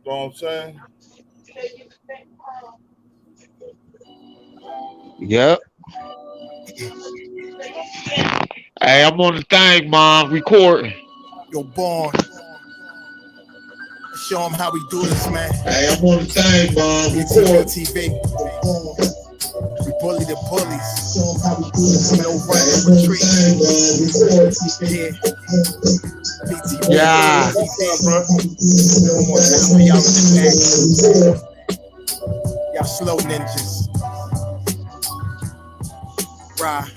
You know what I'm saying? Yep. Hey, I'm on the thing, mom. Recording. Yo, Born. Show him how we do this, man. Hey, I'm on the thing, mom. Recording. Btbtv. We bully the bullies. No run, no retreat. Yeah. Btbtv. Yeah. One more time, we out in the back. Y'all slow ninjas. Right.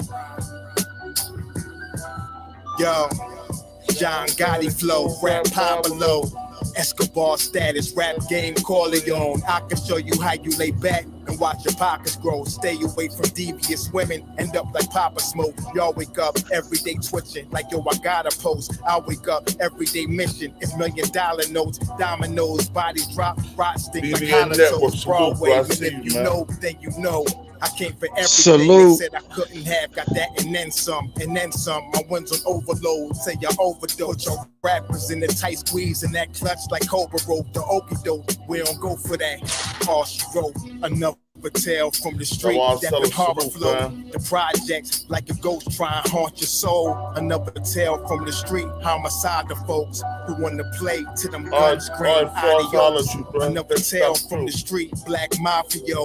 Yo. John Gotti flow, rap Pablo. Escobar status, rap game Corleone. I can show you how you lay back and watch your pockets grow. Stay away from devious women, end up like Papa Smoke. Y'all wake up every day twitching, like yo, I gotta post. I wake up every day mission, it's $1 million notes, dominoes, bodies drop, rot stink like holocaust. Broadway, and if you know, then you know. I came for everything. Salute. They said I couldn't have, got that and then some, and then some. My ones on overload, say y'all overdose. Your rappers in the tight squeeze and that clutch like Cobra rope. The okie doke, we don't go for that. All she wrote, another tale from the street, that the harbor flow. The projects like a ghost try and haunt your soul. Another tale from the street, homicide the folks who want to play to them guns scream adios. Another tale from the street, black mafia.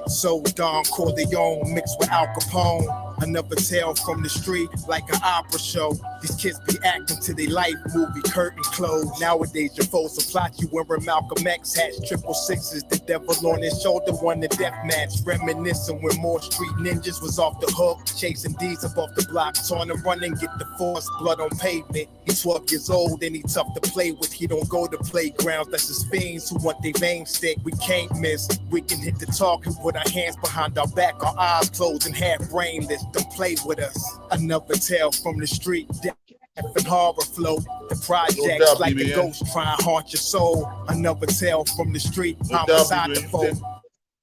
So Don Corleone mixed with Al Capone. Another tale from the street, like an opera show. These kids be acting to their life movie, curtain closed. Nowadays your foes will plot you wearing Malcolm X hats, 666, the devil on his shoulder, won the death match. Reminiscing when more street ninjas was off the hook, chasing D's up off the block, trying to run and get the force, blood on pavement. He's 12 years old and he tough to play with. He don't go to playgrounds, that's his fiends who want their vein stick. We can't miss, we can hit the target with our hands behind our back, our eyes closed and half brainless. Don't play with us. Another tale from the street, death and horror flow. The projects like a ghost try and haunt your soul. Another tale from the street, homicide the foe.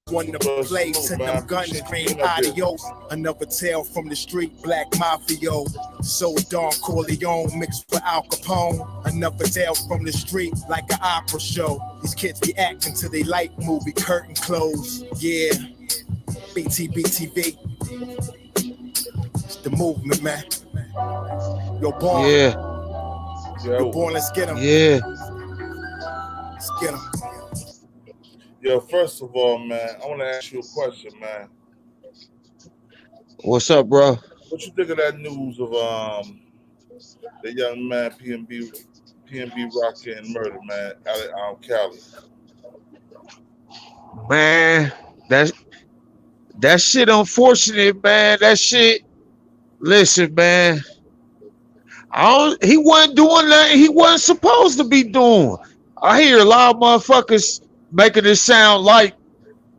One to play to them guns scream adios. Another tale from the street, black mafia. So Don Corleone mixed with Al Capone. Another tale from the street, like an opera show. These kids be acting to they like movie, curtain closed. Yeah, Btbtv. It's the movement, man. Yo, Born. Yeah. Yo, Born, let's get him. Yeah. Let's get him. Yo, first of all, man, I want to ask you a question, man. What's up, bro? What you think of that news of the young man PnB Rock getting murdered, man, out of Cali? Man, that shit unfortunate, man. That shit. Listen, man. He wasn't doing nothing he wasn't supposed to be doing. I hear a lot of motherfuckers making it sound like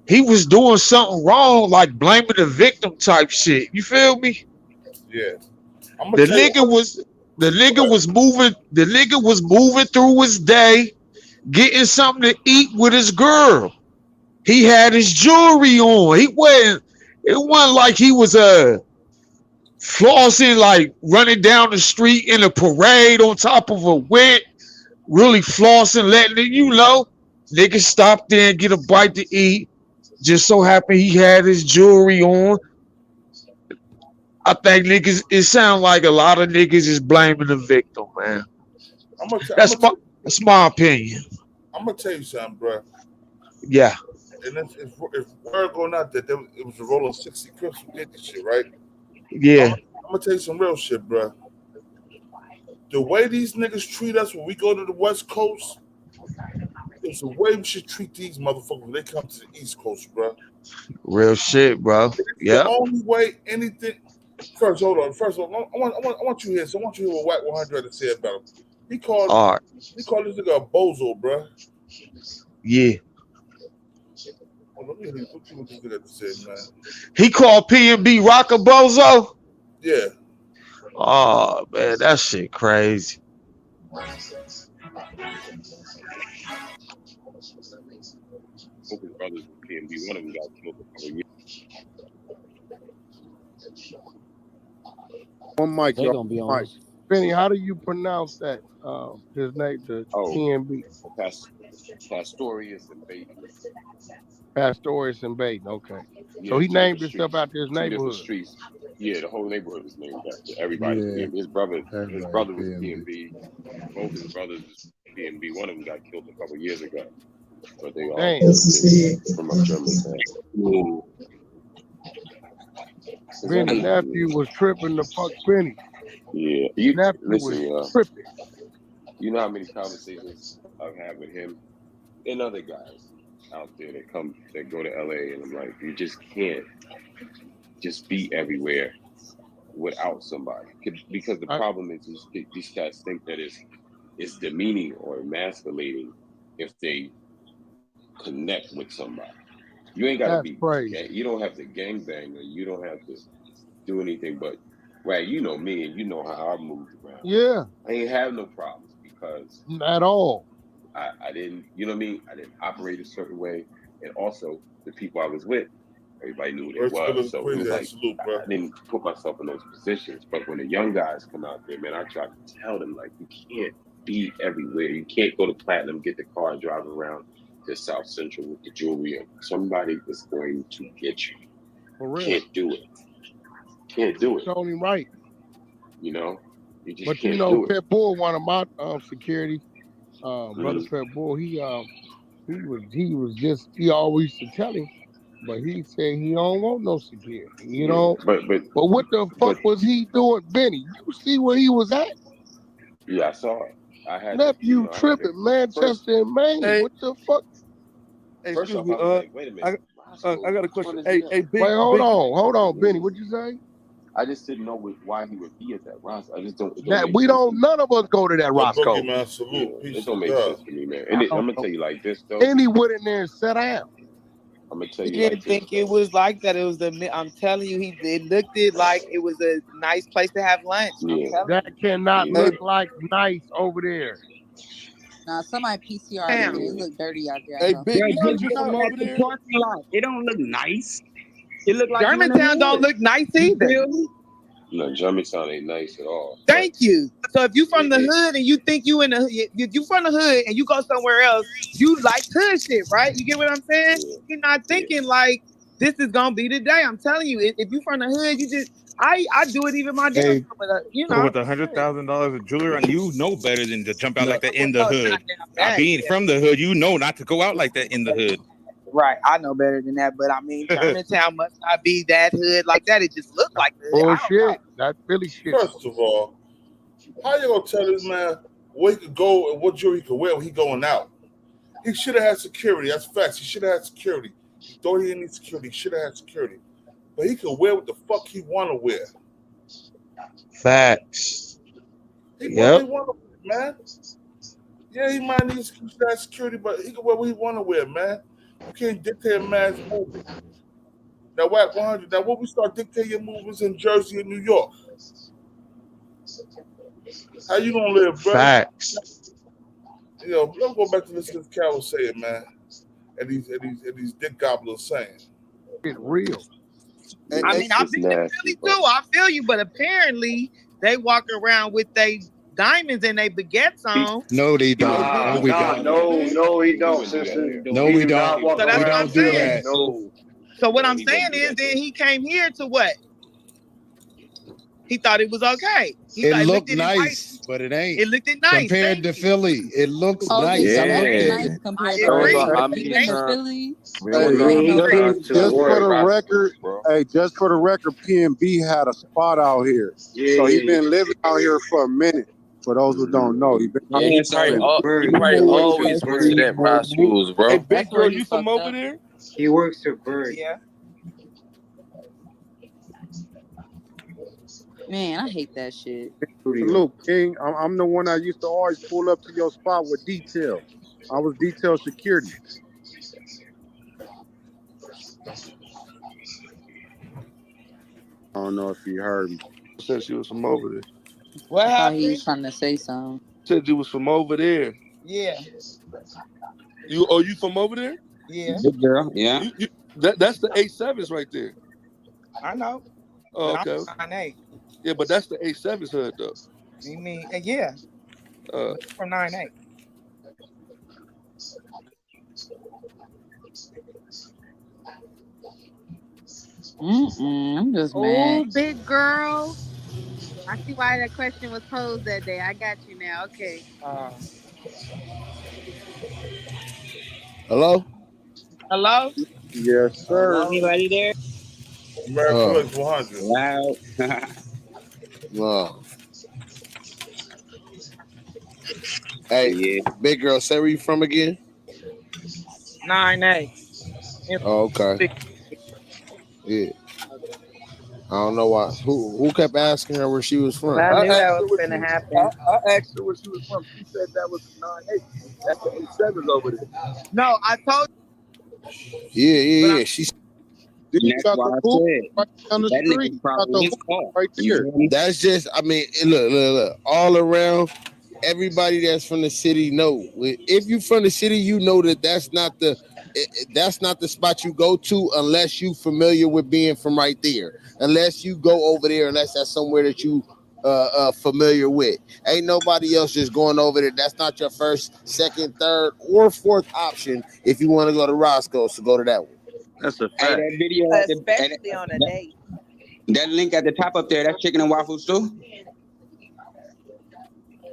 he was doing something wrong, like blaming the victim type shit. You feel me? Yeah. The nigga was moving through his day, getting something to eat with his girl. He had his jewelry on. It wasn't like he was flossing, like running down the street in a parade on top of a wet, really flossing, letting it, niggas stop there and get a bite to eat. Just so happened he had his jewelry on. I think niggas, it sounds like a lot of niggas is blaming the victim, man. That's my opinion. I'm gonna tell you something, bro. Yeah. And if word going out that it was a roll of 60 Crips who did this shit, right? Yeah. I'm gonna tell you some real shit, bro. The way these niggas treat us when we go to the West Coast is the way we should treat these motherfuckers when they come to the East Coast, bro. Real shit, bro. Yeah. The only way anything. First, hold on. First of all, I want you here. So I want you to hear what Wack 100 had to say about him. He called this nigga a bozo, bro. Yeah. Let me hear what this nigga had to say, man. He called PnB Rock a bozo? Yeah. Oh, man, that shit crazy. Brothers with PnB, one of them got smoked for a year. One mic, y'all. Benny, how do you pronounce that? his name, the Oh, PnB, Pastorius and Baden. Pastorius and Baden. Okay, so Yeah, he two named different himself streets. after his Two different neighborhood. streets. Yeah, the whole neighborhood was named after everybody. Yeah, His everybody brother was PnB. PnB. Both his brothers was PnB. One of them got killed a couple years ago, but they all Damn. from up Germantown. Benny nephew was tripping the fuck Benny. Yeah, you Nephew listen, was tripping. you know how many conversations I've had with him and other guys out there that go to LA, and I'm like, you just can't just be everywhere without somebody, because the problem is these cats think that it's demeaning or emasculating if they connect with somebody. You ain't gotta be crazy. You don't have to gangbang, or you don't have to do anything, but right, you know me and you know how I moved around. Yeah. I ain't have no problems because at all. I didn't, you know what I mean? I didn't operate a certain way, and also the people I was with, everybody knew who they was. So it was like I didn't put myself in those positions. But when the young guys come out there, man, I try to tell them, like, you can't be everywhere. You can't go to Platinum, get the car, and drive around to South Central with the jewelry, and somebody is going to get you. For real. Can't do it. Can't do it. It's only right. You know? You just but can't you know, do it. Pitbull, one of my security, brother Pitbull, he always used to tell him, but he said he don't want no security. You know? But what the fuck was he doing, Benny? You see where he was at? Yeah, I saw it. I had nephew tripping, Manchester and Maine. Hey, what the fuck? Hey, First excuse off, me. I was like, wait a minute. I got a question. Hey, Wait, hold on, Benny. What'd you say? I just didn't know why he would be at that Roscoe. I just don't. None of us go to that Roscoe. Man, salute. It don't make sense to me, man. And I'm gonna tell you like this though. And he went in there and sat down. I'm gonna tell you. He didn't think it was like that. It was I'm telling you, it looked like it was a nice place to have lunch. Yeah. That cannot look like nice over there. Nah, somebody PCR it. It look dirty out there. Hey, Big, you from over there? Parking lot. It don't look nice. It look like Germantown don't look nice either. No, Germantown ain't nice at all. Thank you. So if you from the hood and you think you if you from the hood and you go somewhere else, you like hood shit, right? You get what I'm saying? Yeah. You're not thinking like this is gonna be the day. I'm telling you, if you from the hood, you just I do it even my damn. You know, with $100,000 of jewelry on, you know better than to jump out like that in the hood. Being from the hood, you know not to go out like that in the hood. Right, I know better than that, but I mean, Germantown must not be that hood like that. It just looked like the hood. Bullshit. That's Philly shit. First of all, how you gonna tell this man where he could go and what jewelry he could wear when he going out? He should have had security. That's facts. He should have had security. He thought he didn't need security. He should have had security. But he could wear what the fuck he want to wear. Facts. He want to wear, man. Yeah, he might need that security, but he can wear what he want to wear, man. You can't dictate a man's movement. Now, Wack 100. Now, when we start dictating movements in Jersey and New York, how you gonna live, bro? Facts. You know, let's go back to this Cal saying, man, and these dick gobblers saying. It's real. I mean, I've been to Philly too. I feel you, but apparently they walk around with they diamonds and they baguettes on. No, they don't. No, we don't. No, we don't, sister. No, we don't. So that's We what I'm don't do saying. that. No. So what I'm saying is, then he came here to what? He thought it was okay. It looked nice, but it ain't. It looked nice compared to Philly. It looks nice. Yeah. I Compared to Philly. Just for the record, just for the record, PnB had a spot out here, so he's been living out here for a minute. For those who don't know, he's been. He probably always went to that Ross schools, bro. Hey, Big Girl, you from over there? He works for Bird. Yeah. Man, I hate that shit. Salute, King. I'm the one that used to always pull up to your spot with detail. I was detail security. I don't know if you heard me. Said she was from over there. What happened? He was trying to say something. Said you was from over there. Yeah. You from over there? Yeah. Good girl. Yeah. That's the 8-7s right there. I know. Oh, okay. I know. Yeah, but that's the 8-7s hood though. You mean yeah. From 9-8. I'm just Oh, mad. big girl. I see why that question was posed that day. I got you now. Okay. Hello? Hello? Yes, sir. Anybody there? MR.EASTWICK 100. Wow. No. Hey, Yeah. big girl, say where you from again? 9-8. Oh, okay. Yeah. I don't know why. Who kept asking her where she was from? I knew that was I gonna happen. asked her where she was from. She said that was 9-8. That's the 87s over there. No, I told Yeah. She And that's got why the I hoop said right down the that street. nigga Got probably the in his hoop car. right You there. feel me? That's just, I mean, look. All around, everybody that's from the city know. If you from the city, you know that's not the spot you go to unless you familiar with being from right there. Unless you go over there, unless that's somewhere that you familiar with. Ain't nobody else just going over there. That's not your first, second, third, or fourth option if you want to go to Roscoe's to go to that one. That's a Hey, fact. that video at Especially on a date. that link at the top up there, that's chicken and waffles too.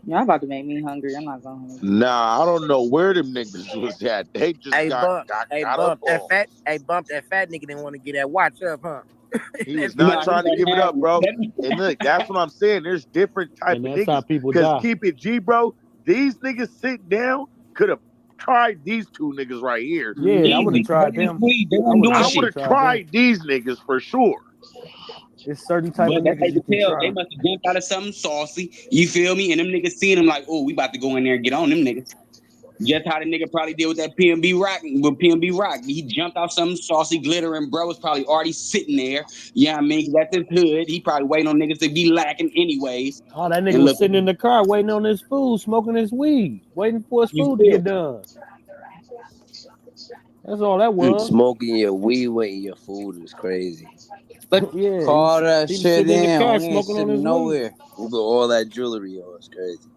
Y'all about to make me hungry. I'm not going home. Nah, I don't know where them niggas was at. They just got Bump. Hey, up Bump, on. that fat nigga didn't want to get that watch up, huh? He was not trying to give it up, bro. And look, that's what I'm saying. There's different type And of that's how niggas. people Because die. keep it G, bro. These niggas sit down could have tried these two niggas right here. Yeah, I would have tried them. I would have tried these niggas for sure. There's certain type But of that's how niggas you you can tell try. they must have jumped out of something saucy. You feel me? And them niggas seeing them like, oh, we about to go in there and get on them niggas. Just how the nigga probably did with that PnB Rock. With PnB Rock, he jumped out something saucy, glittering. Bro was probably already sitting there. Yeah, I mean, that's his hood. He probably waiting on niggas to be lacking anyways. Oh, that nigga was sitting in the car waiting on his food, smoking his weed, waiting for his food to get done. That's all that was. Smoking your weed, waiting your food is crazy. But yeah, Call that he was shit sitting in the in. car We ain't smoking on sitting his nowhere. With all that jewelry on, it's crazy.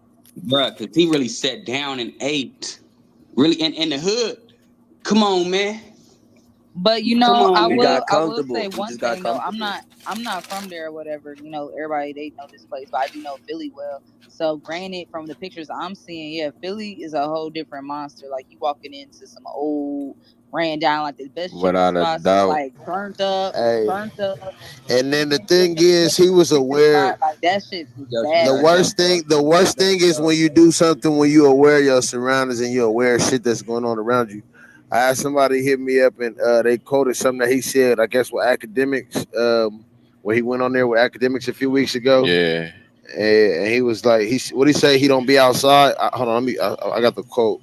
Bruh, because he really sat down and ate. Really, in the hood. Come on, man. But you Come know, on, I man. will say one thing though. I'm not from there or whatever. You know, everybody they know this place, but I do know Philly well. So granted, from the pictures I'm seeing, yeah, Philly is a whole different monster. Like you walking into some old ran down like the best chicken Without a spots, doubt. like burnt up. And then the thing is, he was aware. Like that shit was bad. The worst thing is when you do something when you're aware of your surroundings and you're aware of shit that's going on around you. I had somebody hit me up and they quoted something that he said, I guess with academics, where he went on there with academics a few weeks ago. Yeah. And he was like, what he say? He don't be outside. Hold on, I got the quote.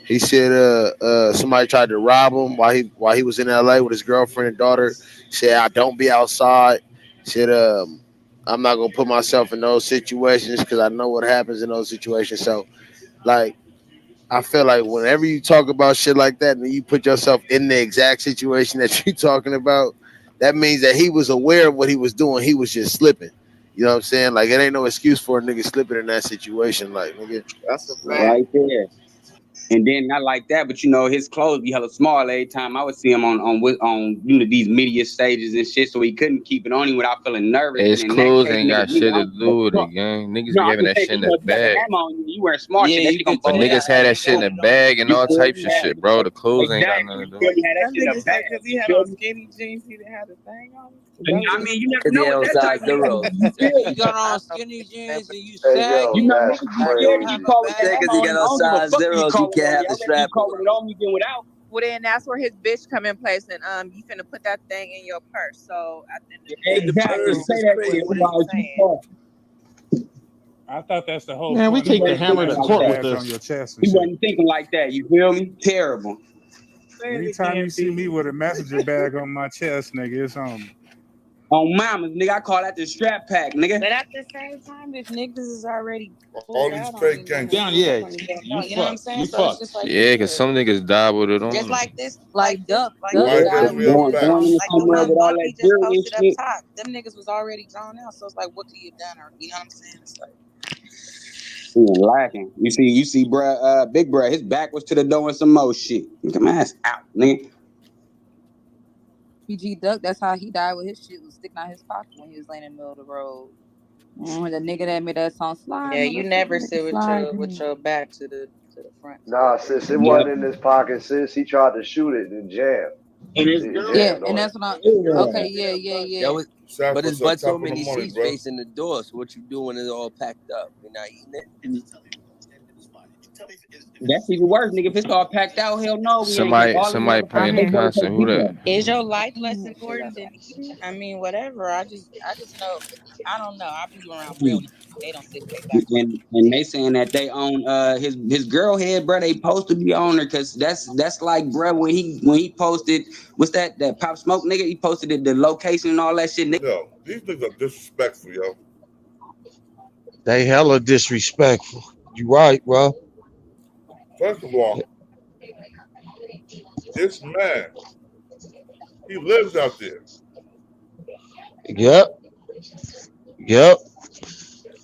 He said, somebody tried to rob him while he was in LA with his girlfriend and daughter. He said, I don't be outside. He said, I'm not gonna put myself in those situations because I know what happens in those situations. So, like, I feel like whenever you talk about shit like that and you put yourself in the exact situation that you're talking about, that means that he was aware of what he was doing. He was just slipping. You know what I'm saying? Like, it ain't no excuse for a nigga slipping in that situation. Like, nigga, that's a fact. Right there. And then not like that, but you know his clothes be hella small every time I would see him on you know these media stages and shit, so he couldn't keep it on him without feeling nervous. His and in clothes that case, ain't got nigga, shit to do with it, gang. Niggas be having that shit in the bag. You wear smart shit, that shit gonna But blow niggas had that shit in the bag and all types of shit, bro. The clothes ain't got nothing to do with it. That nigga said because he had on skinny jeans, he didn't have the thing on. I mean, you never know what that type of nigga. You got on skinny jeans and you Hey, sag. you know, niggas be scared if you call it that. Because you got on size zeros, you can't have the strap. Calling it on me than without. Well, then that's where his bitch come in place, and you finna put that thing in your purse. So at the end of the day, Exactly. Say that shit. I thought that's the whole Man, we point. take the hammer to court with on us. your chest and He shit. wasn't thinking like that. You feel me? Terrible. Anytime you see me with a messenger bag on my chest, nigga, it's on. On mamas, nigga, I call that the strap pack, nigga. But at the same time, if niggas is already All these fake gangs. Down, yeah. you know what I'm saying? You So it's fucked. just like Yeah, because some niggas die with it on just them. like this, like Duck Why died do we with have it. facts? Like the one Bucky just posted up top. Them niggas was already drawn out, so it's like, what could you have done? Or you know what I'm saying? It's like Lacking. You see, bruh, big bruh, his back was to the door and some more shit. Get my ass out, nigga. PG Duck, that's how he died with his shit was sticking out his pocket when he was laying in the middle of the road. The nigga that made that song slide. Yeah, you never sit with your back to the front. Nah, sis, it wasn't in his pocket, sis. He tried to shoot it and jam. Yeah, and that's what I'm. Okay, yeah. That was, but his butt's so many seats facing the door. So what you do when it's all packed up? You're not eating it. That's even worse, nigga. If it's all packed out, hell no. Somebody playing the concert. Who that? Is your life less important than eating? I mean, whatever. I just know. I don't know. I be around real niggas. They don't sit with their back. And they saying that they own his girl head, bro. They supposed to be on her because that's like, bro, when he posted what's that Pop Smoke nigga? He posted the location and all that shit. Nigga. Yo, these niggas are disrespectful, yo. They hella disrespectful. You right, bro. First of all, this man, he lives out there. Yep.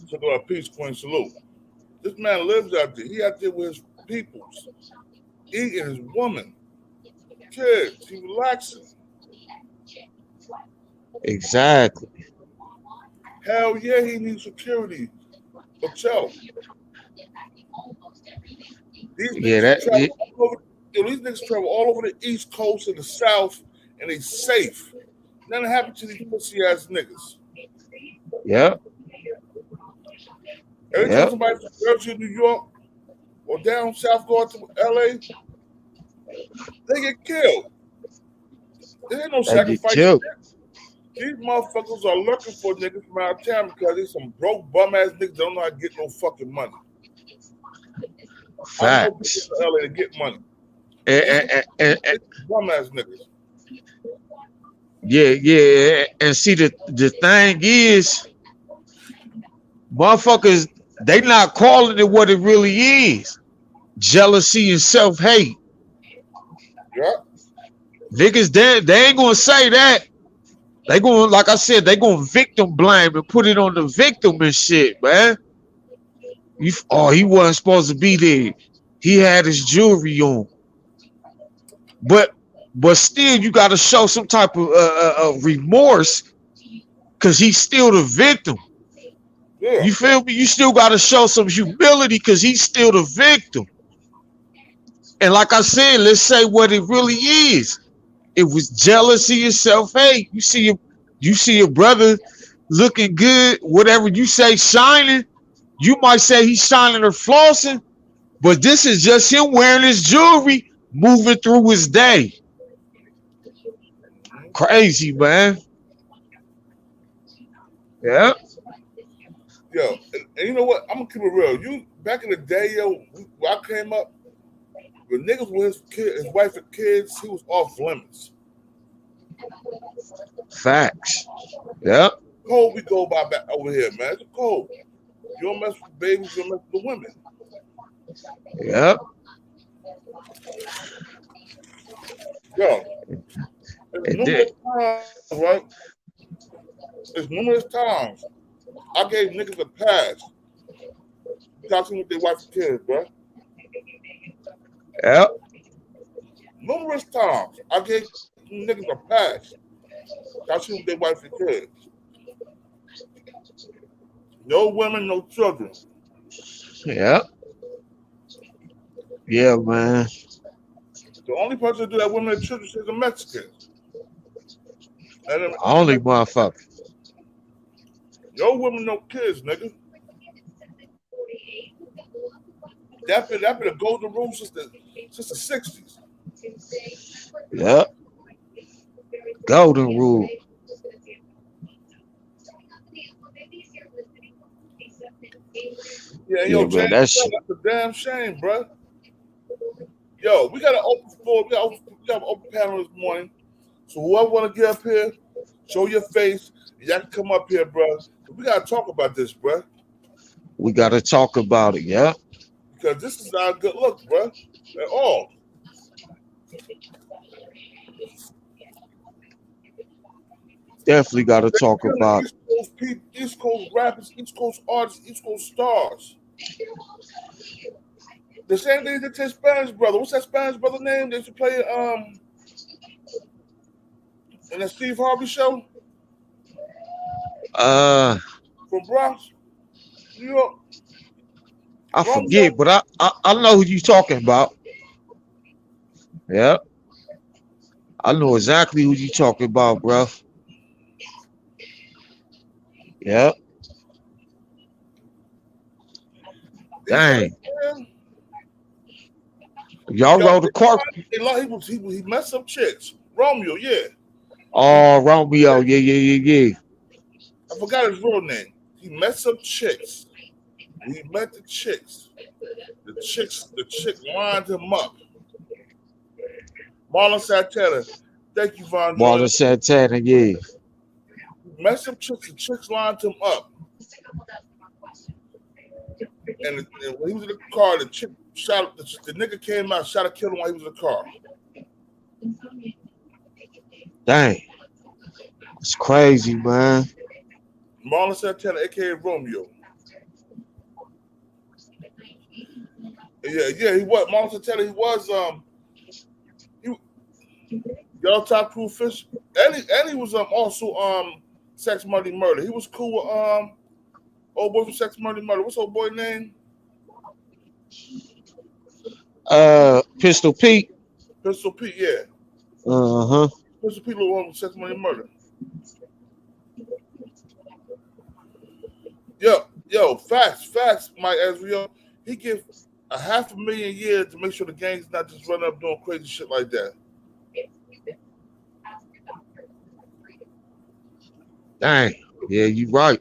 Talk about peace, Queen, salute. This man lives out there. He out there with his peoples, eating his woman, kids. He relaxing. Exactly. Hell yeah, he needs security. But yo, these niggas travel all over the East Coast and the South, and they safe. Nothing happened to these pussy ass niggas. Yep. Every time somebody from Jersey, New York, or down south going to LA, they get killed. There ain't no sacrifice. These motherfuckers are looking for niggas from out of town because they some broke bum ass niggas that don't know how to get no fucking money. Facts. I know LA to get money. Bum ass niggas. Yeah. And see, the thing is, motherfuckers, they not calling it what it really is. Jealousy and self-hate. Yeah. Niggas, they ain't gonna say that. They gonna, like I said, they gonna victim blame and put it on the victim and shit, man. He wasn't supposed to be there. He had his jewelry on. But still, you got to show some type of remorse because he's still the victim. Yeah. You feel me? You still got to show some humility because he's still the victim. And like I said, let's say what it really is. It was jealousy and self-hate. You see your brother looking good, whatever you say, shining. You might say he's shining or flossing, but this is just him wearing his jewelry, moving through his day. Crazy, man. Yeah. Yo, and you know what? I'm gonna keep it real. You back in the day, yo, when I came up, the niggas with his wife and kids, he was off limits. Facts. Yeah. Cold we go by back over here, man. It's cold. You don't mess with babies, you don't mess with the women. Yep. Yo, it's numerous times, right? It's numerous times I gave niggas a pass. Talking with their wife and kids, bro. Yep. Numerous times I gave niggas a pass. Talking with their wife and kids. No women, no children. Yep. Yeah, man. The only person that do that women and children is the Mexicans. Only motherfucker. No women, no kids, nigga. That been a golden rule since the 60s. Yep. Golden rule. Yeah, yo, bro, that's a damn shame, bro. Yo, we got an open floor. We got an open panel this morning. So whoever want to get up here, show your face. Y'all can come up here, bro. We got to talk about this, bro. We got to talk about it, yeah? Because this is not a good look, bro, at all. Definitely got to talk about it. East Coast rappers, East Coast artists, East Coast stars. The same thing that his Spanish brother. What's that Spanish brother name? They used to play in the Steve Harvey show. From Bronx, New York. I forget, but I know who you talking about. Yeah. I know exactly who you talking about, bro. Yeah. Dang. Y'all rode the car. He messed up chicks. Romeo, yeah. Oh, Romeo, yeah. I forgot his real name. He messed up chicks. He met the chicks. The chick lined him up. Marlon Santana. Thank you, Von. Marlon Santana, yeah. He messed up chicks. The chicks lined him up. And when he was in the car, the chick shot. The nigga came out, shot and killed him while he was in the car. Dang. It's crazy, man. Marlon Santana, aka Romeo. Yeah, he was. Marlon Santana, he was Yellow Top Crew Fish. And he was also Sex Money Murder. He was cool with old boy from Sex Money Murder. What's old boy name? Pistol Pete. Pistol Pete, yeah. Uh-huh. Pistol Pete was one with Sex Money Murder. Yo, facts, Mike Ezreal. He gives $500,000 a year to make sure the gang's not just running up doing crazy shit like that. Dang. Yeah, you right.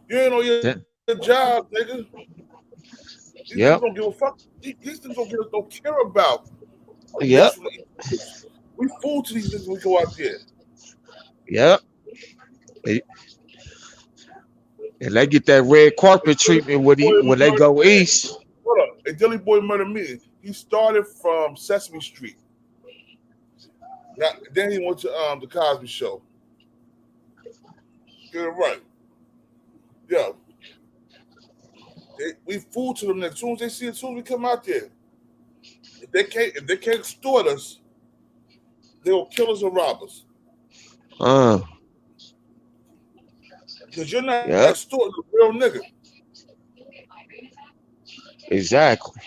You ain't on your job, nigga. These niggas don't give a fuck. These things don't care about. Yep. We fool to these niggas when we go out there. Yep. And they get that red carpet treatment when they go east. Hold up. A Dilly Boy Murder Me. He started from Sesame Street. Then he went to the Cosby Show. Get it right. Yeah. We fool to them niggas. As soon as we come out there, if they can't extort us, they'll kill us or rob us. Because you're not extorting a real nigga. Exactly.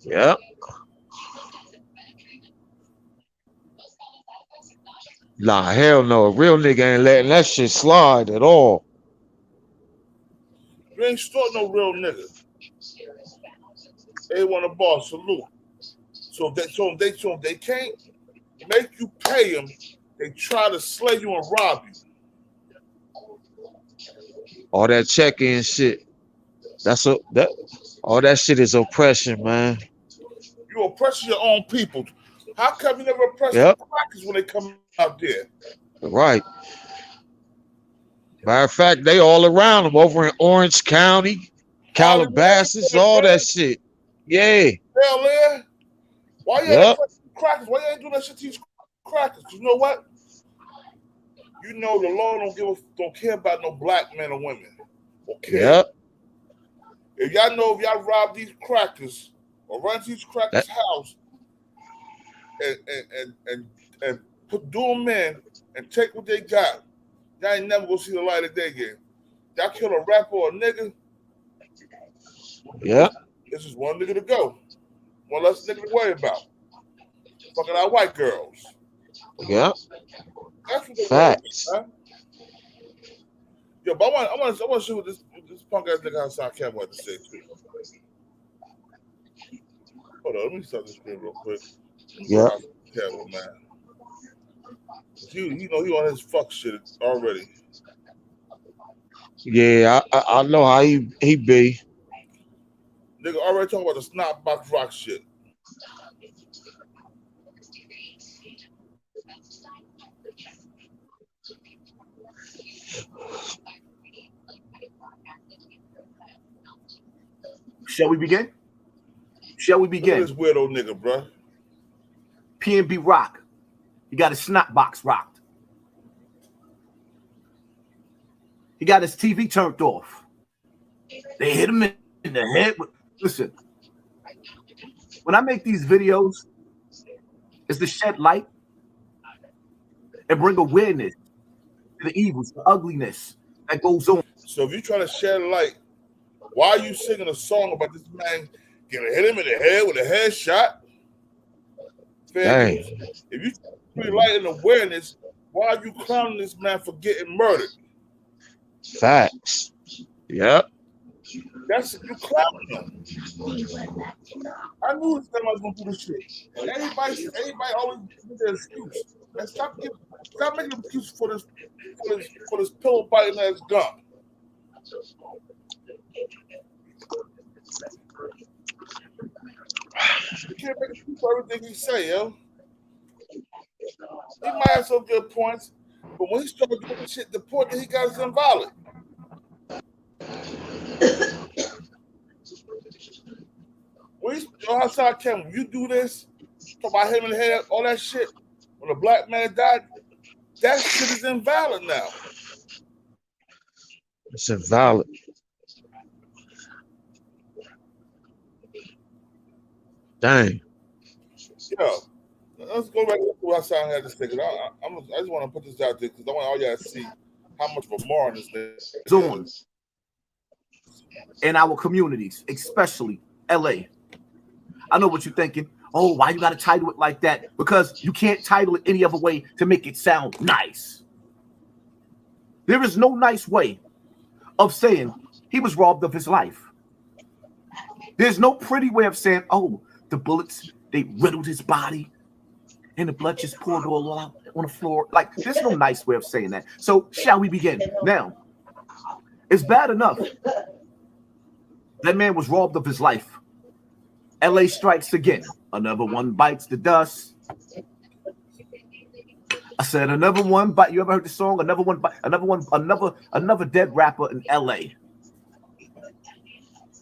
Yep. Nah, hell no. A real nigga ain't letting that shit slide at all. You ain't extorting no real nigga. They want a boss, salute. So if they can't make you pay them, they try to slay you and rob you. All that check-in shit. All that shit is oppression, man. You oppressing your own people. How come you never oppress the crackers when they come out there? Right. Matter of fact, they all around them over in Orange County, Calabasas, all that shit. Yeah. Hell yeah. Why you ain't oppressing crackers? Why you ain't doing that shit to these crackers? You know what? You know the law don't care about no black men or women. Okay. Yep. If y'all rob these crackers or run to these crackers' house and do them in and take what they got, y'all ain't never gonna see the light of day again. Y'all kill a rapper or a nigga. Yeah. This is one nigga to go. One less nigga to worry about. Fucking our white girls. Yeah. That's what they Facts. want, yo, but I want to see what this punk ass nigga Hassan Campbell had to say too. Hold on, let me start this screen real quick. Yeah. Campbell, man. He on his fuck shit already. Yeah, I know how he be. Nigga already talking about the snot box rock shit. Shall we begin? Look at this weirdo nigga, bro. PnB Rock. You got a snot box rocked. He got his TV turned off. They hit him in the head. Listen, when I make these videos, it's to shed light and bring awareness to the evils, the ugliness that goes on. So if you try to shed light, why are you singing a song about this man getting hit him in the head with a headshot? If you bring light and awareness, why are you clowning this man for getting murdered? Facts. Yep. That's you clowning him. I knew this guy was gonna do this shit. And everybody always gives an excuse. Man, stop making an excuse for this pillow biting ass gum. You can't make an excuse for everything he say, yo. He might have some good points, but when he started doing this shit, the point that he got is invalid. When Hassan Campbell, you do this, talk about him in the head, all that shit. When a black man died, that shit is invalid now. It's invalid. Dang. Yo, let's go back to what Hassan had to say. I just want to put this out there because I want all y'all to see how much of a moron this is. On in our communities, especially LA. I know what you're thinking. Oh, why you got to title it like that? Because you can't title it any other way to make it sound nice. There is no nice way of saying he was robbed of his life. There's no pretty way of saying, oh, the bullets, they riddled his body and the blood just poured all out on the floor. Like, there's no nice way of saying that. So shall we begin? Now, it's bad enough that man was robbed of his life. LA strikes again. Another one bites the dust. I said another one bite. You ever heard the song? Another dead rapper in LA.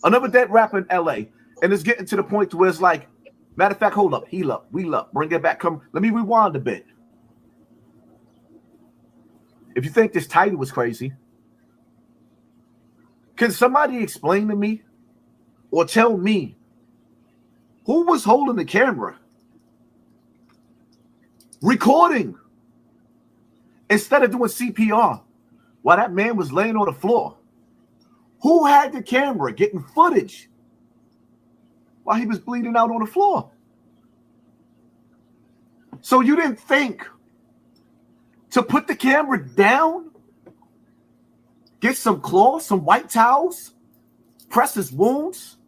Another dead rapper in LA. And it's getting to the point to where it's like, matter of fact, hold up, heal up, wheel up, bring it back. Come, let me rewind a bit. If you think this title was crazy, can somebody explain to me or tell me who was holding the camera, recording, instead of doing CPR while that man was laying on the floor? Who had the camera getting footage while he was bleeding out on the floor? So you didn't think to put the camera down, get some cloths, some white towels, press his wounds,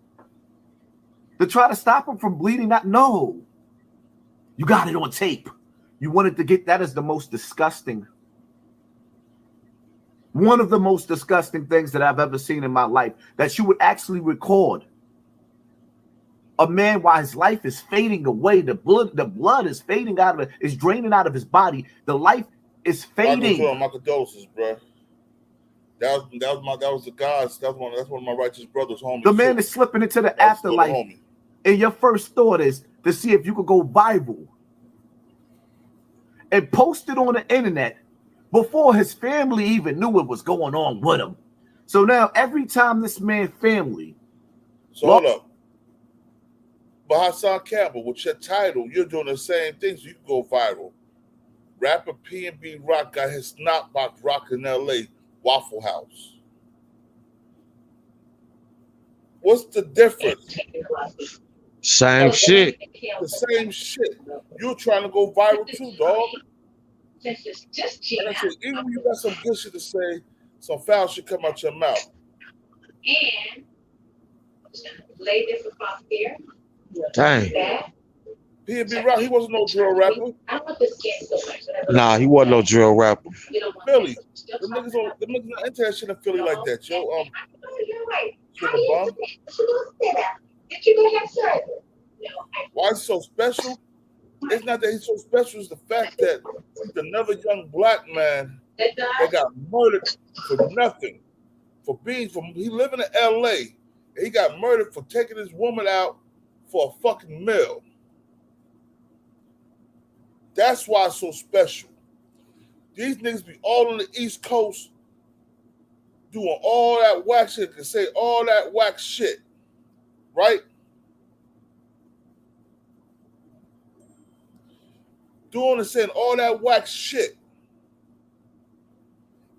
to try to stop him from bleeding out? No. You got it on tape. You wanted to get that as the most disgusting. One of the most disgusting things that I've ever seen in my life, that you would actually record a man while his life is fading away. The blood is fading out of it, is draining out of his body. The life is fading. My condolences, bro. That was the gods. That's one of my righteous brothers, homie. The man is slipping into the afterlife. And your first thought is to see if you could go viral and post it on the internet before his family even knew what was going on with him. So now every time this man's family. So hold up. But Hassan Campbell, with your title, you're doing the same thing, so you can go viral. Rapper PnB Rock got his snot box rock in LA, Waffle House. What's the difference? Same shit. The same shit. You're trying to go viral too, dog. Like I said, even when you got some good shit to say, some foul shit come out your mouth. And lay this across here. Dang. PnB Rock, he wasn't no drill rapper. Nah, he wasn't no drill rapper. Philly. The niggas not into that shit in Philly like that, yo. Why he's so special? It's not that he's so special, it's the fact that he's another young black man that got murdered for nothing. He living in LA, and he got murdered for taking his woman out for a fucking meal. That's why it's so special. These niggas be all on the East Coast doing all that whack shit, can say all that whack shit, right? Doing and saying all that whack shit.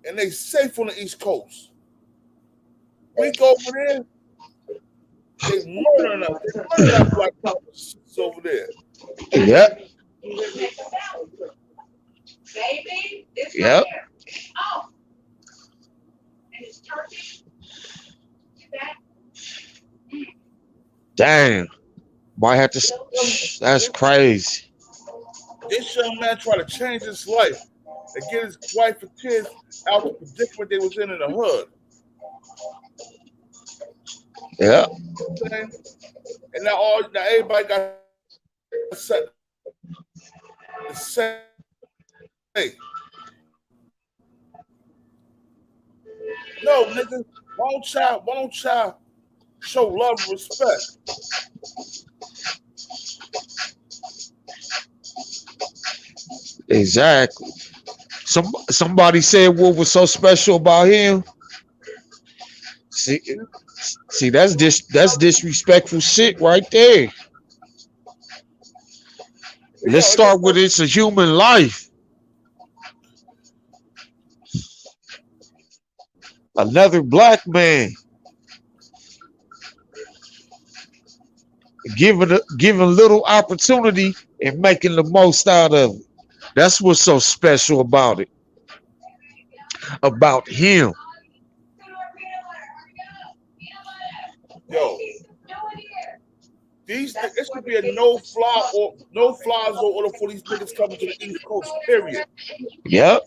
And they safe on the East Coast. We go over there, they murdering us. They murdering that black people over there. Yep. Baby, this Yep. right here. Oh. And it's turkey. Damn. Might have to. That's crazy. This young man tried to change his life and get his wife and kids out the predicament they was in the hood. Yeah. And now everybody got set to say, no, nigga, why don't y'all show love and respect? Exactly. Somebody said what was so special about him. See, that's disrespectful shit right there. Let's start with it's a human life. Another black man given little opportunity and making the most out of it. That's what's so special about it. About him. Yo, this could be a no-fly zone order for these niggas coming to the East Coast, period. Yep.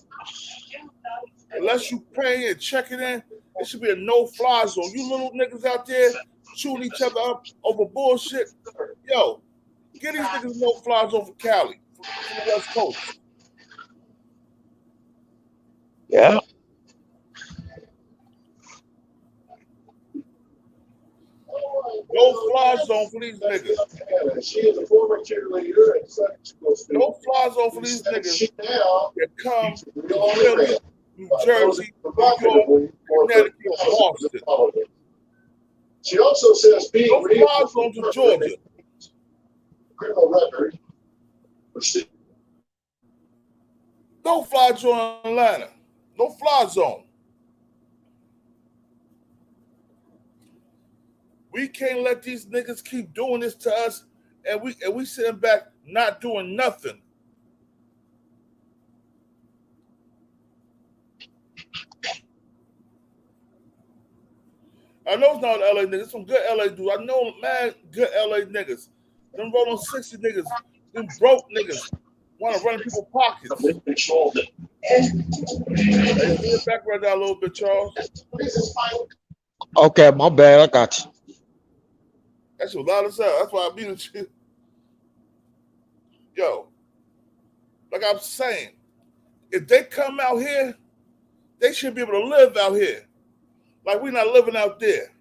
Unless you paying and checking in, it should be a no-fly zone. You little niggas out there shooting each other up over bullshit. Yo, get these niggas no-fly zone for Cali, from the West Coast. Yeah. No fly zone for these niggas. No fly zone for these niggas that come to Philly, New Jersey, New York, Connecticut, Boston. She also says being no fly zone to Georgia. Criminal record. No fly zone in Atlanta. No fly zone. We can't let these niggas keep doing this to us, and we sitting back not doing nothing. I know it's not LA niggas, some good LA dudes. I know, man, good LA niggas. Them rolling 60 niggas, them broke niggas want to run in people's pockets. Hey, get back right there a little bit, Charles. Okay, my bad. I got you. That's your loud as hell. That's why I muted you. Yo, like I'm saying, if they come out here, they should be able to live out here. Like we're not living out there.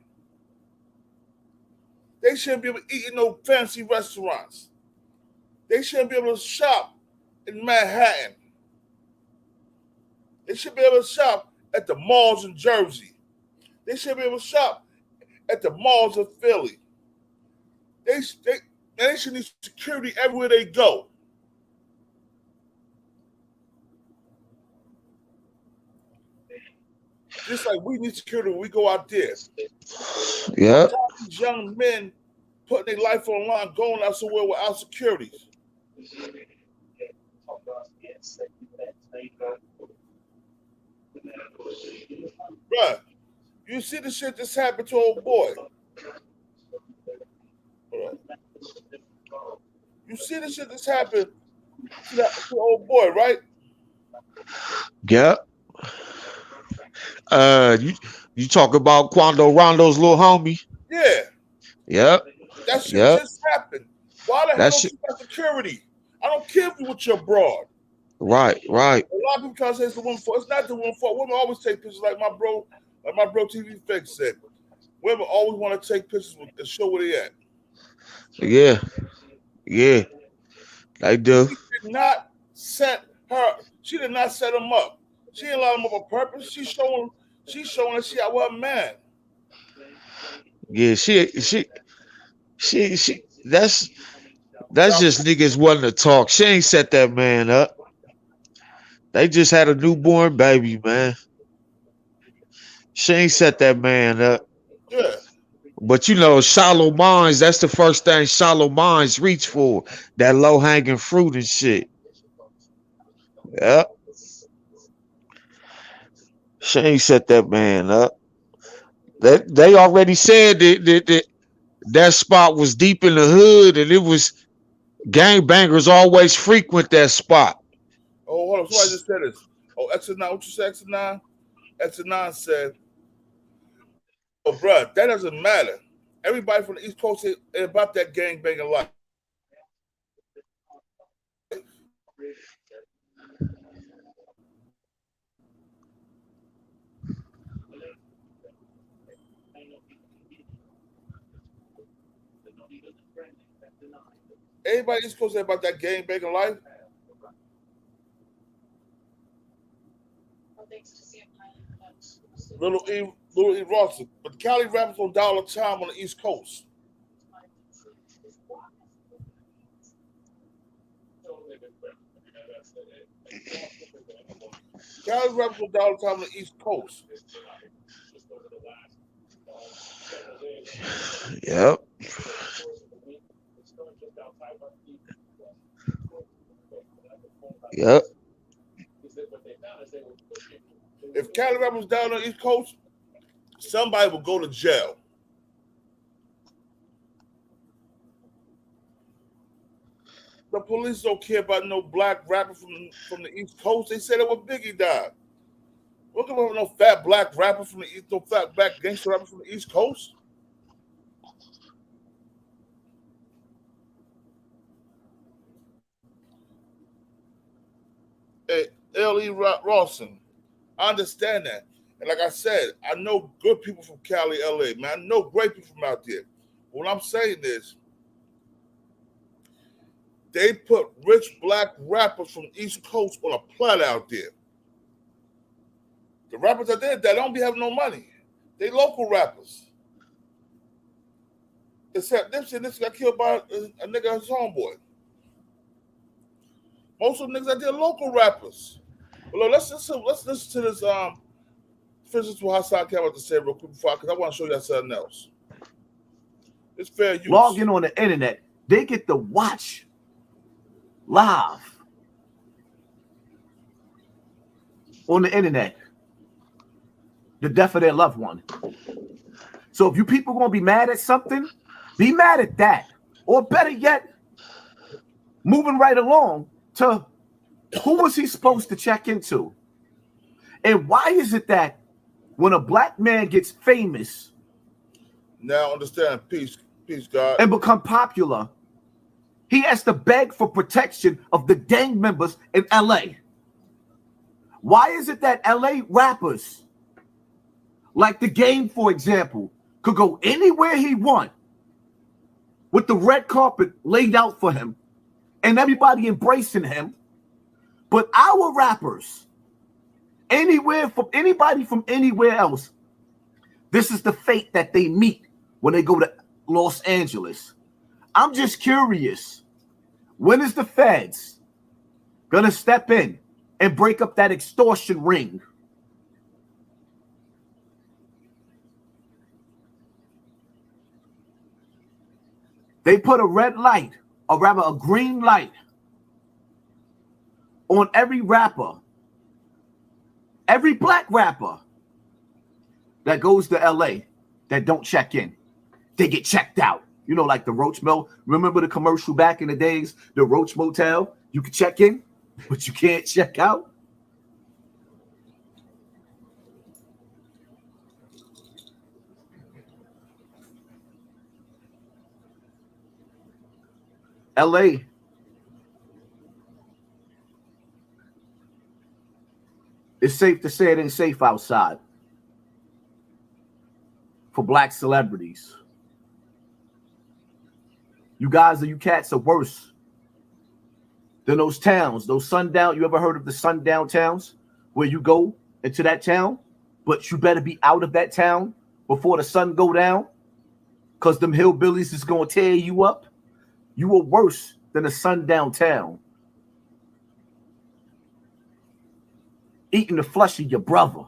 They shouldn't be able to eat in no fancy restaurants. They shouldn't be able to shop in Manhattan. They should be able to shop at the malls in Jersey. They should be able to shop at the malls of Philly. They should need security everywhere they go. Just like we need security when we go out there. Yeah. These young men putting their life on the line, going out somewhere without security. Bruh, you see the shit that's happened to old boy. You see the shit that's happened to old boy, right? Yeah. You talk about Quando Rondo's little homie? Yeah. Yep. That shit Yep. just happened. Why the hell don't you got security? I don't care if you with your broad. Right. A lot of people try to say it's the woman fault. It's not the woman fault. Women always take pictures like my bro TV Fix said. Women always want to take pictures and show where they at. Yeah. They do. She did not set him up. She didn't line him up on purpose. She showing She's showing that she out with a man. Yeah, that's just niggas wanting to talk. She ain't set that man up. They just had a newborn baby, man. She ain't set that man up. Yeah. But you know, shallow minds, that's the first thing shallow minds reach for. That low hanging fruit and shit. Yeah. She ain't set that man up. They already said that spot was deep in the hood and it was gangbangers always frequent that spot. Oh, hold on. Somebody just said this. Oh, X9. What you said, X9? X9 said, oh, bro, that doesn't matter. Everybody from the East Coast is about that gangbanging life. Everybody East Coast is about that gangbanging life. Little E Ross, but Cali rappers on dollar time on the East Coast. Cali rappers on dollar time on the East Coast. Yep. Yep. If Cali rap was down on the East Coast, somebody would go to jail. The police don't care about no black rapper from the East Coast. They said it when Biggie died. We're going to have no fat black rapper from the East, no fat black gangster rapper from the East Coast. Hey, L.E. Rawson, I understand that. And like I said, I know good people from Cali, LA, man. I know great people from out there. What I'm saying is, they put rich black rappers from the East Coast on a platter out there. The rappers out there that don't be having no money. They local rappers. Except this got killed by a nigga, his homeboy. Most of the niggas out there are local rappers. But look, let's listen to this finish what Hassan Campbell to say real quick before, because I want to show you something else. It's fair use. Log in on the internet. They get to watch live on the internet the death of their loved one. So if you people gonna be mad at something, be mad at that. Or better yet, moving right along to who was he supposed to check into? And why is it that when a black man gets famous, now understand, peace, God, and become popular, he has to beg for protection of the gang members in LA? Why is it that LA rappers, like The Game, for example, could go anywhere he want with the red carpet laid out for him and everybody embracing him, but our rappers, anybody from anywhere else, this is the fate that they meet when they go to Los Angeles? I'm just curious, when is the feds gonna step in and break up that extortion ring? They put a red light, or rather a green light, on every rapper, every black rapper that goes to LA that don't check in. They get checked out. You know, like the Roach Mill. Remember the commercial back in the days, the Roach Motel? You can check in, but you can't check out. LA it's safe to say it ain't safe outside for black celebrities. You guys, you cats are worse than those towns, those sundown. You ever heard of the sundown towns where you go into that town but you better be out of that town before the sun go down, because them hillbillies is going to tear you up. You are worse than a sundown town. Eating the flesh of your brother.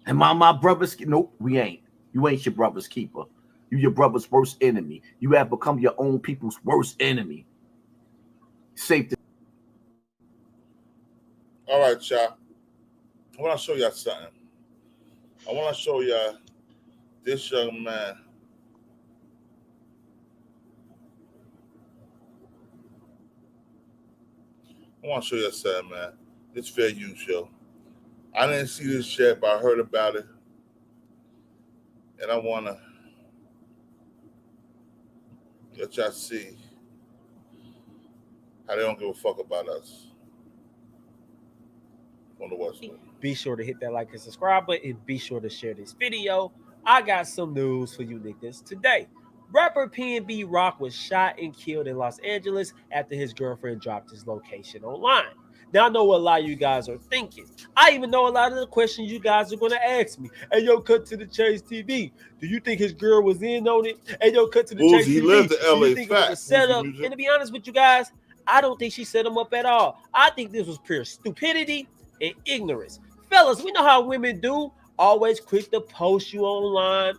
And my brother's, nope, we ain't. You ain't your brother's keeper. You your brother's worst enemy. You have become your own people's worst enemy. Safe to. All right, y'all. I want to show y'all something. I want to show y'all this young man. I want to show you something, man. It's fair use, yo. I didn't see this yet, but I heard about it. And I want to let y'all see how they don't give a fuck about us on the West Coast. Be sure to hit that like and subscribe button, and be sure to share this video. I got some news for you niggas today. Rapper PnB Rock was shot and killed in Los Angeles after his girlfriend dropped his location online. Now, I know what a lot of you guys are thinking. I even know a lot of the questions you guys are going to ask me. Hey, yo, cut to the Chase TV. Do you think his girl was in on it? Hey, yo, cut to the Chase TV. He lived in LA. Do you think it was a setup? And to be honest with you guys, I don't think she set him up at all. I think this was pure stupidity and ignorance. Fellas, we know how women do. Always quick to post you online.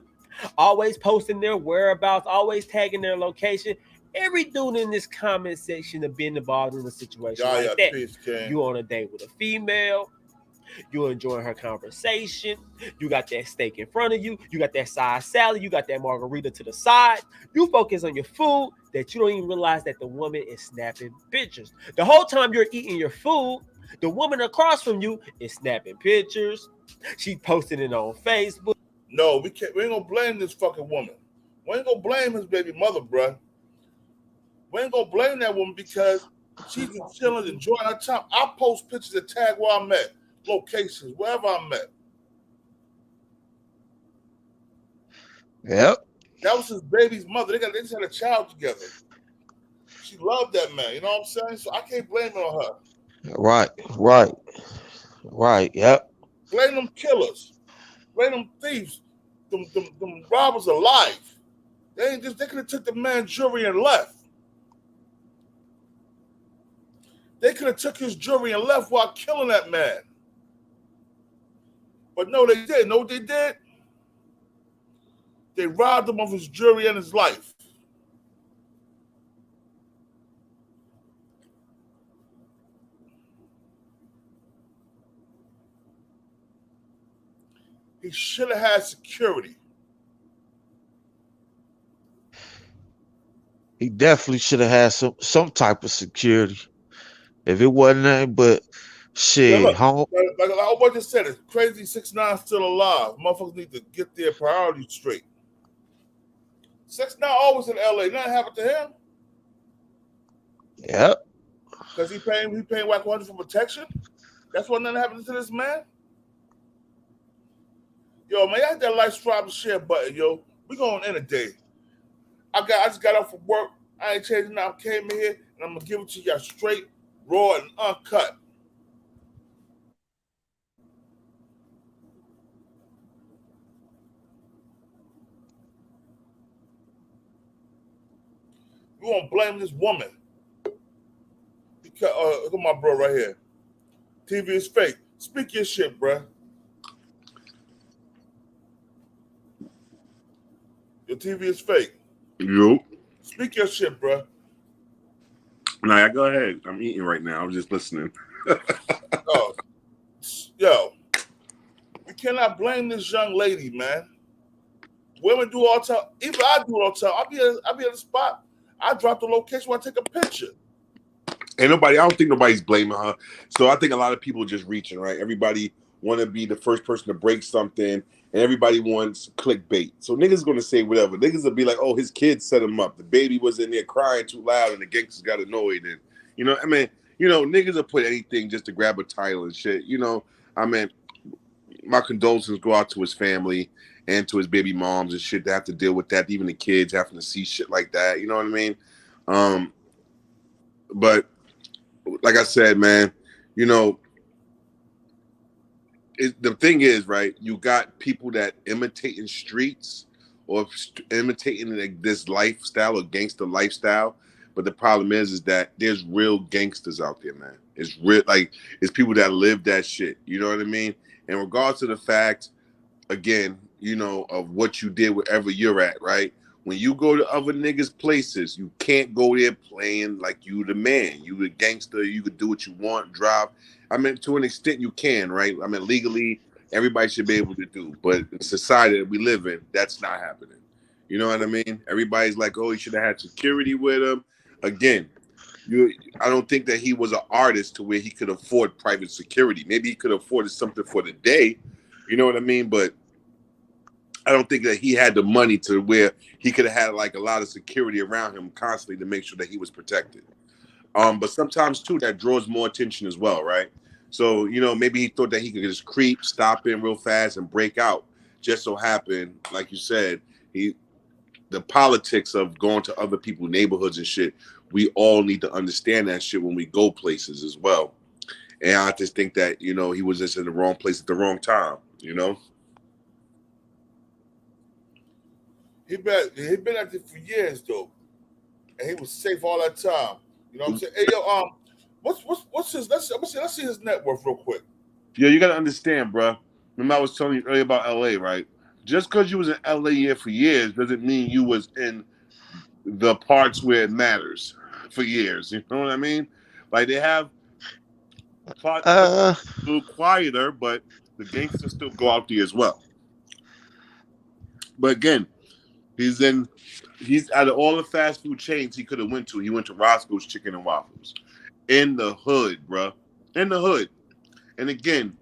Always posting their whereabouts. Always tagging their location. Every dude in this comment section have been involved in a situation like that. Peace, you on a date with a female. You enjoying her conversation. You got that steak in front of you. You got that side salad. You got that margarita to the side. You focus on your food that you don't even realize that the woman is snapping pictures. The whole time you're eating your food, the woman across from you is snapping pictures. She posted it on Facebook. No, we ain't gonna blame this fucking woman. We ain't gonna blame his baby mother, bruh. We ain't gonna blame that woman because she's just chilling, enjoying her time. I post pictures and tag where I'm at, locations, wherever I'm at. Yep. That was his baby's mother. They just had a child together. She loved that man. You know what I'm saying? So I can't blame it on her. Right. Yep. Blame them killers. Blame them thieves. Them robbers alive. They could have took the man's jewelry and left. They could have took his jewelry and left while killing that man. But no, they didn't. Know what they did? They robbed him of his jewelry and his life. He should have had security. He definitely should have had some type of security. If it wasn't nothing but shit, Like I just said, it's crazy 6ix9ine still alive. Motherfuckers need to get their priorities straight. 6ix9ine always in LA. Nothing happened to him. Yep. Because he paying Wack 100 for protection. That's why nothing happened to this man. Yo, man, I hit that like, subscribe, and share button, yo. We going to end the day. I just got off from work. I ain't changing now. I came in here, and I'm going to give it to y'all straight, raw, and uncut. You won't blame this woman. Because, look at my bro right here. TV is fake. Speak your shit, bro. Your TV is fake. Yo. Speak your shit, bro. Nah, go ahead. I'm eating right now. I'm just listening. Oh, yo, you cannot blame this young lady, man. Women do all the time. Even I do all the time. I'll be at the spot. I drop the location when I take a picture. I don't think nobody's blaming her. So I think a lot of people are just reaching, right? Everybody want to be the first person to break something, and everybody wants clickbait. So niggas gonna say whatever. Niggas will be like, oh, his kid set him up. The baby was in there crying too loud, and the gangsters got annoyed. And niggas will put anything just to grab a title and shit. My condolences go out to his family and to his baby moms and shit that have to deal with that. Even the kids having to see shit like that. You know what I mean? But like I said, man, the thing is, right? You got people that imitating streets or imitating like this lifestyle or gangster lifestyle. But the problem is that there's real gangsters out there, man. It's real, like it's people that live that shit. You know what I mean? In regards to the fact, again, you know, of what you did wherever you're at, right? When you go to other niggas' places, you can't go there playing like you the man. You the gangster. You could do what you want, drive. I mean, to an extent, you can, right? I mean, legally, everybody should be able to do. But in society that we live in, that's not happening. You know what I mean? Everybody's like, oh, he should have had security with him. Again, I don't think that he was an artist to where he could afford private security. Maybe he could afford something for the day. You know what I mean? But I don't think that he had the money to where he could have had like a lot of security around him constantly to make sure that he was protected. But sometimes too, that draws more attention as well, right? So, you know, maybe he thought that he could just creep, stop in real fast and break out. Just so happened, like you said, the politics of going to other people's neighborhoods and shit, we all need to understand that shit when we go places as well. And I just think that, you know, he was just in the wrong place at the wrong time, you know? He been at it for years though, and he was safe all that time. You know what I'm saying? Hey yo, what's his? Let's see his net worth real quick. Yeah, you gotta understand, bro. Remember I was telling you earlier about LA, right? Just because you was in LA here for years doesn't mean you was in the parts where it matters for years. You know what I mean? Like they have parts a little quieter, but the gangsters still go out there as well. But again, he's out of all the fast food chains he could have went to. He went to Roscoe's Chicken and Waffles in the hood, bro. In the hood. And again,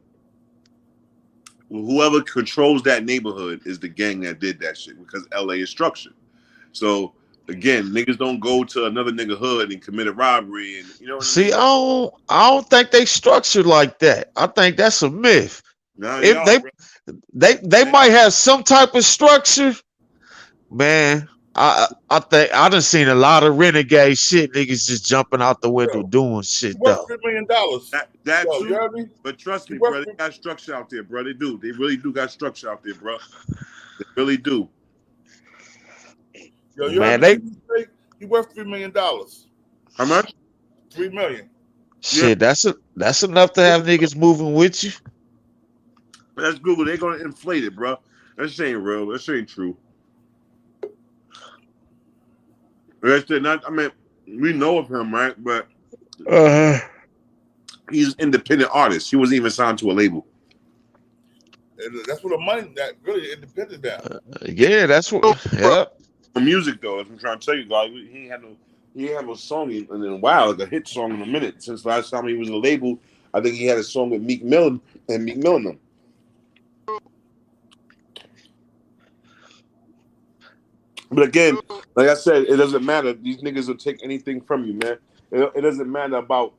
whoever controls that neighborhood is the gang that did that shit because LA is structured. So again, niggas don't go to another nigga hood and commit a robbery, and you know what I mean? I don't think they structured like that. I think that's a myth. No, If they might have some type of structure, man. I think I done seen a lot of renegade shit. Niggas just jumping out the window doing shit though. $3 million. That Yo, too. you heard me? But trust me, bro, they got structure out there, bro. They do. They really do got structure out there, bro. They really do. Yo, you Man, heard me? He worth $3 million. How much? $3 million. Shit, that's enough to have niggas moving with you. That's Google. They're gonna inflate it, bro. That shit ain't real. That shit ain't true. That's not. I mean, we know of him, right? But he's an independent artist. He wasn't even signed to a label. That's what the money that really independent that. Yeah, that's what. Yeah. Music though, as I'm trying to tell you guys, he ain't had no song in a while, like a hit song in a minute. Since last time he was in a label, I think he had a song with Meek Mill and Meek Mill and them. But again, like I said, it doesn't matter. These niggas will take anything from you, man. It doesn't matter about,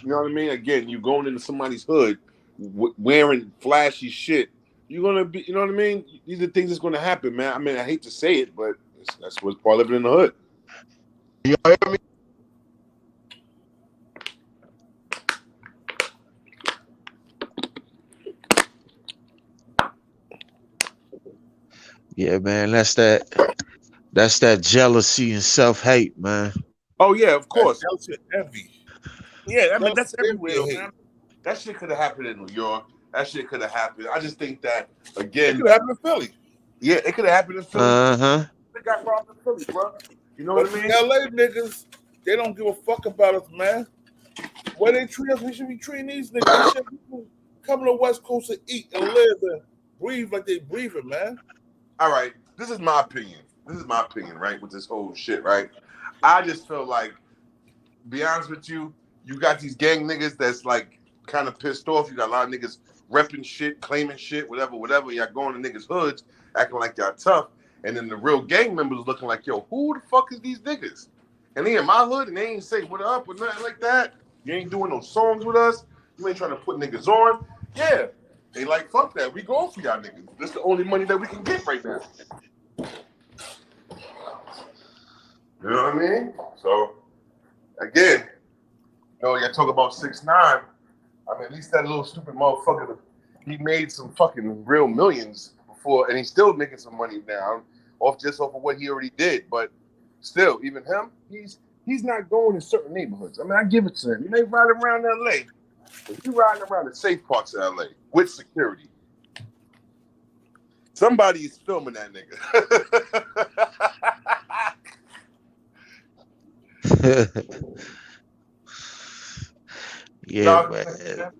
you know what I mean? Again, you going into somebody's hood wearing flashy shit. You're gonna be, you know what I mean? These are things that's gonna happen, man. I mean, I hate to say it, but that's what's part of living in the hood. You hear me? Yeah, man, that's that jealousy and self-hate, man. Oh yeah, of course. That's envy. Yeah, I mean that's everywhere, man. That shit could have happened in New York. That shit could have happened. I just think that again, it could happen in Philly. Yeah, it could have happened in Philly. They got robbed in Philly, bro. You know what I mean? LA niggas, they don't give a fuck about us, man. The way they treat us, we should be treating these niggas. They should be coming to the West Coast to eat and live and breathe like they breathing, man. All right, this is my opinion. Right, with this whole shit, right? I just feel like, be honest with you, you got these gang niggas that's like kind of pissed off. You got a lot of niggas repping shit, claiming shit, whatever. Y'all going to niggas' hoods, acting like y'all tough. And then the real gang members looking like, yo, who the fuck is these niggas? And they in my hood and they ain't say what up or nothing like that. You ain't doing no songs with us. You ain't trying to put niggas on. Yeah. They like, fuck that. We going for y'all niggas. This the only money that we can get right now. You know what I mean? So, again, you know, y'all talk about 6ix9ine. I mean, at least that little stupid motherfucker, he made some fucking real millions before, and he's still making some money now off of what he already did. But still, even him, he's not going in certain neighborhoods. I mean, I give it to him. He may ride around LA, but he riding around the safe parts of LA with security. Somebody is filming that nigga. Yeah, man.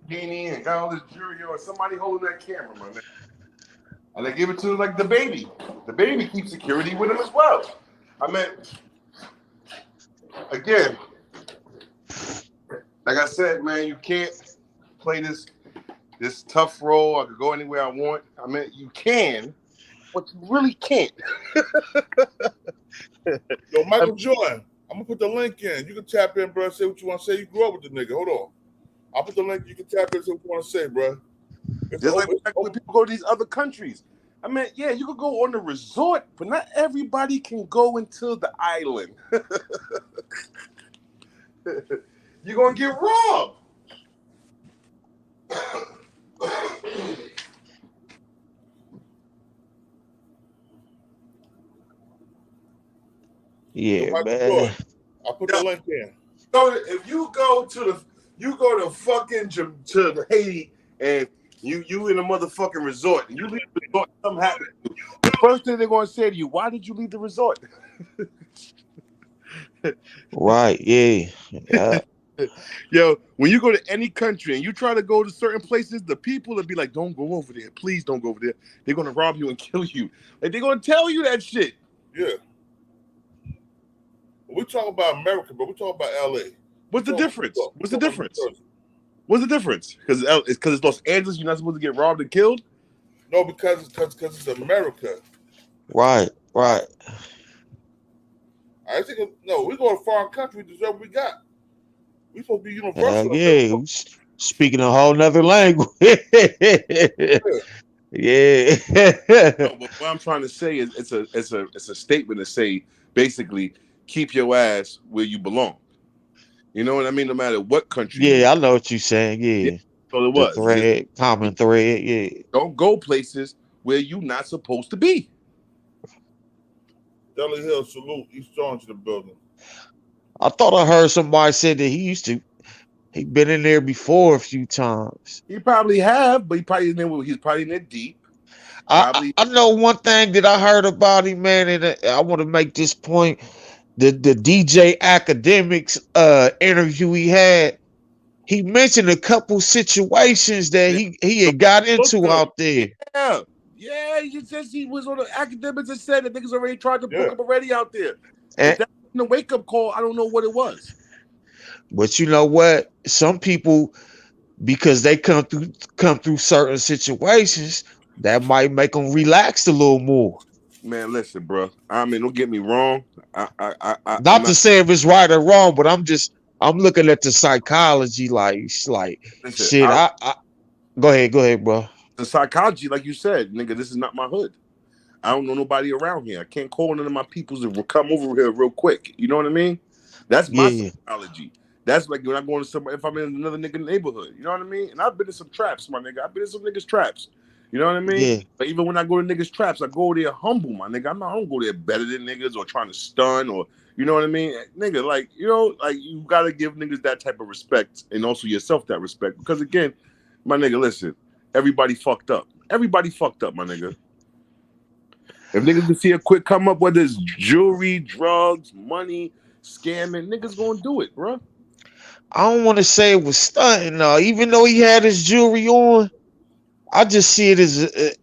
And got all this jewelry on. Somebody holding that camera, man. And they give it to like the baby. The baby keeps security with him as well. I mean, again, like I said, man, you can't play this tough role. I could go anywhere I want. I mean, you can, but you really can't. Yo, Michael Jordan, I'm gonna put the link in. You can tap in, bro. Say what you want to say. You grew up with the nigga. Hold on. I'll put the link. You can tap in. Say what you want to say, bro. Just like when people go to these other countries. I mean, yeah, you could go on the resort, but not everybody can go into the island. You're gonna get robbed. Yeah, man. I'll put the link in. So if you go to fucking to Haiti and you in a motherfucking resort and you leave the resort, something happens. The first thing they're gonna say to you, why did you leave the resort? Right, yeah. Yo, when you go to any country and you try to go to certain places, the people will be like, don't go over there. Please don't go over there. They're gonna rob you and kill you. Like they're gonna tell you that shit. Yeah. We're talking about America, but we're talking about LA. What's the difference? What's the difference? What's the difference? Because it's Los Angeles, you're not supposed to get robbed and killed? No, because it's America. Right. I think we go to foreign country, we deserve what we got. We supposed to be universal. Yeah, speaking a whole nother language. Yeah. No, but what I'm trying to say is it's a statement to say basically keep your ass where you belong. You know what I mean? No matter what country. Yeah, I know what you're saying. Yeah. So it was. Common thread. Yeah. Don't go places where you're not supposed to be. Deli Hill, salute. East Orange in the building. I thought I heard somebody said that he'd been in there before a few times. He probably have, but he's probably in there deep. I know one thing that I heard about him, man, and I want to make this point. The DJ Academics interview he had, he mentioned a couple situations that he had got into out there. Yeah, he says he was on the Academics and said that niggas already tried to book him already out there. If that wasn't a wake-up call, I don't know what it was. But you know what? Some people, because they come through certain situations, that might make them relax a little more. Man, listen, bro. I mean, don't get me wrong. Not to say if it's right or wrong, but I'm looking at the psychology, listen, shit. Go ahead, bro. The psychology, like you said, nigga, this is not my hood. I don't know nobody around here. I can't call none of my peoples to come over here real quick. You know what I mean? That's my psychology. That's like when I go to somewhere, if I'm in another nigga neighborhood. You know what I mean? And I've been in some traps, my nigga. I've been in some niggas' traps. You know what I mean? Yeah. But even when I go to niggas' traps, I go there humble, my nigga. I don't go there better than niggas or trying to stun or, you know what I mean? Nigga, like, you know, like you got to give niggas that type of respect and also yourself that respect. Because again, my nigga, listen, everybody fucked up. Everybody fucked up, my nigga. If niggas can see a quick come up, whether it's jewelry, drugs, money, scamming, niggas gonna do it, bro. I don't want to say it was stunting, though. Even though he had his jewelry on, I just see it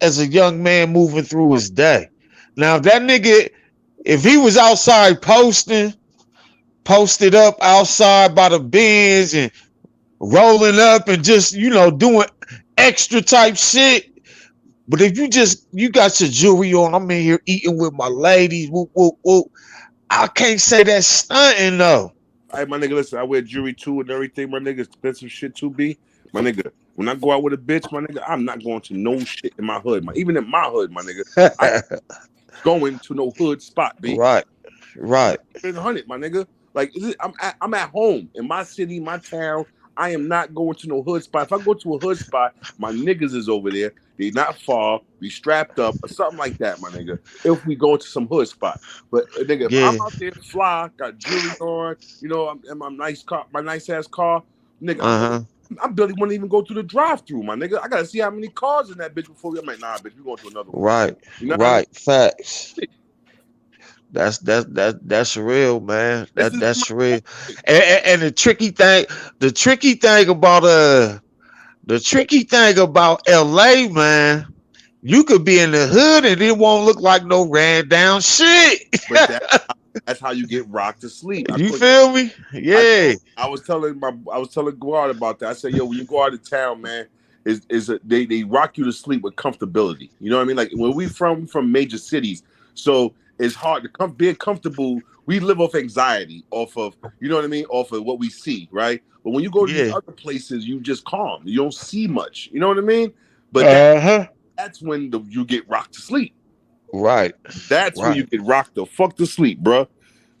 as a young man moving through his day. Now, if that nigga, if he was outside posted up outside by the bins and rolling up and just, you know, doing extra type shit. But if you got your jewelry on, I'm in here eating with my ladies, whoop, whoop, whoop. I can't say that's stunting, though. All right, my nigga, listen, I wear jewelry too and everything, my nigga. Expensive shit too, B. My nigga, when I go out with a bitch, my nigga, I'm not going to no shit in my hood. Even in my hood, my nigga, I ain't going to no hood spot, B. Right. It's 100, my nigga. Like, I'm at home in my city, my town. I am not going to no hood spot. If I go to a hood spot, my niggas is over there. They not far. We strapped up or something like that, my nigga. If we go to some hood spot, but nigga, if I'm out there fly, got jewelry on, you know, I'm in my nice car, my nice ass car, nigga. I barely want to even go through the drive-through, my nigga. I gotta see how many cars in that bitch before we. I'm like, nah, bitch, we going to another one. Right, You know what I mean? facts. That's real, man. That's real. And the tricky thing about LA, man, you could be in the hood and it won't look like no ran down shit. But that's how you get rocked to sleep. You feel me? Yeah. I was telling Guard about that. I said, yo, when you go out of town, man, they rock you to sleep with comfortability. You know what I mean? Like when we from major cities, so it's hard to be comfortable. We live off anxiety, off of, you know what I mean, off of what we see, right? But when you go to these other places, you just calm. You don't see much. You know what I mean? But that's when you get rocked to sleep. Right. That's when you get rocked the fuck to sleep, bro.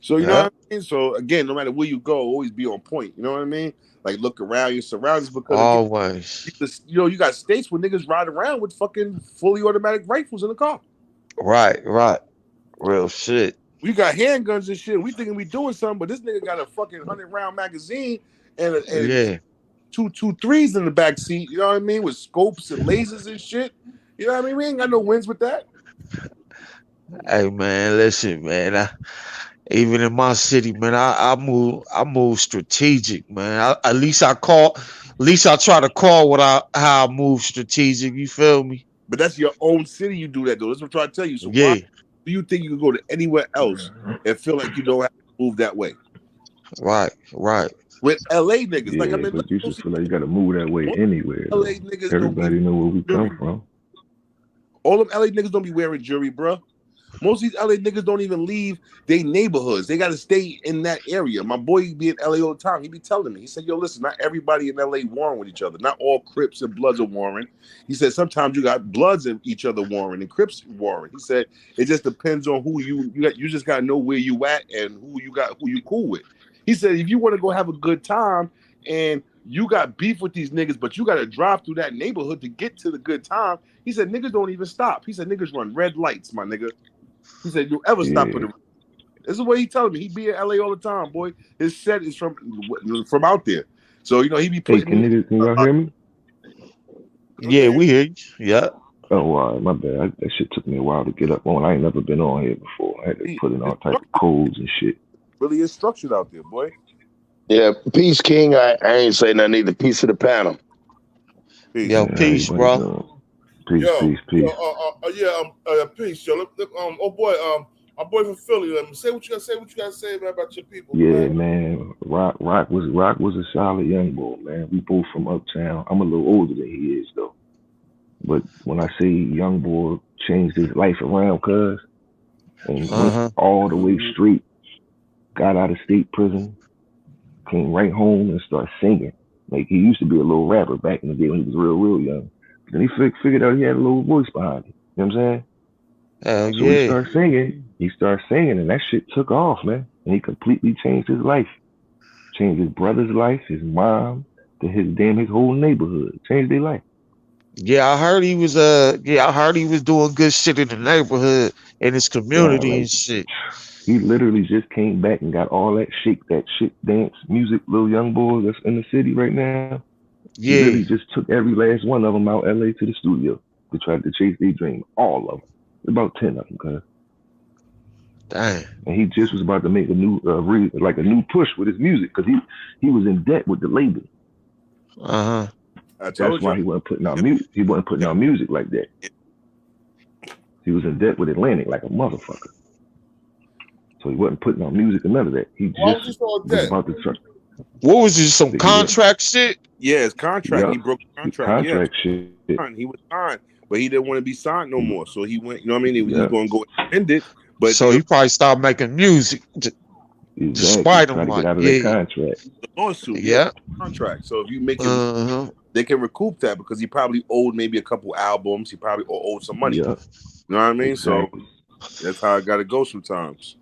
So you know what I mean? So again, no matter where you go, always be on point. You know what I mean? Like look around your surroundings because always. You know, you got states where niggas ride around with fucking fully automatic rifles in the car. Right. Real shit. We got handguns and shit. We thinking we doing something, but this nigga got a fucking 100-round magazine and two 3s in the back seat. You know what I mean? With scopes and lasers and shit. You know what I mean? We ain't got no wins with that. Hey man, listen, man. Even in my city, man, I move strategic, man. At least I try to call how I move strategic. You feel me? But that's your own city. You do that though. That's what I'm trying to tell you. So why do you think you can go to anywhere else and feel like you don't have to move that way? Right. With LA niggas, like I mean, but you just feel like you got to move that way anywhere. LA niggas, everybody know where we come from. All them LA niggas don't be wearing jewelry, bro. Most of these LA niggas don't even leave their neighborhoods. They got to stay in that area. My boy be in LA all the time. He be telling me. He said, yo, listen, not everybody in LA warring with each other. Not all Crips and Bloods are warring. He said, sometimes you got Bloods and each other warring and Crips warring. He said, it just depends on who you got. You just got to know where you at and who you cool with. He said, if you want to go have a good time and you got beef with these niggas, but you got to drive through that neighborhood to get to the good time. He said, niggas don't even stop. He said, niggas run red lights, my nigga. He said, "You ever stop at the?" This is what he telling me. He be in LA all the time, boy. His set is from out there, so you know he be putting. Hey, can y'all hear me? Yeah, we hear you. Yeah. Oh, my bad. That shit took me a while to get up on. I ain't never been on here before. I had to put in all type of codes and shit. Really is structured out there, boy. Yeah, peace, King. I ain't saying nothing either. Peace to the panel. Peace. Yo, peace, bro. Peace. Peace. Yo, my boy from Philly. Say what you gotta say about your people. Yeah, man. Rock was a solid young boy, man. We both from uptown. I'm a little older than he is though. But when I say young boy changed his life around, cuz, and went all the way straight, got out of state prison, came right home and started singing. Like he used to be a little rapper back in the day when he was real young. Then he figured out he had a little voice behind it. You know what I'm saying? So he started singing, and that shit took off, man. And he completely changed his life. Changed his brother's life, his mom, to his whole neighborhood. Changed their life. Yeah, I heard he was doing good shit in the neighborhood, in his community and shit. He literally just came back and got all that shit dance, music, little young boys that's in the city right now. Yeah. He really just took every last one of them out LA to the studio to try to chase their dream. All of them. About 10 of them, cuz. Damn. And he just was about to make a new push with his music because he was in debt with the label. That's why he wasn't putting out music. He wasn't putting out music like that. He was in debt with Atlantic like a motherfucker. So he wasn't putting out music or none of that. He just was about to try. What was this? Some contract shit? Yeah, his contract. Yeah. He broke the contract. Shit. He was signed, but he didn't want to be signed no more. So he went. You know what I mean? He was going to go independent. But so he probably stopped making music. Despite him, to get out of the contract. The lawsuit. Yeah. Contract. So if you make it, they can recoup that because he probably owed maybe a couple albums. He probably owed some money. Yeah. You know what I mean? Exactly. So that's how I got to go sometimes.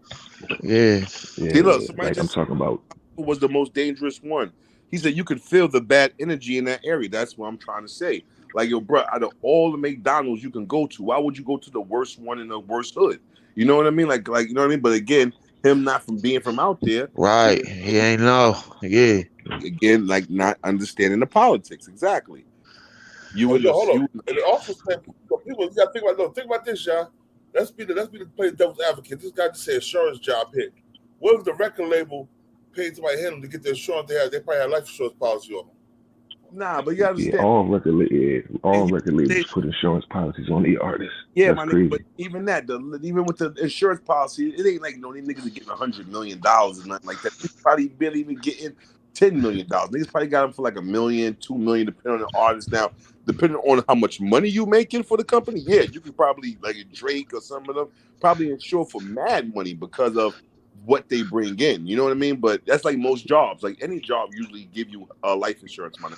Yeah. See, look, somebody I'm talking about. Was the most dangerous one. He said you could feel the bad energy in that area. That's what I'm trying to say. Like, yo, bro, out of all the McDonald's you can go to, why would you go to the worst one in the worst hood? You know what I mean? Like you know what I mean? But again, him not from being from out there, Right. He ain't know. Yeah. Again, like not understanding the politics. Exactly. You would hold on. And it also said people, you gotta think about this, y'all. Let's be the play devil's advocate. This guy just said insurance job hit. What if the record label paid somebody to handle to get the insurance they probably had life insurance policy on them? Nah, but you understand. Yeah, all record labels put insurance policies on the artists. Yeah, that's my crazy. nigga, but even that, even with the insurance policy, it ain't like these niggas are getting $100 million and nothing like that. They probably barely even getting $10 million. Niggas probably got them for like $1 million, $2 million, depending on the artist. Now, depending on how much money you making for the company, yeah, you could probably like a Drake or some of them probably insure for mad money because of what they bring in. You know what I mean? But that's like most jobs. Like any job usually give you life insurance money.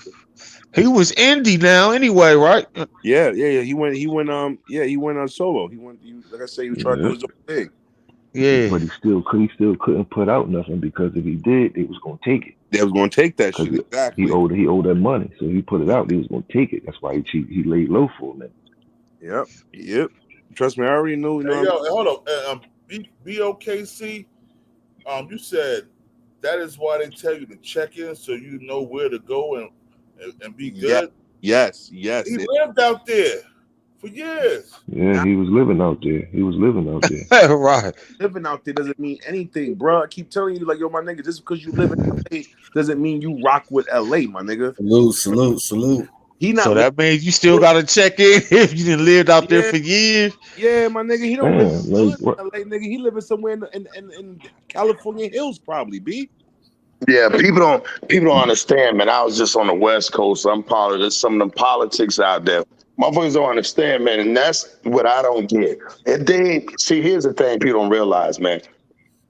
He was indie now anyway, right? Yeah. He went on solo. Like I say, he was trying to do his own thing. Yeah. But he still couldn't put out nothing because if he did, they was gonna take it. They was gonna take that shit. Exactly. He owed that money, so he put it out. They was gonna take it. That's why he laid low for a minute. Yep. Trust me, I already knew. You know. Hold on. BOKC. You said that is why they tell you to check in so you know where to go and be good. Yes. He lived out there for years. Yeah, he was living out there. Right. Living out there doesn't mean anything, bro. I keep telling you, like, yo, my nigga, just because you live in LA doesn't mean you rock with LA, my nigga. Salute. So that means you still gotta check in if you didn't live out there for years. Yeah, my nigga, he don't live in LA, nigga. He living somewhere in California Hills, probably. B. Yeah, people don't understand, man. I was just on the West Coast. I'm part of some of them politics out there. Motherfuckers don't understand, man, and that's what I don't get. And here's the thing people don't realize, man.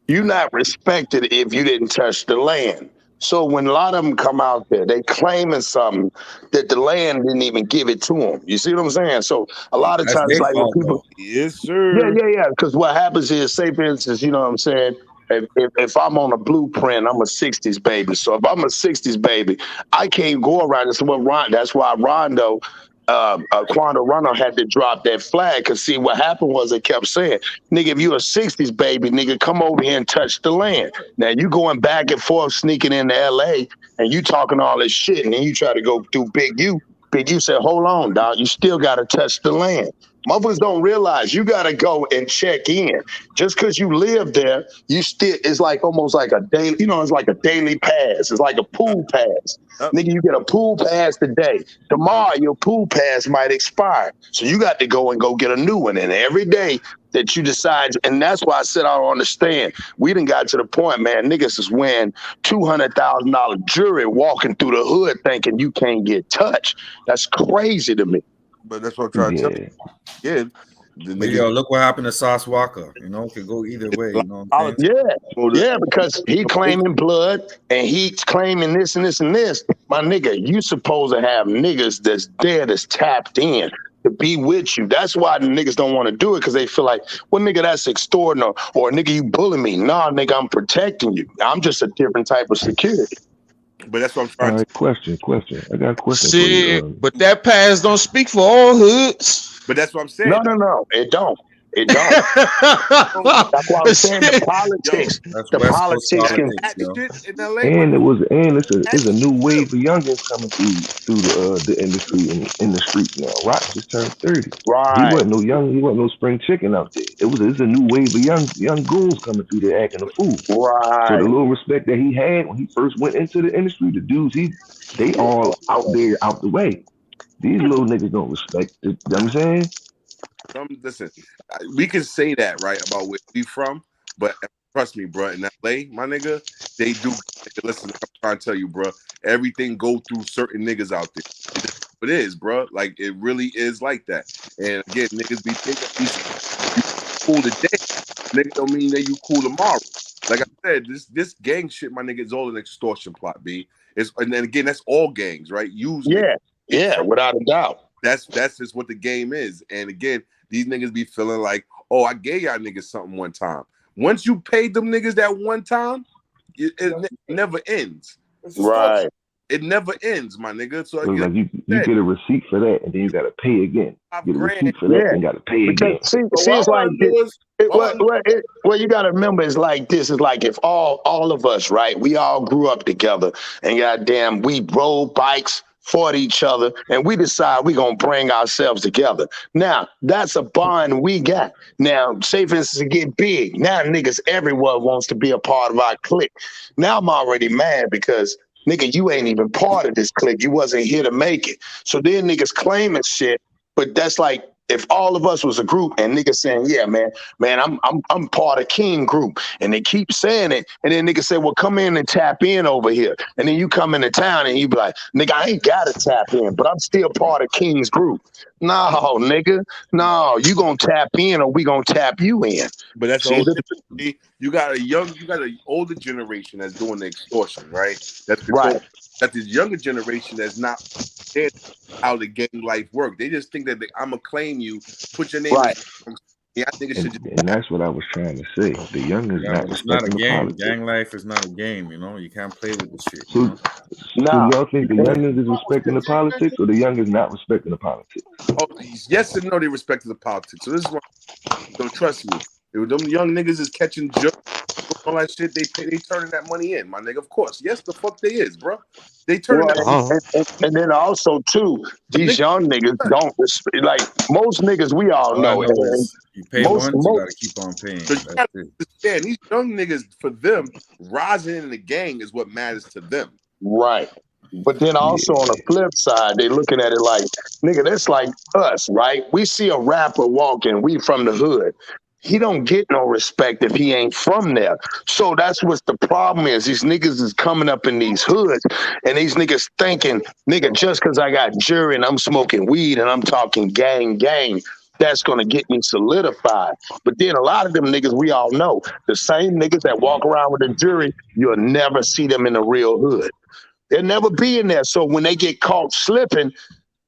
You're not respected if you didn't touch the land. So when a lot of them come out there, they claiming something that the land didn't even give it to them. You see what I'm saying? So a lot of times, like when people, yes, sir. Yeah. Because what happens is, say for instance, you know what I'm saying? If I'm on a blueprint, I'm a 60s baby. So if I'm a 60s baby, I can't go around. That's why Rondo, Quando Rondo had to drop that flag. Because see, what happened was they kept saying, nigga, if you a 60s baby, nigga, come over here and touch the land. Now you going back and forth, sneaking into LA, and you talking all this shit, and then you try to go do Big U. Big U said, hold on, dog, you still got to touch the land. Motherfuckers don't realize you got to go and check in. Just because you live there, it's like almost like a daily, it's like a daily pass. It's like a pool pass. Nigga, you get a pool pass today. Tomorrow, your pool pass might expire. So you got to go and go get a new one. And every day that you decide, and that's why I said I don't understand. We done got to the point, man, niggas is wearing $200,000 jewelry walking through the hood thinking you can't get touched. That's crazy to me. But that's what I'm trying to tell you. Yeah. But yo, look what happened to Sauce Walker. It could go either way. You know what I'm saying? Yeah, because he claiming blood and he claiming this and this and this. My nigga, you supposed to have niggas that's there that's tapped in to be with you. That's why the niggas don't want to do it, because they feel like, well, nigga, that's extorting or nigga, you bullying me. Nah, nigga, I'm protecting you. I'm just a different type of security. But that's what I'm trying to question. I got a question for you. But that pass don't speak for all hoods. But that's what I'm saying. No, it don't. It don't. That's why I'm saying the politics. It's a new wave of youngins coming through the industry in the streets now. Rock just turned 30. Right. He wasn't no spring chicken out there. It's a new wave of young ghouls coming through there acting a fool. Right. So the little respect that he had when he first went into the industry, the dudes they all out there out the way. These little niggas don't respect it. You know what I'm saying? Listen, we can say that, right, about where we from, but trust me, bro, in LA, my nigga, they do. Listen, I'm trying to tell you, bro, everything go through certain niggas out there. It is, bro. Like, it really is like that. And again, niggas be thinking you cool today. Nigga don't mean that you cool tomorrow. Like I said, this gang shit, my nigga, is all an extortion plot, B. And then again, that's all gangs, right? Yeah, without a doubt. That's just what the game is. And again, these niggas be feeling like, oh, I gave y'all niggas something one time. Once you paid them niggas that one time, it never ends. Right. It never ends, my nigga. So It's like you get a receipt for that, and then you gotta pay again. Get a receipt for that, Yeah. and you gotta pay again. Because see, it's like well, you got to remember, it's like this. It's like if all of us, right? We all grew up together, and goddamn, we rode bikes, fought each other, and we decide we gonna bring ourselves together. Now that's a bond we got. Now, say for instance, it get big. Now niggas everywhere wants to be a part of our clique. Now I'm already mad because nigga, you ain't even part of this clique. You wasn't here to make it. So then niggas claiming shit, but that's like if all of us was a group and niggas saying, yeah, man, I'm part of King group. And they keep saying it. And then niggas say, well, come in and tap in over here. And then you come into town and you be like, nigga, I ain't got to tap in, but I'm still part of King's group. No, nigga. No, you gonna tap in or we gonna tap you in. But that's See, the you got an older generation that's doing the extortion, right? That's right. That this younger generation that's not how the gang life work. They just think that I'm gonna claim you, put your name. Right. Yeah, I think it should. And that's what I was trying to say. The young is not It's not a respecting the game. politics. Gang life is not a game. You know, you can't play with this shit. So y'all think the youngest is respecting the politics, or the youngest not respecting the politics? Oh, yes and no, they respect the politics. So this is why don't trust me. Them young niggas is catching jokes, all that shit. They turning that money in, my nigga. Of course, yes, the fuck they is, bro. They turning and then also too, these young niggas don't like most niggas we all know. You pay once, you gotta keep on paying. So you gotta understand, these young niggas, for them, rising in the gang is what matters to them. Right. But then also on the flip side, they looking at it like, nigga, that's like us, right? We see a rapper walking, we from the hood. He don't get no respect if he ain't from there. So that's what the problem is. These niggas is coming up in these hoods, and these niggas thinking, nigga, just because I got jury and I'm smoking weed and I'm talking gang, that's going to get me solidified. But then a lot of them niggas, we all know, the same niggas that walk around with a jury, you'll never see them in the real hood. They'll never be in there. So when they get caught slipping,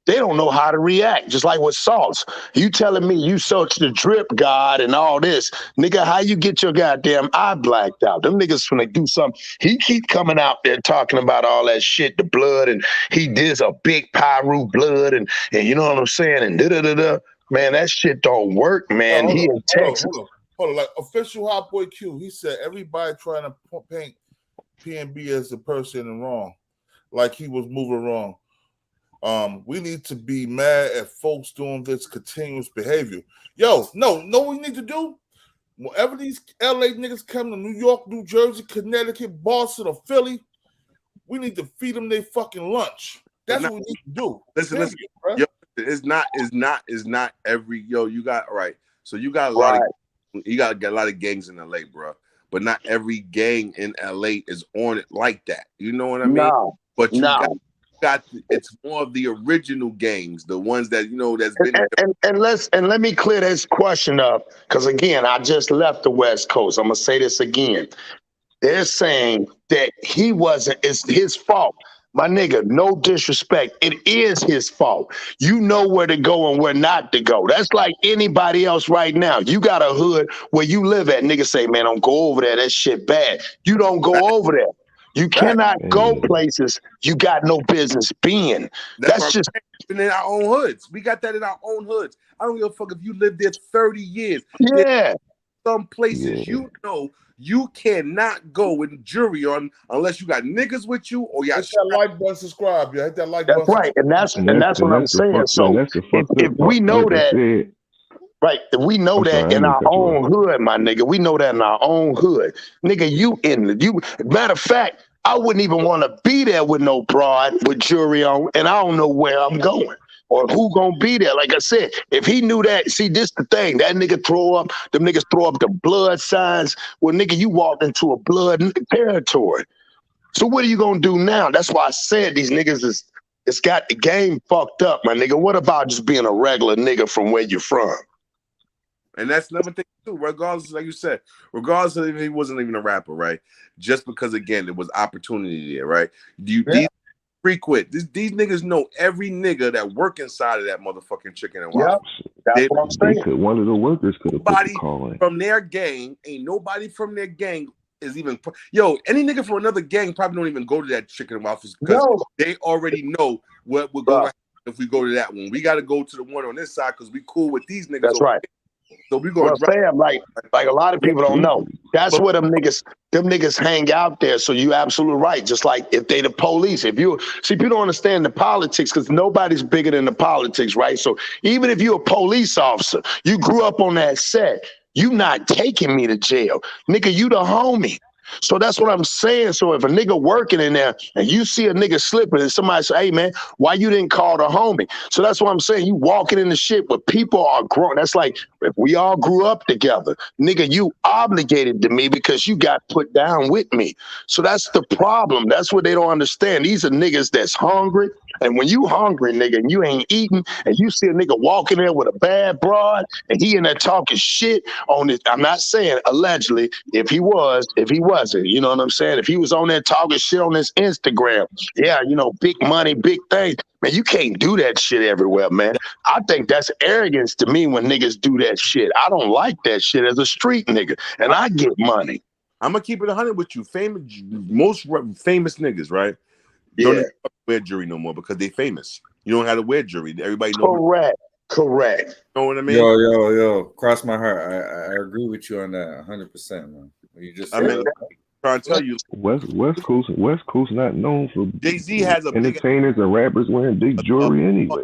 they don't know how to react, just like with Salts. You telling me you search the drip god and all this. Nigga, how you get your goddamn eye blacked out? Them niggas finna do something. He keep coming out there talking about all that shit, the blood, and he did a big pyro blood, and you know what I'm saying, and da-da-da-da. Man, that shit don't work, man. He in Texas. Hold on. Like official Hot Boy Q, he said everybody trying to paint PnB as the person in wrong, like he was moving wrong. We need to be mad at folks doing this continuous behavior. Yo, no, what we need to do? Whenever these LA niggas come to New York, New Jersey, Connecticut, Boston, or Philly, we need to feed them their fucking lunch. That's what we need to do. Listen. Yo, it's not every you got all right. So you got a lot of a lot of gangs in LA, bro. But not every gang in LA is on it like that. You know what I mean? No. But you got it's more of the original gangs, the ones that that's been and let me clear this question up, because again, I just left the West Coast. I'm gonna say this again. They're saying that it's his fault. My nigga, no disrespect. It is his fault. You know where to go and where not to go. That's like anybody else right now. You got a hood where you live at. Niggas say, man, don't go over there. That shit bad. You don't go over there. You cannot go places you got no business being. That's just in our own hoods. We got that in our own hoods. I don't give a fuck if you lived there 30 years. Yeah. Some places you cannot go with jury on unless you got niggas with you or y'all. Hit that like button, subscribe. Hit that like button. Right, and that's what I'm saying. So if we know that. Right, we know that in our own hood, my nigga. We know that in our own hood, nigga. Matter of fact, I wouldn't even want to be there with no broad with jury on, and I don't know where I'm going or who gonna be there. Like I said, if he knew that, see, this the thing. That nigga them niggas throw up the blood signs. Well, nigga, you walked into a blood territory. So what are you gonna do now? That's why I said these niggas it's got the game fucked up, my nigga. What about just being a regular nigga from where you're from? And that's another thing too, regardless, like you said, regardless of if he wasn't even a rapper, right? Just because, again, there was opportunity there, right? These niggas know every nigga that work inside of that motherfucking chicken and waffle. That's what I'm saying. One of the workers could have put the call in. From their gang, ain't nobody from their gang is even. Yo, any nigga from another gang probably don't even go to that chicken and waffles because they already know what we're going to happen if we go to that one. We got to go to the one on this side because we cool with these niggas. That's right. So we going to fam, like a lot of people don't know. That's where them niggas hang out there. So you absolutely right. Just like if they the police, if you see, people don't understand the politics because nobody's bigger than the politics, right? So even if you're a police officer, you grew up on that set, you not taking me to jail, nigga. You the homie. So that's what I'm saying. So if a nigga working in there and you see a nigga slipping and somebody say, hey man, why you didn't call the homie? So that's what I'm saying. You walking in the shit, but people are grown. That's like if we all grew up together, nigga, you obligated to me because you got put down with me. So that's the problem. That's what they don't understand. These are niggas that's hungry. And when you hungry, nigga, and you ain't eating, and you see a nigga walking there with a bad broad, and he in there talking shit on it. I'm not saying allegedly, if he wasn't, you know what I'm saying? If he was on there talking shit on his Instagram, yeah, you know, big money, big things. Man, you can't do that shit everywhere, man. I think that's arrogance to me when niggas do that shit. I don't like that shit as a street nigga, and I get money. I'm gonna keep it 100 with you. Most famous niggas, right? Don't even wear jewelry no more because they famous. You don't have to wear jewelry. Everybody knows. Correct. You know what I mean? Yo. Cross my heart. I agree with you on that 100%, man. You just trying to tell you, West Coast not known for Jay-Z has a entertainers and rappers wearing big jewelry anyway.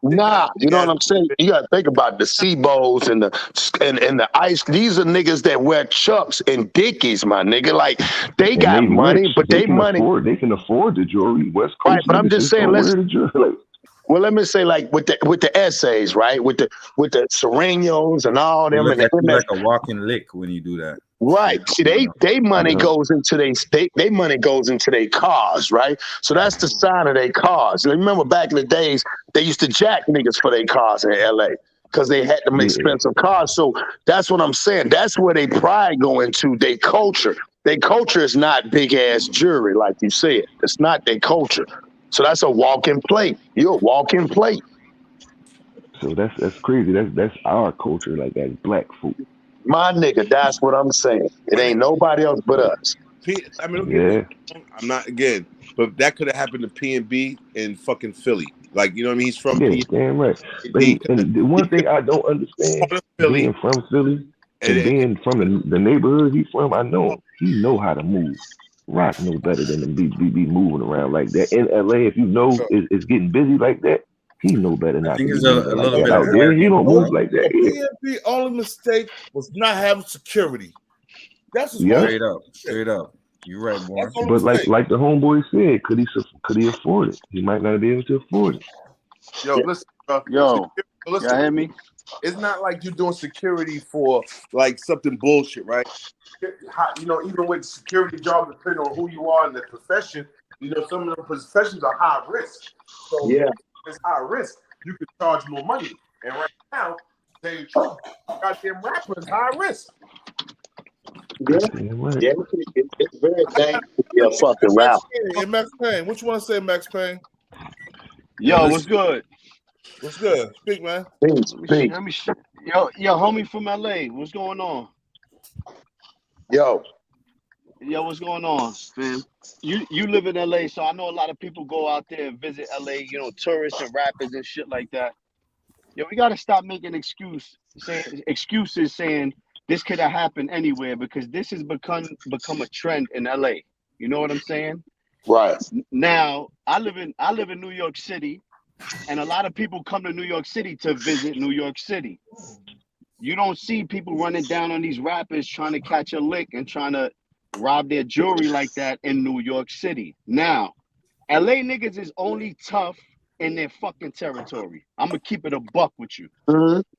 Nah, you know what I'm saying? You gotta think about the Seabos and the ice. These are niggas that wear Chucks and Dickies, my nigga. Like they got money, rich. But they money. They can afford the jewelry. West Coast, right? But I'm just saying, wear the jewelry. Well, let me say, like with the essays, right? With the Serenos and all them, and like a walking lick when you do that. Right. See, they money goes into they money goes into their cars, right? So that's the sign of their cars. Remember back in the days, they used to jack niggas for their cars in LA because they had them expensive cars. So that's what I'm saying. That's where they pride go into their culture. Their culture is not big ass jewelry, like you said. It's not their culture. So that's a walk-in plate. You're a walk-in plate. So that's crazy. That's our culture, like that's black folk. My nigga, that's what I'm saying. It ain't nobody else but us. I mean, I'm not again, but that could have happened to PnB in fucking Philly. Like, you know what I mean? He's from Philly. Damn right. And the one thing I don't understand, being from Philly and being from the neighborhood he's from, I know he know how to move. Rock know better than to be moving around like that. In LA, if you know it's getting busy like that, he know better not to be moving like that out there. He don't move like that. PnB only mistake was not having security. That's straight up. You're right, boy. But like the homeboy said, could he afford it? He might not be able to afford it. Yo, listen, y'all hear me? It's not like you're doing security for like something bullshit, right? You know, even with security jobs, depending on who you are in the profession, you know, some of the professions are high risk. So it's high risk. You could charge more money. And right now, goddamn rapper is high risk. It's very dangerous to be a fucking rapper. Hey, Max Payne, what you want to say, Max Payne? Yo, what's good? What's good? Speak, man. Speak. Let me yo, homie from LA. What's going on? Yo, what's going on, fam? You live in LA, so I know a lot of people go out there and visit LA, you know, tourists and rappers and shit like that. Yo, we gotta stop making excuses saying this could have happened anywhere because this has become a trend in LA. You know what I'm saying? Right. Now, I live in New York City, and a lot of people come to New York City to visit New York City. You don't see people running down on these rappers trying to catch a lick and trying to rob their jewelry like that in New York City. Now, LA niggas is only tough in their fucking territory. I'm gonna keep it a buck with you.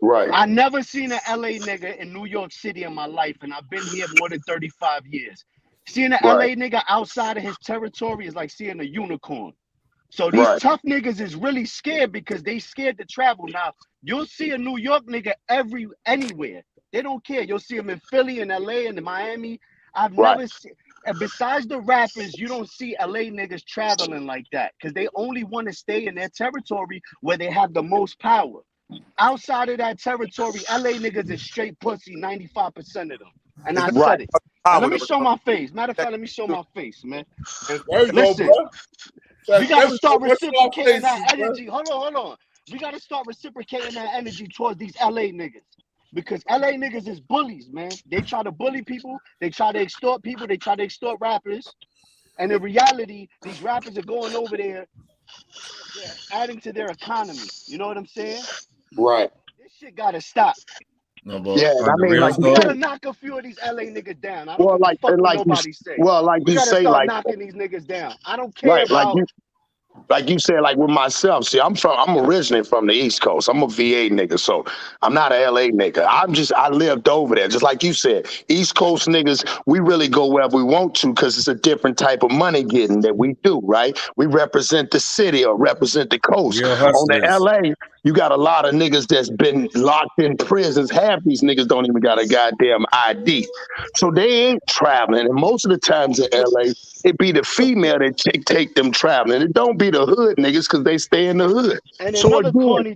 Right. I never seen an LA nigga in New York City in my life, and I've been here more than 35 years. Seeing an LA nigga outside of his territory is like seeing a unicorn. So these tough niggas is really scared because they scared to travel. Now, you'll see a New York nigga anywhere. They don't care. You'll see them in Philly and LA and in Miami. I've never seen, and besides the rappers, you don't see LA niggas traveling like that because they only want to stay in their territory where they have the most power. Outside of that territory, LA niggas is straight pussy, 95% of them. And I said it. And let me show my face. Matter of fact, let me show my face, man. There you go, Listen, bro. we gotta start What's our reciprocating that faces, bro? energy. Hold on. We gotta start reciprocating that energy towards these LA niggas. Because LA niggas is bullies, man. They try to bully people, they try to extort people, they try to extort rappers. And in reality, these rappers are going over there, they're adding to their economy. You know what I'm saying? Right. This shit gotta stop. No, but Yeah, I mean, like We you gotta said, knock a few of these LA niggas down. I don't well, give a fuck what like you, nobody say. well, like We you gotta say, start like, knocking these niggas down. I don't care right, about like you said, like with myself. See, I'm originally from the East Coast. I'm a VA nigga, so I'm not a LA nigga. I lived over there, just like you said. East Coast niggas, we really go wherever we want to because it's a different type of money getting that we do, right? We represent the city or represent the coast. Real On the hustlers. LA, you got a lot of niggas that's been locked in prisons. Half these niggas don't even got a goddamn ID, so they ain't traveling. And most of the times in LA, it be the female that take them traveling. It don't be the hood niggas because they stay in the hood. And So another again, corny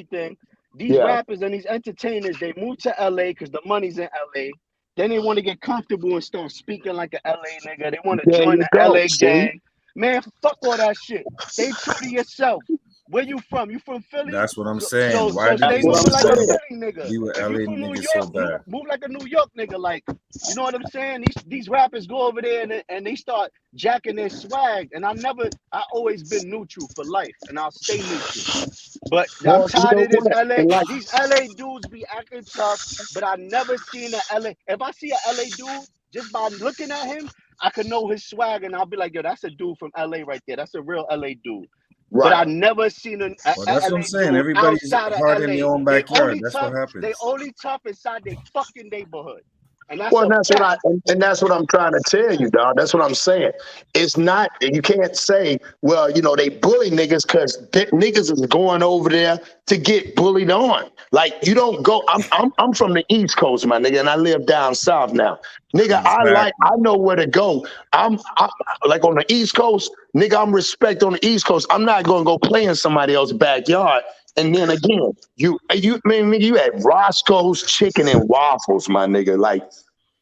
thing, these yeah, rappers and these entertainers, they move to LA because the money's in LA. Then they want to get comfortable and start speaking like a LA nigga. They want to there join you the go. LA See, gang. Man, fuck all that shit. Stay true to yourself. Where you from? You from Philly? That's what I'm So saying. Why do stay these moving like a niggas Philly nigga. be with If you LA from New niggas York, so bad? move like a New York nigga. Like, you know what I'm saying? These rappers go over there and they start jacking their swag. And I always been neutral for life, and I'll stay neutral. But I'm well, you tired know of this what? LA. And like, These LA dudes be acting tough, but I never seen a LA. If I see a LA dude, just by looking at him, I could know his swag, and I'll be like, yo, that's a dude from LA right there. That's a real LA dude. But I right. never seen a Well, that's what LA I'm saying. dude Everybody's outside of hard in LA. their own They backyard. only That's what tough. They happens. only tough inside their fucking neighborhood, and that's Well, a that's what fact. and that's what I'm trying to tell you, dog. That's what I'm saying. It's not, you can't say, well, you know, they bully niggas because niggas is going over there to get bullied on. Like, you don't go. I'm from the East Coast, my nigga, and I live down south now. Nigga, I Exactly. know where to go. I'm like on the East Coast, nigga. I'm respect on the East Coast. I'm not gonna go play in somebody else's backyard. And then again, you man, nigga, you had Roscoe's Chicken and Waffles, my nigga. Like,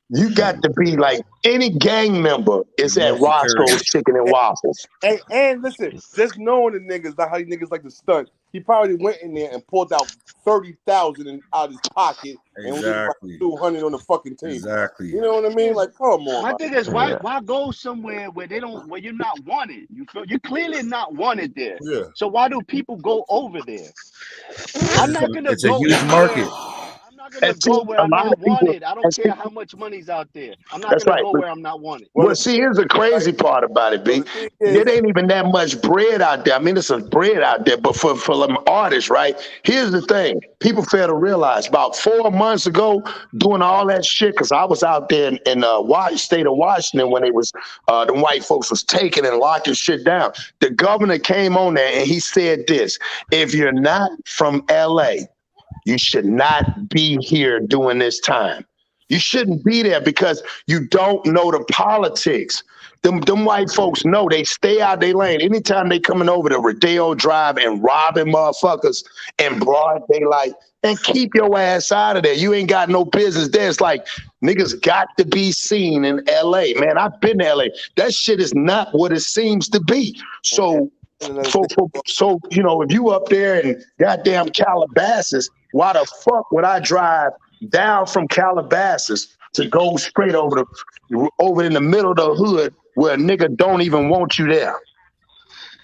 you got to be like any gang member is No at Roscoe's security. Chicken and Waffles. And listen, just knowing the niggas, like how these niggas like to stunt, he probably went in there and pulled out 30,000 out of his pocket and was like Exactly. 200 on the fucking table. Exactly. You know what I mean? Like, come on. My man. thing is, why go somewhere where you're not wanted? You're clearly not wanted there. Yeah. So why do people go over there? I'm not gonna It's a go huge anywhere. market. I'm not gonna And see, go where a I'm lot not of people, wanted. I don't care how much money's out there. I'm not that's gonna right. go But where I'm not wanted. well, see, here's the crazy part about it, B. It ain't even that much bread out there. I mean, there's some bread out there, but for them artists, right? Here's the thing: people fail to realize. About 4 months ago, doing all that shit, because I was out there in state of Washington when it was the white folks was taking and locking shit down. The governor came on there and he said this: if you're not from LA, you should not be here during this time. You shouldn't be there because you don't know the politics. Them white folks know, they stay out their lane. Anytime they coming over to Rodeo Drive and robbing motherfuckers in broad daylight, and keep your ass out of there. You ain't got no business there. It's like, niggas got to be seen in LA. Man, I've been to LA. That shit is not what it seems to be. So, so you know, if you up there in goddamn Calabasas, why the fuck would I drive down from Calabasas to go straight over in the middle of the hood where a nigga don't even want you there?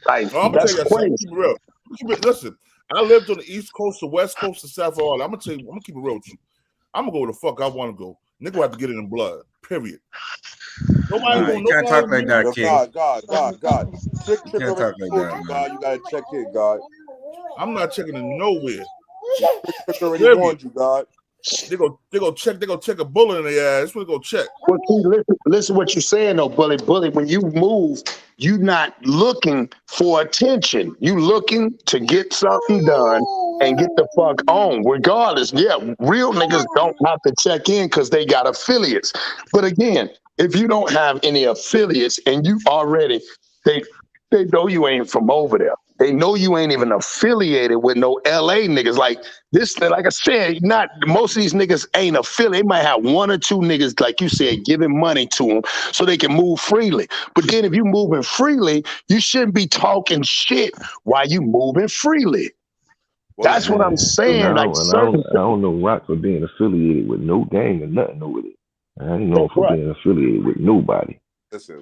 Like, No, I'm gonna tell that's you something. crazy. Keep it real. Listen, I lived on the East Coast, the West Coast, the South. All I'm gonna tell you. I'm gonna keep it real with you. I'm gonna go where the fuck I want to go. Nigga have to get it in blood. Period. Nobody Nah, gonna. you can't talk like that, kid. God. Trick You can't already talk like told that, you, man. God. You gotta check in, God. I'm not checking in nowhere. Trick already warned you, God. They go check a bullet in their ass. We're gonna check. Well, see, listen what you're saying though, Bully. When you move, you not looking for attention. You looking to get something done and get the fuck on. Regardless, yeah, real niggas don't have to check in because they got affiliates. But again, if you don't have any affiliates and you already they know you ain't from over there. They know you ain't even affiliated with no LA niggas. Like this, like I said, not most of these niggas ain't affiliated. They might have one or two niggas, like you said, giving money to them so they can move freely. But then if you moving freely, you shouldn't be talking shit while you moving freely. That's what I'm saying. And Like I don't know Rock for being affiliated with no gang or nothing over there. I ain't know for being affiliated with nobody.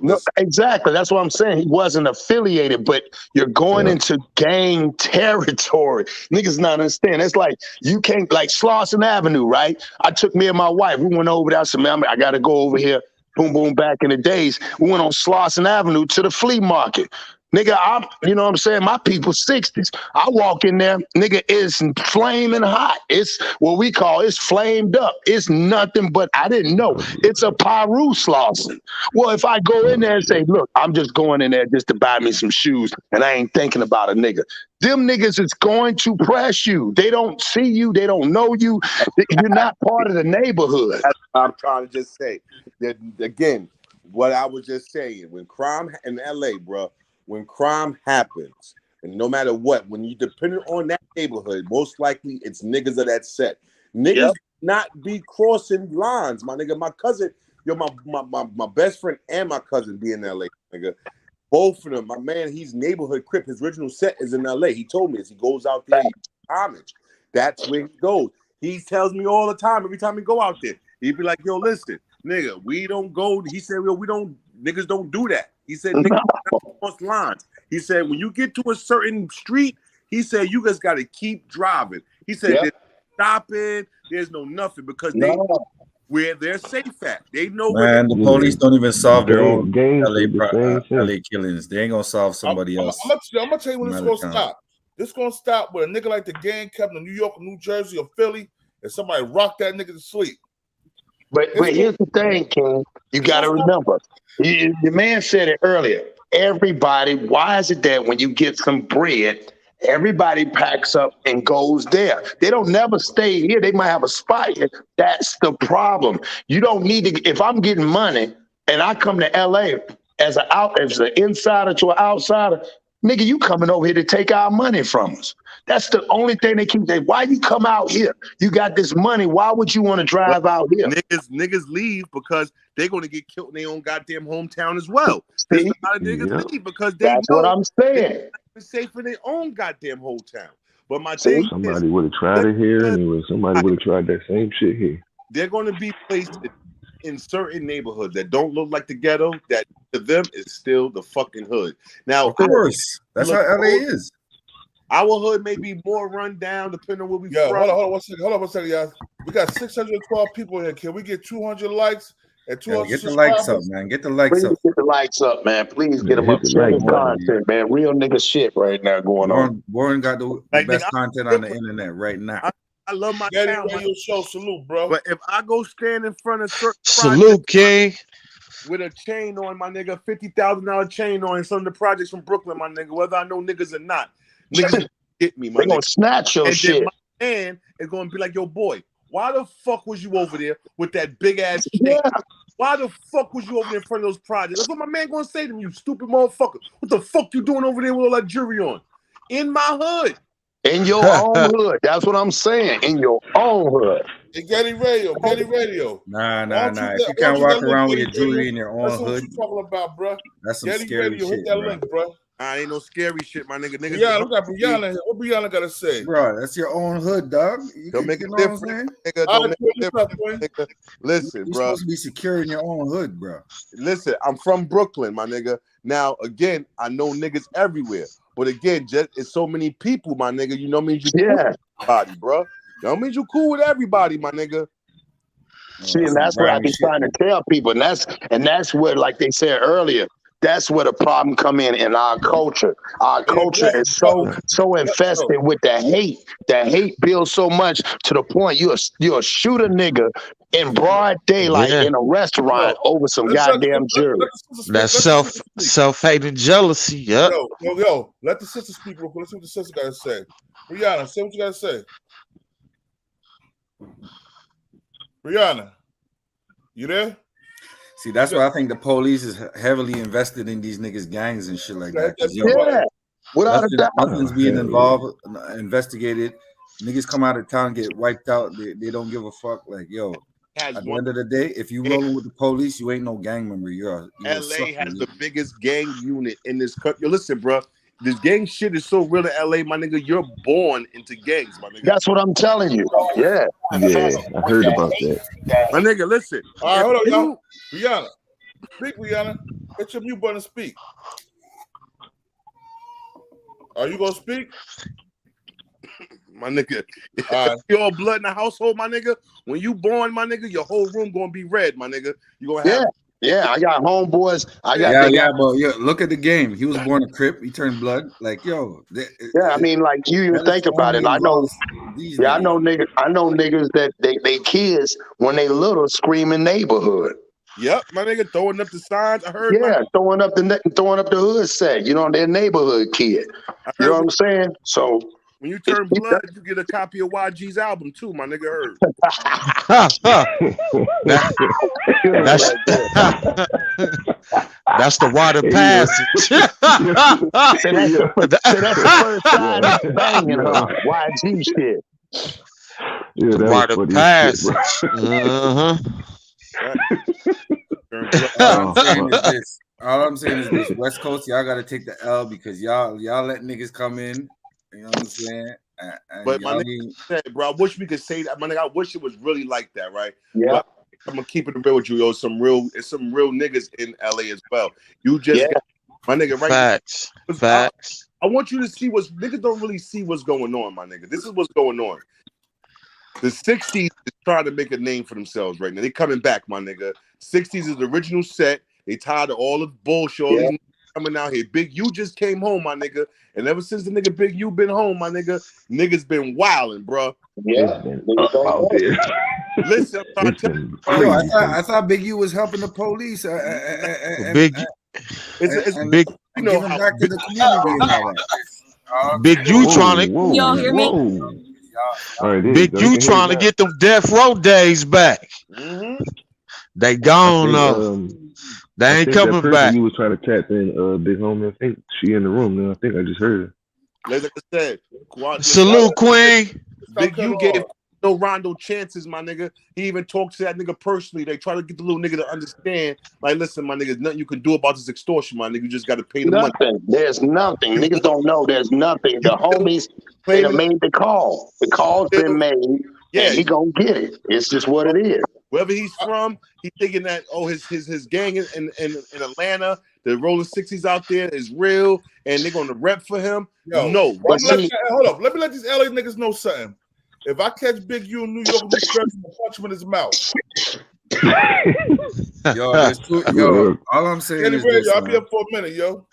No, exactly. That's what I'm saying. He wasn't affiliated, but you're going into gang territory. Niggas not understand. It's like you can't, like Slauson Avenue, right? I took me and my wife. We went over there. I said, man, I got to go over here. Boom, boom. Back in the days, we went on Slauson Avenue to the flea market. Nigga, you know what I'm saying? My people 60s. I walk in there, nigga, it's flaming hot. It's what we call, it's flamed up. It's nothing but, I didn't know. It's a Paru Slauson. Well, if I go in there and say, look, I'm just going in there just to buy me some shoes and I ain't thinking about a nigga. Them niggas is going to press you. They don't see you. They don't know you. You're not part of the neighborhood. That's what I'm trying to just say. That, again, what I was just saying, when crime in LA, bro, when crime happens, and no matter what, when you depend on that neighborhood, most likely it's niggas of that set. Niggas not be crossing lines, my nigga. My cousin, my best friend and my cousin be in LA, nigga. Both of them, my man, he's neighborhood Crip. His original set is in LA. He told me this. He goes out there, he homage. That's where he goes. He tells me all the time, every time we go out there, he'd be like, yo, listen, nigga, we don't go. He said, well, niggas don't do that. He said, niggas don't cross lines. He said, when you get to a certain street, he said, you just got to keep driving. He said, there's no stopping, there's no nothing, because they know where they're safe at. They know where the police don't even solve their own LA LA killings. They ain't gonna solve somebody else. I'm gonna tell you when this is gonna stop. This is gonna stop with a nigga like the gang kept in New York, New Jersey, or Philly, and somebody rocked that nigga to sleep. But here's the thing, King. You got to remember, the man said it earlier. Everybody, why is it that when you get some bread, everybody packs up and goes there? They don't never stay here. They might have a spot here. That's the problem. You don't need to. If I'm getting money and I come to LA as an insider to an outsider, nigga, you coming over here to take our money from us. That's the only thing they keep saying. Why you come out here? You got this money. Why would you want to drive out here? Niggas leave because they're going to get killed in their own goddamn hometown as well. There's a lot of niggas leave because that's what I'm saying. They're safe in their own goddamn hometown. But my thing somebody would have tried it here anyway. Somebody would have tried that same shit here. They're going to be placed in certain neighborhoods that don't look like the ghetto, that to them is still the fucking hood. Now, of course, that's how LA is. Our hood may be more run down depending on where we from. Hold on one second, y'all. We got 612 people here. Can we get 200 likes and 200 get the likes up, man. Get the likes up. Get the likes up, man. Please get them up. Content, man. Real nigga shit right now going on. Warren got the best content on the internet right now. I love my town. Radio show, salute, bro. But if I go stand in front of certain salute, King, with a chain on, my nigga, $50,000 chain on some of the projects from Brooklyn, my nigga, whether I know niggas or not, niggas get me, my nigga. They gonna snatch your shit. My man is gonna be like, yo, boy, why the fuck was you over there with that big ass chain? Yeah. Why the fuck was you over there in front of those projects? That's what my man gonna say to me, you stupid motherfucker. What the fuck you doing over there with all that jewelry on? In my hood. In your own hood. That's what I'm saying. In your own hood. Hey, Getty Radio. Nah. If you can't walk around with your jewelry in your own hood, what you talking about, bro? That's some Getty scary Radio, shit, hit that bro. link, bro. I ain't no scary shit, my nigga. Niggas, yeah, look at Brianna here. What Brianna gotta say? Bro, that's your own hood, dog. Don't make it different, nigga. Don't make it different, nigga. Listen, You're bro. supposed to be secure in your own hood, bro. Listen, I'm from Brooklyn, my nigga. Now, again, I know niggas everywhere. But again, just it's so many people, my nigga. You know means you cool with everybody, bro. That means you cool with everybody, my nigga. See, and that's what I be trying to tell people. And that's where, like they said earlier, that's where the problem come in our culture. Our culture is so infested with the hate. The hate builds so much to the point you'll shoot a nigga in broad daylight in a restaurant over some goddamn jury. That's self-hate and jealousy. Yep. Yo, let the sister speak real quick. Let's see what the sister gotta say. Brianna, say what you gotta say. Brianna, you there? See, that's why I think the police is heavily invested in these niggas' gangs and shit like that. Without a doubt. Nothing's being involved, investigated. Niggas come out of town, get wiped out. They don't give a fuck. Like, yo, at the end of the day, if you rolling with the police, you ain't no gang member. You're a LA sucker. has the biggest gang unit in this country. Yo, listen, bro. This gang shit is so real in LA, my nigga. You're born into gangs, my nigga. That's what I'm telling you. Yeah. Yeah, I heard about that. My nigga, listen. All right, hold on, y'all. Rihanna. Speak, Rihanna. Hit your mute button and speak. Are you gonna speak? My nigga, if you're blood in the household, my nigga, when you born, my nigga, your whole room gonna be red, my nigga. You gonna have I got homeboys. I got but look at the game. He was born a Crip. He turned blood. Like, yo. I mean, like you even think about it. I know niggas that they kids when they little scream in neighborhood. Yep, my nigga throwing up the signs. I heard. Throwing up the hood set. You know, their neighborhood kid. You know what I'm saying? So when you turn blood, you get a copy of YG's album too, my nigga. Heard. That's the water passage. That's the first time banging her. YG shit. Yeah, the water passage. All I'm saying is this: West Coast, y'all got to take the L because y'all let niggas come in. You know what I'm saying? But my nigga said, bro, I wish we could say that. My nigga, I wish it was really like that, right? Yeah. But I'm gonna keep it real with you, yo. Some real niggas in LA as well. You just got, my nigga, right? Facts. I want you to see what's niggas don't really see what's going on, my nigga. This is what's going on. The 60's is trying to make a name for themselves right now. They coming back, my nigga. 60's is the original set. They tired of all the bullshit. All these niggas coming out here. Big U just came home, my nigga. And ever since the nigga Big U been home, my nigga, niggas been wilding, bro. Yeah. Listen, I'm trying to tell you. I thought Big U was helping the police. Big, big, you know, how back to the community and all that. Big U trying to. Y'all hear me? Big U trying to get them death row days back. They gone. They ain't coming back. You was trying to tap in Big Homie. I think she in the room now. I think I just heard her. Like I said, salute, Queen. Big U gave no Rondo chances, my nigga. He even talked to that nigga personally. They try to get the little nigga to understand. Like, listen, my nigga, there's nothing you can do about this extortion, my nigga. You just got to pay the money. There's nothing. Niggas don't know. There's nothing. The homies, they done made the call. The call's been made. Yeah, he gonna get it. It's just what it is. Wherever he's from, he's thinking that his gang in Atlanta, the Rolling 60's out there is real, and they're gonna rep for him. Yo, no, but hold up. Let me let these LA niggas know something. If I catch Big U in New York, I'm gonna punch him in his mouth. Yo, all I'm saying is this, I'll be up for a minute, yo.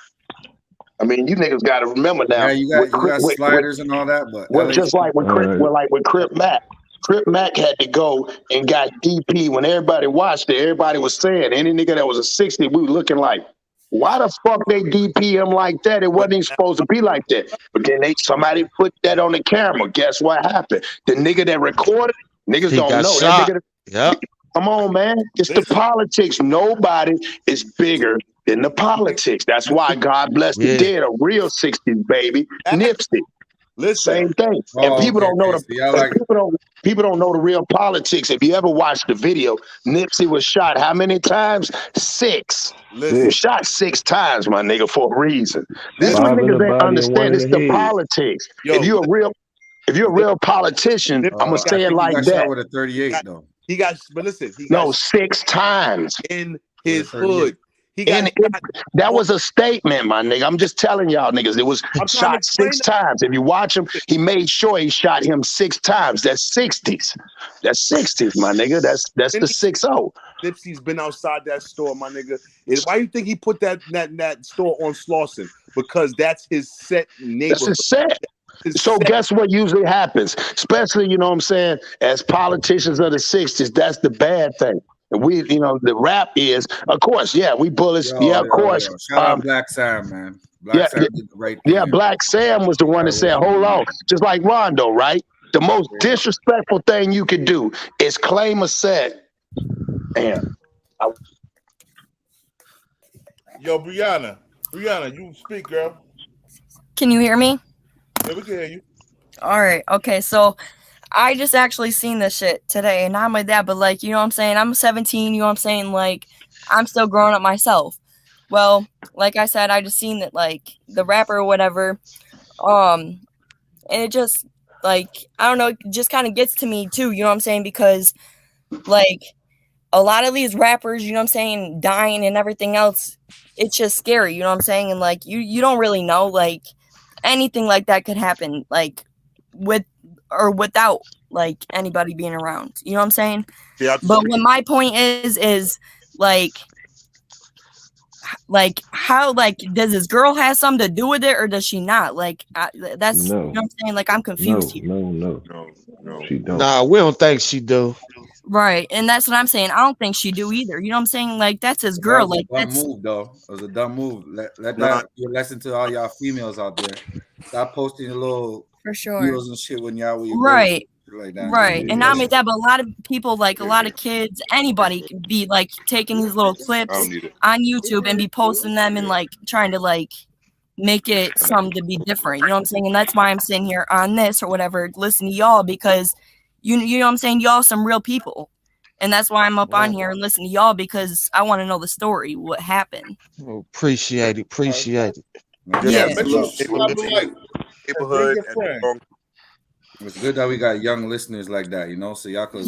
I mean, you niggas got to remember now. Yeah, you got sliders and all that, but just like with Crip Mac. Crip Mac had to go and got DP when everybody watched it. Everybody was saying any nigga that was a 60, we were looking like, why the fuck they DP him like that? It wasn't even supposed to be like that. But then somebody put that on the camera. Guess what happened? The nigga that recorded, niggas don't know. Shot. That nigga, come on, man. It's the politics. Nobody is bigger than the politics. That's why God bless the dead, a real 60s baby. Nipsey. Listen. Same thing. And people don't know people don't know the real politics. If you ever watched the video, Nipsey was shot how many times? 6. He was shot 6 times, my nigga, for a reason. This is what niggas ain't understand. It's the politics. Yo, if you're a real politician, I'm gonna say it like that. With a 38 though. He got, but listen, he got 6 times in his hood. That was a statement, my nigga. I'm just telling y'all niggas. It was shot 6 times. If you watch him, he made sure he shot him 6 times. That's 60s. That's 60s, my nigga. That's the 6-0. Nipsey's been outside that store, my nigga. Why do you think he put that store on Slauson? Because that's his set neighborhood. That's his set. So guess what usually happens? Especially, you know what I'm saying, as politicians of the 60s, that's the bad thing. We, the rap is, of course, we bullets. Of course. Shout out Black Sam, man. Black Sam did the right thing. Yeah, Black Sam was the one that said, hold on. Just like Rondo, right? The most disrespectful thing you could do is claim a set. Damn. Yo, Brianna, you speak, girl. Can you hear me? Yeah, we can hear you. All right. Okay. So I just actually seen this shit today, and not my dad, but like, you know what I'm saying? I'm 17, you know what I'm saying? Like, I'm still growing up myself. Well, like I said, I just seen that, like, the rapper or whatever, and it just, like, I don't know, it just kind of gets to me too, you know what I'm saying? Because, like, a lot of these rappers, you know what I'm saying, dying and everything else, it's just scary, you know what I'm saying? And, like, you don't really know, like, anything like that could happen, like, with or without, like, anybody being around, you know what I'm saying? Yeah, But what my point is, like, how, like, does this girl have something to do with it, or does she not? Like, that's, you know what I'm saying? Like, I'm confused here. No. She don't. Nah, we don't think she do. Right, and that's what I'm saying. I don't think she do either. You know what I'm saying? Like, that's his That girl. was a Like, dumb that's move, though. It was a dumb move. Let Nah. that be a lesson to all y'all females out there. Stop posting your little for sure. videos and shit when y'all with your Right. brothers, like that. Right, and not only that, but a lot of people, like a lot of kids, anybody could be like taking these little clips on YouTube and be posting them and like trying to like make it something to be different. You know what I'm saying? And that's why I'm sitting here on this or whatever, listening to y'all, because you know what I'm saying? Y'all some real people. And that's why I'm up on here and listening to y'all, because I want to know the story, what happened. Well, appreciate it. Yeah. Neighborhood. It's good that we got young listeners like that, you know, so y'all can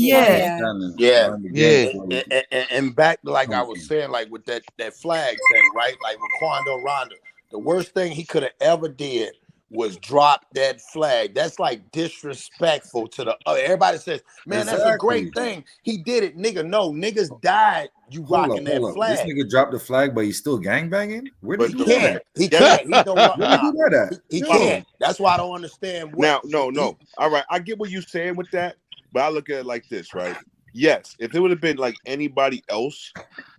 And back to, like I was saying, like with that flag thing, right? Like with Quando Rondo, the worst thing he could have ever did was drop that flag. That's like disrespectful to the everybody says, man, that's a great thing. He did it, nigga. No, niggas died. You rocking that flag. This nigga dropped the flag, but he's still gangbanging? Where did he can't. He can't. He don't Where did he do that at? He can't. That's why I don't understand. Now, no. All right, I get what you're saying with that, but I look at it like this, right? Yes, if it would have been like anybody else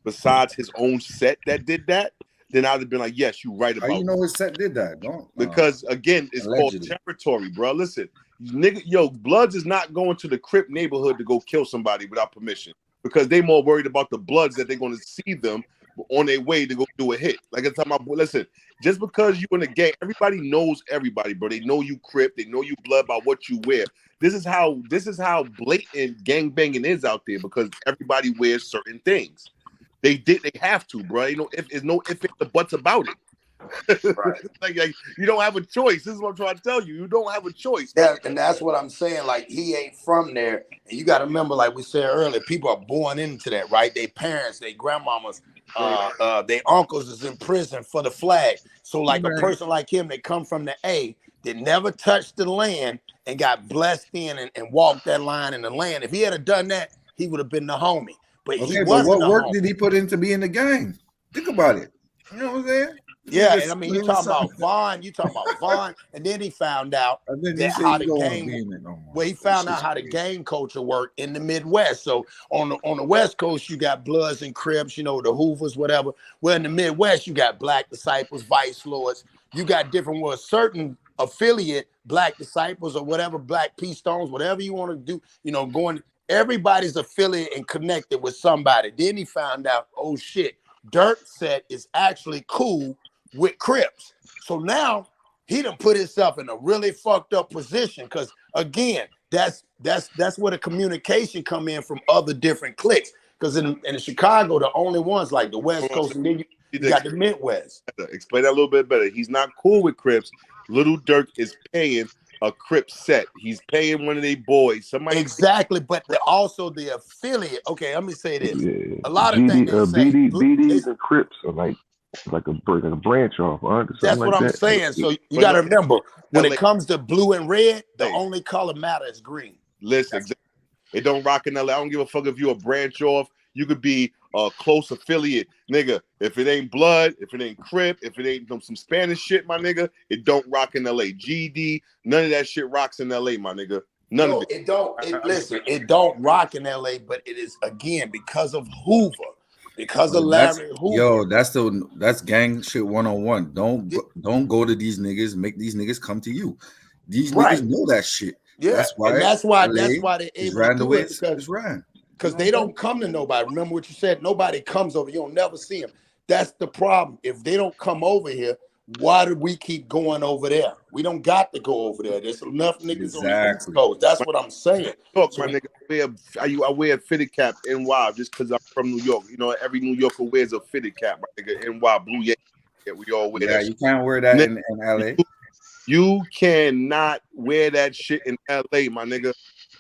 besides his own set that did that, then I'd have been like, yes, you're right about it. How you know his set did that? Because again, it's allegedly called territory, bro. Listen, nigga, Bloods is not going to the Crip neighborhood to go kill somebody without permission, because they more worried about the Bloods that they're going to see them on their way to go do a hit. Like I'm talking about, listen, just because you in a gang, everybody knows everybody, bro. They know you Crip, they know you Blood by what you wear. This is how blatant gangbanging is out there, because everybody wears certain things. They have to, bro. You know, there's no if the buts about it. Right. like you don't have a choice. This is what I'm trying to tell you. You don't have a choice. Yeah, and that's what I'm saying. Like, he ain't from there. And you got to remember, like we said earlier, people are born into that, right? Their parents, their grandmamas, their uncles is in prison for the flag. So like a person like him that come from the A, that never touched the land and got blessed in and walked that line in the land. If he had done that, he would have been the homie. But he wasn't. What work did he put in to be in the gang? Think about it. You know what I'm saying? Yeah, and I mean, you talking about Vaughn, and then he found out how the gang culture worked in the Midwest. So on the West Coast, you got Bloods and Crips, you know, the Hoovers, whatever. Well, in the Midwest, you got Black Disciples, Vice Lords. You got different certain affiliate Black Disciples or whatever, Black Peace Stones, whatever you want to do, you know, everybody's affiliate and connected with somebody. Then he found out, oh shit, Dirk set is actually cool with Crips. So now he done put himself in a really fucked up position, because again, that's where the communication come in from other different cliques. Because in Chicago, the only ones like the West Coast, and then you got the Midwest. Explain that a little bit better. He's not cool with Crips. Little Dirk is paying a Crip set. He's paying one of their boys. Somebody exactly, but also the affiliate. Okay, let me say this. A lot of things they say, BDs and Crips are like a branch off. That's what I'm saying. So you got to remember, when it comes to blue and red, the only color matter is green. Listen, it don't rock in LA. I don't give a fuck if you're a branch off. You could be a close affiliate, nigga. If it ain't Blood, if it ain't Crip, if it ain't some Spanish shit, my nigga, it don't rock in LA. GD, none of that shit rocks in LA, my nigga. None of it. It don't. Listen, it don't rock in LA, but it is again because of Hoover, because of Larry Hoover. Yo, that's gang shit 101. Don't go to these niggas. Make these niggas come to you. These niggas know that shit. Yeah, that's why they're able to do it, because they don't come to nobody. Remember what you said? Nobody comes over. You'll never see them. That's the problem. If they don't come over here, Why do we keep going over there? We don't got to go over there. There's enough niggas on the East Coast. That's what I'm saying. Look, my nigga, I wear a fitted cap NY just because I'm from New York. You know, every New Yorker wears a fitted cap, my nigga. NY blue, yeah, we all wear that. Yeah, you can't wear that in LA. You cannot wear that shit in LA, my nigga.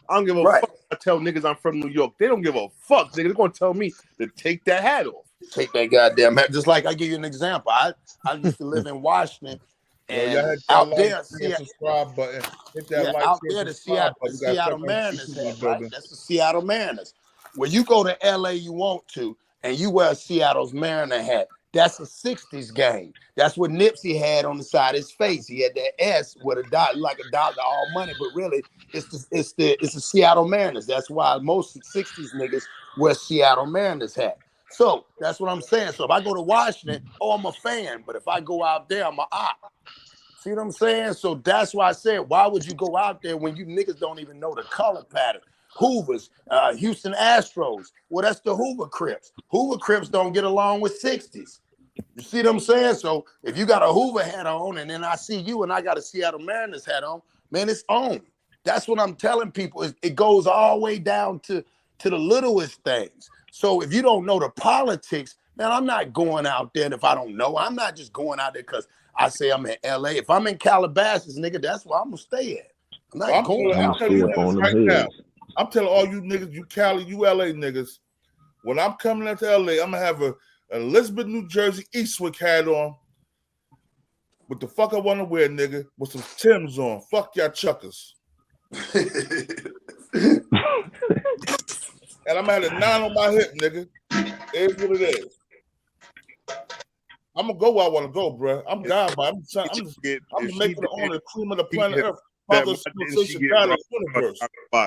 I don't give a fuck. I tell niggas I'm from New York. They don't give a fuck. Nigga, they're gonna tell me to take that hat off. Take that goddamn hat. Just like I give you an example. I used to live in Washington, and out there, subscribe button. Hit that like, out there, the Seattle Mariners hat, right? That's the Seattle Mariners. When you go to LA, you want to, and you wear a Seattle's Mariner hat. That's a 60s game. That's what Nipsey had on the side of his face. He had that S with a dot, like a dollar, all money, but really, it's the Seattle Mariners. That's why most 60s niggas wear Seattle Mariners hat. So that's what I'm saying. So if I go to Washington, I'm a fan. But if I go out there, I'm an op. See what I'm saying? So that's why I said, why would you go out there when you niggas don't even know the color pattern? Hoovers, Houston Astros. Well, that's the Hoover Crips. Hoover Crips don't get along with 60s. You see what I'm saying? So if you got a Hoover hat on and then I see you and I got a Seattle Mariners hat on, man, it's on. That's what I'm telling people. It goes all the way down to the littlest things. So if you don't know the politics, man, I'm not going out there if I don't know. I'm not just going out there because I say I'm in LA. If I'm in Calabasas, nigga, that's where I'm gonna stay at. I'm not going out there. I'm telling all you niggas, you Cali, you LA niggas, when I'm coming into LA, I'm gonna have a Elizabeth, New Jersey Eastwick hat on with the fuck I want to wear, nigga, with some Timbs on. Fuck y'all chuckers. And I'm gonna have a 9 on my hip, nigga. It is what it is. I'm gonna go where I want to go, bro. I'm God, but I'm gonna make it on the cream of the planet Earth.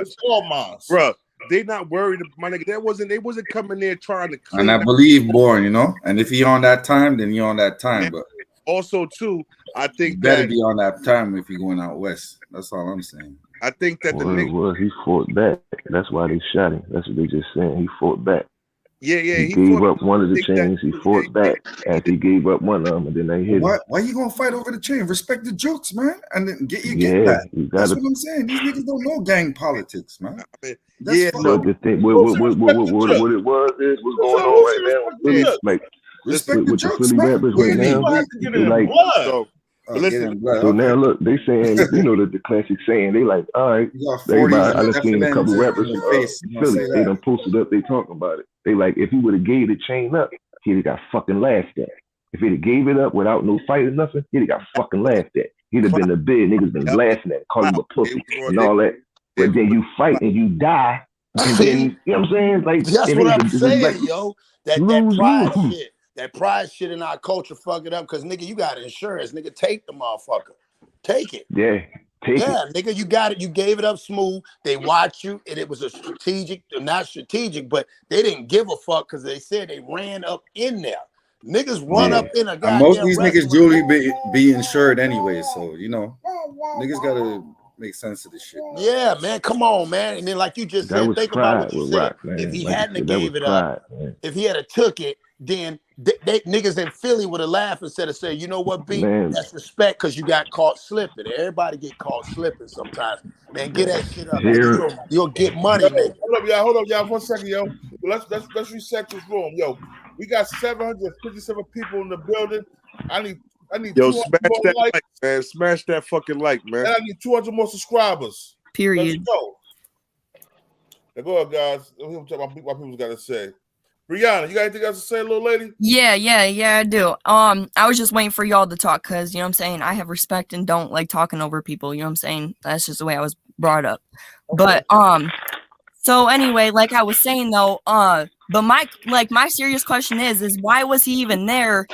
It's all mine, bro. They not worried, my nigga. They wasn't coming there trying to. And I believe Born, you know. And if he on that time, then he on that time. But also too, I think you better be on that time if you're going out west. That's all I'm saying. I think that he fought back. That's why they shot him. That's what they just saying. He fought back. Yeah. He gave up one of the chains. He fought back after he gave up one of them, and then they hit him. Why you gonna fight over the chain? Respect the jokes, man, and then get back. That's what I'm saying. These niggas don't know gang politics, man. But the thing, what it was is what's going on right now with Philly, like with the Philly rappers right now. So now look, they saying, you know, the classic saying, they like, all right, everybody, I done seen a couple rappers from Philly, they done posted up, they talking about it. They like, if he would have gave the chain up, he'd have got fucking laughed at. If he'd have gave it up without no fight or nothing, he'd have got fucking laughed at. He'd have been a big niggas been laughing at, calling him a pussy and all that. But then you fight and you die, and then, you know what I'm saying? Like, that's what I'm saying, yo. That pride shit. That pride shit in our culture fuck it up because, nigga, you got insurance. Nigga, take the motherfucker. Take it. Yeah, take it. Nigga, you got it. You gave it up smooth. They watch you, and it was a strategic, not strategic, but they didn't give a fuck because they said they ran up in there. Niggas run up in a goddamn most of these niggas usually be insured anyway, so, you know, niggas got to make sense of this shit. Yeah, man, come on, man. And then, like you just said, think about what you said. Rock, if he hadn't gave it up, if he had took it, then they niggas in Philly would have laughed instead of saying, you know what, B, that's respect because you got caught slipping. Everybody get caught slipping sometimes. Man, get that shit up. Man. You'll get money, man. Hold up, y'all. 1 second, yo. Let's reset this room, yo. We got 757 people in the building. I need yo, smash that like, man. Smash that fucking like, man. And I need 200 more subscribers. Period. Let's go. Now go ahead, guys. Let's talk about what people got to say. Brianna, you got anything else to say, little lady? Yeah, I do. I was just waiting for y'all to talk because, you know what I'm saying, I have respect and don't like talking over people, you know what I'm saying? That's just the way I was brought up. Okay. But, so anyway, like I was saying though, but my serious question is why was he even there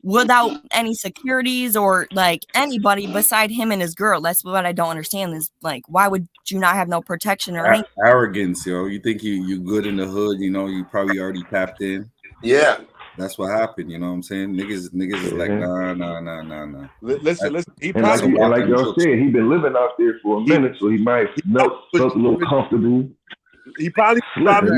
without any securities or like anybody beside him and his girl? That's what I don't understand is like, why would you not have no protection or anything? Arrogance, yo. You think you good in the hood, you know, you probably already tapped in. Yeah. That's what happened, you know what I'm saying? Niggas is like, nah. Listen. He probably, like y'all said, he been living out there for a minute, so he might felt a little comfortable. He probably robbed him.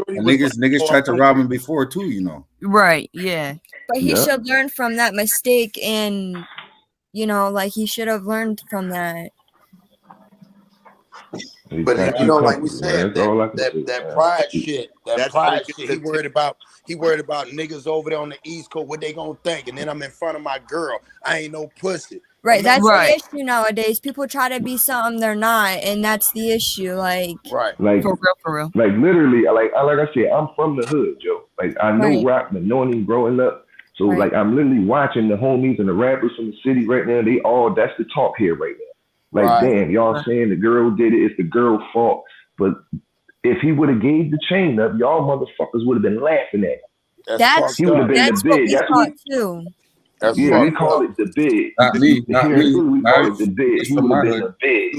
Niggas tried to rob him before too, you know. Right, yeah. But he Yeah. should learn from that mistake, and you know, like he should have learned from that. But you know, like we said, that pride shit, he worried about niggas over there on the East Coast, what they gonna think, and then I'm in front of my girl, I ain't no pussy. Right, that's the issue nowadays. People try to be something they're not, and that's the issue. Like, Like for real. Like literally, like I said, I'm from the hood, Joe. Like I know Right. rap, but knowing him growing up. So Right. like I'm literally watching the homies and the rappers from the city right now. They all that's the talk here right now. Like damn, y'all saying the girl did it. It's the girl's fault. But if he would have gave the chain up, y'all motherfuckers would have been laughing at him. That's he would have been the what bid. we That's thought what. too. Yeah, we call it the bid. Not me. We call it the bid. He would have been the bid.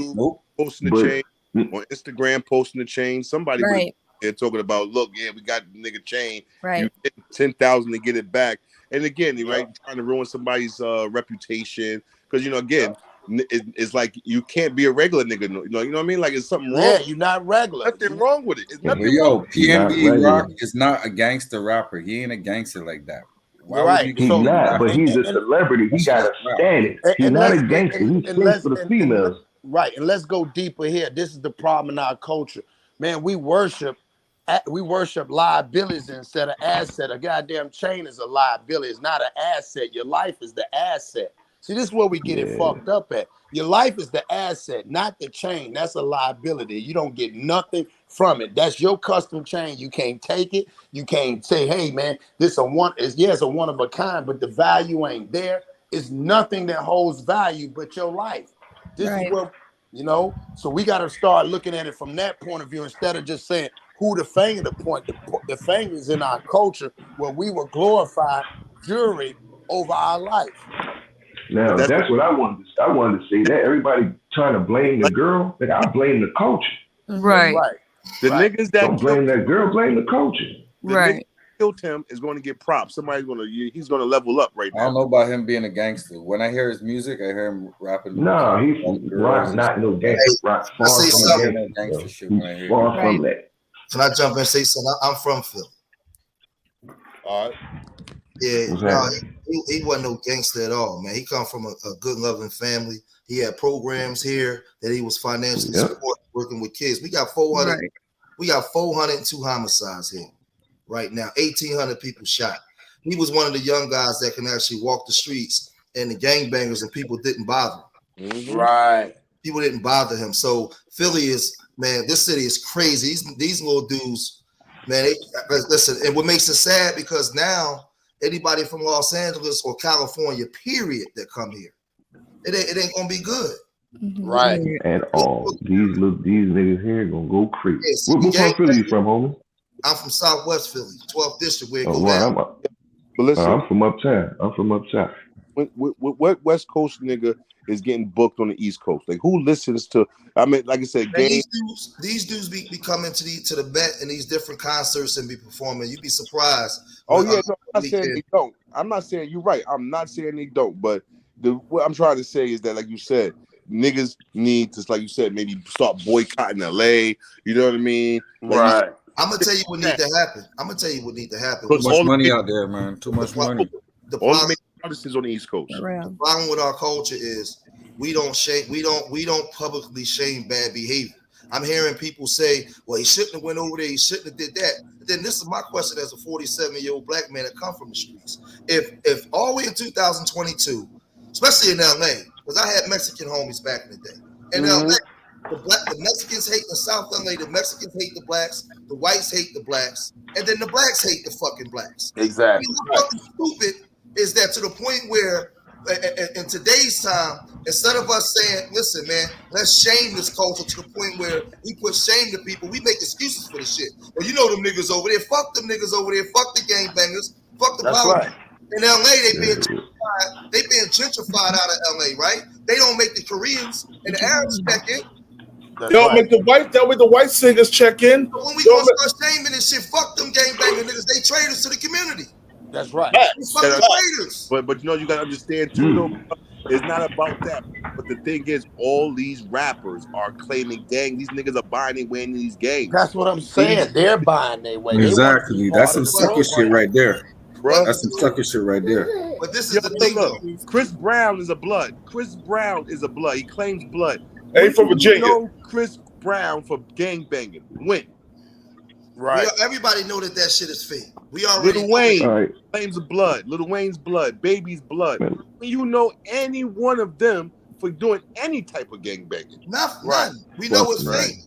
Posting the chain on Instagram, posting the chain. Somebody was there talking about, look, yeah, we got the nigga chain. Right. You get 10,000 to get it back. And again, right, trying to ruin somebody's reputation because again, it's like you can't be a regular nigga. You know what I mean? Like it's something wrong. Yeah, you're not regular. Nothing wrong with it. It's nothing. Yo, PnB Rock is not a gangster rapper. He ain't a gangster like that. He's not, but he's a celebrity. He got a status. He's not a gangster. He stands for the females. Right, and let's go deeper here. This is the problem in our culture, man. We worship liabilities instead of asset. A goddamn chain is a liability. It's not an asset. Your life is the asset. See, this is where we get it fucked up at. Your life is the asset, not the chain. That's a liability. You don't get nothing from it. That's your custom chain. You can't take it. You can't say, hey, man, it's a one of a kind, but the value ain't there. It's nothing that holds value but your life. This is where, so we got to start looking at it from that point of view instead of just saying who the finger to point. The finger is in our culture where we will glorify jewelry over our life. Now that's what I wanted to say. That everybody trying to blame the girl, like I blame the culture. Right. The niggas that don't blame that girl, blame the culture. The nigga that killed him is going to get props. He's going to level up right now. I don't know about him being a gangster. When I hear his music, I hear him rapping. No, he's Rock, not no gangster. Rock far from that. Far from that. Can I jump in and say something? I'm from Philly. All right. Yeah, no, he wasn't no gangster at all, man. He come from a good, loving family. He had programs here that he was financially supporting, working with kids. We got 400. We got 402 homicides here right now. 1,800 people shot. He was one of the young guys that can actually walk the streets, and the gangbangers and people didn't bother him. Mm-hmm. Right. People didn't bother him. So Philly is, man, this city is crazy. These little dudes, man. Listen, and what makes it sad because now anybody from Los Angeles or California, period, that come here, it ain't gonna be good. Right. At all. These niggas here gonna go crazy. What part of Philly you from, homie? I'm from Southwest Philly, 12th district. Where it Oh, go wow. down. But listen, I'm from uptown. What West Coast nigga is getting booked on the East Coast? Like who listens to? I mean, like I said, these dudes be coming to the Met and these different concerts and be performing. You'd be surprised. Oh yeah, no, I'm not saying they don't. I'm not saying you're right. I'm not saying they don't. But what I'm trying to say is that, like you said, niggas need to, like you said, maybe start boycotting LA. You know what I mean? Right. I'm gonna tell you what need to happen. Too much money out there, man. Too much money. All the artists on the East Coast. The problem with our culture is we don't publicly shame bad behavior. I'm hearing people say, well, he shouldn't have went over there, he shouldn't have did that. But then this is my question as a 47-year-old black man that come from the streets. If all the way in 2022, especially in LA, because I had Mexican homies back in the day. In LA, the Mexicans hate the South LA, the Mexicans hate the blacks, the whites hate the blacks, and then the blacks hate the fucking blacks. Exactly. What's fucking stupid is that to the point where in today's time, instead of us saying, listen, man, let's shame this culture to the point where we put shame to people, we make excuses for the shit. Well, you know them niggas over there, fuck them niggas over there, fuck the gangbangers, fuck the power. Right. In LA, they being gentrified out of LA, right? They don't make the Koreans and the Arabs check in. They don't make the white singers check in. But when we gonna start shaming this shit, fuck them gangbanger niggas, they traitors to the community. That's right. But you know, you gotta understand too, though. It's not about that. But the thing is, all these rappers are claiming gang. These niggas are buying their way into these gangs. That's what I'm saying. They're buying their way. Exactly. That's some sucker shit right there. Bro. That's some sucker shit right there. But this is the thing, look, Chris Brown is a blood. Chris Brown is a blood. He claims blood. Hey, from Virginia. You know Chris Brown for gang banging. When? Right. Everybody know that shit is fake. We already Lil Wayne claims of blood. Lil Wayne's blood. Baby's blood. You know any one of them for doing any type of gang banging? None. We know it's fake.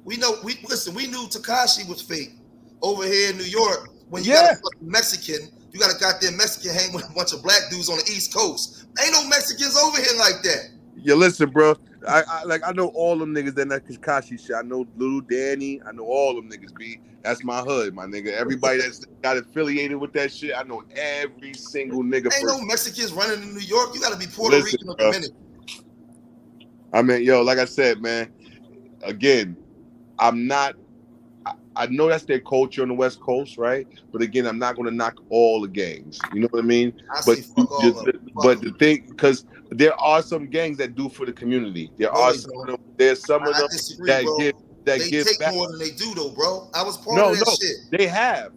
We know. We knew Tekashi was fake over here in New York. When you got a fucking Mexican, you got a goddamn Mexican hang with a bunch of black dudes on the East Coast. Ain't no Mexicans over here like that. Yeah, listen, bro. I know all them niggas that Tekashi shit. I know Little Danny. I know all them niggas. B. That's my hood, my nigga. Everybody that's got affiliated with that shit, I know every single nigga. Ain't no Mexicans running in New York. You got to be Puerto Rican or Dominican. I mean, yo, like I said, man. Again, I'm not. I know that's their culture on the West Coast, right? But again, I'm not going to knock all the gangs. You know what I mean? But the thing, because there are some gangs that do for the community. There's some of them that give take back more than they do, though, bro. I was part of that shit. They have.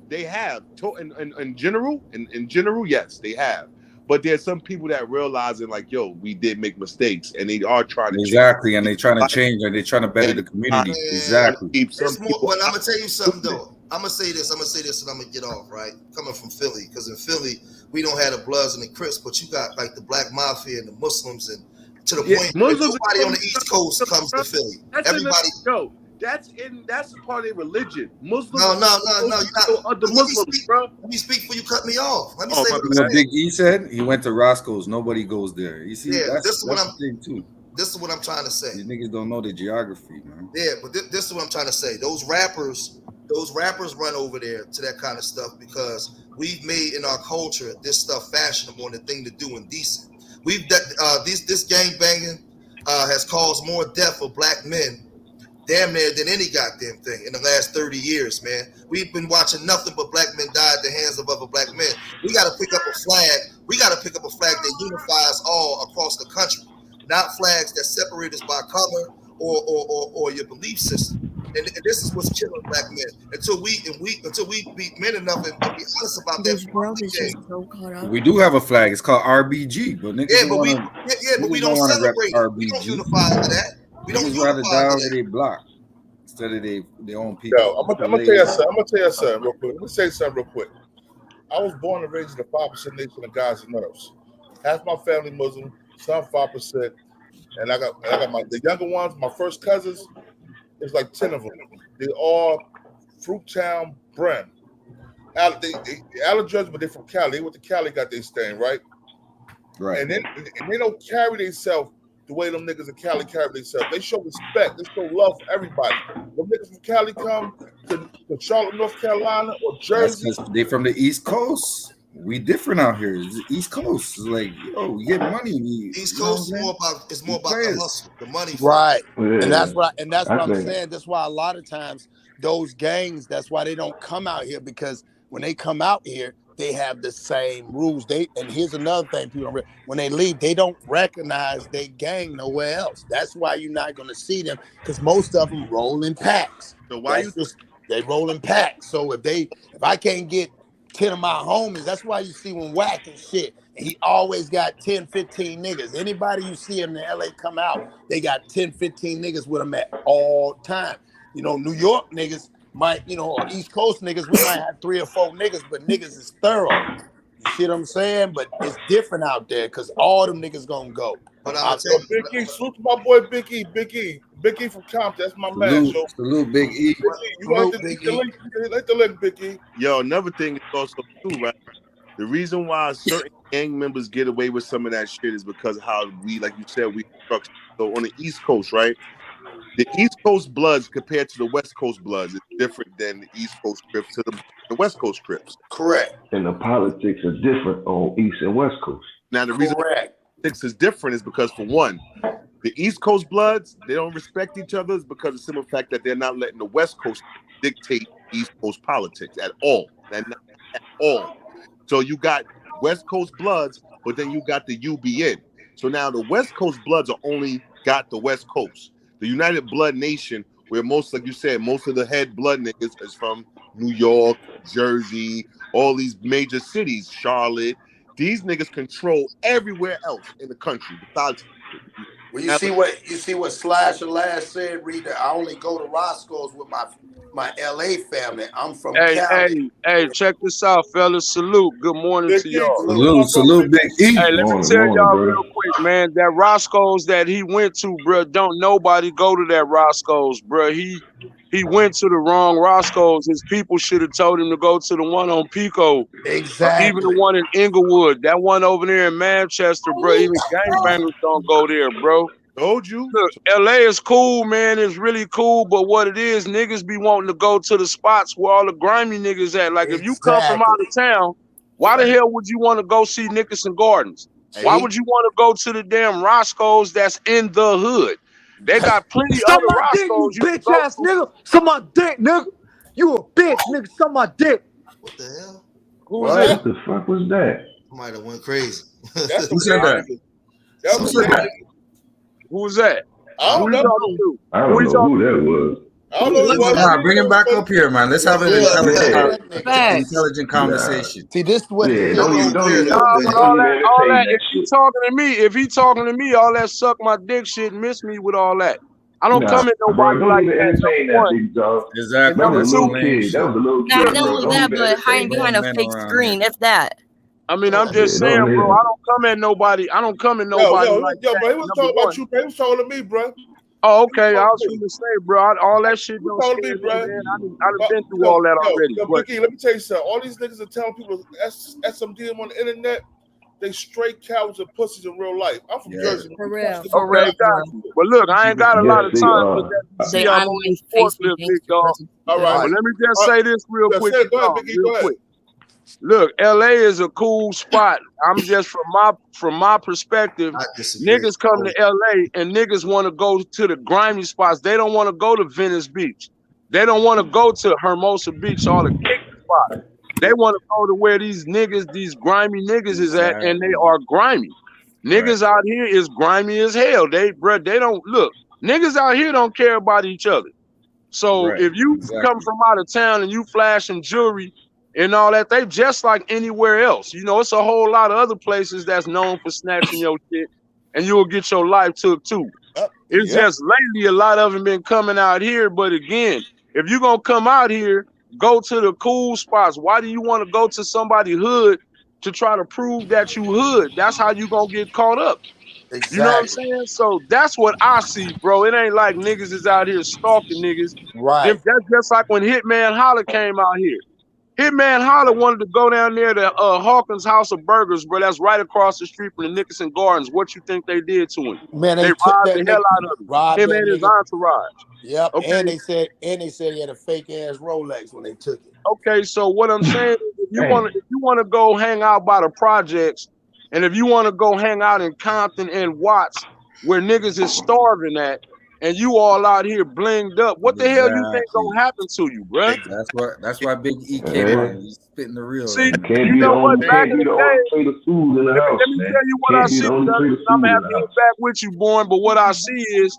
In general, yes, they have. But there's some people that realizing like, yo, we did make mistakes, and they are trying to change. And they're trying to change, and they're trying to better the community. Exactly. But I'm gonna tell you something though. I'm gonna say this, and I'm gonna get off, right? Coming from Philly, because in Philly we don't have the Bloods and the Crips, but you got like the Black Mafia and the Muslims, and to the point where nobody on the East Coast comes to Philly. Everybody. That's part of their religion. Muslims. No. You're not. Other Muslims, bro. Let me speak before you cut me off. Let me say what Big E said. He went to Roscoe's. Nobody goes there. You see, this is what I'm trying to say. These niggas don't know the geography, man. Yeah, but this is what I'm trying to say. Those rappers run over there to that kind of stuff because we've made in our culture this stuff fashionable and the thing to do and decent. This gang banging has caused more death for black men damn near than any goddamn thing in the last 30 years, man. We've been watching nothing but black men die at the hands of other black men. We got to pick up a flag. We got to pick up a flag that unifies all across the country, not flags that separate us by color or your belief system. And this is what's killing black men. Until we beat men enough and be honest about that. We do have a flag. It's called RBG, but niggas but we don't celebrate it. We don't unify to that. We don't rather die over their block instead of their own people. Yo, I'm gonna tell you something real quick. Let me say something real quick. I was born and raised in the 5% nation of guys and nerves. Half my family Muslim, some 5%, and I got the younger ones. My first cousins, there's like 10 of them. They all Fruittown, Brent. Judge, but they're from Cali. They went to Cali, got their stain, right? Right. And they don't carry themselves the way them niggas in Cali carry themselves. They show respect. They show love for everybody. Them niggas from Cali come to Charlotte, North Carolina, or Jersey. They from the East Coast. We different out here. It's the East Coast. It's like, yo, we get money. East Coast is more about the hustle, the money. Right. Yeah. And that's what I'm saying. That's why a lot of times those gangs, that's why they don't come out here, because when they come out here, they have the same rules. And here's another thing people don't when they leave, they don't recognize they gang nowhere else. That's why you're not going to see them, because most of them roll in packs. So why they roll in packs. So if I can't get 10 of my homies, that's why you see when Wack and shit, he always got 10, 15 niggas. Anybody you see in the LA come out, they got 10, 15 niggas with them at all time. You know, New York niggas might, or East Coast niggas, we might have 3 or 4 niggas, but niggas is thorough. You see what I'm saying? But it's different out there because all them niggas gonna go. But I'm telling you, Big E, salute to my boy Big E from Compton. That's my man. Salute Big E. You want to let the link, Big E. Yo, another thing is also too, right? The reason why certain gang members get away with some of that shit is because how we, like you said, we structure. So on the East Coast, right? The East Coast Bloods compared to the West Coast Bloods is different than the East Coast Crips to the West Coast Crips. Correct. And the politics are different on East and West Coast. Now, the reason politics is different is because, for one, the East Coast Bloods, they don't respect each other because of the simple fact that they're not letting the West Coast dictate East Coast politics at all. At all. So you got West Coast Bloods, but then you got the UBN. So now the West Coast Bloods are only got the West Coast. The United Blood Nation, where most, like you said, most of the head blood niggas is from New York, Jersey, all these major cities, Charlotte. These niggas control everywhere else in the country besides. Well, you see what Slasher last said, Reed. I only go to Roscoe's with my LA family. I'm from Cali. Hey, check this out, fellas. Salute. Good morning to y'all. Salute, Big E. Hey, let me tell y'all real quick, man. That Roscoe's that he went to, bro. Don't nobody go to that Roscoe's, bro. He went to the wrong Roscoe's. His people should have told him to go to the one on Pico. Exactly. Even the one in Inglewood. That one over there in Manchester, bro. Even gangbangers don't go there, bro. Told you. Look, LA is cool, man. It's really cool, but what it is, niggas be wanting to go to the spots where all the grimy niggas at. Like, if you come from out of town, why the hell would you want to go see Nickerson Gardens? Why would you want to go to the damn Roscoe's that's in the hood? They got plenty Suck other my dick, Roscoe's you bitch ass nigga. Suck my dick, nigga. You a bitch, nigga. Suck my dick. What the hell? Who was that? What the fuck was that? Might have went crazy. Who said that? Who said that? Who was that? I don't know. I don't know who that was. I don't know who Come on, bring him back up here, man. Let's have an intelligent conversation. See, this is what All that, if he talking to me, all that suck my dick shit, miss me with all that. I don't come at nobody like that. Exactly. That was a little kid. That was a little Not kid. only that, but hiding behind a fake screen, if that. I mean, I'm just saying, bro. I don't come at nobody. I don't come at nobody like that. But he was talking about you. He was talking to me, bro. Oh, okay. I was going to say, bro, all that shit don't scare me, man. I done been through all that already. Biggie, let me tell you something. All these niggas are telling people SMDM on the internet, they straight cowards and pussies in real life. I'm from Jersey. For real. Okay, but look, I ain't got a lot of time for that. See, I'm on this forklift, big dog. All right. But let me just say this real quick. Go ahead, Biggie, go ahead. Look, LA is a cool spot. I'm just from my perspective. Niggas come to LA and niggas want to go to the grimy spots. They don't want to go to Venice Beach. They don't want to go to Hermosa Beach or the kick spot. They want to go to where these grimy niggas is at, and they are grimy. Niggas out here is grimy as hell. They don't look. Niggas out here don't care about each other. So if you come from out of town and you flashing jewelry and all that, they just like anywhere else. You know, it's a whole lot of other places that's known for snatching your shit, and you'll get your life took too. It's just lately a lot of them been coming out here. But again, if you're gonna come out here, go to the cool spots. Why do you want to go to somebody hood to try to prove that you hood? That's how you gonna get caught up. Exactly. You know what I'm saying? So that's what I see, bro. It ain't like niggas is out here stalking niggas. Right. That's just like when Hitman Holler came out here. Hitman Holler wanted to go down there to Hawkins House of Burgers, bro. That's right across the street from the Nickerson Gardens. What you think they did to him? Man, they robbed the hell out of him. Him and his entourage. Yep. Okay. And they said he had a fake ass Rolex when they took it. Okay, so what I'm saying is if you want to go hang out by the projects, and if you want to go hang out in Compton and Watts, where niggas is starving at, and you all out here blinged up, what the hell you think gonna happen to you, bro? That's why Big E came on. He's spitting the real. See, you know what? Back in the day, let me tell you what I see. I'm gonna have to get back with you, boy. But what I see is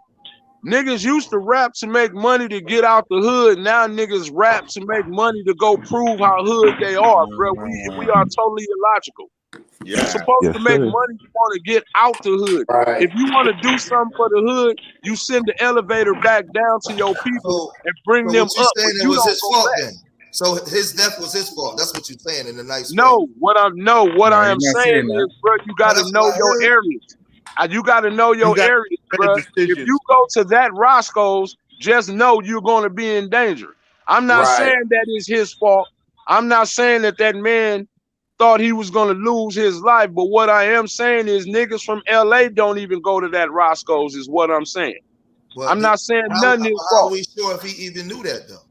niggas used to rap to make money to get out the hood. Now niggas rap to make money to go prove how hood they are, bro. We are totally illogical. You're supposed to make money. You want to get out the hood. Right. If you want to do something for the hood, you send the elevator back down to your people and bring them up. It was his fault then. So his death was his fault. That's what you're saying in a nice way. No, what I am saying is, bro, you got to know your areas. You got to know your areas, bro. If you go to that Roscoe's, just know you're going to be in danger. I'm not saying that is his fault. I'm not saying that man thought he was going to lose his life. But what I am saying is niggas from LA don't even go to that Roscoe's is what I'm saying. Well, I'm not saying nothing is fault. How are we sure if he even knew that though?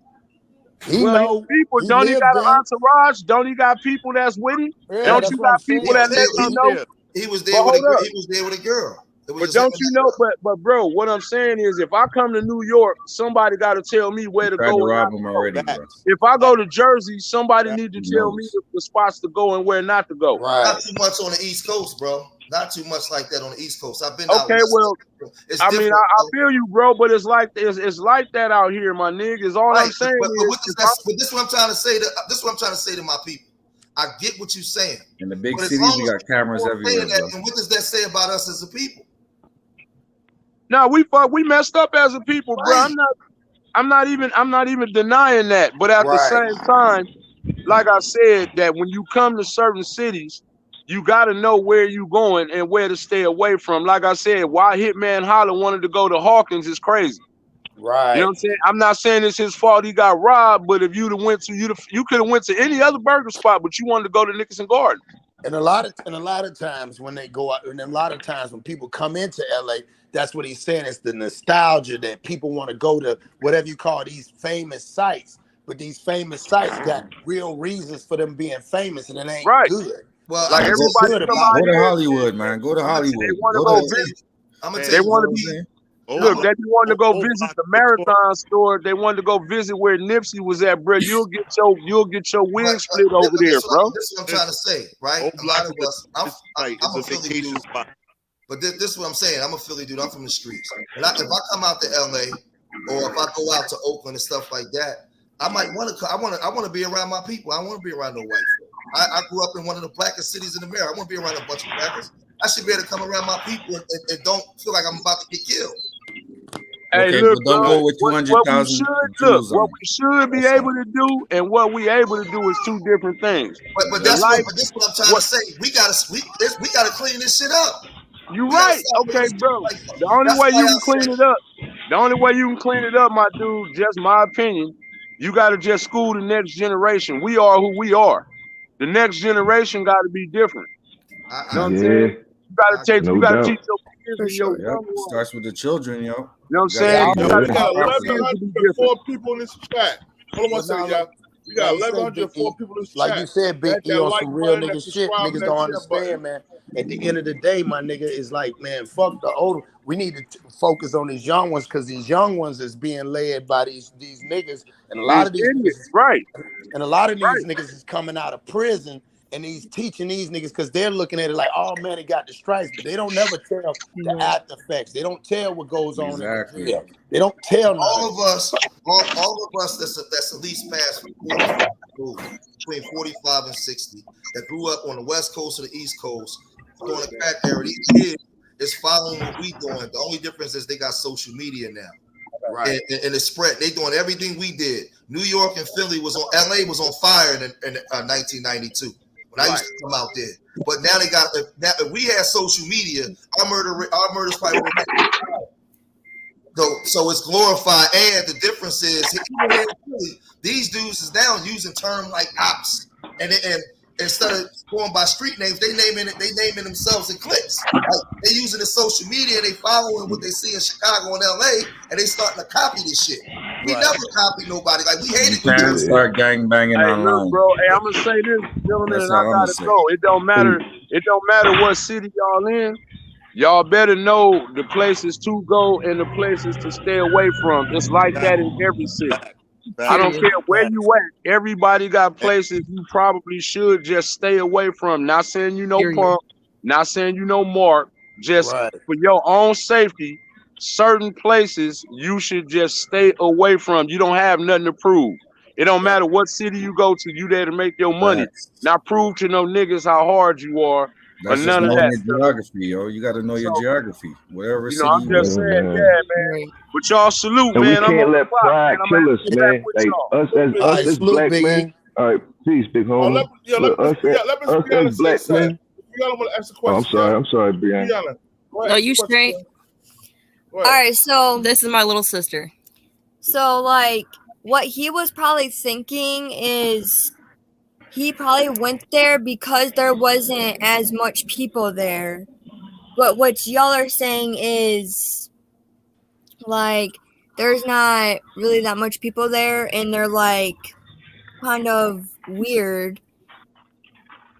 People, don't he got an entourage? Don't he got people that's with him? Yeah, don't you got people that let him know? He was there with a girl. But don't you know? But bro, what I'm saying is, if I come to New York, somebody got to tell me where to Tried go to and rob not him to already, go. bro. If I go to Jersey, somebody need to He tell me knows. the spots to go and where not to go. Not too much on the East Coast, bro. Not too much like that on the East Coast. I've been out. Okay, well, It's I different. mean, I feel you, bro, but it's like that out here, my niggas. All I'm saying but is, this is what I'm trying to say to my people. I get what you're saying. In the big But as cities, long we as got cameras people are saying everywhere, that, bro. and what does that say about us as a people? no, we messed up as a people, bro. I'm not even denying that. But at the same time, like I said, that when you come to certain cities, you got to know where you going and where to stay away from. Like I said, why Hitman Holler wanted to go to Hawkins is crazy. Right. You know what I'm saying? I'm not saying it's his fault he got robbed, but if you'd have went to you could have went to any other burger spot, but you wanted to go to Nickerson Garden. And a lot of times when they go out, and a lot of times when people come into LA, that's what he's saying. It's the nostalgia that people want to go to whatever you call these famous sites. But these famous sites got real reasons for them being famous, and it ain't good. Well, like everybody come out Go to here, Hollywood, man. Go to Hollywood. they want to Go go to visit. I'm gonna They want to be. Look, they want to go visit the Marathon store. They wanted to go visit where Nipsey was at, bro. You'll get your wig split over there, bro. This is what I'm trying to say, right? A lot of us, I'm a Philly dude. But this is what I'm saying. I'm a Philly dude. I'm from the streets. If I come out to LA, or if I go out to Oakland and stuff like that, I might want to. I want to be around my people. I want to be around no white folk. I grew up in one of the blackest cities in America. I want to be around a bunch of blackers. I should be able to come around my people and don't feel like I'm about to get killed. Hey, Okay, look, but don't bro, go with what 200,000 we should be able to do and what we able to do is two different things. But this is what I'm trying to say. We gotta clean this shit up. You're right. Okay, bro. The only way you can clean it up, my dude, just my opinion, you gotta just school the next generation. We are who we are. The next generation gotta be different. You know what I'm saying? You gotta teach your kids and your young ones. Starts with the children, yo. You know what I'm saying? We got 1,104 people in this chat. Hold on one second, y'all. We got 1,104 people in this chat. Like you said, Big E, on some real nigga shit. Niggas don't understand, man. At the end of the day, my nigga, is like, man, fuck the older. We need to focus on these young ones because these young ones is being led by these niggas, and a lot of these niggas, right? And a lot of these niggas is coming out of prison. And he's teaching these niggas because they're looking at it like, oh man, he got the stripes, but they don't never tell the after effects. They don't tell what goes on in the jail. They don't tell nothing. All of us that's at least past 45, between 45 and 60 that grew up on the West Coast or the East Coast during the crack era. These kids is following what we doing. The only difference is they got social media now. Right. And it's spread. They doing everything we did. New York and Philly LA was on fire in 1992. I used to come out there, but now they got. If we had social media, our murders probably would have been. So it's glorified, and the difference is these dudes is now using terms like ops, and instead of going by street names, they naming themselves in clips. Like they using the social media, they following what they see in Chicago and LA, and they starting to copy this shit. We never copied nobody. Like we hated. You can't start gang banging online. Look, bro. Hey, I'm gonna say this, gentlemen, and I gotta go. It don't matter. It don't matter what city y'all in. Y'all better know the places to go and the places to stay away from. It's like that in every city. I don't care where you at. Everybody got places you probably should just stay away from. Not saying you know Pump, not saying you know Mark. Just for your own safety, certain places you should just stay away from. You don't have nothing to prove. It don't matter what city you go to. You there to make your money. Not prove to no niggas how hard you are. That's or none just of knowing that. your geography, yo. You got to know your geography. Whatever You city know, I'm just saying, man. But y'all salute, And man. we can't let pride kill us, man. Like us as black men. All right, peace, big homie. Us as black men. Brianna want to ask a Oh, question. I'm sorry, Brianna. No, you straight. All right, so this is my little sister. So, like, what he was probably thinking is he probably went there because there wasn't as much people there. But what y'all are saying is, like, there's not really that much people there, and they're, like, kind of weird.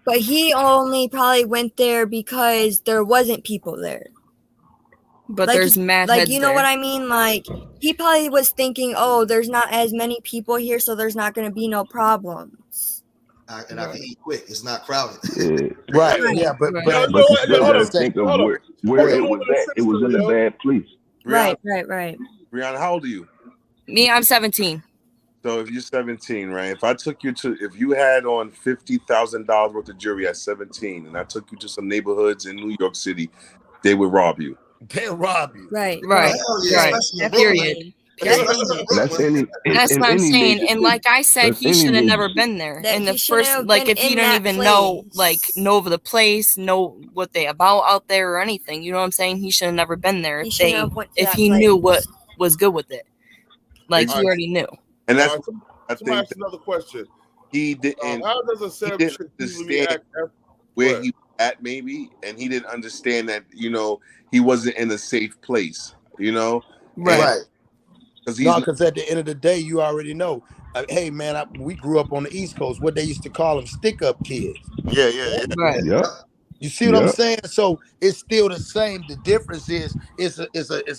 But he only probably went there because there wasn't people there. But there's mad like heads you know there. what I mean? Like he probably was thinking, oh, there's not as many people here, so there's not going to be no problems. I can eat quick. It's not crowded. Yeah. Right. Yeah, but you know what? you Hold on. gotta think of Hold on. where Hold it on. was at. It was in a bad place. Right. Brianna, how old are you? Me, I'm 17. So if you're 17, right? If you had on $50,000 worth of jewelry at 17, and I took you to some neighborhoods in New York City, they would rob you. They'll rob you. Right. Period. That's what I'm saying. And like I said, he should have never been there. That In the he shouldn't first, have like, been if he in didn't that even place. know the place, know what they about out there or anything, you know what I'm saying? He should have never been there He if shouldn't have went to if that he place. knew what was good with it. Like he already knew. And that's I think ask another question. He didn't. How does a setup chick usually act where he was at, maybe, and he didn't understand that he wasn't in a safe place. Right. Because at the end of the day, you already know. Hey man, we grew up on the East Coast. What they used to call them stick-up kids. Yeah. Right. Yep. You see what I'm saying? So it's still the same. The difference is it's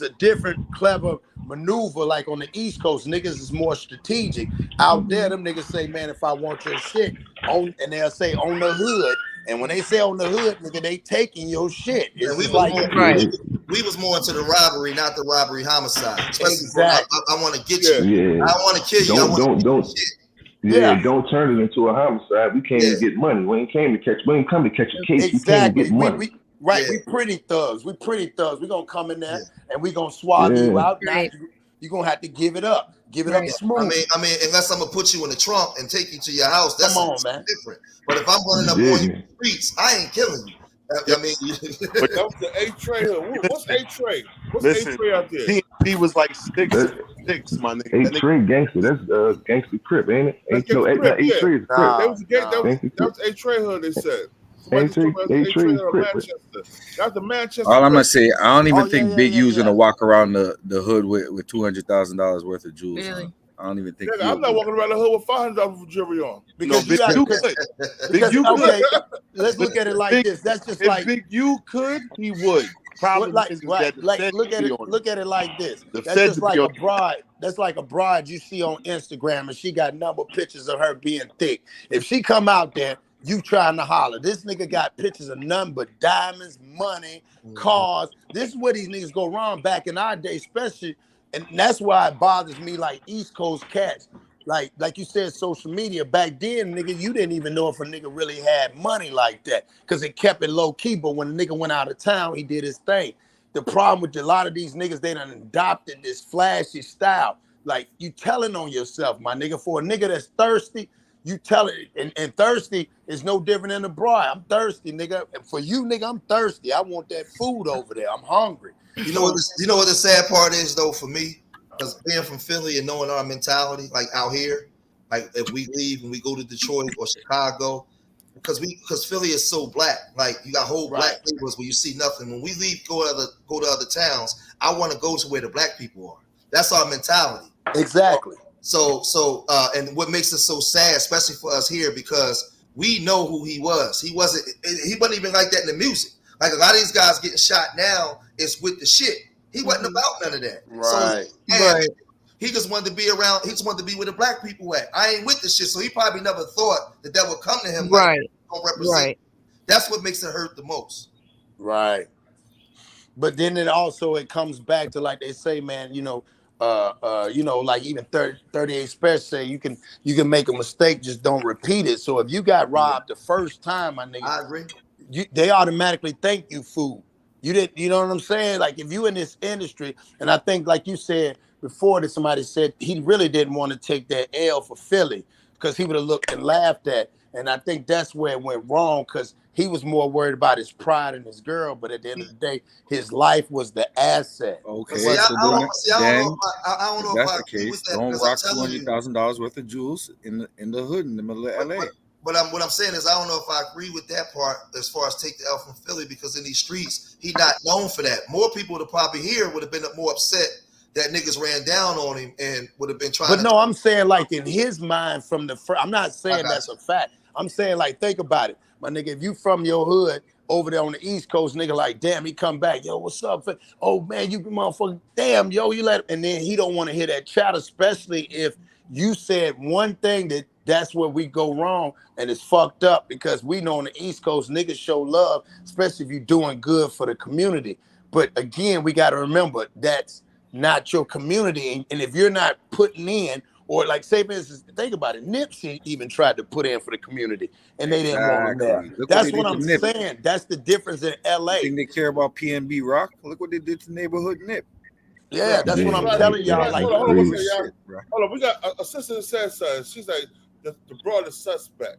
a different clever maneuver. Like on the East Coast, niggas is more strategic. Out there, them niggas say, man, if I want your shit, and they'll say on the hood. And when they say on the hood, nigga, they taking your shit. Yeah, It's we was more into the robbery, not the robbery homicide. Exactly. I want to get you. I want to kill you. Don't turn it into a homicide. We came to get money. We ain't come to catch a case. We came to get money. We pretty thugs. We gonna come in there and we gonna swallow you out. Right. You're gonna have to give it up. Give it up smooth. I mean, unless I'm gonna put you in the trunk and take you to your house, that's man. different. But if I'm running up on you in the streets, I ain't killing you. I mean, but that was the A-Tray. What's A-Tray? What's A-Tray out there? He was like six, my nigga. A-Tray gangster. That's gangster Crip, ain't it? That's A-Tray is Crip. That was A-Tray hood, they said. That's the Manchester. All I'm gonna say, I don't even think Big U's gonna walk around the hood with $200,000 worth of jewels. Really? I don't even think. I'm not walking around the hood with $500 of jewelry on. Because Big U could. Okay, let's look at it like this. That's just like Big U could. He would. Probably look at it like this. That's just like a bride. That's like a bride you see on Instagram, and she got number pictures of her being thick. If she come out there, you trying to holler. This nigga got pictures of nothing but diamonds, money, cars. This is where these niggas go wrong back in our day, especially. And that's why it bothers me, like East Coast cats. Like you said, social media. Back then, nigga, you didn't even know if a nigga really had money like that because it kept it low key. But when a nigga went out of town, he did his thing. The problem with a lot of these niggas, they done adopted this flashy style. Like, you telling on yourself, my nigga. For a nigga that's thirsty, you tell it. And thirsty is no different than a bride. I'm thirsty, nigga. And for you, nigga, I'm thirsty. I want that food over there. I'm hungry. You know what the sad part is though for me, because being from Philly and knowing our mentality, like out here, like if we leave and we go to Detroit or Chicago, because Philly is so black, like you got whole black neighborhoods where you see nothing. When we leave, go to other towns, I want to go to where the black people are. That's our mentality. Exactly. So and what makes it so sad, especially for us here, because we know who he was. He wasn't even like that in the music. Like a lot of these guys getting shot now, it's with the shit. He wasn't about none of that. Right. He just wanted to be around. He just wanted to be where the black people at. I ain't with the shit, so he probably never thought that would come to him. Right. Like, don't represent. That's what makes it hurt the most. Right. But then it comes back to, like they say, man, like even 38 Special say you can make a mistake, just don't repeat it. So if you got robbed the first time, my nigga, I agree. They automatically think you fool. You didn't, you know what I'm saying? Like if you in this industry, and I think like you said before that somebody said he really didn't want to take that L for Philly because he would have looked and laughed at. And I think that's where it went wrong because he was more worried about his pride and his girl, but at the end of the day, his life was the asset. Okay, I don't know if that's the agree case. with that, Don't because I'm rock telling you. $200,000 worth of jewels in the hood in the middle of LA. But what I'm saying is I don't know if I agree with that part as far as take the L from Philly, because in these streets, he not known for that. More people would have probably here would have been more upset that niggas ran down on him and would have been trying. But no, I'm saying like in his mind from the first, I'm not saying that's a fact. I'm saying like think about it, my nigga. If you from your hood, over there on the East Coast, nigga, like, damn, he come back. Yo, what's up? Oh, man, you motherfucker. Damn, yo, you let him. And then he don't want to hear that chat, especially if you said one thing that's where we go wrong and it's fucked up, because we know on the East Coast, niggas show love, especially if you're doing good for the community. But again, we got to remember that's not your community. And if you're not putting in, or like, say, for instance, think about it, Nipsey even tried to put in for the community and they didn't want him there. Look That's what what I'm saying. That's the difference in LA. You think they care about PnB Rock? Look what they did to Neighborhood Nip. Yeah, that's what I'm telling y'all. Like, hold on, we got a sister that says she's like the broader suspect.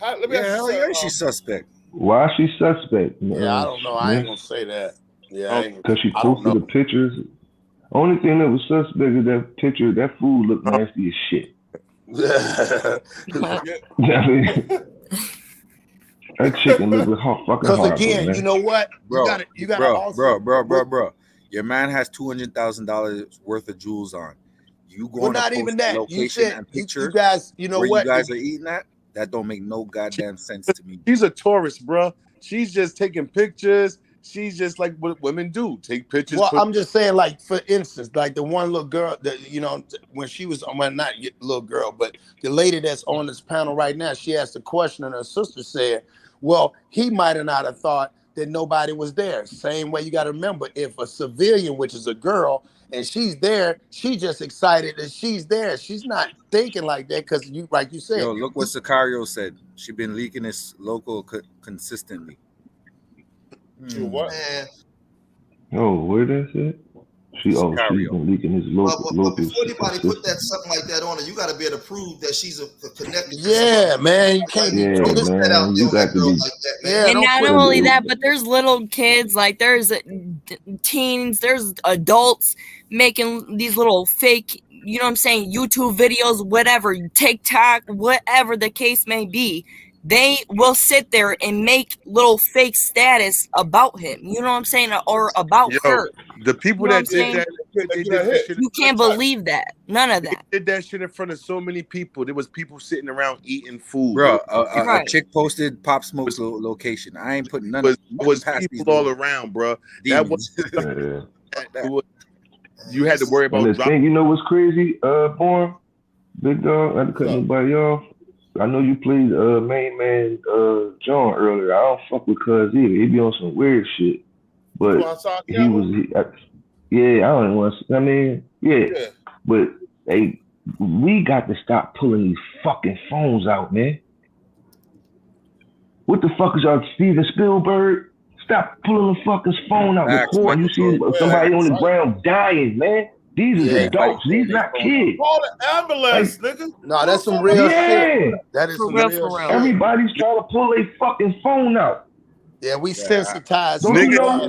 Let me ask you, she's suspect. Why is she suspect? Yeah, I don't know. I ain't gonna say that. Yeah, because she posted the pictures. Only thing that was suspect is that picture. That food looked nasty as shit. That chicken looked fucking horrible. Because again, man. You know what, bro, you gotta bro. Your man has $200,000 worth of jewels on. You going not even that. Location you said, and pictures. You guys, you know where what? You guys are eating at? That don't make no goddamn sense to me. She's a tourist, bro. She's just taking pictures. She's just like what women do, take pictures. Well, I'm just saying, like, for instance, like the one little girl that, you know, when she was, well, not little girl, but the lady that's on this panel right now, she asked a question and her sister said, well, he might have not have thought that nobody was there. Same way, you got to remember, if a civilian, which is a girl, and she's there, she's just excited that she's there. She's not thinking like that because, you, like you said. Yo, look what Sicario said. She been leaking this local consistently. What? Oh, where that's it? She's been leaking his local. But before anybody put that something like that on her, you got to be able to prove that she's a connected. Yeah, man, you can't. Yeah, man, you got to be. Like that, man. And not only that, but there's little kids, like there's teens, there's adults making these little fake, you know what I'm saying, YouTube videos, whatever, TikTok, whatever the case may be. They will sit there and make little fake status about him, you know what I'm saying, or about her. The people you know that did that, they did that shit. You can't believe that. None of that. They did that shit in front of so many people. There was people sitting around eating food. Bro, a chick posted Pop Smoke's location. I ain't putting none. It was people all around, bro. That was, you had to worry about. And you know what's crazy, Born? Big dog, I had to cut nobody off. I know you played main man John earlier. I don't fuck with Cuz either. He be on some weird shit. But I don't want to. I mean, yeah. But hey, we got to stop pulling these fucking phones out, man. What the fuck is y'all, Steven Spielberg? Stop pulling the fucking phone out. Record. You see somebody on the ground dying, man. These are adults. These not kids. Call the ambulance, nigga. No, that's some real shit. That is some real shit. Everybody's trying to pull their fucking phone out. Yeah, we sensitized. Don't you know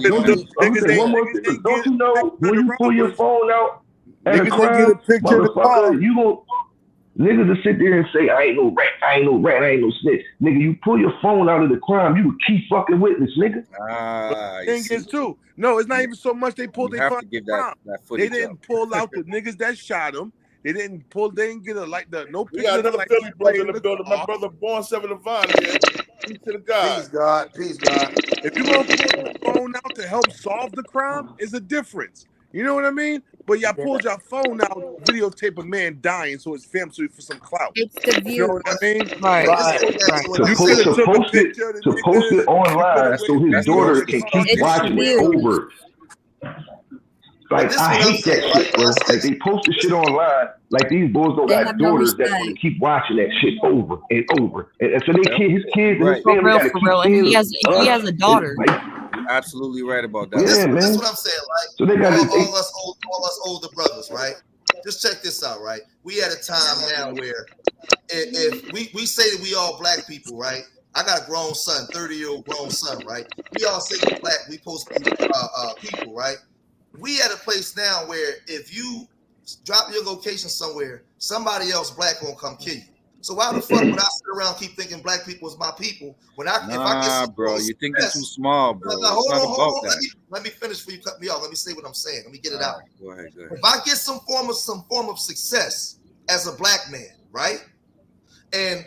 when you pull your phone out at a crime, motherfucker, you gon' niggas will sit there and say, I ain't no rat, I ain't no snitch. Nigga, you pull your phone out of the crime, you a key fucking witness, nigga. The thing is too, no, it's not even so much they pulled their phone out. They didn't pull out the niggas that shot him. They didn't get no picture. We got another Philly brother in the building. My brother Born 7 Divine here. Peace to the God. Peace God. If you want to pull the phone out to help solve the crime, is a difference. You know what I mean? But y'all pulled your phone out, videotape a man dying, so it's family for some clout. It's the view. You know what I mean? Right. You could have took a picture to post it online so his daughter can keep watching it over. Like, I hate that shit, bro. Like, they post the shit online. Like, these boys don't got daughters that want to keep watching that shit over and over. And so his kids and his family gotta keep and he has a daughter. You're absolutely right about that. That's man. what I'm saying. Like, so they got all us older brothers, right? Just check this out, right? We at a time now where if we say that we all black people, right? I got a grown son, 30-year-old grown son, right? We all say we're black. We supposed to be people, right? We at a place now where if you drop your location somewhere, somebody else black gonna come kill you. So why the fuck would I sit around keep thinking black people is my people when if I get some bro, you're thinking too small, bro. Hold on. Let me finish before you cut me off. Let me say what I'm saying. Let me get it out. Go ahead. If I get some form of success as a black man, right? and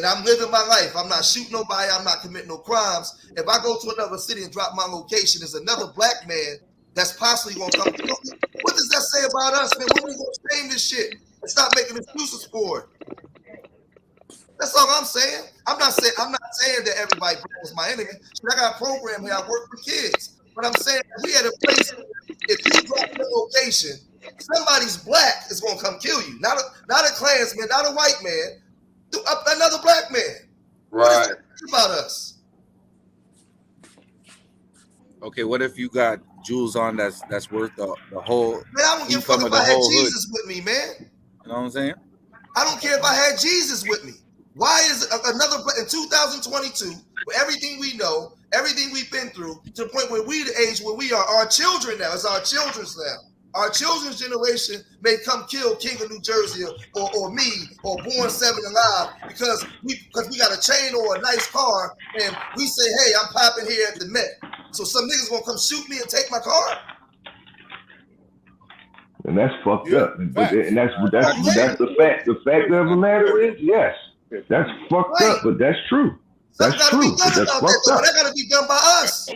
I'm living my life. I'm not shooting nobody. I'm not committing no crimes. If I go to another city and drop my location, there's another black man that's possibly gonna come. What does that say about us, man? When we gonna shame this shit and stop making excuses for it? That's all I'm saying. I'm not saying that everybody is my enemy. I got a program here. I work with kids, but I'm saying we at a place. If you drop the location, somebody's black is gonna come kill you. Not a Klansman, not a white man, another black man. What does that say about us? Okay, what if you got jewels on that's worth the whole Man, I don't give a fuck if I had Jesus with me, man. You know what I'm saying? I don't care if I had Jesus with me. Why is another in 2022, with everything we know, everything we've been through, to the point where we the age where we are our children now, it's our children's now. Our children's generation may come kill King of New Jersey or me or Born 7 Alive because we got a chain or a nice car and we say, hey, I'm popping here at the Met. So some niggas gonna come shoot me and take my car? And that's fucked up. And that's the fact. The fact of the matter is, yes, that's fucked up, but that's true. That's true. But that's fucked up. That gotta be done by us.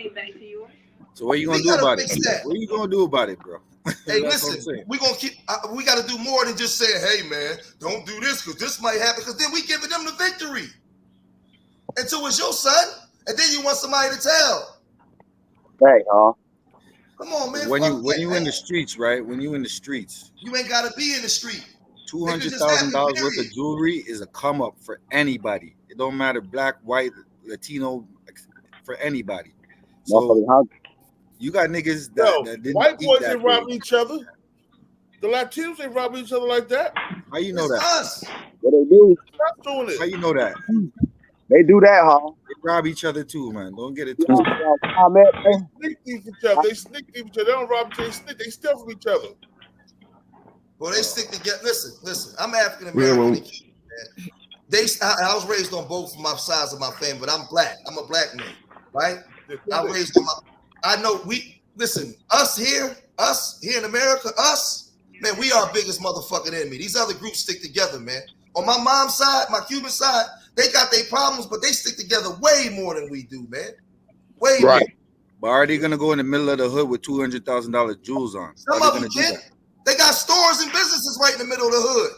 So what are you gonna do about it? What are you gonna do about it, bro? Hey, listen, we got to do more than just say, hey, man, don't do this because this might happen, because then we giving them the victory. Until it's your son, and then you want somebody to tell. Hey, huh? Come on, man. When you in the streets, right? When you in the streets, you ain't got to be in the street. $200,000 worth of jewelry is a come up for anybody. It don't matter, black, white, Latino, for anybody. So you got niggas that didn't white boys that ain't robbing each other. The Latinos ain't robbing each other like that. How you know that? Us. What they do? Stop doing it. How you know that? They do that, huh? They rob each other too, man. Don't get it twisted. They sneak thief each other. They sneak thief each other. They don't rob each other. They steal from each other. Well, they stick together. Listen. I'm African American. I was raised on both of my sides of my family, but I'm black. I'm a black man, right? I raised on my. I know us here in America, man, we are our biggest motherfucking enemy. These other groups stick together, man. On my mom's side, my Cuban side, they got their problems, but they stick together way more than we do, man. Way more. But are they gonna go in the middle of the hood with $200,000 jewels on? Some of them can. They got stores and businesses right in the middle of the hood.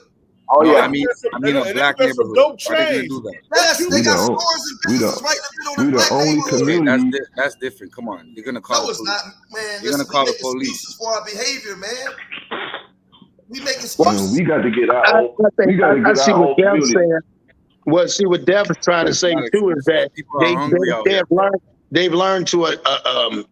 Oh yeah, I mean a black neighborhood. Are they gonna do that? Yes, they got stores and businesses right in the middle of the black neighborhood. Okay, that's different. Come on, you're gonna call. No, it's not, man. You're gonna call the police for our behavior, man. We make excuses. We got to get out. We got to get see our what Dev's community. saying. Well, see what Dev is trying to say too is that they've learned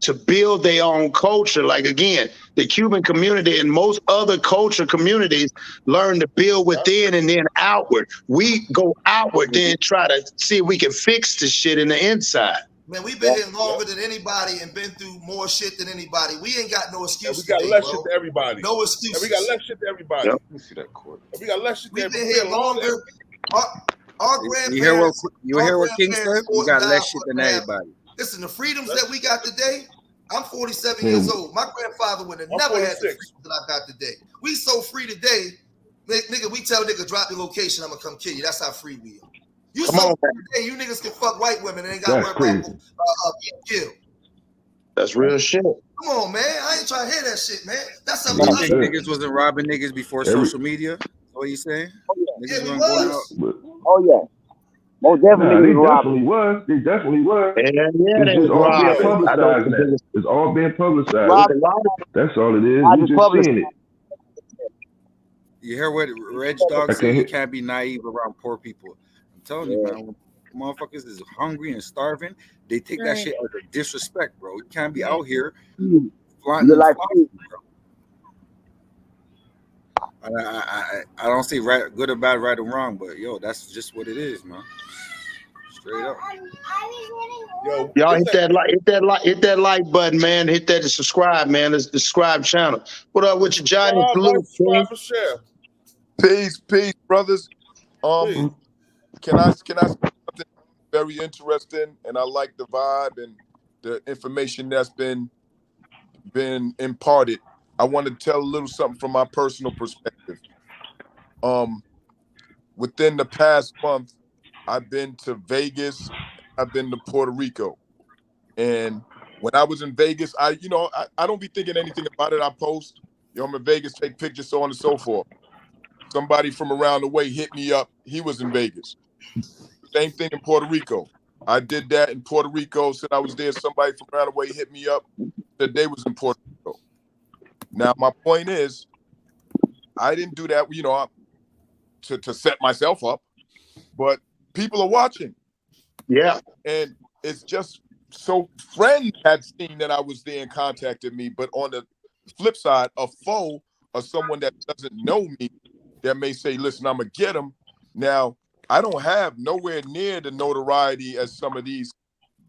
to build their own culture. Like again, the Cuban community and most other culture communities learn to build within and then outward. We go outward, then try to see if we can fix the shit in the inside. Man, we've been here longer than anybody and been through more shit than anybody. We ain't got no excuses. We got less shit to everybody. No excuses. And we got less shit to everybody. Let me see that court. We got less shit to everybody. We've been here longer. Our grandparents. You hear what King said? We got less shit than everybody. Listen, the freedoms that we got today. I'm 47 years old. My grandfather would have never had the freedoms that I got today. We so free today, nigga. We tell nigga drop your location, I'm gonna come kill you. That's how free we are. You so free today, you niggas can fuck white women and ain't got to worry about getting killed. That's real shit. Come on, man. I ain't trying to hear that shit, man. That's You something. think niggas wasn't robbing niggas before social media? That's what you saying? Yeah, we was. Oh yeah. Most definitely, They definitely was. Yeah, It's all being publicized now. It's all being publicized. That's all it is. You just seeing it. You hear what Reg Dog said? You can't be naive around poor people. I'm telling you, man. When motherfuckers is hungry and starving, they take that shit as a disrespect, bro. You can't be out here flaunting bro. I don't say right, good or bad, right or wrong, but yo, that's just what it is, man. Straight up. Y'all hit that like button, man. Hit that to subscribe, man. It's the subscribe channel. What up with you, Johnny? Peace, brothers. Can I say something very interesting? And I like the vibe and the information that's been imparted. I want to tell a little something from my personal perspective. within the past month, I've been to Vegas, I've been to Puerto Rico. And when I was in Vegas, I don't be thinking anything about it. I post, I'm in Vegas, take pictures, so on and so forth. Somebody from around the way hit me up. He was in Vegas. Same thing in Puerto Rico. I did that in Puerto Rico. Said I was there. Somebody from around the way hit me up. Said they was in Puerto Rico. Now, my point is, I didn't do that, to set myself up. But people are watching. Yeah. And it's just so friends had seen that I was there and contacted me. But on the flip side, a foe or someone that doesn't know me that may say, listen, I'm going to get him. Now, I don't have nowhere near the notoriety as some of these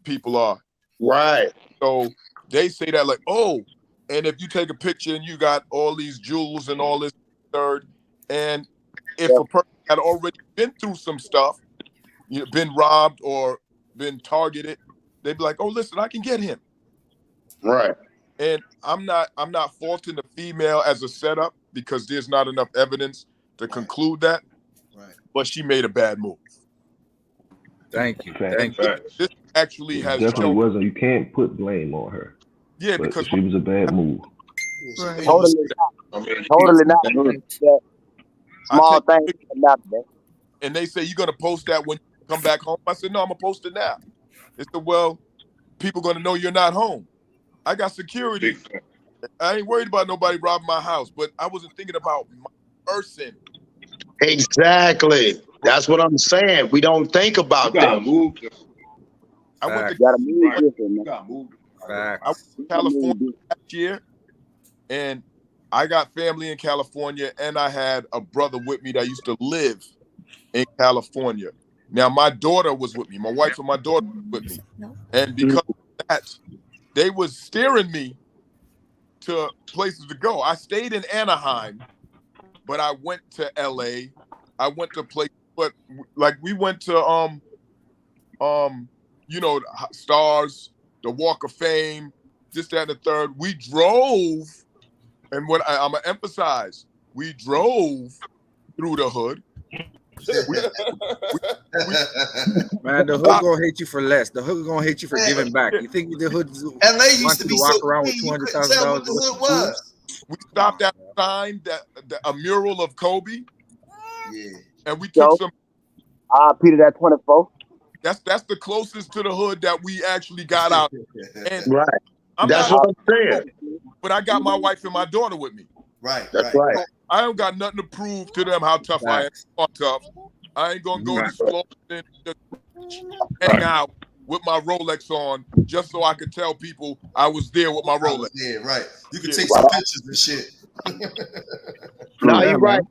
people are. Right. So they say that like, oh, and if you take a picture and you got all these jewels and all this third, and if a person had already been through some stuff, been robbed or been targeted, they'd be like, oh, listen, I can get him. Right. And I'm not faulting the female as a setup because there's not enough evidence to conclude that. Right. But she made a bad move. Thank you. Thank you. This actually has definitely shown. wasn't. You can't put blame on her. Yeah, but because she was a bad move. Right. Totally not. That small thing about that. And they say, you're going to post that when you come back home? I said, no, I'm going to post it now. They said, well, people going to know you're not home. I got security. I ain't worried about nobody robbing my house, but I wasn't thinking about my person. Exactly. That's what I'm saying. We don't think about that. I went to California last year, and I got family in California, and I had a brother with me that used to live in California. Now, my daughter was with me. My wife and my daughter were with me. And because of that, they was steering me to places to go. I stayed in Anaheim, but I went to LA. I went to places, but like we went to Stars, the Walk of Fame, this, that, and the third. We drove, and what I'm gonna emphasize, we drove through the hood. Man, the hood gonna hate you for less. The hood gonna hate you for giving back. You think the hood LA used to be walk so around clean, with you couldn't tell what the hood was. We stopped at a sign a mural of Kobe. Yeah. And we took some. Peter, that 24. That's the closest to the hood that we actually got out. And right. That's what I'm saying. But I got my wife and my daughter with me. Right. That's right. So I don't got nothing to prove to them how tough I am. I'm tough. I ain't gonna go to Sloan and just hang out with my Rolex on just so I could tell people I was there with my Rolex. Yeah, right. You can take some pictures and shit. No, you're right.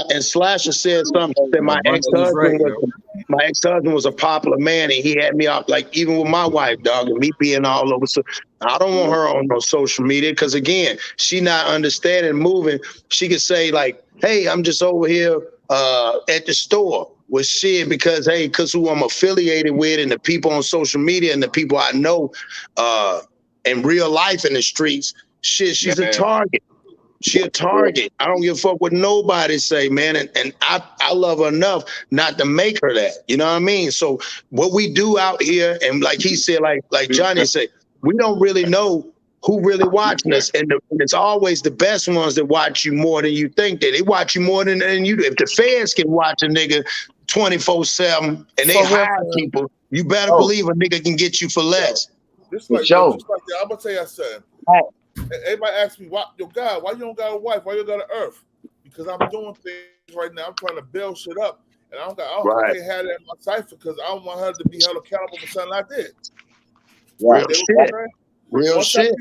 And Slasher said something. He said my ex-husband was a popular man, and he had me out, like, even with my wife, dog, and me being all over. So I don't want her on no social media because, again, she not understanding moving. She could say, like, hey, I'm just over here at the store with shit because who I'm affiliated with and the people on social media and the people I know in real life in the streets, shit, she's a target. She a target. I don't give a fuck what nobody say, man. And I love her enough not to make her that. You know what I mean? So what we do out here, and like he said, like Johnny said, we don't really know who really watching us. And it's always the best ones that watch you more than you think that. They watch you more than you do. If the feds can watch a nigga 24/7 and they hire people, you better believe a nigga can get you for less. Just like that, I'm gonna tell you something. Everybody asks me, why you don't got a wife? Why you got an earth? Because I'm doing things right now. I'm trying to build shit up, and I don't have that in my cipher because I don't want her to be held accountable for something I did. Real shit.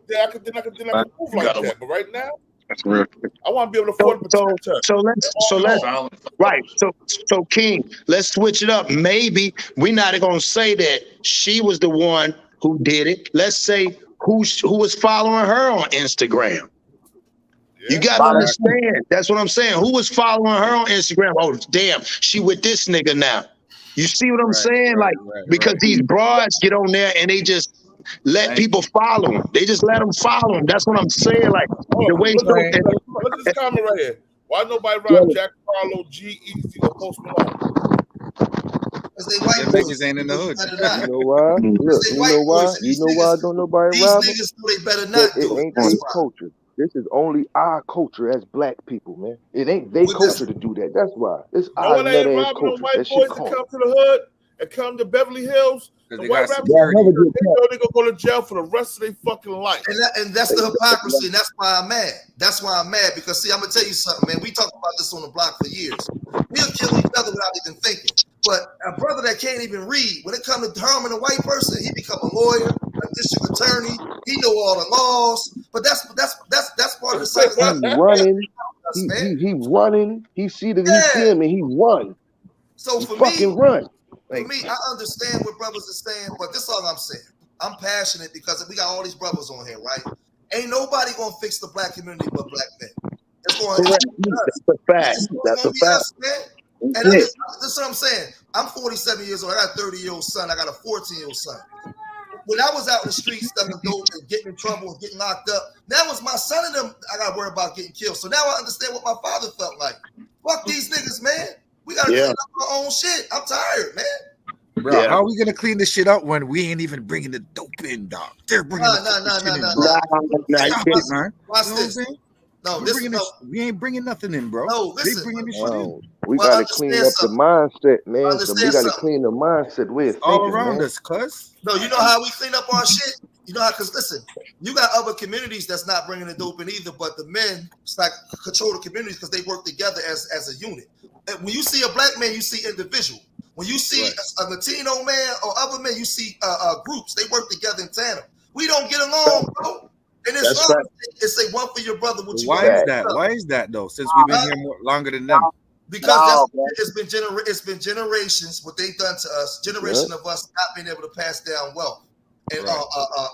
Then I can move like that. But right now, that's real. I want to be able to afford to So King, let's switch it up. Maybe we're not gonna say that she was the one who did it. Let's say who was following her on Instagram. You got to understand. That's what I'm saying. Who was following her on Instagram? Oh, damn, she with this nigga now. You see what I'm saying? Because these broads get on there and they just let people follow them. They just let them follow them. That's what I'm saying. Like the way. Look at this comment right here. Why nobody rob Jack Harlow, G-Eazy, or Post Malone? Because they white niggas ain't in the hood. You know why? Look, you know why? You know why don't nobody rob them? These niggas know they better not It do it. ain't their culture. This is only our culture as black people, man. It ain't their culture to do that. That's why. It's No our one ain't nut ass robbing no culture. white That shit boys to called. come to the hood and come to Beverly Hills. The they white got rappers, security. they know they gonna go to jail for the rest of their fucking life. And that's the hypocrisy, and that's why I'm mad. That's why I'm mad, because see, I'm gonna tell you something, man. We talked about this on the block for years. We'll kill each other without even thinking. But a brother that can't even read, when it comes to harming a white person, he become a lawyer, a district attorney. He know all the laws. But that's part of the psychology. He running. He running. He see him and he run. So he for fucking me, run. For me, I understand what brothers are saying, but this is all I'm saying. I'm passionate because we got all these brothers on here, right? Ain't nobody gonna fix the black community but black men. It's going to be us. That's a fact. That's a fact. Us, man. And this is what I'm saying. I'm 47 years old. I got a 30-year-old son. I got a 14-year-old son. When I was out in the streets stuffing dope and getting in trouble and getting locked up, that was my son and them I got to worry about getting killed. So now I understand what my father felt like. Fuck these niggas, man. We got to clean up our own shit. I'm tired, man. Bro, how are we gonna clean this shit up when we ain't even bringing the dope in, dog? They're bringing man. Watch this. No, we ain't bringing nothing in, bro. No, listen. They bringing this shit in. We gotta clean up the mindset, man. We gotta clean the mindset with all around us, cuz. No, you know how we clean up our shit? You know how, because listen, you got other communities that's not bringing the dope in either, but the men like control the communities because they work together as a unit. And when you see a black man, you see individual. When you see a Latino man or other men, you see groups. They work together in tandem. We don't get along, bro. And it's a one for your brother. Why is that? Why is that though? Since we've been here longer than them. Because it's been generations what they've done to us. Generation of us not being able to pass down wealth and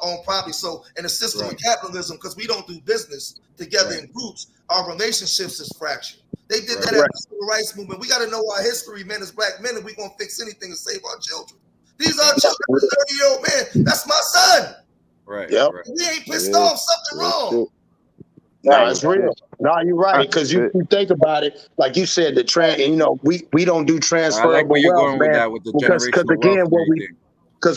own property. So in a system of capitalism, because we don't do business together in groups, our relationships is fractured. They did that at the civil rights movement. We got to know our history, man, as black men, and we're going to fix anything to save our children. These are children. A 30-year-old man. That's my son. Right. Yep. We ain't pissed off. Something wrong. No, it's real. No, you're right. Because you think about it, like you said, the we don't do transferable wealth, man. Because again,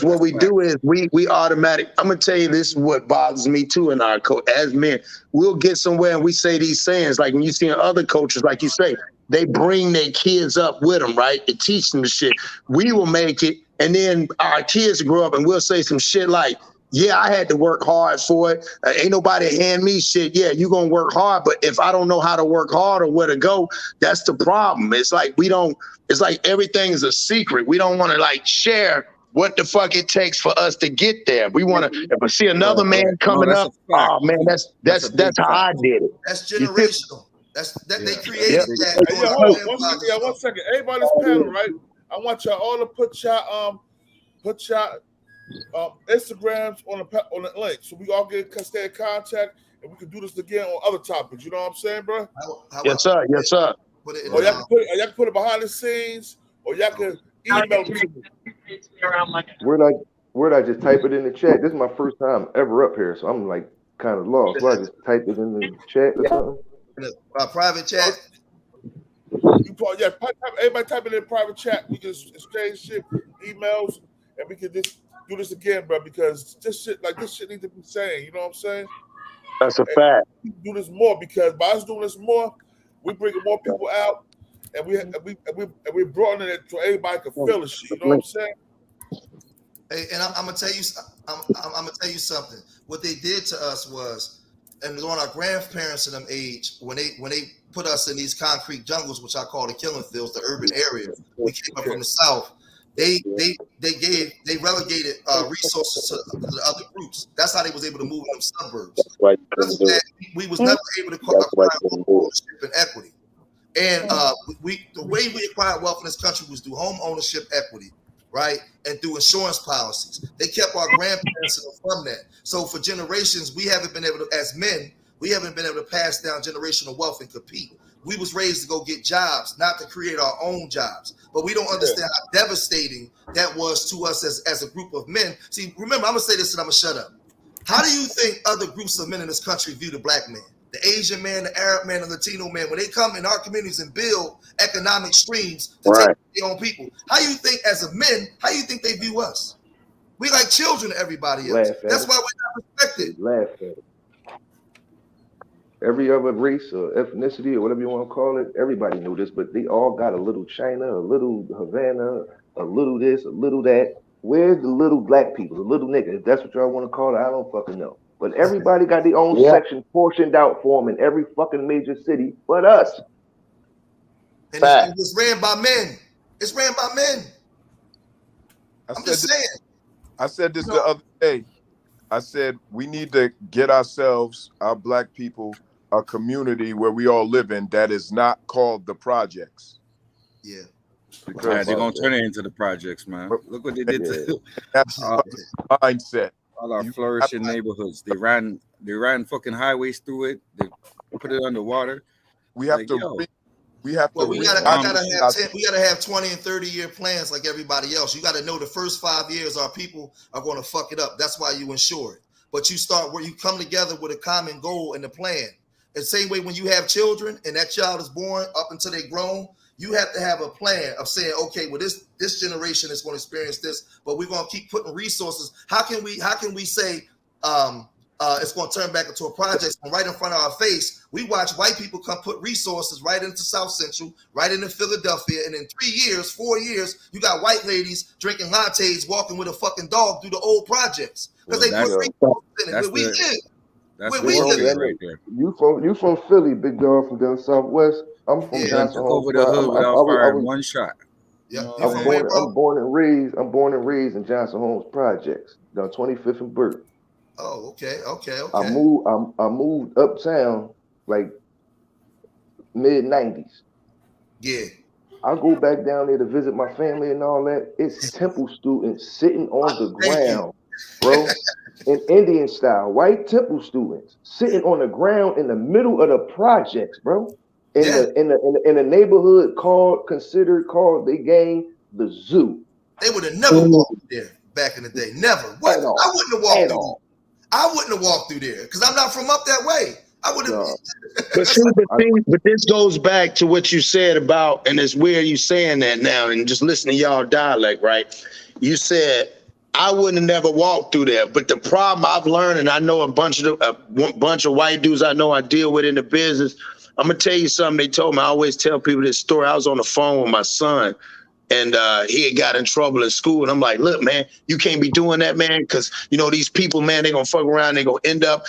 what we do is we automatic. I'm gonna tell you, this is what bothers me too in our as men. We'll get somewhere and we say these sayings, like when you see in other cultures, like you say, they bring their kids up with them, right? To teach them the shit. We will make it, and then our kids grow up and we'll say some shit like, yeah, I had to work hard for it. Ain't nobody hand me shit. Yeah, you gonna work hard, but if I don't know how to work hard or where to go, that's the problem. It's like it's like everything is a secret. We don't want to like share what the fuck it takes for us to get there. We want to. If I see another man coming up, oh man, that's how I did it. That's generational. They created that. Hey, one second. Everybody on this panel, right? I want y'all all to put your Instagrams on the link, so we all stay in contact, and we can do this again on other topics. You know what I'm saying, bro? Yes, sir. Yes, sir. Or y'all can put it behind the scenes, or y'all can email it to me. Where'd I just type it in the chat? This is my first time ever up here, so I'm like kind of lost. So I just type it in the chat or something. In private chat. Everybody type it in private chat. We can exchange shit, emails, and we can just do this again, bro. Because this shit needs to be saying. You know what I'm saying? That's a fact. Do this more, because by us doing this more, we bringing more people out, and we broadening it so everybody can feel the shit. You know what I'm saying? Hey, and I'm gonna tell you, I'm gonna tell you something. What they did to us was, and on our grandparents in them age, when they put us in these concrete jungles, which I call the killing fields, the urban areas. We came up from the south. They relegated resources to the other groups. That's how they was able to move in them suburbs. We was never able to acquire ownership and equity. And the way we acquired wealth in this country was through home ownership equity, right? And through insurance policies. They kept our grandparents from that. So for generations, we haven't been able to, as men, we haven't been able to pass down generational wealth and compete. We was raised to go get jobs, not to create our own jobs. But we don't understand how devastating that was to us as a group of men. See, remember, I'm going to say this and I'm going to shut up. How do you think other groups of men in this country view the black man? the Asian man, the Arab man, the Latino man, when they come in our communities and build economic streams to take their own people, how you think as a men, how you think they view us? We like children to everybody else. That's why we're not respected. Laugh at it. Every other race or ethnicity or whatever you want to call it, everybody knew this, but they all got a little China, a little Havana, a little this, a little that. Where's the little black people, the little nigga? If that's what y'all want to call it, I don't fucking know. But everybody got their own section portioned out for them in every fucking major city but us. And it's ran by men. It's ran by men. I'm just saying. I said this the other day. I said we need to get ourselves, our black people, a community where we all live in that is not called the projects. Yeah. Because they're gonna turn it into the projects, man. Look what they did to that's mindset. All our flourishing neighborhoods. They ran fucking highways through it. They put it underwater. We have we gotta have 20 and 30-year plans like everybody else. You gotta know the first 5 years our people are gonna fuck it up. That's why you insure it. But you start where you come together with a common goal and a plan. The same way when you have children and that child is born up until they grown, you have to have a plan of saying, okay, well, this generation is going to experience this, but we're going to keep putting resources. How can we say it's going to turn back into a project and right in front of our face? We watch white people come put resources right into South Central, right into Philadelphia, and in 3 years, 4 years, you got white ladies drinking lattes, walking with a fucking dog through the old projects because they put resources in it. We did. That's right there. You from Philly, big dog from down Southwest. I'm from Johnson Home. Over the hood without firing one shot. Yeah, I'm born and raised in Johnson Homes Projects, down 25th and Burke. Oh, okay. I moved uptown like mid 90s. Yeah. I go back down there to visit my family and all that. It's Temple students sitting on the ground, bro. In Indian style, white Temple students sitting on the ground in the middle of the projects, bro. In a neighborhood considered the gang, the zoo. They would have never walked there back in the day. Never. What? I wouldn't have walked through. I wouldn't have walked through there because I'm not from up that way. I would have. But this goes back to what you said about, and it's weird you saying that now, and just listening to y'all dialect, right? You said I wouldn't have never walked through there, but the problem I've learned, and I know a bunch of white dudes I know I deal with in the business. I'm gonna tell you something they told me. I always tell people this story. I was on the phone with my son, and he had got in trouble in school. And I'm like, look, man, you can't be doing that, man, because, you know, these people, man, they're going to fuck around. They're going to end up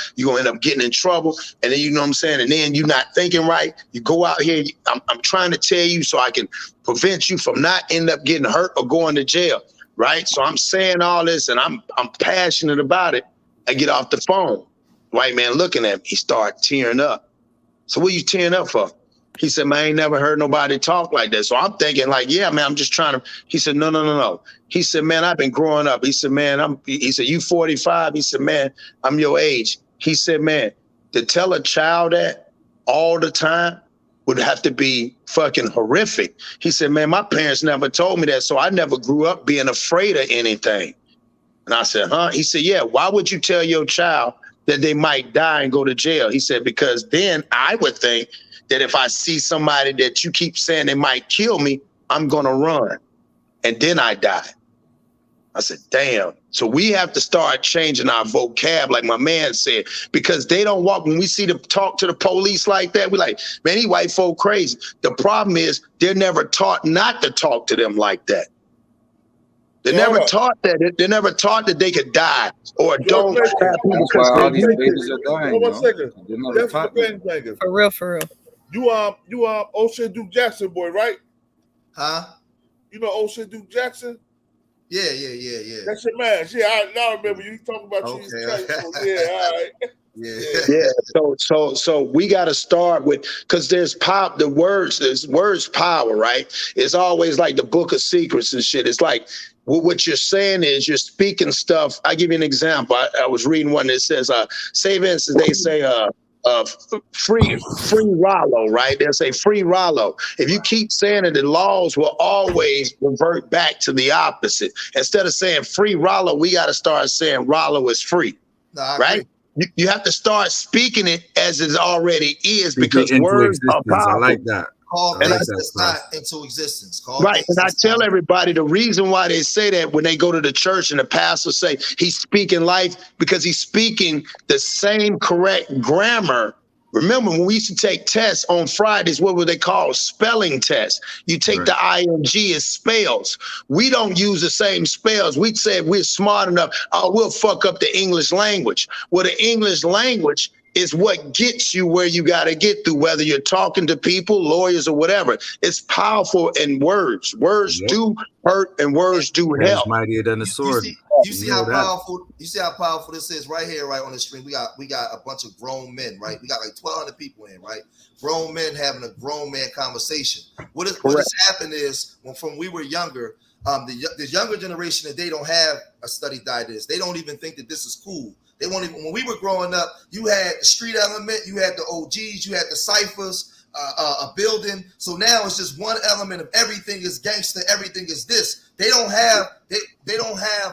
getting in trouble. And then, you know what I'm saying? And then you're not thinking right. You go out here. I'm trying to tell you so I can prevent you from not end up getting hurt or going to jail, right? So I'm saying all this, and I'm passionate about it. I get off the phone. White man looking at me. He started tearing up. So what are you tearing up for? He said, man, I ain't never heard nobody talk like that. So I'm thinking like, yeah, man, I'm just trying to. He said, no. He said, man, I've been growing up. He said, man, he said, you 45? He said, man, I'm your age. He said, man, to tell a child that all the time would have to be fucking horrific. He said, man, my parents never told me that. So I never grew up being afraid of anything. And I said, huh? He said, yeah, why would you tell your child that they might die and go to jail? He said, because then I would think that if I see somebody that you keep saying they might kill me, I'm gonna run, and then I die. I said, damn. So we have to start changing our vocab, like my man said, because they don't walk. When we see them talk to the police like that, we're like, man, these white folk crazy. The problem is they're never taught not to talk to them like that. They never taught that. They never taught that they could die or don't have people because all these babies are dying. Hold on a second. For real. You O'Shea Duke Jackson boy, right? Huh? You know O'Shea Duke Jackson? Yeah. That's your man. Yeah, I remember you talking about cheese. Yeah, all right. Yeah. So we got to start with, because there's words power, right? It's always like the book of secrets and shit. It's like what you're saying is you're speaking stuff. I give you an example. I was reading one that says, say for instance, they say free Rollo, right? They'll say free Rollo. If you keep saying it, the laws will always revert back to the opposite. Instead of saying free Rollo, we got to start saying Rollo is free, right? You have to start speaking it as it already is, Speak because it into words are existence. I powerful. like that. Call I like things that, that's bro. not into existence. Call Right. things And I that's tell not. everybody the reason why they say that when they go to the church and the pastor say he's speaking life, because he's speaking the same correct grammar. Remember, when we used to take tests on Fridays, what were they called? Spelling tests. You take the ing as spells. We don't use the same spells. We said we're smart enough, we'll fuck up the English language. Well, the English language is what gets you where you got to get through, whether you're talking to people, lawyers, or whatever. It's powerful in words. Words do hurt and words do That's help. mightier than a sword. You see how powerful. You see how powerful this is right here, right on the screen. We got a bunch of grown men, right? We got like 1,200 people in, right? Grown men having a grown man conversation. What has happened is when we were younger, the younger generation, that they don't have a study digest. They don't even think that this is cool. They won't even. When we were growing up, you had the street element, you had the OGs, you had the ciphers, a building. So now it's just one element of everything is gangster, everything is this. They don't have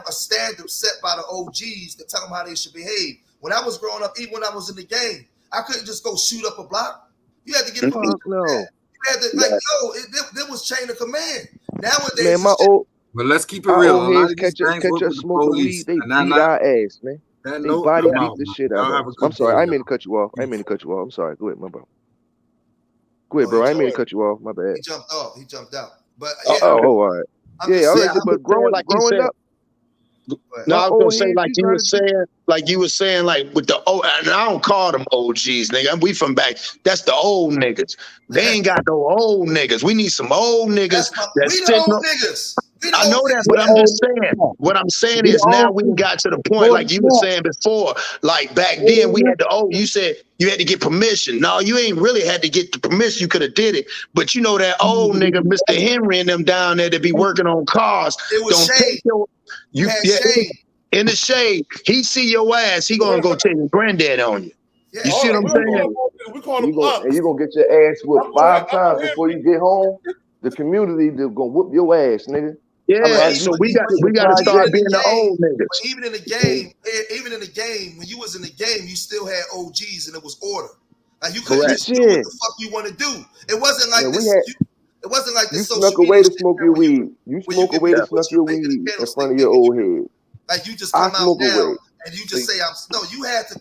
a standard set by the OGs to tell them how they should behave. When I was growing up, even when I was in the game, I couldn't just go shoot up a block. You had to get permission. You had to there was chain of command. Nowadays, but let's keep it real. Old heads catch us smoking weed, they beat our ass, man. They body beat the shit out of us. I'm sorry, I didn't mean to cut you off. I'm sorry. Go ahead, my bro. Go ahead, bro. I didn't mean to cut you off. My bad. He jumped off. He jumped out. But all right. Yeah, all right. But growing up. No, I was gonna say, like you were saying, like with the old, and I don't call them OGs, nigga. We from back. That's the old niggas. They ain't got no old niggas. We need some old niggas. We the old niggas. I know that, but I'm just saying. What I'm saying is now we got to the point, like you were saying before. Like back then, we had you said you had to get permission. No, you ain't really had to get the permission. You could have did it, but you know that old nigga, Mr. Henry, and them down there that be working on cars. It was shade. In the shade. He see your ass. He gonna go take your granddad on you. You see what I'm saying? And you gonna get your ass whipped 5 times before you get home. The community they're gonna whoop your ass, nigga. Yeah, so we got to start being the old niggas. Even in the game, when you was in the game, you still had OGs and it was order. Like you couldn't just do what the fuck you want to do. It wasn't like this. It wasn't like this. You snuck away to smoke your weed. You smoke away to snuck your weed in front of your old head. Like you just come out now and you just say, you had to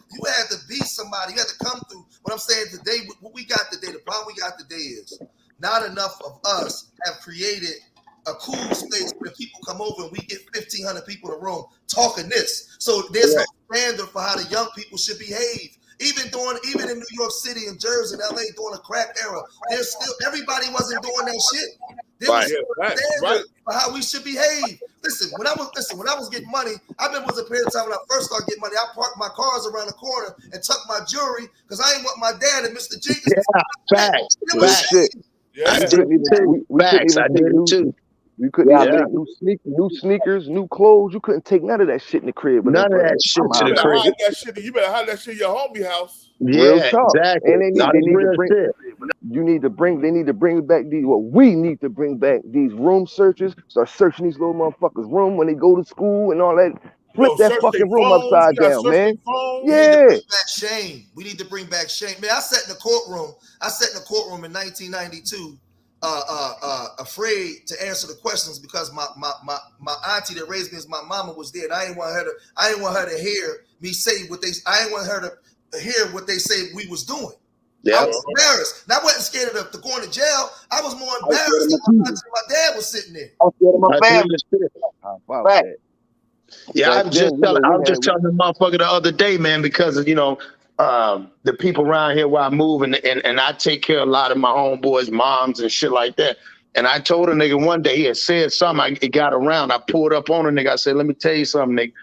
be somebody. You had to come through. What I'm saying today, what we got today, the problem we got today is not enough of us have created a cool space where people come over and we get 1,500 people in a room talking this. So there's no standard for how the young people should behave. Even in New York City and Jersey and LA during the crack era, there's still everybody wasn't doing that shit. There was standard for how we should behave. Listen, when I was getting money, I remember it was a period of time when I first started getting money. I parked my cars around the corner and tucked my jewelry because I didn't want my dad and Mr. Jenkins. Facts. I did it too. You couldn't take new sneakers, new clothes. You couldn't take none of that shit in the crib. None of that shit to the crib. You better hide that shit in your homie house. Yeah, exactly. And they need to bring back these. Well, we need to bring back these room searches. Start searching these little motherfuckers' room when they go to school and all that. Flip that fucking room upside down, man. Yeah. We need to bring back shame. Man, I sat in the courtroom in 1992. Afraid to answer the questions because my auntie that raised me as my mama was there, and I didn't want her to hear me say I didn't want her to hear what they say we was doing. Yeah. I was embarrassed. And I wasn't scared of going to jail. I was more embarrassed because my dad was sitting there. I was scared of my family. Yeah, I was just telling the motherfucker the other day, man, because of, the people around here where I move and I take care of a lot of my homeboys' moms and shit like that. And I told a nigga one day, he had said something, it got around. I pulled up on a nigga. I said, let me tell you something, nigga.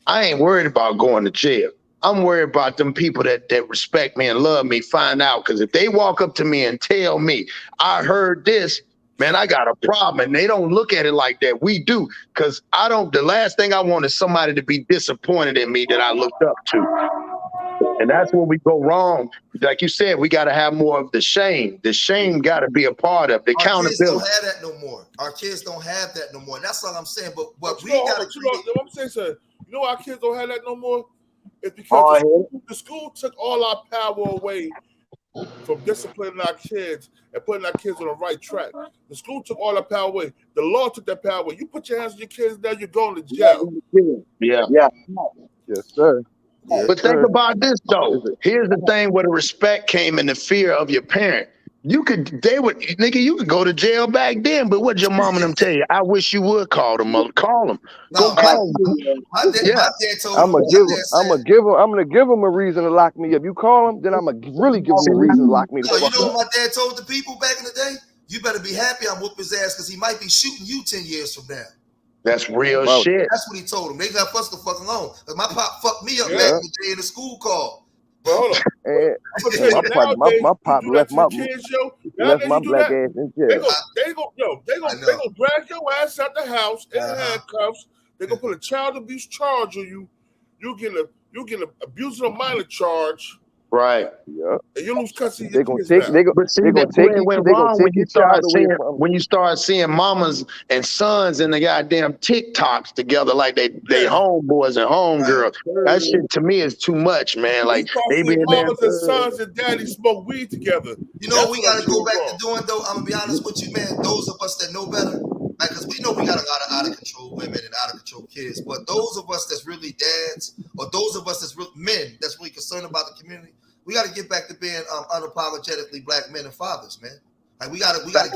I ain't worried about going to jail. I'm worried about them people that respect me and love me find out. Because if they walk up to me and tell me, I heard this, man, I got a problem. And they don't look at it like that. We do. Because the last thing I want is somebody to be disappointed in me that I looked up to. And that's when we go wrong. Like you said, we got to have more of the shame. The shame got to be a part of the accountability. Our kids don't have that no more. Our kids don't have that no more. And that's all I'm saying. But we got to. I'm saying, sir, our kids don't have that no more. It's because the school took all our power away from disciplining our kids and putting our kids on the right track. The school took all that power away. The law took that power away. You put your hands on your kids, now you're going to jail. Yeah. Yes, sir. But think about this though. Here's the thing where the respect came and the fear of your parent. You could go to jail back then, but what your mom and them tell you? I wish you would call them. Call them. No, call them. My dad told I'm me. gonna give them a reason to lock me up. You call them, then I'm gonna really give them a reason to lock me the You fuck know up. what my dad told the people back in the day? You better be happy I whoop his ass because he might be shooting you 10 years from now. That's real shit. That's what he told him. They got us the fuck alone. Because my pop fucked me up back in the day in the school call. But hold on. My pop left my kids, black ass in jail. They gonna drag your ass out the house in handcuffs. They gonna put a child abuse charge on you. You get an abuse of a minor charge. Right. Yeah. And you lose custody. They gonna take your child away from when you start seeing mamas and sons and the goddamn TikToks together like they homeboys and homegirls. That shit to me is too much, man. Like they be mamas and sons and daddies smoke weed together. You know what we gotta go back to doing though? I'm gonna be honest with you, man. Those of us that know better, because we know we got a lot of out of control women and out of control kids, but those of us that's really dads, or those of us that's men that's really concerned about the community, we got to get back to being unapologetically black men and fathers, man. Like we gotta get back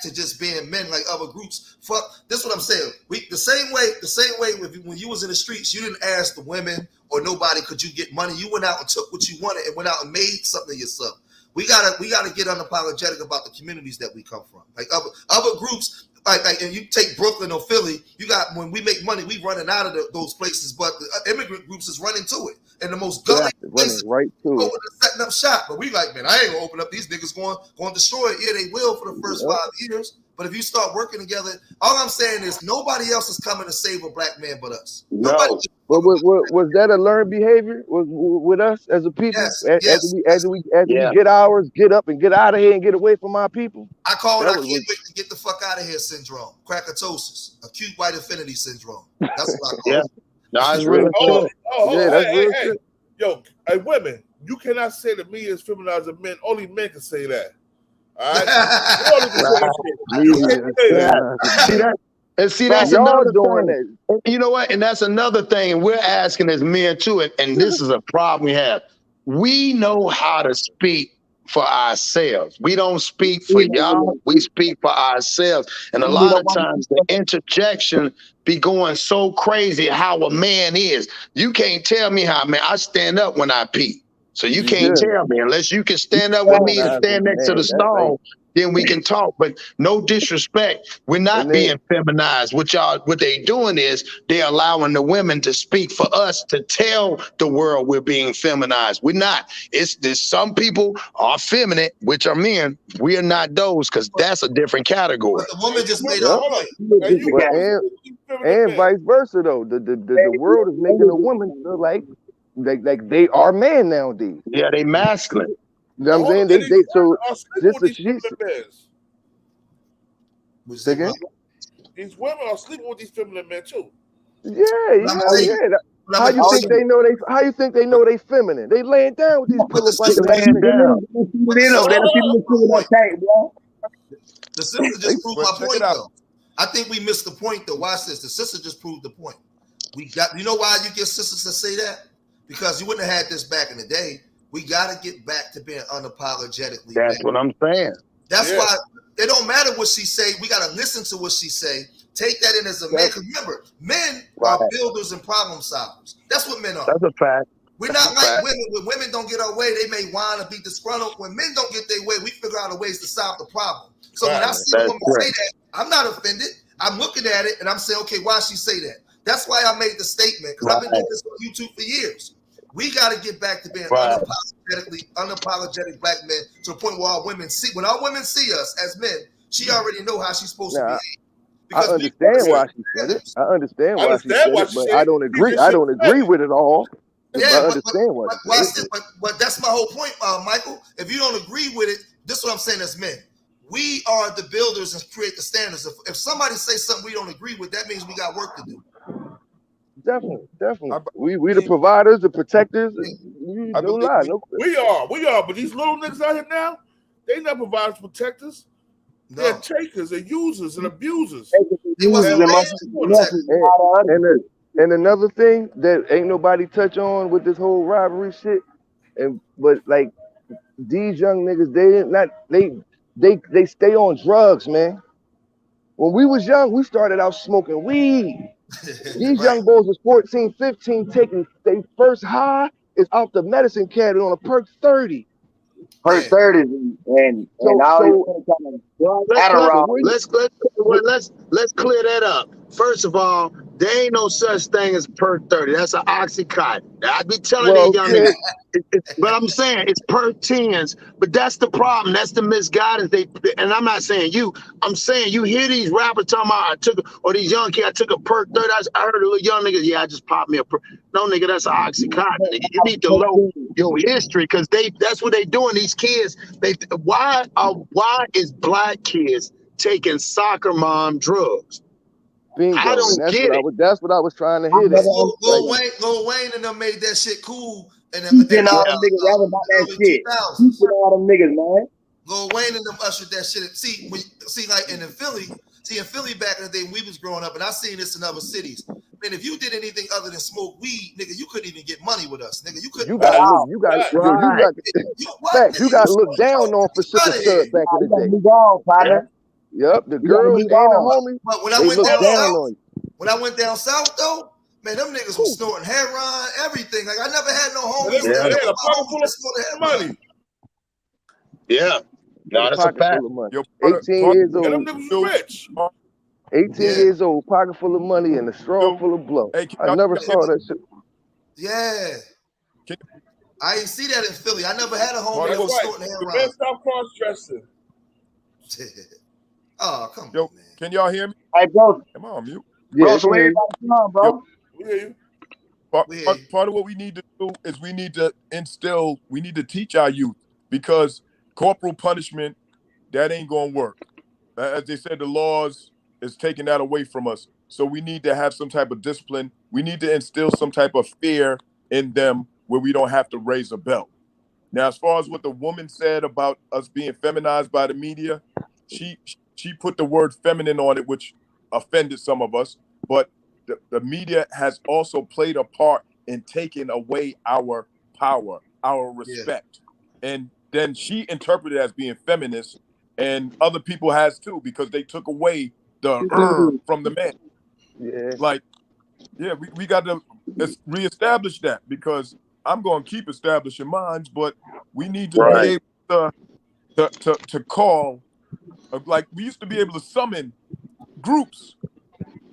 to just being men like other groups. Fuck, this is what I'm saying. The same way when you was in the streets, you didn't ask the women or nobody could you get money. You went out and took what you wanted and went out and made something yourself. We gotta get unapologetic about the communities that we come from. Like other groups. Like, and you take Brooklyn or Philly, you got when we make money, we running out of those places, but the immigrant groups is running to it, and the most gully places right to it. Setting up shop. But we like, man, I ain't gonna open up. These niggas going to destroy it. Yeah, they will for the first 5 years, but if you start working together, all I'm saying is nobody else is coming to save a black man but us. No. But was that a learned behavior with us as a people? As we get ours, get up and get out of here and get away from our people. I call it I can't wait to get the fuck out of here syndrome. Krakatosis, acute white affinity syndrome. That's what I call it. No, it's real. Hey, yo, hey, women, you cannot say that me is feminizing men. Only men can say that. All right. See, that's another thing. You know what? And that's another thing. And we're asking as men too. And this is a problem we have. We know how to speak for ourselves. We don't speak for y'all. We speak for ourselves. And a lot of times the interjection be going so crazy how a man is. You can't tell me how, man. I stand up when I pee. So you can't tell me unless you can stand up with me and stand next to the stall. Then we can talk, but no disrespect. We're not being feminized. What they doing is they're allowing the women to speak for us to tell the world we're being feminized. We're not. There's some people are feminine, which are men. We are not those because that's a different category. But the woman just made up. And vice versa though. The world is making a woman feel like they are men nowadays. Yeah, they masculine. You know what I'm saying? They so these women are sleeping with these feminine men too. Yeah. How you think they know they? How you think they know they feminine? They laying down with these pillows like laying down. The sister just proved my point though. I think we missed the point though. Watch this. The sister just proved the point. You know why you get sisters to say that? Because you wouldn't have had this back in the day. We got to get back to being unapologetically. That's what I'm saying. That's why it don't matter what she say. We got to listen to what she say. Take that in as a man. Because remember, men are builders and problem solvers. That's what men are. That's a fact. We're not like women. When women don't get our way, they may whine and be disgruntled. When men don't get their way, we figure out ways to solve the problem. So when I see a woman say that, I'm not offended. I'm looking at it and I'm saying, okay, why she say that? That's why I made the statement because I've been doing this on YouTube for years. We got to get back to being unapologetic black men to the point where our women when our women see us as men, she already know how she's supposed to behave. I understand why she said it. I understand why she said it, but I don't agree. I don't agree with it all. Yeah, I understand why. But that's my whole point, Michael. If you don't agree with it, this is what I'm saying as men. We are the builders and create the standards. If somebody says something we don't agree with, that means we got work to do. Definitely. We the providers, the protectors. No lie, no. We are, but these little niggas out here now, they not providers, protectors. They're takers, they're users and abusers. And another thing that ain't nobody touch on with this whole robbery shit, but like these young niggas, they stay on drugs, man. When we was young, we started out smoking weed. These young boys was 14, 15, taking their first high is out the medicine cabinet on a perk 30. Perk 30 and let's clear that up. First of all, there ain't no such thing as perk 30. That's an oxycontin. I be telling these young niggas. But I'm saying it's perk 10s. But that's the problem. That's the misguidance. And I'm not saying you. I'm saying you hear these rappers talking about or these young kids, I took a perk 30. I heard a little young niggas, yeah, I just popped me a perk. No, nigga, that's an oxycontin. Nigga. You need to know your history because that's what they doing. These kids, why is black kids taking soccer mom drugs? Bingo. I don't get it. That's what I was trying to hit. Lil Wayne and them made that shit cool. And all them niggas rapping about that shit. All them niggas, man. Lil Wayne and them ushered that shit. See, like in Philly, back in the day when we was growing up, and I seen this in other cities. Man, if you did anything other than smoke weed, nigga, you couldn't even get money with us, nigga. You couldn't. You got looked down on for sugar stud back in the day. Yep, the girls and the homies. But when I went down south, though, man, them niggas was snorting heroin, everything. Like I never had no homies. They had a pocket full of money. Yeah. No, that's a fact. 18 years old. And them niggas was rich. 18 years old, pocket full of money, and a straw full of blow. I never saw that shit. Yeah. I didn't see that in Philly. I never had a homie that was snorting heroin. The man stop cross-dressing. Oh, come on, man. Can y'all hear me? Hey, bro. Am I on mute? Yeah, so bro. We hear you. Part of what we need to do is we need to teach our youth because corporal punishment, that ain't gonna work. As they said, the laws is taking that away from us. So we need to have some type of discipline. We need to instill some type of fear in them where we don't have to raise a belt. Now, as far as what the woman said about us being feminized by the media, she put the word feminine on it, which offended some of us. But the media has also played a part in taking away our power, our respect. And then she interpreted it as being feminist, and other people has too, because they took away the from the man. We got to reestablish that, because I'm going to keep establishing mine, but we need to be able to call, like we used to be able to summon groups.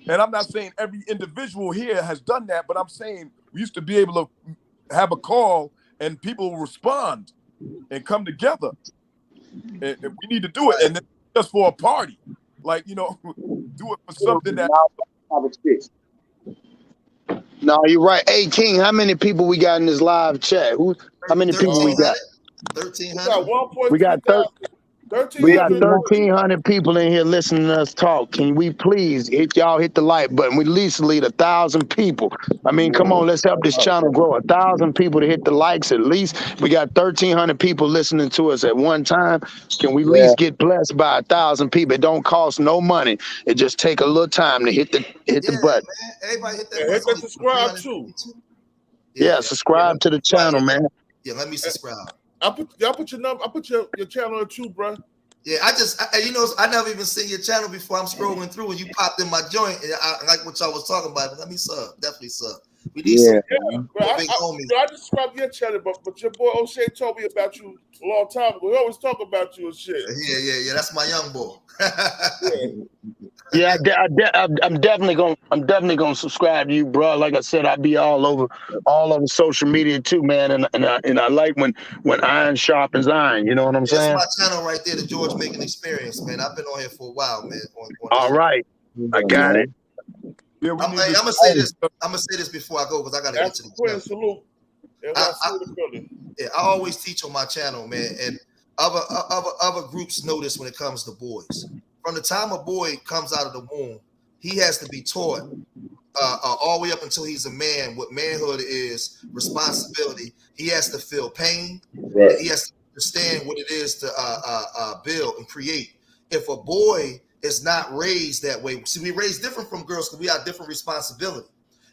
And I'm not saying every individual here has done that, but I'm saying we used to be able to have a call and people will respond and come together. And we need to do it. And then just for a party, like, do it for something that. No, you're right. Hey, King, how many people we got in this live chat? How many people we got? 1.3 We got 1,300 people in here listening to us talk. Can we please hit the like button? We at least lead 1,000 people. I mean, come on, let's help this channel grow. 1,000 people to hit the likes at least. We got 1,300 people listening to us at one time. Can we at least get blessed by 1,000 people? It don't cost no money. It just take a little time to hit the button. Man. Everybody hit that. Hit that subscribe too. Yeah, subscribe to the channel, man. Yeah, let me subscribe. I put your number. I put your channel on too, bro. Yeah, I never even seen your channel before. I'm scrolling through and you popped in my joint, and I like what y'all was talking about. Let me sub, definitely sub. We need some bro, I just subscribed to your channel, but your boy O'Shea told me about you a long time ago. We always talk about you and shit. Yeah. That's my young boy. Yeah, I'm definitely gonna subscribe to you, bro. Like I said, I be all over social media too, man. And I like when iron sharpens iron. You know what I'm saying? That's my channel right there, the George Making Experience, man. I've been on here for a while, man. All right, I got it. Yeah, I'm gonna say this. I'm gonna say this before I go because I gotta get to the salute. I always teach on my channel, man, and other groups know this when it comes to boys. From the time a boy comes out of the womb, he has to be taught all the way up until he's a man. What manhood is responsibility. He has to feel pain. Right. And he has to understand what it is to build and create. If a boy is not raised that way, see, we raised different from girls because we have different responsibility.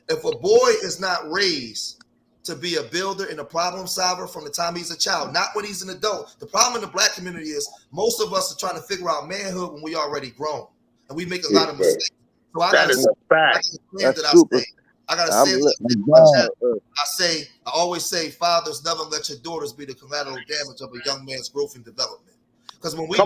If a boy is not raised to be a builder and a problem solver from the time he's a child, not when he's an adult. The problem in the black community is most of us are trying to figure out manhood when we already grown, and we make a lot of mistakes. So I That is a fact. I always say, fathers, never let your daughters be the collateral damage of a young man's growth and development. Because when we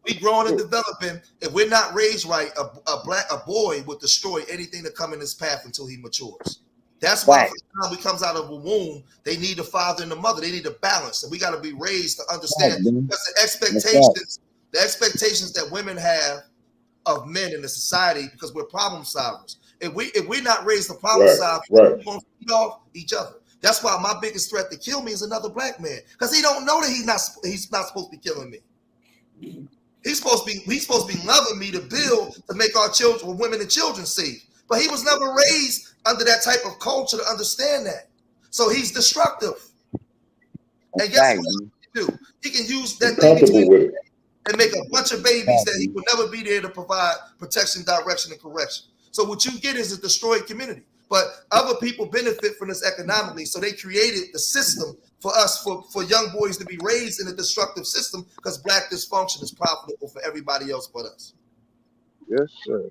we growing and developing, if we're not raised right, a boy would destroy anything that come in his path until he matures. That's why from the time he comes out of a womb, they need a father and a mother. They need a balance, and we got to be raised to understand because the expectations that women have of men in the society, because we're problem solvers. If we're not raised to problem solve, we're going to feed off each other. That's why my biggest threat to kill me is another black man, because he don't know that he's not supposed to be killing me. He's supposed to be loving me to build, to make our children, women and children safe. But he was never raised under that type of culture to understand that. So he's destructive. And guess what he can do? He can use that thing between and make a bunch of babies that he will never be there to provide protection, direction, and correction. So what you get is a destroyed community. But other people benefit from this economically. So they created the system for us, for young boys to be raised in a destructive system, because black dysfunction is profitable for everybody else but us. Yes, sir.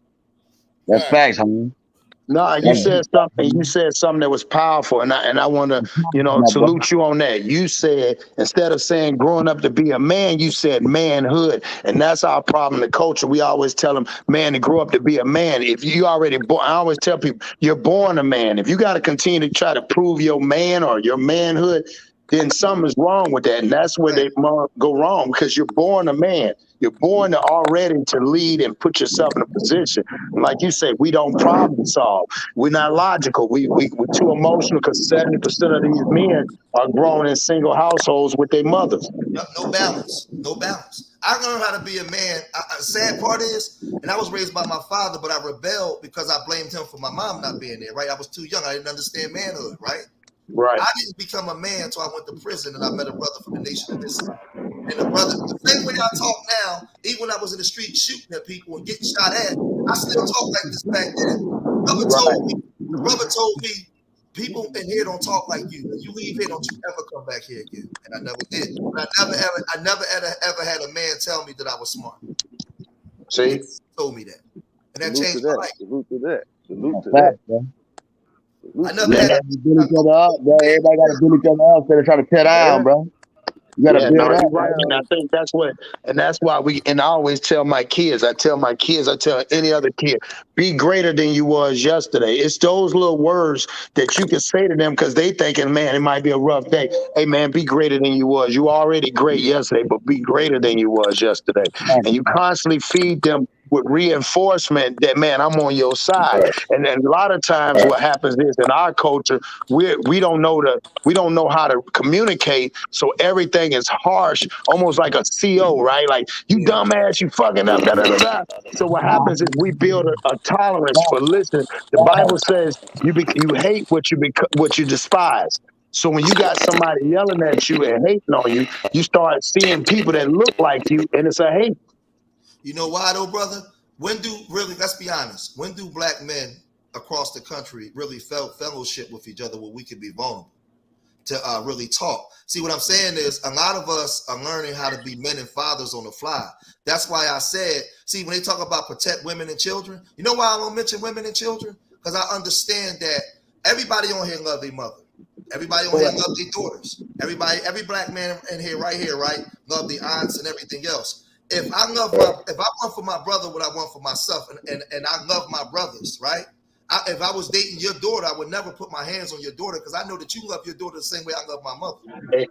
That's facts, homie. No, you said something. You said something that was powerful, and I want to, salute you on that. You said, instead of saying growing up to be a man, you said manhood, and that's our problem. The culture, we always tell them, man, to grow up to be a man. If you already born, I always tell people, you're born a man. If you got to continue to try to prove your man or your manhood, then something's wrong with that, and that's where they go wrong, because you're born a man. You're born already to lead and put yourself in a position. And like you say, we don't problem solve. We're not logical. We're too emotional, because 70% of these men are grown in single households with their mothers. No balance. I learned how to be a man. Sad part is, and I was raised by my father, but I rebelled because I blamed him for my mom not being there, right? I was too young. I didn't understand manhood, right? Right. I didn't become a man until I went to prison and I met a brother from the Nation of Islam. And the brother, the same way I talk now, even when I was in the street shooting at people and getting shot at, I still talk like this back then. The brother told me, people in here don't talk like you. When you leave here, don't you ever come back here again. And I never did. But I never ever had a man tell me that I was smart. See? He told me that. And that changed my life. Salute to that. I never had build each other up, bro. Everybody got to build each other up instead of trying to tear down, bro. You got to build up. Right. And I think that's why and I always tell my kids, I tell any other kid, be greater than you was yesterday. It's those little words that you can say to them, because they thinking, man, it might be a rough day. Hey, man, be greater than you was. You already great yesterday, but be greater than you was yesterday. And you constantly feed them with reinforcement that, man, I'm on your side. And then a lot of times what happens is, in our culture, we don't know how to communicate, so everything is harsh, almost like a CO, right? Like, you dumbass, you fucking up, da da da da. So what happens is we build a tolerance for listening. The Bible says you hate what you despise. So when you got somebody yelling at you and hating on you, you start seeing people that look like you, and it's a hate. You know why though, brother? Let's be honest, when do black men across the country really felt fellowship with each other where we could be vulnerable to really talk? See, what I'm saying is, a lot of us are learning how to be men and fathers on the fly. That's why I said, see, when they talk about protect women and children, you know why I don't mention women and children? Because I understand that everybody on here love their mother. Everybody on here love their daughters. Every black man in here, right, love the aunts and everything else. If I want for my brother what I want for myself, and I love my brothers, right? If I was dating your daughter, I would never put my hands on your daughter, because I know that you love your daughter the same way I love my mother. We're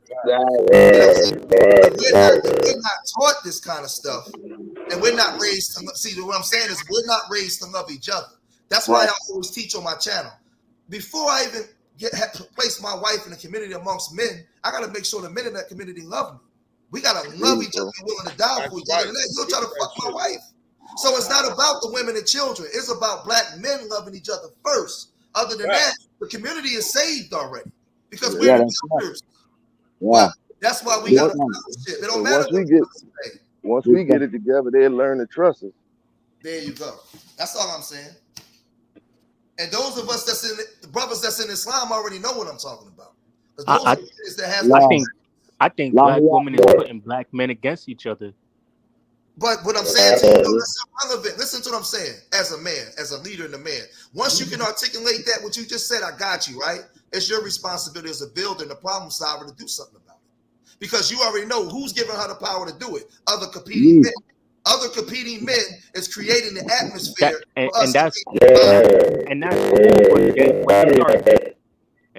not taught this kind of stuff, and we're not raised to see. What I'm saying is, we're not raised to love each other. That's why I always teach on my channel. Before I even place my wife in the community amongst men, I got to make sure the men in that community love me. We gotta love each other, be willing to die for each other. You'll try to fuck my wife. So it's not about the women and children. It's about black men loving each other first. Other than that, the community is saved already because we're the builders. Well, that's why we got to fellowship. It don't matter once we get it together, they'll learn to trust us. There you go. That's all I'm saying. And those of us that's in the brothers that's in Islam already know what I'm talking about. I think black women is putting black men against each other. But what I'm saying to you, that's irrelevant. Listen to what I'm saying. As a man, as a leader and a man, once you can articulate that, what you just said, I got you, right? It's your responsibility as a builder and a problem solver to do something about it. Because you already know who's giving her the power to do it. Other competing men. Other competing men is creating the atmosphere.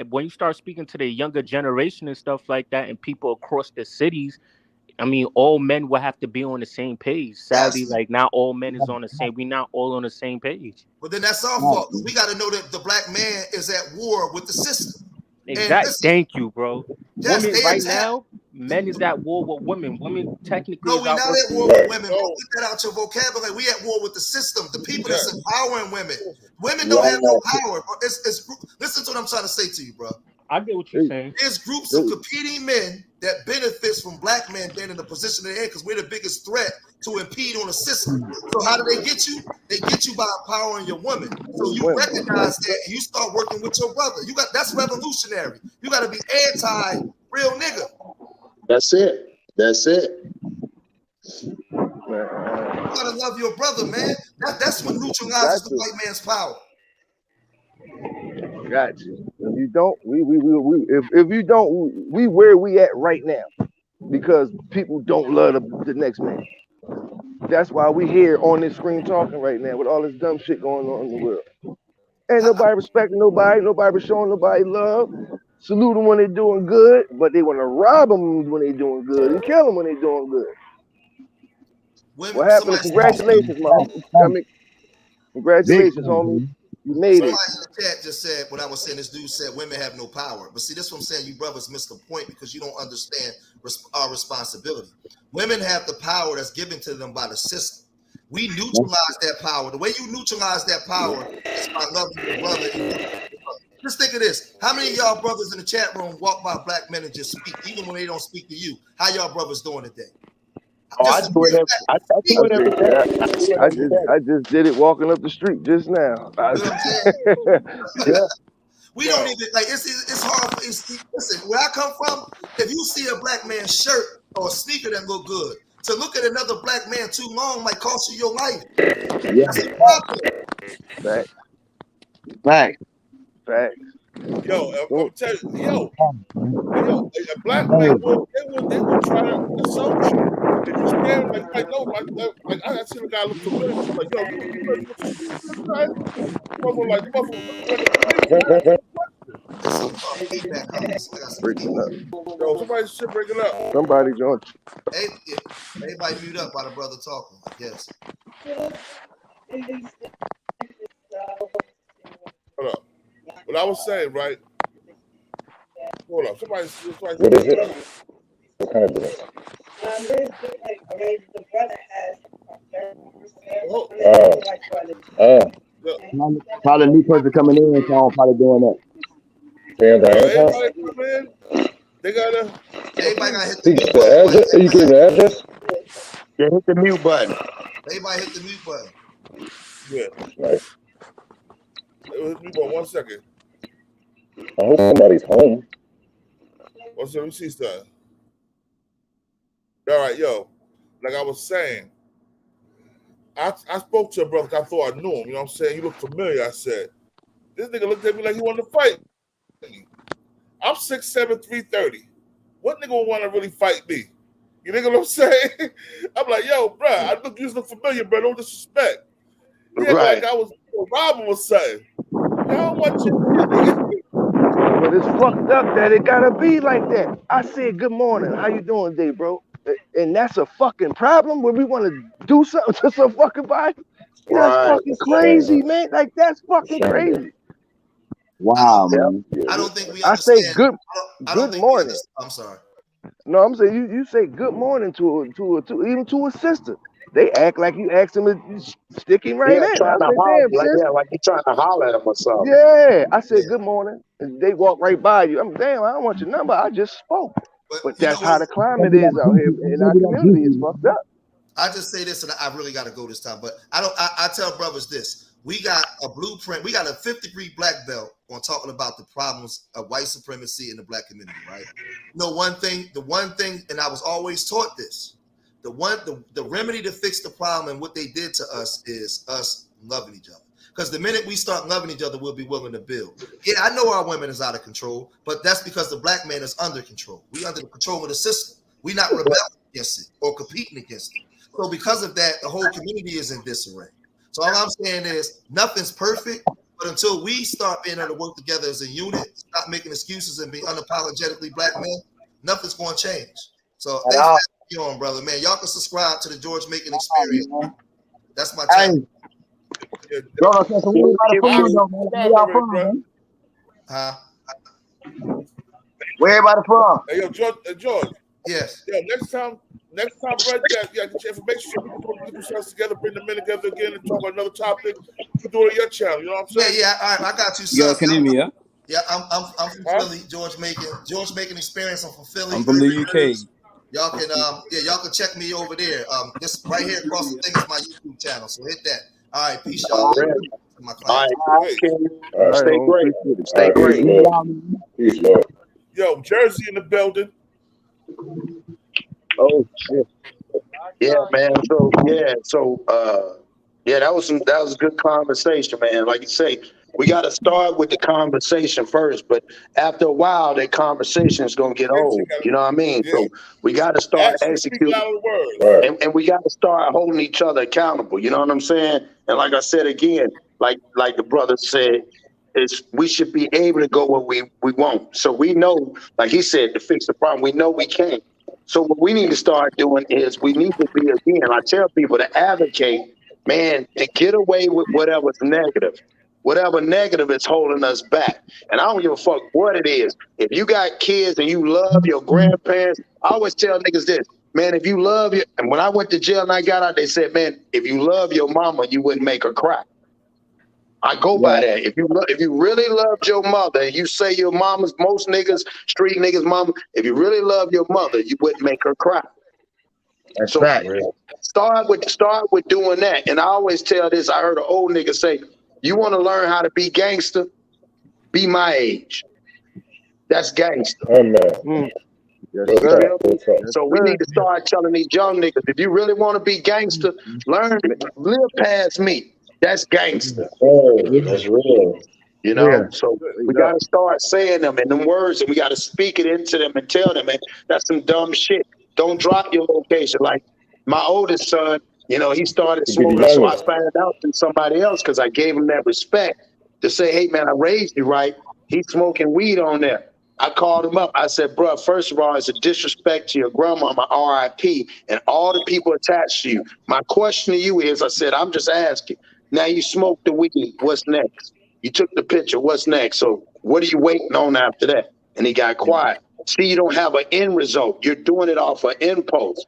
When you start speaking to the younger generation and stuff like that, and people across the cities, I mean, all men will have to be on the same page. Sadly, like not all men is on the same. We're not all on the same page. But then that's our fault. We got to know that the black man is at war with the system. Exactly. Thank you, bro. Women right now, men is at war with women. Women technically. No, we're not at war with women. Bro. Get that out your vocabulary. We at war with the system. The people that's empowering women. Women don't have no power. Listen to what I'm trying to say to you, bro. I get what you're saying. There's groups of competing men that benefits from black men being in the position they're in because we're the biggest threat to impede on the system. So how do they get you? They get you by empowering your woman. So you recognize that and you start working with your brother. That's revolutionary. You got to be anti-real nigga. That's it. That's it. You gotta love your brother, man. That's what neutralizes the white man's power. Got you. If you don't, if you don't, we where we at right now because people don't love the next man. That's why we here on this screen talking right now with all this dumb shit going on in the world. Ain't nobody respecting nobody showing nobody love. Salute them when they're doing good, but they want to rob them when they're doing good and kill them when they're doing good. What happened? Congratulations, mom. Congratulations, homie. You made it. Somebody in the chat just said what I was saying. This dude said women have no power. But see, this is what I'm saying. You brothers missed the point because you don't understand our responsibility. Women have the power that's given to them by the system. We neutralize that power. The way you neutralize that power is by loving your brother. Just think of this. How many of y'all brothers in the chat room walk by black men and just speak, even when they don't speak to you? How y'all brothers doing today? I do it every day. I just did it walking up the street just now. We don't even like it's hard. Listen, where I come from, if you see a black man's shirt or a sneaker that look good, to look at another black man too long might cost you your life. That's a problem. Facts. Yo, I'm telling you, a black man they will try to assault you. If you stand like I seen a guy look familiar. I'm like, yo, yo, somebody should break it up. Somebody joined. Everybody mute up while the brother talking, I guess. Hold up. What I was saying, right? Hold up. Somebody what is it? What kind of drink? Probably a new person coming in, so I'm probably doing that. Everybody come in. They gotta. Everybody gotta hit the address. Are you giving the address? Yeah, hit the mute button. Everybody hit the mute button. Yeah. Nice. Hit me for 1 second. I hope somebody's home. What's the receipt time? All right, yo. Like I was saying, I spoke to a brother. I thought I knew him. You know what I'm saying? He looked familiar. I said, this nigga looked at me like he wanted to fight me. I'm 6'7", 330. What nigga would want to really fight me? You know what I'm saying? I'm like, yo, bro, you look familiar, bro. No disrespect. Yeah, right. Like I was robbing or something. How much you But it's fucked up that it gotta be like that. I said, good morning. How you doing today, bro? And that's a fucking problem where we want to do something to some fucking body. That's fucking crazy, man. Like, that's fucking crazy. Wow, man. I don't think we I understand. say good morning. I'm sorry. No, I'm saying you say good morning to even to a sister. They act like you asked them to stick him right Yeah, in. I trying to said, holler, damn, sis. like you trying to holler at him or something. Yeah. I said, good morning. And they walk right by you. I'm damn, I don't want your number. I just spoke. But you know that's how what? the climate is out here in our community. It's fucked up. I just say this, and I really got to go this time, but I tell brothers this: we got a blueprint, we got a 5th-degree black belt on talking about the problems of white supremacy in the black community, right? The one thing, and I was always taught this: the remedy to fix the problem and what they did to us is us loving each other. Because the minute we start loving each other, we'll be willing to build. Yeah, I know our women is out of control, but that's because the black man is under control. We under the control of the system. We not rebelling against it or competing against it. So because of that, the whole community is in disarray. So all I'm saying is nothing's perfect, but until we start being able to work together as a unit, stop making excuses and be unapologetically black men, nothing's going to change. So thanks for having me on, brother. Man, y'all can subscribe to the George Making Experience. That's my channel. Bro, so where everybody from, though, man? Where y'all from, man? Huh? Where everybody from? Hey, yo, George. Yes. Yeah, next time, brother, get your information so we can put ourselves together, bring the men together again, and talk about another topic. You can do it on your channel. You know what I'm saying? Yeah. All right, I got you, son. You guys can hear me, yeah? Yeah, I'm from Philly. George Making Experience. I'm from Philly. I'm from the UK. Y'all can y'all can check me over there. This right here across the thing is my YouTube channel. So hit that. All right, peace, y'all. All right, stay great. Stay great. Peace, Lord. Yo, Jersey in the building. Oh shit. Yeah, man. That was a good conversation, man. Like you say, we got to start with the conversation first, but after a while, that conversation is gonna get old. You know what I mean? So we got to start executing, and we got to start holding each other accountable. You know what I'm saying? And like I said again, like the brother said, is we should be able to go where we want. So we know, like he said, to fix the problem, we know we can't. So what we need to start doing is we need to be, again, I tell people to advocate, man, to get away with whatever's negative. Whatever negative is holding us back. And I don't give a fuck what it is. If you got kids and you love your grandparents, I always tell niggas this, man, if you love your, and when I went to jail and I got out, they said, man, if you love your mama, you wouldn't make her cry. I go by that. If you really loved your mother, and you say your mama's, most niggas, street niggas, mama, if you really love your mother, you wouldn't make her cry. That's so fact. Start with doing that. And I always tell this. I heard an old nigga say, "You want to learn how to be gangster? Be my age." That's gangster. So we need to start telling these young niggas, if you really want to be gangster, live past me. That's gangster. That's real. You know, so we got to start saying them in them words, and we got to speak it into them and tell them, man, that's some dumb shit. Don't drop your location. Like my oldest son, you know, he started smoking, so I found out from somebody else because I gave him that respect to say, hey, man, I raised you right. He's smoking weed on there. I called him up. I said, bro, first of all, it's a disrespect to your grandmama, RIP, and all the people attached to you. My question to you is, I said, I'm just asking. Now you smoked the weed. What's next? You took the picture. What's next? So what are you waiting on after that? And he got quiet. See, you don't have an end result. You're doing it off of impulse.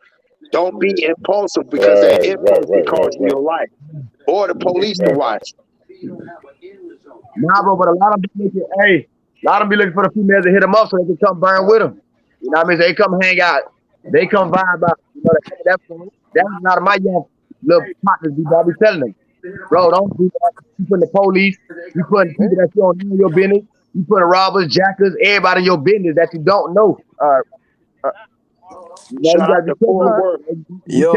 Don't be impulsive because that impulse can cost you your life or the police to watch. Nah, bro, but a lot of them be looking for the females to hit them up so they can come burn with them. You know what I mean? So they come hang out. They come vibe out. You know, that's a lot of my young little partners be telling them, bro, don't do that. You putting the police, you putting people that you don't know your business, you putting robbers, jackers, everybody in your business that you don't know. You know, Shout out to Fort Worth. Yo.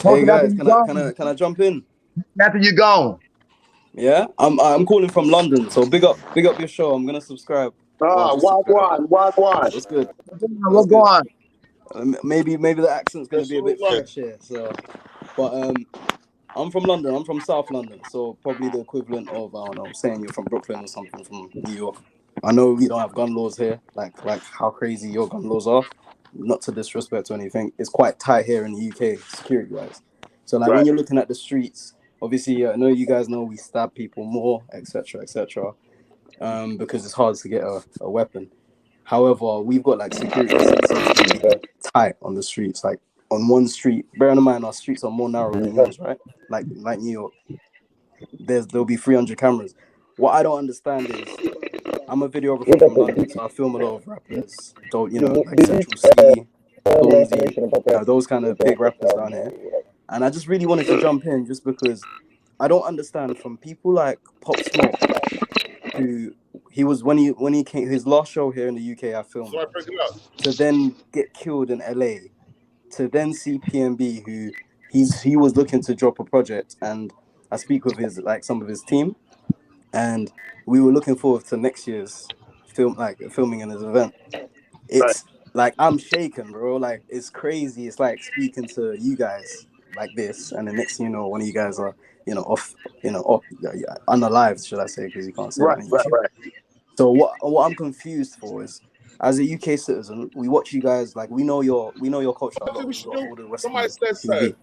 Hey guys, can I jump in? After you gone. Yeah, I'm calling from London, so big up your show. I'm gonna subscribe. Wagwan. That's good. What's going on? Maybe the accent's gonna be a bit fresh here. So, but I'm from London. I'm from South London, so probably the equivalent of, I don't know, saying you're from Brooklyn or something from New York. I know we don't have gun laws here, like how crazy your gun laws are. Not to disrespect or anything, it's quite tight here in the UK, security-wise. So like when you're looking at the streets, obviously I know you guys know we stab people more, etc., because it's hard to get a weapon. However, we've got like security systems tight on the streets, like on one street. Bearing in mind our streets are more narrow than yours, right? Like New York. There'll be 300 cameras. What I don't understand is I'm a videographer from London, so I film a lot of rappers. Don't like Central C, Stormzy, those kind of big rappers down here. And I just really wanted to jump in just because I don't understand from people like Pop Smoke, who he was when he came his last show here in the UK. I filmed to then get killed in LA, to then see PnB, who he was looking to drop a project, and I speak with some of his team, and we were looking forward to next year's filming in his event. It's like I'm shaken, bro. Like it's crazy. It's like speaking to you guys like this, and the next thing you know, one of you guys are off, unalived, should I say? Because you can't say that on YouTube. So what I'm confused for is, as a UK citizen, we watch you guys, like we know your culture a lot. Somebody said that.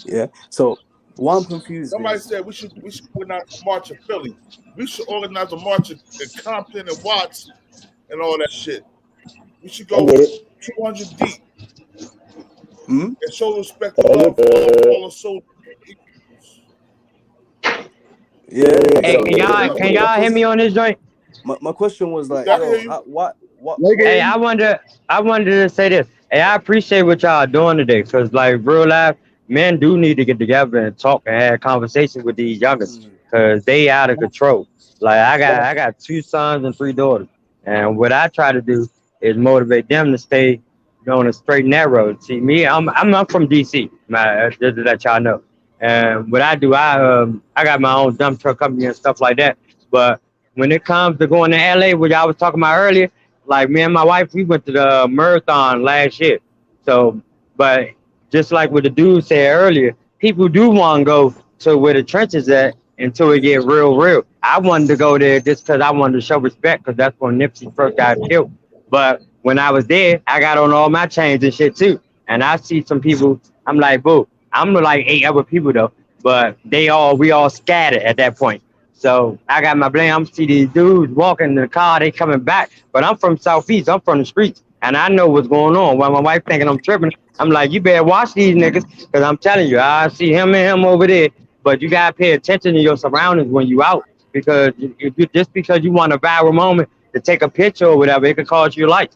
Yeah. So what I'm confused. Somebody said we should organize a march in Philly. We should organize a march in Compton and Watts and all that shit. We should go 200 deep and show respect and love for all the soldiers. Yeah. Hey, can y'all hear me on this joint? My question was like, what? Hey, I wanted to say this. Hey, I appreciate what y'all doing today, because like real life, men do need to get together and talk and have conversations with these youngers, because they out of control. Like I got 2 sons and 3 daughters, and what I try to do is motivate them to stay on a straight and narrow. See, me, I'm from DC, just to let y'all know. And what I do, I got my own dump truck company and stuff like that. But when it comes to going to LA, which I was talking about earlier, like me and my wife, we went to the marathon last year. So, but just like what the dude said earlier, people do want to go to where the trenches at until it get real. I wanted to go there just because I wanted to show respect, because that's when Nipsey first got killed. But when I was there, I got on all my chains and shit too. And I see some people, I'm like, boo. I'm like 8 other people though, but we all scattered at that point. So I got my blame. I'm see these dudes walking in the car, they coming back. But I'm from Southeast, I'm from the streets, and I know what's going on. While my wife thinking I'm tripping, I'm like, you better watch these niggas, because I'm telling you, I see him and him over there. But you gotta pay attention to your surroundings when you out, because if you just because you want a viral moment to take a picture or whatever, it could cost you your life,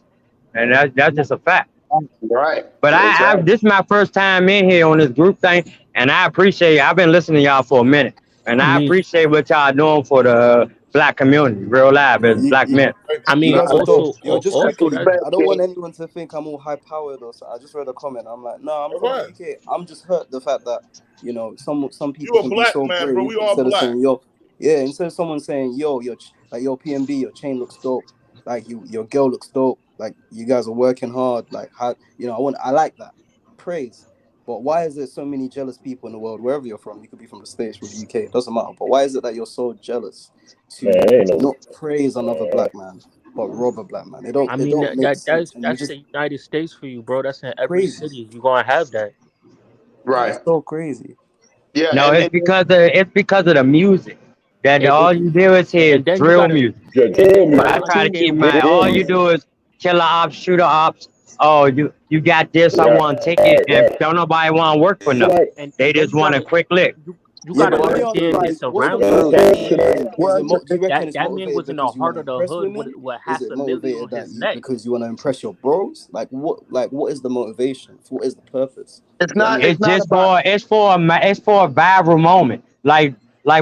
and that's just a fact. Right. But this is my first time in here on this group thing, and I appreciate. I've been listening to y'all for a minute, and I appreciate what y'all doing for the black community, real live as black men. I mean, also, I don't want anyone to think I'm all high powered or so. I just read a comment. I'm like, no, I'm from the UK. I'm just hurt the fact that some people can be so brave. Bro, we all black. Saying, instead of someone saying, yo, PnB, your chain looks dope. Like your girl looks dope. Like you guys are working hard. Like how I like that praise. But why is there so many jealous people in the world? Wherever you're from, you could be from the States or the UK. It doesn't matter. But why is it that you're so jealous to not praise another black man, but rob a black man? That's the United States for you, bro. That's in every city. You're gonna have that. Right. It's so crazy. Yeah. No, it's because of the music. That all you do is hear drill music. I try to keep all you do is killer ops, shooter ops. Oh, you got this, I want to take it, and don't nobody want to work for nothing. They just want a quick lick. You gotta understand this around that man was in the heart of the hood with half a million on his neck. Because you want to impress your bros? Like what is the motivation? What is the purpose? It's for a viral moment. Like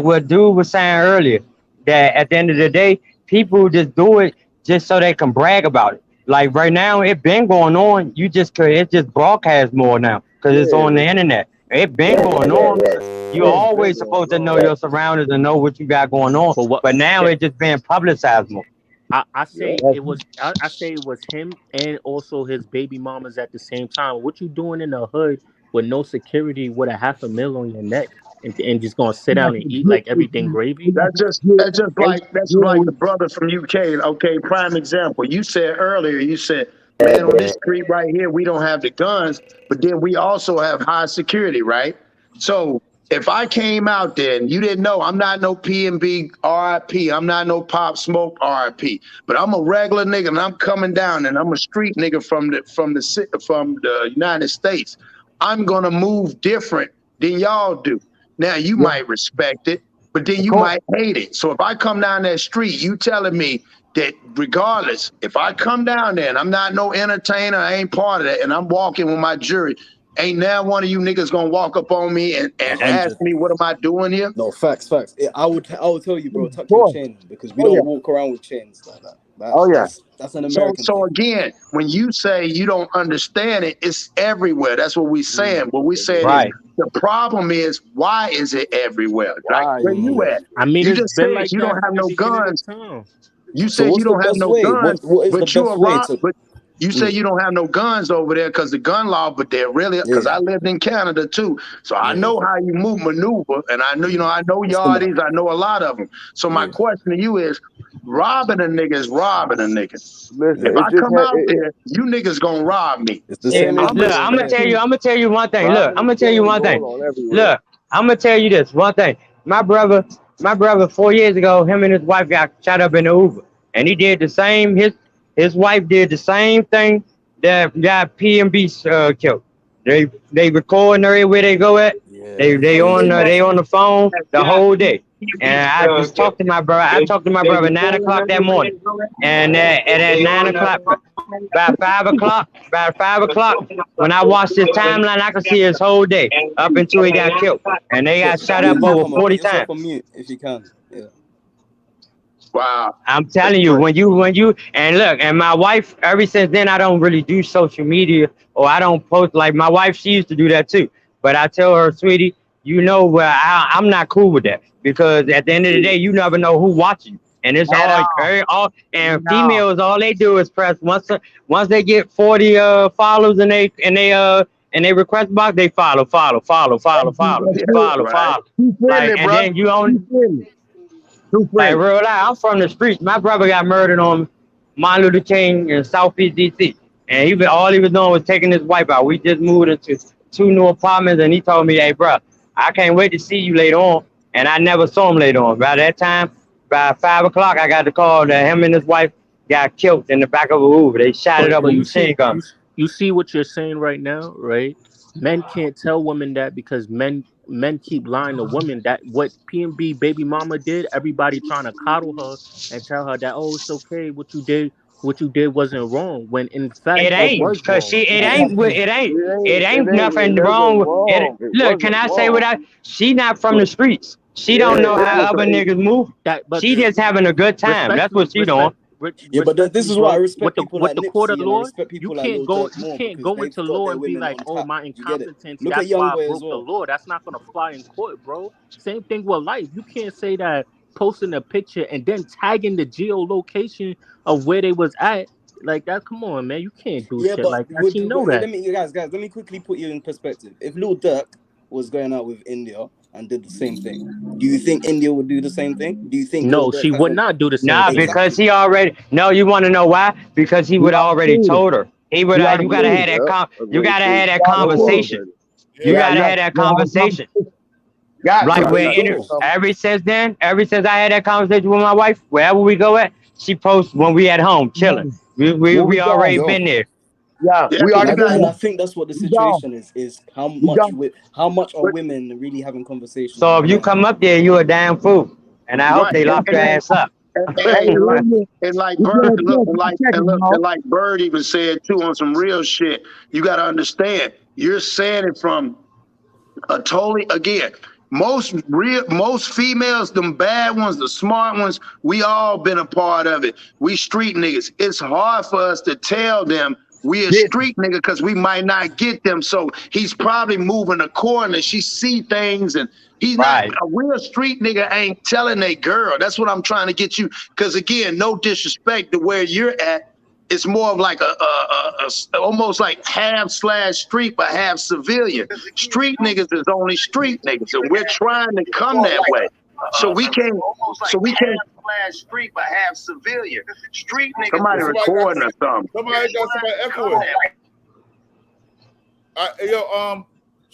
what dude was saying earlier, that at the end of the day, people just do it just so they can brag about it. Like right now, it been going on. It's just broadcast more now because it's on the internet. It been going on. You're always supposed to know your surroundings and know what you got going on. But now it's just being publicized more. I say it was him and also his baby mamas at the same time. What you doing in the hood with no security with $500,000 on your neck and just gonna sit down and eat like everything gravy? That's just like the brother from UK. Okay, prime example. You said earlier, man, on this street right here, we don't have the guns, but then we also have high security, right? So if I came out there and you didn't know, I'm not no PnB RIP, I'm not no Pop Smoke RIP, but I'm a regular nigga and I'm coming down and I'm a street nigga from the United States. I'm gonna move different than y'all do. Now you might respect it, but then you might hate it. So if I come down that street, you telling me that regardless, if I come down there and I'm not no entertainer, I ain't part of that, and I'm walking with my jury, ain't now one of you niggas gonna walk up on me and ask me what am I doing here? No, facts. I would tell you, bro, tuck your chains because we don't walk around with chains like that. That's an American So thing. again, when you say you don't understand it, it's everywhere. That's what we saying. What we saying is the problem is why is it everywhere? Like where you at? I mean, you it's just been said like you that don't have from the no beginning guns. of time. You So said what's you the don't have best no way? guns, What is but the you best a way rock. to? But you say you don't have no guns over there because the gun law, but they're really because I lived in Canada too, so I know how you maneuver, and I know I know yardies, I know a lot of them. So my question to you is, robbing a nigga is robbing a nigga. Listen, If I come out there, you niggas gonna rob me. It's the same. I'm Look, I'm gonna tell you one thing. Look, I'm gonna tell you one thing. everywhere. Look, I'm gonna tell you this one thing. My brother 4 years ago, him and his wife got shot up in the Uber, and he did the same. His wife did the same thing that got PnB killed. They recording everywhere they go at. They on the phone the whole day. And I just talked to my brother. I talked to my brother 9 o'clock that morning, and at 9 o'clock, about 5 o'clock, when I watched his timeline, I could see his whole day up until he got killed, and they got shot up over 40 times. On mute if you can. Yeah. Wow. I'm telling you, when you and look, and my wife, ever since then, I don't really do social media, or I don't post. Like my wife, she used to do that too, but I tell her, sweetie, you know where I'm not cool with that, because at the end of the day, you never know who watching you, and it's all females, all they do is press once they get 40 followers and they request box, they follow. Like, and then you only. Like real life, I'm from the streets. My brother got murdered on Martin Luther King in Southeast DC, and all he was doing was taking his wife out. We just moved into 2 new apartments, and he told me, "Hey, bro, I can't wait to see you later on." And I never saw him later on. By that time, by 5 o'clock, I got the call that him and his wife got killed in the back of a Uber. They shot it up with machine guns. You see what you're saying right now, right? Men can't tell women that because men keep lying to women. That what PnB baby mama did, everybody trying to coddle her and tell her that, oh, it's okay, what you did wasn't wrong, when in fact It ain't, was cause wrong. it ain't nothing wrong with it. Look, can I say what she not from the streets. She don't know how other niggas move. She just having a good time. That's what she doing. Yeah, but this is why I respect people like the court of Nipsey, law. and I respect people You like can't Lil go. Durk You more can't because go they've into got law their and be women like, on "Oh, tap. my You get it? incompetence. Look at That's why I Youngboy broke as well. the law." That's not gonna fly in court, bro. Same thing with life. You can't say that posting a picture and then tagging the geolocation of where they was at like that. Come on, man. You can't do Yeah, shit but like that. She know that. let me guys, let me quickly put you in perspective. If Lil Durk was going out with India and did the same thing, do you think India would do the same thing? Do you think Lil No, Durk she has would not do the same Nah, thing. because he already. No, you want to know why? Because he would already told her. He would. You gotta have that. You gotta have that conversation. You gotta have that conversation. Like ever since I had that conversation with my wife, wherever we go at, she posts when we at home chilling. We already been there. Yeah, we and already I think that's what the situation is how much are women really having conversations So with if you men? come up there, you a damn fool, and I hope they lock your ass up. And like Bird even said too on some real shit. You got to understand. You're saying it from a totally again. Most females, them bad ones, the smart ones, we all been a part of it. We street niggas. It's hard for us to tell them we a street nigga because we might not get them. So he's probably moving accordingly. She see things and he's not a real street nigga ain't telling a girl. That's what I'm trying to get you. Because again, no disrespect to where you're at. It's more of like almost like half/street but half civilian. Street niggas is only street niggas, and we're trying to come that way. So we can't street but half civilian. Street niggas. Somebody recording or something. Somebody got somebody echoing.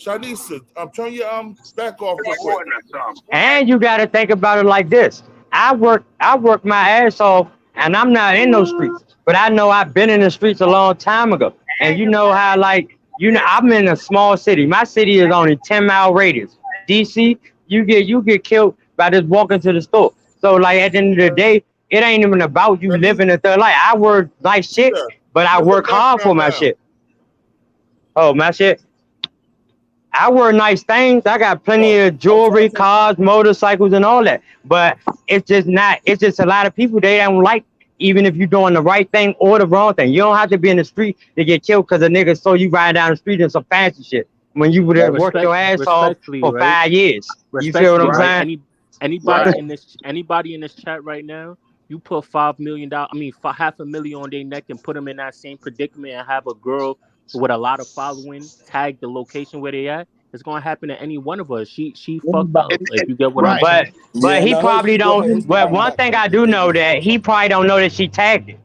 Shanisa, turn your back off real quick. And you got to think about it like this. I work my ass off, and I'm not in those streets, but I know I've been in the streets a long time ago. And you know how, like, I'm in a small city. My city is only 10-mile radius. DC, you get killed by just walking to the store. So, like, at the end of the day, it ain't even about you living a third life. I work like shit, but I work hard for my shit. Oh, my shit. I wear nice things. I got plenty of jewelry, cars, motorcycles, and all that. But it's just not. It's just a lot of people they don't like. Even if you're doing the right thing or the wrong thing, you don't have to be in the street to get killed because a nigga saw you riding down the street in some fancy shit when you would have worked your ass off for 5 years. You feel what I'm saying? Anybody in this chat right now, you put $5 million, I mean, $500,000 on their neck and put them in that same predicament and have a girl with a lot of following tag the location where they at. It's gonna happen to any one of us. She fucked up. If you get what I'm saying. But he probably don't. But one thing I do know that he probably don't know that she tagged it.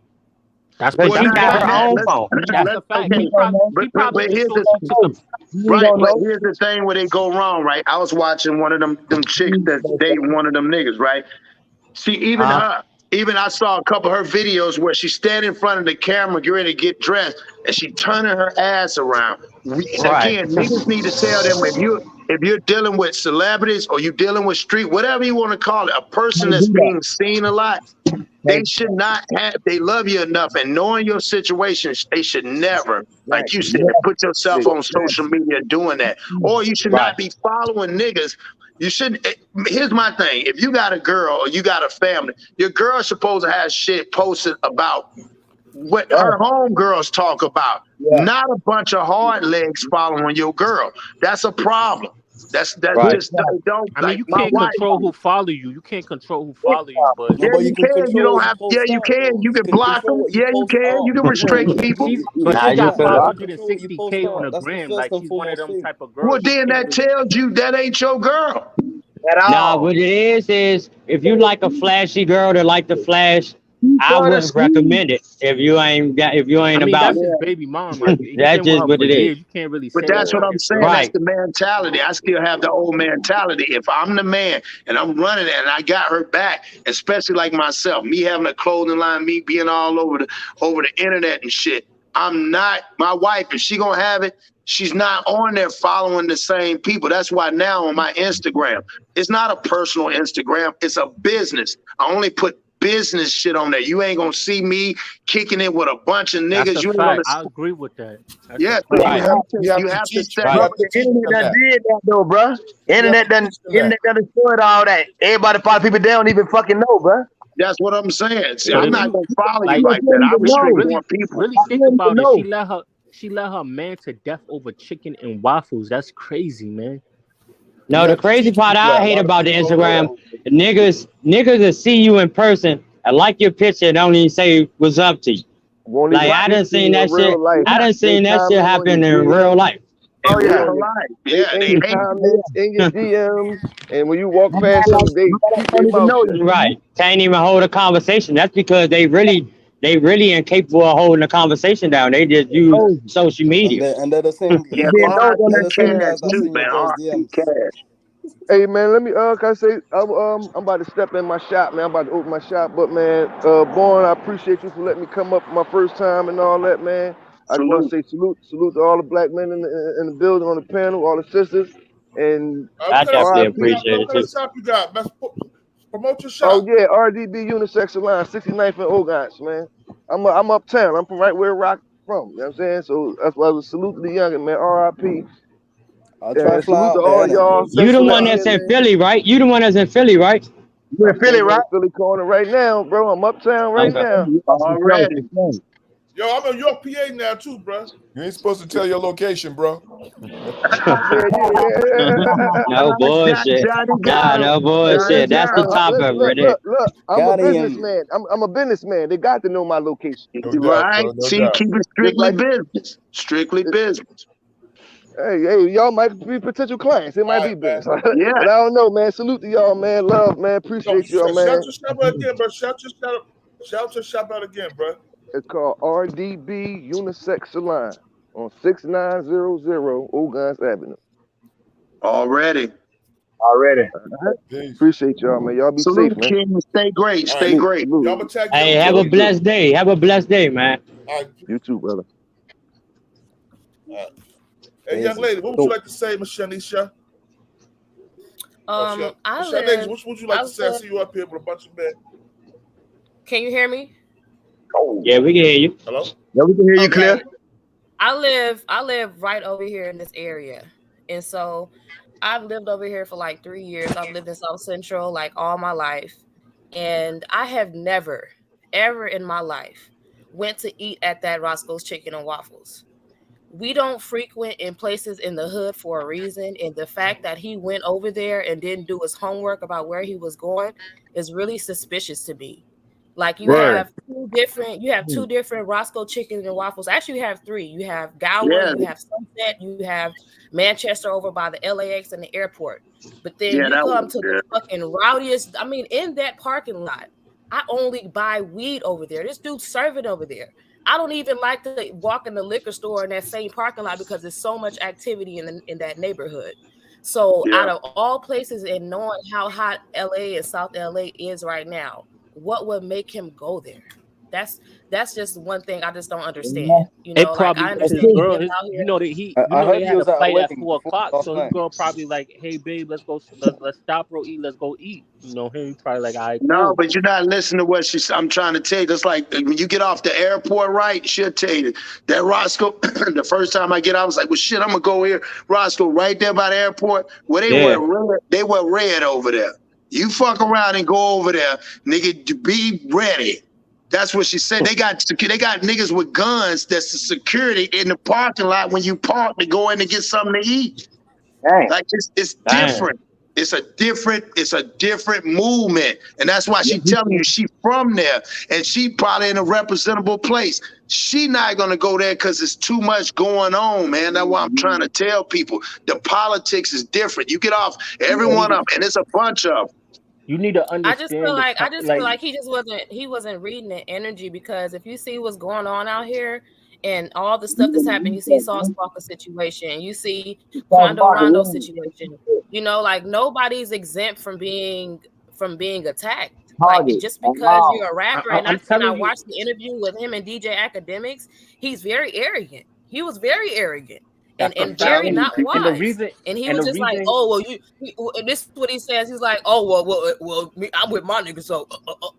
That's because she got her own phone. That's a fact. He But probably here's just the thought she took the right. But here's the thing where they go wrong, right? I was watching one of them chicks that's dating one of them niggas, right? See, even I saw a couple of her videos where she's standing in front of the camera, getting ready to get dressed, and she turning her ass around. Again, niggas need to tell them if you're dealing with celebrities or you're dealing with street, whatever you want to call it, a person that's being seen a lot, they should not have, they love you enough and knowing your situation, they should never, like you said, put yourself on social media doing that. Or you should not be following niggas. You shouldn't. Here's my thing. If you got a girl or you got a family, your girl's supposed to have shit posted about what her homegirls talk about. Not a bunch of hard legs following your girl. That's a problem. That's just don't. I mean, you can't control who follow you. You can't control who follow you, but yeah, you can. You don't have. Yeah, you can. You can block them. Yeah, you can. You can restrict people. She got 560K on the gram. Like she's one of them type of girls. Well, then that tells you that ain't your girl. Nah, what it is if you like a flashy girl that like to flash, I wouldn't recommend it. If you ain't about that's his baby mom. Like, that's just what it is. You can't really say But that's what I'm saying. That's the mentality. I still have the old mentality. If I'm the man and I'm running it and I got her back, especially like myself, me having a clothing line, me being all over the internet and shit, I'm not my wife. If she gonna have it, she's not on there following the same people. That's why now on my Instagram, it's not a personal Instagram. It's a business. I only put business shit on there. You ain't gonna see me kicking it with a bunch of niggas. That's a fact. I agree with that. Yeah, you have to set up. The internet done did that though, bro. Internet done destroyed all that. Everybody follow people they don't even fucking know, bro. That's what I'm saying. See, I'm not gonna follow you like that. I restrict more people. Really think about it. She let her man to death over chicken and waffles. That's crazy, man. No, the crazy part I hate about the Instagram, niggas will see you in person and like your picture and don't even say what's up to you. Like I done seen that shit. I done seen that shit happen in real life. Oh yeah, they comments in your DMs, and when you walk past them, they know you. Right, can't even hold a conversation. That's because they really incapable of holding a conversation down. They just use social media. And they're the same. Hey man, let me can I say I'm about to step in my shop, man. I'm about to open my shop, but man, Born, I appreciate you for letting me come up for my first time and all that, man. I just want to say salute to all the black men in the building, on the panel, all the sisters, and I definitely appreciate it. What kind of shop you got? Promote your shop. Oh yeah, RDB Unisex Salon, 69th and Ogans, man. I'm uptown. I'm from right where Rock from. You know what I'm saying? So that's why I was salute to the youngin', man. RIP. I'll try to fly salute to all y'all. You the one that's in Philly, right? You the one that's in Philly, right? You in Philly, right? Philly corner right now, bro. I'm uptown right now. Already. Yo, I'm in York, PA now too, bro. You ain't supposed to tell your location, bro. No bullshit. Nah, no bullshit. That's the top of it. Look, I'm a businessman. I'm a businessman. They got to know my location. Right? See, keep it strictly business. Strictly business. Hey, y'all might be potential clients. It might be business. Yeah. But I don't know, man. Salute to y'all, man. Love, man. Appreciate y'all, man. Shout your shop out again, bro. Shout your shop out again, bro. It's called RDB Unisex Salon on 6900 Ogans Avenue. Already. Appreciate y'all, man. Y'all be Salute, safe, man. King. Stay great. Stay Right. great. Y'all attack Hey, young have boy. a blessed day. Have a blessed day, man. All right. You too, brother. Hey, young lady, what would you like to say, Miss Shanisha? I Miss live. Shanisha, what would you like to say? I see you up here with a bunch of men. Can you hear me? Yeah, we can hear you. Hello? Yeah, we can hear you Okay. clear. I live right over here in this area. And so I've lived over here for like 3 years. I've lived in South Central like all my life. And I have never, ever in my life went to eat at that Roscoe's Chicken and Waffles. We don't frequent in places in the hood for a reason. And the fact that he went over there and didn't do his homework about where he was going is really suspicious to me. Like you have two different Roscoe Chicken and Waffles. Actually, you have three. You have Gower, Yeah. you have Sunset, you have Manchester over by the LAX and the airport. But then Yeah, you that come was to the fucking rowdiest. I mean, in that parking lot, I only buy weed over there. This dude's serving over there. I don't even like to walk in the liquor store in that same parking lot because there's so much activity in that neighborhood. So out of all places and knowing how hot LA and South LA is right now, what would make him go there? That's just one thing I just don't understand. You know, It like probably I his understand girl. him out here. You know that he. I You know heard they he had a was at a flight at wedding 4 o'clock. last So his night. girl probably like, "Hey babe, let's stop, bro. Eat. Let's go eat." You know him probably like, "All right, No, cool." but you're not listening to what I'm trying to tell you. That's like when you get off the airport, right? She'll tell you that Roscoe. The first time I get out, I was like, "Well, shit, I'm gonna go here, Roscoe, right there by the airport." Well, they Yeah. wear red. They wear red over there. You fuck around and go over there, nigga. Be ready. That's what she said. They got niggas with guns. That's the security in the parking lot when you park to go in to get something to eat. Dang. Like it's Damn. different. It's a different movement. And that's why she telling you she from there and she probably in a representable place. She not gonna go there because it's too much going on, man. That's why I'm trying to tell people. The politics is different. You get off every one of them, and it's a bunch of them. You need to I understand. just feel like he wasn't reading the energy, because if you see what's going on out here and all the stuff that's happening, you see Sauce Walker situation, you see Quando Rondo situation, you know, like nobody's exempt from being attacked. Like just because you're a rapper, and I watched the interview with him and DJ Academics, he's very arrogant. He was very arrogant. And very not wise. And he was just like, oh, well, and this is what he says. He's like, oh, well, I'm with my niggas. So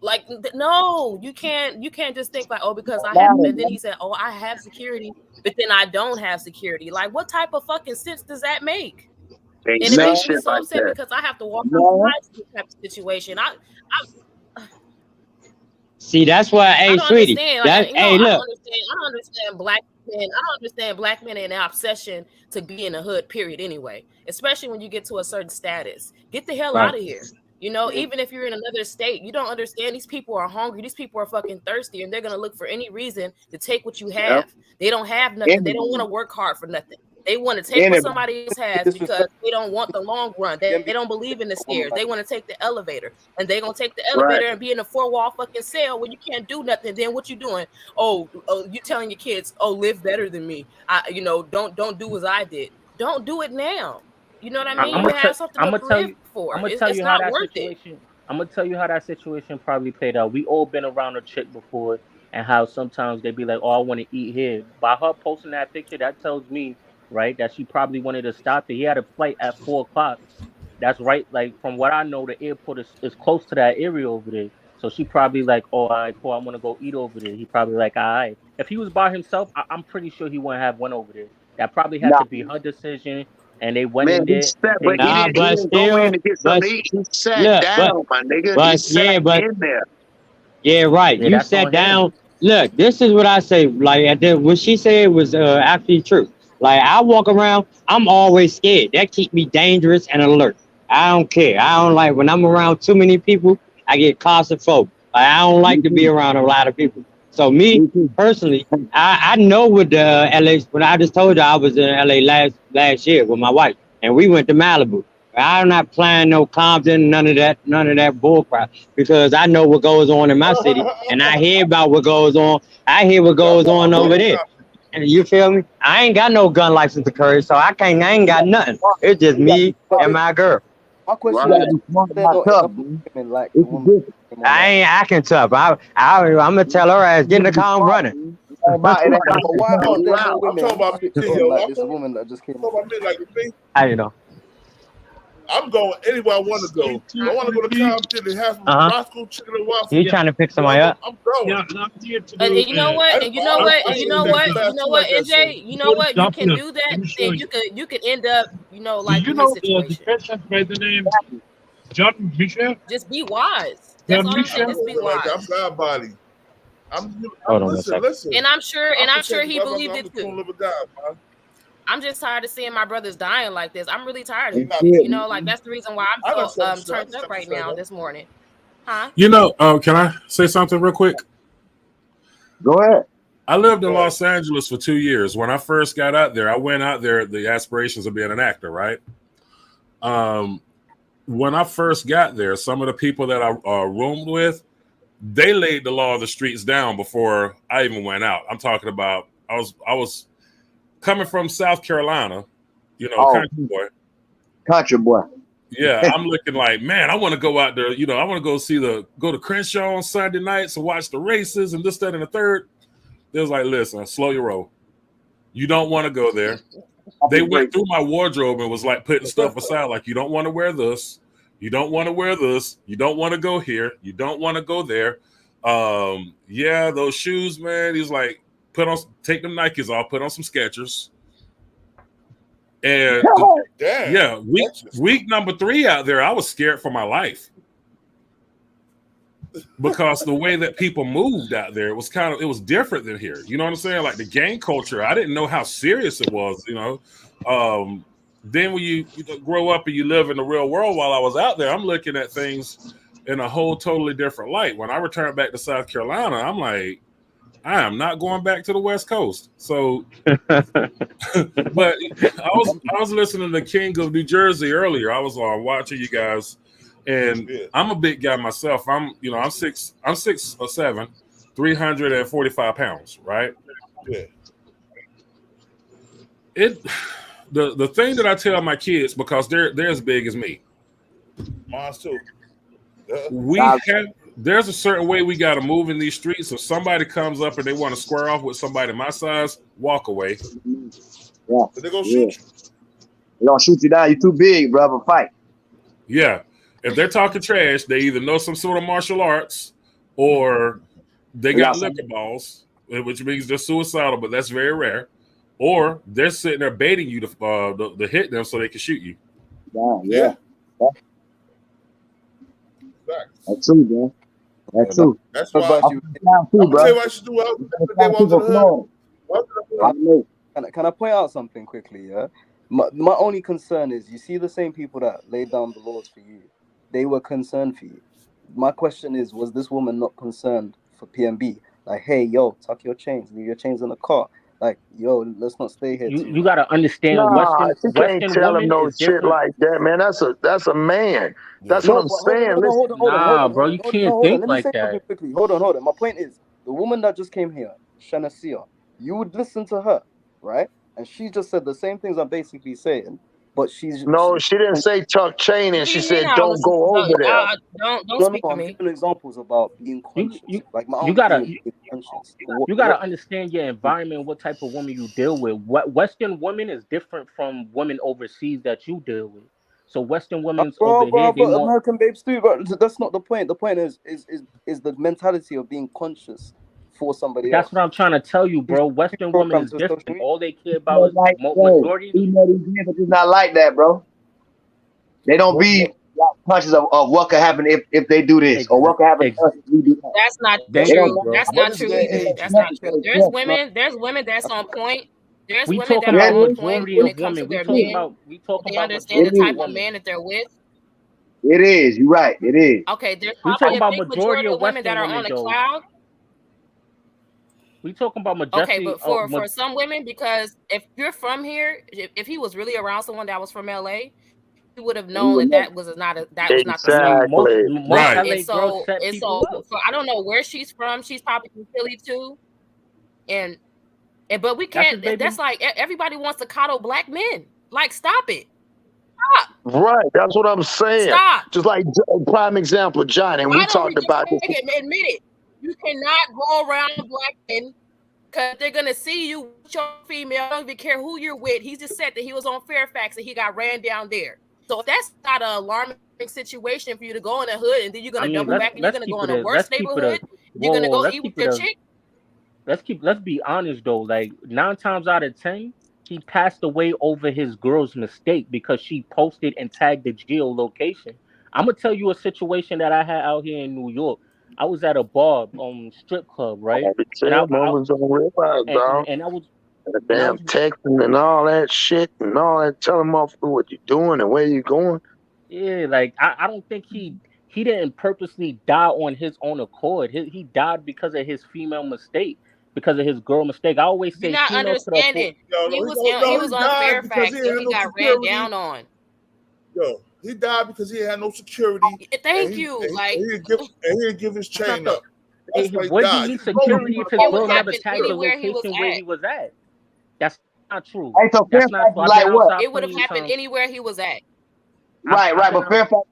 like, no, you can't just think like, oh, because I have, and then he said, oh, I have security, but then I don't have security. Like, what type of fucking sense does that make? And it makes me so upset because I have to walk outside this type of situation. See, that's why, hey, sweetie. Hey, look. I don't understand black men. I don't understand black men and their obsession to be in the hood, period, anyway. Especially when you get to a certain status. Get the hell out of here. You know, even if you're in another state, you don't understand. These people are hungry. These people are fucking thirsty, and they're going to look for any reason to take what you have. They don't have nothing. They don't want to work hard for nothing. They want to take what somebody else has because they don't want the long run. They don't believe in the stairs. They want to take the elevator, and they're going to take the elevator and be in a 4-wall fucking cell where you can't do nothing. Then what you doing? Oh, you telling your kids, oh, live better than me. Don't do as I did. Don't do it now. You know what I mean? You have something to live for. I'm gonna tell you how that situation. I'm gonna tell you how that situation probably played out. We all been around a chick before, and how sometimes they be like, "Oh, I want to eat here." By her posting that picture, that tells me, right, that she probably wanted to stop there. He had a flight at 4 o'clock. That's right. Like from what I know, the airport is close to that area over there. So she probably like, "Oh, all right, cool. I want to go eat over there." He probably like, "All right." If he was by himself, I'm pretty sure he wouldn't have went over there. That probably had to be her decision. And they went in there. But he didn't go in to get something to eat. He sat down, my nigga. He sat in there. Yeah, right. You sat down. Look, this is what I say. Like, what she said was actually true. Like, I walk around, I'm always scared. That keeps me dangerous and alert. I don't care. I don't like when I'm around too many people, I get claustrophobic. Like, I don't like to be around a lot of people. So me personally, I know with the LA. When I just told you I was in LA last year with my wife, and we went to Malibu. I'm not playing no Compton, none of that bullcrap, because I know what goes on in my city, and I hear about what goes on. I hear what goes on over there. You feel me? I ain't got no gun license to carry, so I ain't got nothing. It's just me and my girl. My question You gotta is, be smart, they're not not tough, enough man. women like the It's woman. different. I ain't acting tough. I'm gonna tell her ass, get in the car, I'm running. It ain't about But why aren't there more I'm talking women about switched me, on yo. like I'm this talking woman that just came about me, like me. I know. I'm going anywhere I want to go. I want to go to Compton and have some Roscoe chicken and waffles. You trying to pick somebody up? I'm going. And you know what? And you know what? And you know what? You know what, NJ? You know what? You can do that, and you could end up, like in this situation. By the name John Michel? Just be wise. That's all I'm saying. Just be wise. I'm God body. Hold on a second. Listen. And I'm sure he believed I'm it the too. cool of a guy, man. I'm just tired of seeing my brothers dying like this. I'm really tired of it. Like that's the reason why I'm so turned up right now this morning. Huh? Can I say something real quick? Go ahead. I lived in Los Angeles for 2 years. When I first got out there, I went out there the aspirations of being an actor, right? When I first got there, some of the people that I roomed with, they laid the law of the streets down before I even went out. I'm talking about I was coming from South Carolina, country boy. Yeah, I'm looking like, man, I want to go out there. I want to go to Crenshaw on Sunday nights and watch the races and this, that, and the third. They was like, listen, slow your roll. You don't want to go there. They went through my wardrobe and was like putting stuff aside, like you don't want to wear this, you don't want to wear this, you don't want to go here, you don't want to go there. Yeah, those shoes, man. He's like, take them Nikes off, put on some Skechers. And week number 3 out there, I was scared for my life because the way that people moved out there, it was different than here. You know what I'm saying? Like the gang culture, I didn't know how serious it was. Then when you grow up and you live in the real world, while I was out there, I'm looking at things in a whole totally different light. When I returned back to South Carolina, I'm like, I am not going back to the West Coast. So, but I was listening to King of New Jersey earlier. I was watching you guys, and I'm a big guy myself. I'm 6'7", 345 pounds, right? Yeah. The thing that I tell my kids, because they're as big as me. Mine too. There's a certain way we got to move in these streets. If somebody comes up and they want to square off with somebody my size, walk away. Yeah. They're going to shoot you. They're going to shoot you down. You're too big, brother. Fight. Yeah. If they're talking trash, they either know some sort of martial arts or they got liquor balls, which means they're suicidal, but that's very rare. Or they're sitting there baiting you to hit them so they can shoot you. Yeah. That's true, man. That's true. That's why I'm too, tell bro. you what I should do. Can I point out something quickly? Yeah, my only concern is you see the same people that laid down the laws for you. They were concerned for you. My question is, was this woman not concerned for PnB? Like, hey, yo, tuck your chains, leave your chains in the car. Like, yo, let's not stay here. You gotta understand, Nah, you can't Western tell him women no is shit different. like that, man. That's a man. That's No, what I'm but saying. hold on. Bro, you can't Hold on. think Let me like say that. something quickly. Hold on. My point is, the woman that just came here, Shanasia, you would listen to her, right? And she just said the same things I'm basically saying, but she didn't say tuck chain, and she said I'll don't listen. go over there. Don't speak for I'm me. giving examples about being conscious. Like my You own gotta thing is conscious. you gotta understand your environment, what type of woman you deal with. What Western women is different from women overseas that you deal with. So Western women's over here, they but more American babes too. But that's not the point. The point is the mentality of being conscious for somebody else. That's what I'm trying to tell you, bro. Western women is different. All they care about is Like, majority. it's not like that, bro. They don't be conscious of what could happen if they do this or what could happen if we do that. That's not true. That's not true either. That's not true. There's women that's on point. There's We women that talking are about on point majority when of it comes to women. We their talking men. about They understand the type of man that they're with. It is. You're right. It is. Okay, there's We probably talking a about big majority majority of of women that Western are on women, a though. cloud. We talking about Okay, majority. but for some women, because if you're from here, if he was really around someone that was from LA, he would have known that was not the same. Most Right. LA And girls so set and people so up. for, I don't know where she's from. She's probably from Philly too, and But we That's can't. his baby. That's like everybody wants to coddle black men. Like, stop it. Right, that's what I'm saying. Stop. Just like prime example, Johnny, and Why we don't we talked just about this. admit it? You cannot go around black men because they're gonna see you with your female. I don't even care who you're with. He just said that he was on Fairfax and he got ran down there. So if that's not an alarming situation for you to go in the hood and then you're gonna double back and you're gonna go in a worse neighborhood, you're gonna go eat with your chick. Let's be honest though. Like 9 times out of 10, he passed away over his girl's mistake because she posted and tagged the geolocation. I'm gonna tell you a situation that I had out here in New York. I was at a bar, strip club, right? And I Motherfuckers don't realize, dog. and I was The damn texting and all that shit and all that, telling motherfucker what you doing and where you going. Yeah, like I don't think he didn't purposely die on his own accord. He died because of his female mistake, because of his girl mistake. I always say You're not understanding. He was on Fairfax and he got ran down on. Yo, he died because he had no security. Thank you. He didn't give his chain up. That's why he Where do died. you need security if his girl never tagged the location where he was at? That's not true. Hey, so That's Fairfax not is like what? It would have happened anywhere he was at. Right, but Fairfax.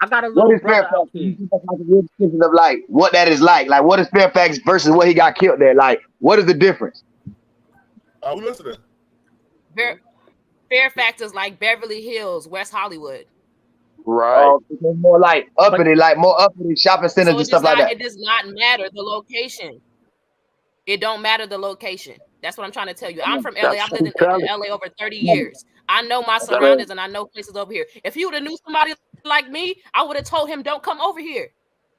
I got a What little is brother Fairfax? out here. Like a real description of like what that is like. Like what is Fairfax versus what he got killed there? Like what is the difference? We listening. Fairfax is like Beverly Hills, West Hollywood. Right. More like uppity, like more uppity shopping centers and stuff like that. It does not matter the location. It don't matter the location. That's what I'm trying to tell you. I'm from LA. I've lived in LA over 30 years. I know my surroundings and I know places over here. If he would have knew somebody like me, I would have told him, don't come over here.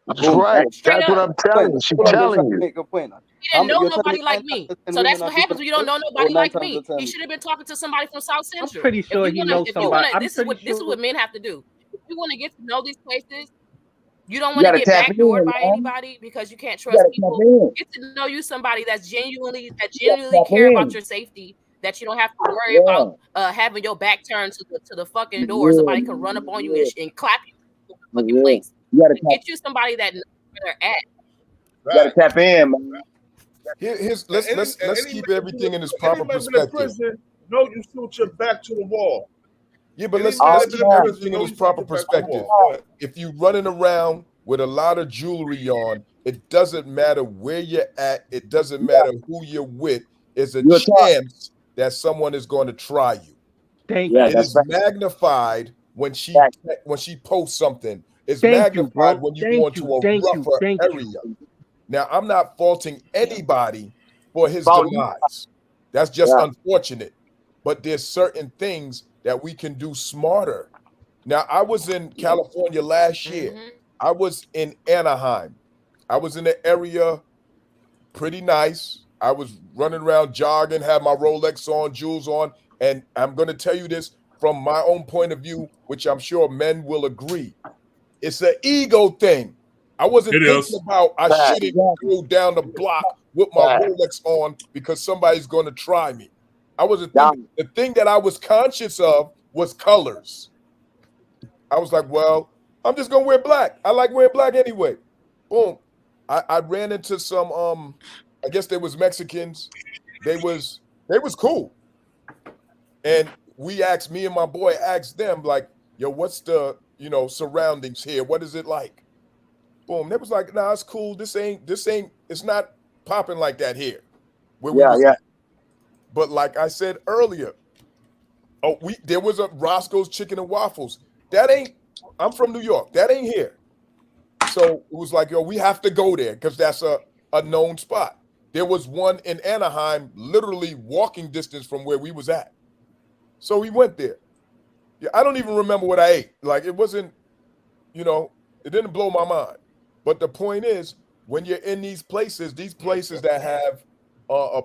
That's right. That's what I'm telling you. She's telling you. Make a point. He didn't know nobody like me. So that's what happens when you don't know nobody like me. He should have been talking to somebody from South Central. I'm pretty sure he knows somebody. This is what men have to do. If you want to get to know these places, you don't want to get backdoored by anybody because you can't trust people. Get to know you somebody that genuinely care about your safety, that you don't have to worry about having your back turned to the fucking door. Somebody can run up on you and clap you in the fucking place. Get you somebody that knows where they're at. You gotta tap in, man. Let's keep everything in its proper perspective. No, you shoot your back to the wall. Yeah, but let's keep everything in its proper perspective. If you're running around with a lot of jewelry on, it doesn't matter where you're at. It doesn't matter who you're with. It's a chance that someone is going to try you. It is magnified when she posts something. It's magnified when you go into a rougher area. Now, I'm not faulting anybody for his demise. That's just unfortunate. But there's certain things that we can do smarter. Now, I was in California last year. I was in Anaheim. I was in the area, pretty nice. I was running around jogging, had my Rolex on, jewels on. And I'm going to tell you this from my own point of view, which I'm sure men will agree. It's an ego thing. I wasn't thinking about I shouldn't go down the block with my Rolex on because somebody's going to try me. I wasn't thinking. The thing that I was conscious of was colors. I was like, well, I'm just going to wear black. I like wearing black anyway. Boom. I ran into some, I guess they was Mexicans. They was cool. And me and my boy asked them like, yo, what's the, surroundings here? What is it like? Boom. They was like, nah, it's cool. This ain't, it's not popping like that here. Where we was at. But like I said earlier, there was a Roscoe's Chicken and Waffles. I'm from New York. That ain't here. So it was like, yo, we have to go there because that's a known spot. There was one in Anaheim, literally walking distance from where we was at. So we went there. Yeah, I don't even remember what I ate. Like it wasn't, it didn't blow my mind. But the point is, when you're in these places that have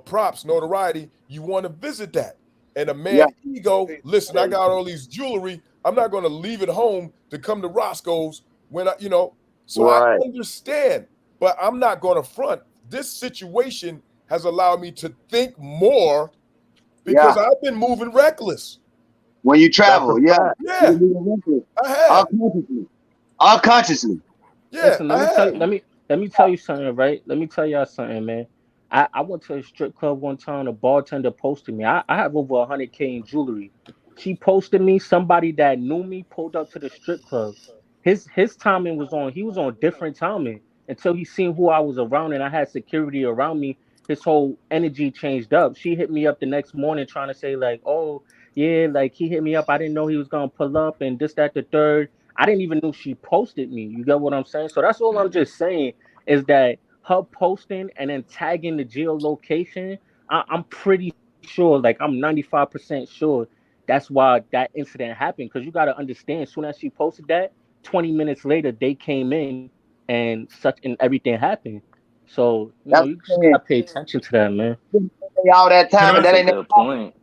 props, notoriety, you want to visit that. And a man ego, listen, I got all these jewelry. I'm not going to leave it home to come to Roscoe's when I understand, but I'm not going to front. This situation has allowed me to think more because I've been moving reckless. When you travel, I have. Unconsciously. Listen, let me tell you something, right? Let me tell y'all something, man. I went to a strip club one time. A bartender posted me. I have over 100K in jewelry. She posted me. Somebody that knew me pulled up to the strip club. His timing was on. He was on different timing until he seen who I was around and I had security around me. His whole energy changed up. She hit me up the next morning trying to say like, oh yeah, like he hit me up. I didn't know he was gonna pull up and this, that, the third. I didn't even know she posted me. You get what I'm saying? So that's all I'm just saying is that her posting and then tagging the geolocation, I'm pretty sure, like I'm 95% sure that's why that incident happened. Because you got to understand, as soon as she posted that, 20 minutes later, they came in and everything happened. So, you just got to pay attention to that, man. All that time, and that ain't good point.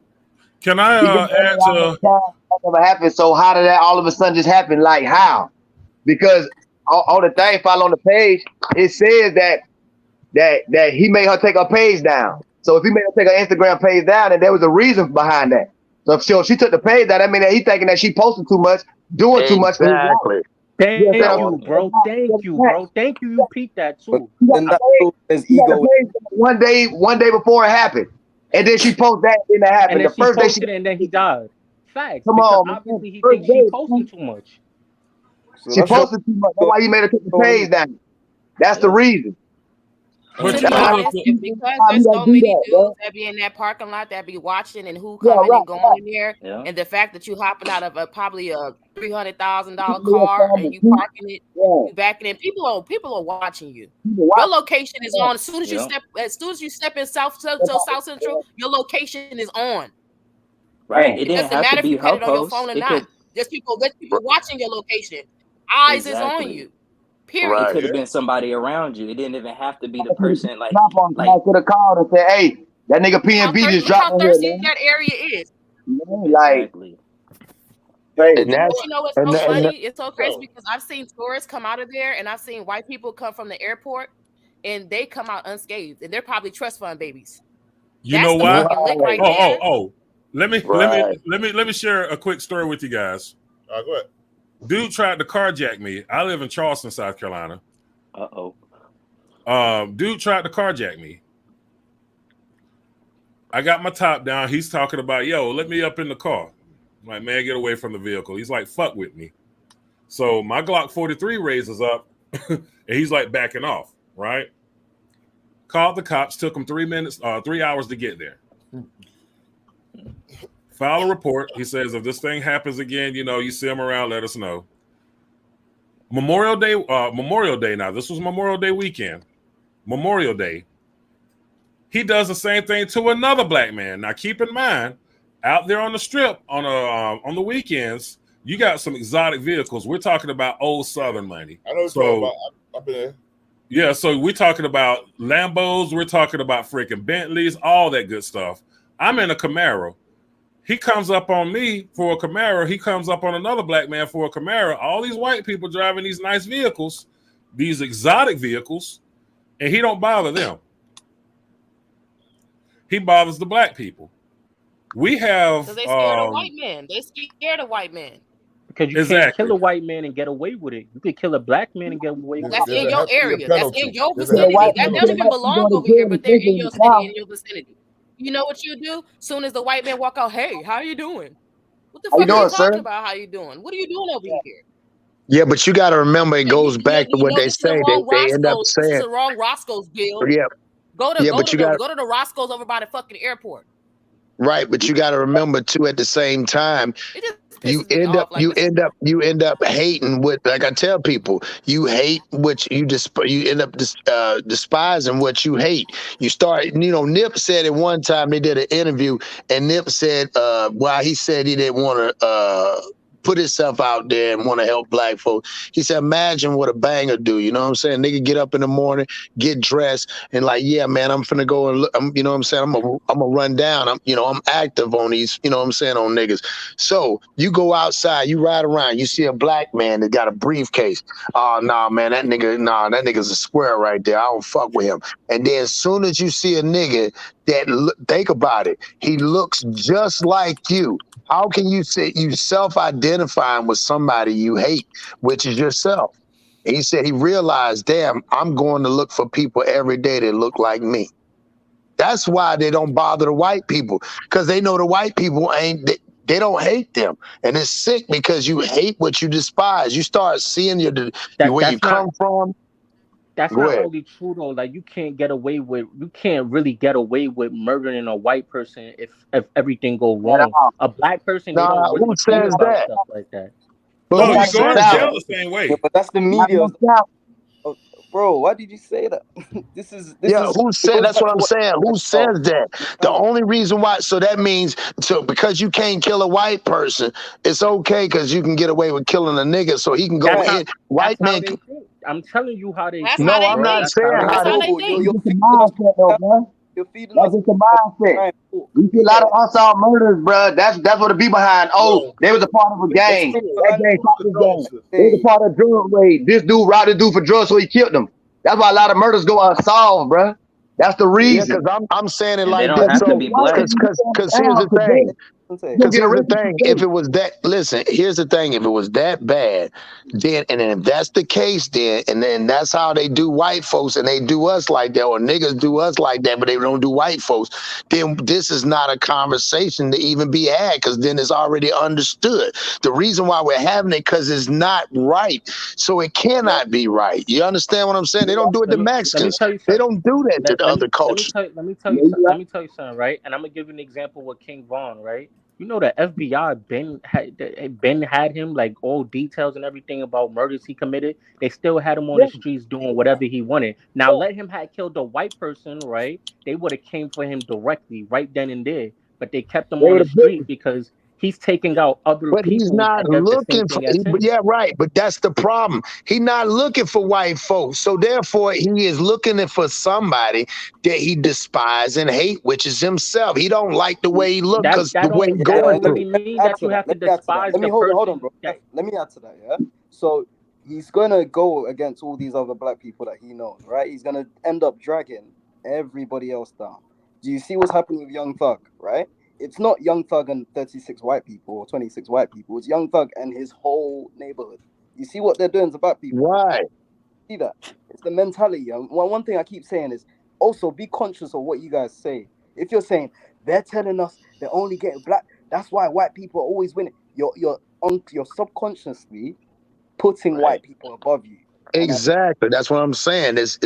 Can I add to? That never happened. So how did that all of a sudden just happen? Like how? Because on the thing, follow on the page, it says that he made her take her page down. So if he made her take her Instagram page down, and there was a reason behind that. So if she took the page down, that mean that he thinking that she posted too much, doing too much for his life. Thank you, bro. Thank you, bro. Thank you. You peeped that too. His ego. One day before it happened, and then she posted that, and that happened. And then The first she day posted it, and then he died. Facts. Come because on, obviously he thinks she posting too much. she posted too much. That's why he made her take the page down. That's the reason. But To you be know, honest, because there's so many dudes that be in that parking lot that be watching and who coming and going in there, and the fact that you hopping out of probably a $300,000 car and you parking it, you backing in, people are watching you. Your location is on as soon as you step in South Central, your location is on. Right. It It didn't doesn't have to matter if be you her got it on your post. phone or It not. could There's people watching your location. Eyes is on exactly. you. Period. It could have been somebody around you. It didn't even have to be the person like I could have called and said, "Hey, that nigga PnB just Look how dropped in here, thirsty man." that area is. Like, And you know what's so funny? It's so crazy Yo. because I've seen tourists come out of there, and I've seen white people come from the airport, and they come out unscathed, and they're probably trust fund babies. You know why? Fucking lick right there. Let me share a quick story with you guys. Go ahead. Dude tried to carjack me. I live in Charleston, South Carolina. Dude tried to carjack me. I got my top down. He's talking about, yo, let me up in the car. I'm like, man, get away from the vehicle. He's like, fuck with me. So my Glock 43 raises up, and he's like backing off, right? Called the cops. Took him 3 hours to get there. File a report. He says, if this thing happens again, you see him around, let us know. Memorial Day now. This was Memorial Day weekend. Memorial Day. He does the same thing to another black man. Now, keep in mind, out there on the strip on the weekends, you got some exotic vehicles. We're talking about old Southern money. I know what you're talking about. I've been there. Yeah, so we're talking about Lambos. We're talking about freaking Bentleys, all that good stuff. I'm in a Camaro. He comes up on me for a Camaro. He comes up on another black man for a Camaro. All these white people driving these nice vehicles, these exotic vehicles, and he don't bother them. He bothers the black people. We have... Because they scared of white men. They scared of white men. Because you can't kill a white man and get away with it. You could kill a black man and get away with it. That's in your area. That's in your vicinity. That doesn't even belong over here, but they're in your city, in your vicinity. You know what you do? Soon as the white man walk out, hey, how you doing? What the fuck are you talking about? How you doing? What are you doing over here? Yeah, but you got to remember, it goes back to what they say. They end up saying, this is the wrong Roscoe's, Bill. Yeah. Go to the Roscoe's over by the fucking airport. Right, but you got to remember too. At the same time, you end up hating what, like I tell people, you hate what you end up despising what you hate. You start, Nip said at one time they did an interview, and Nip said, he said he didn't want to put himself out there and want to help black folks. He said, imagine what a banger do. You know what I'm saying? Nigga get up in the morning, get dressed, and like, yeah, man, I'm finna go and look. You know what I'm saying? I'm gonna run down. I'm active on these, you know what I'm saying, on niggas. So you go outside, you ride around, you see a black man that got a briefcase. Oh, nah, man, that nigga's a square right there. I don't fuck with him. And then as soon as you see a nigga that, think about it, he looks just like you. How can you say you self-identifying with somebody you hate, which is yourself? And he said he realized, damn, I'm going to look for people every day that look like me. That's why they don't bother the white people, because they know the white people they don't hate them. And it's sick because you hate what you despise. You start seeing where you come from. That's Go not ahead. only true though. Like you can't really get away with murdering a white person if everything go wrong. A black person, they don't really think about stuff like that. But no, you go to jail the same way. Yeah, but that's the media. Oh, bro, why did you say that? This is Who said that's what I'm saying? Who says that? The only reason why, so that means because you can't kill a white person, it's okay because you can get away with killing a nigga, so he can go in. White man. I'm telling you how they That's think. how they I'm not think. saying That's how they they think. It's a mindset, though, bro. That's just a mindset. You see a lot of unsolved murders, bro. That's what it be behind. Oh, they was a part of a gang. That gang fought this gang. They was a part of a drug raid. This dude robbed this dude for drugs, so he killed him. That's why a lot of murders go unsolved, bro. That's the reason. Yeah, because I'm saying it And like they don't this. have to So, be black. because here's the thing. Because here's the thing, if it was that, listen, here's the thing, if it was that bad, then, and then if that's the case, then that's how they do white folks, and they do us like that, or niggas do us like that, but they don't do white folks, then this is not a conversation to even be had, because then it's already understood. The reason why we're having it, because it's not right, so it cannot be right. You understand what I'm saying? They don't do it to Mexicans. They don't do that to the other cultures. Let me tell you something, right? And I'm gonna give you an example with King Von, right? You know the FBI been had him like all details and everything about murders he committed. They still had him on the streets doing whatever he wanted. Now let him have killed a white person, right? They would have came for him directly right then and there. But they kept him on the street because he's taking out other But people he's not that does the same looking for, thing as him. yeah, right. But that's the problem. He's not looking for white folks. So therefore, he is looking for somebody that he despises and hate, which is himself. He don't like the way he look because the way he's going through. Mean that you have to despise Let me the hold on, person bro. Let me add to that, yeah? So he's gonna go against all these other black people that he knows, right? He's gonna end up dragging everybody else down. Do you see what's happening with Young Thug, right? It's not Young Thug and 36 white people or 26 white people. It's Young Thug and his whole neighborhood. You see what they're doing to black people? Right. See that? It's the mentality. One thing I keep saying is also be conscious of what you guys say. If you're saying they're telling us they're only getting black, that's why white people are always winning. You're subconsciously putting white people above you. Exactly. That's what I'm saying. It's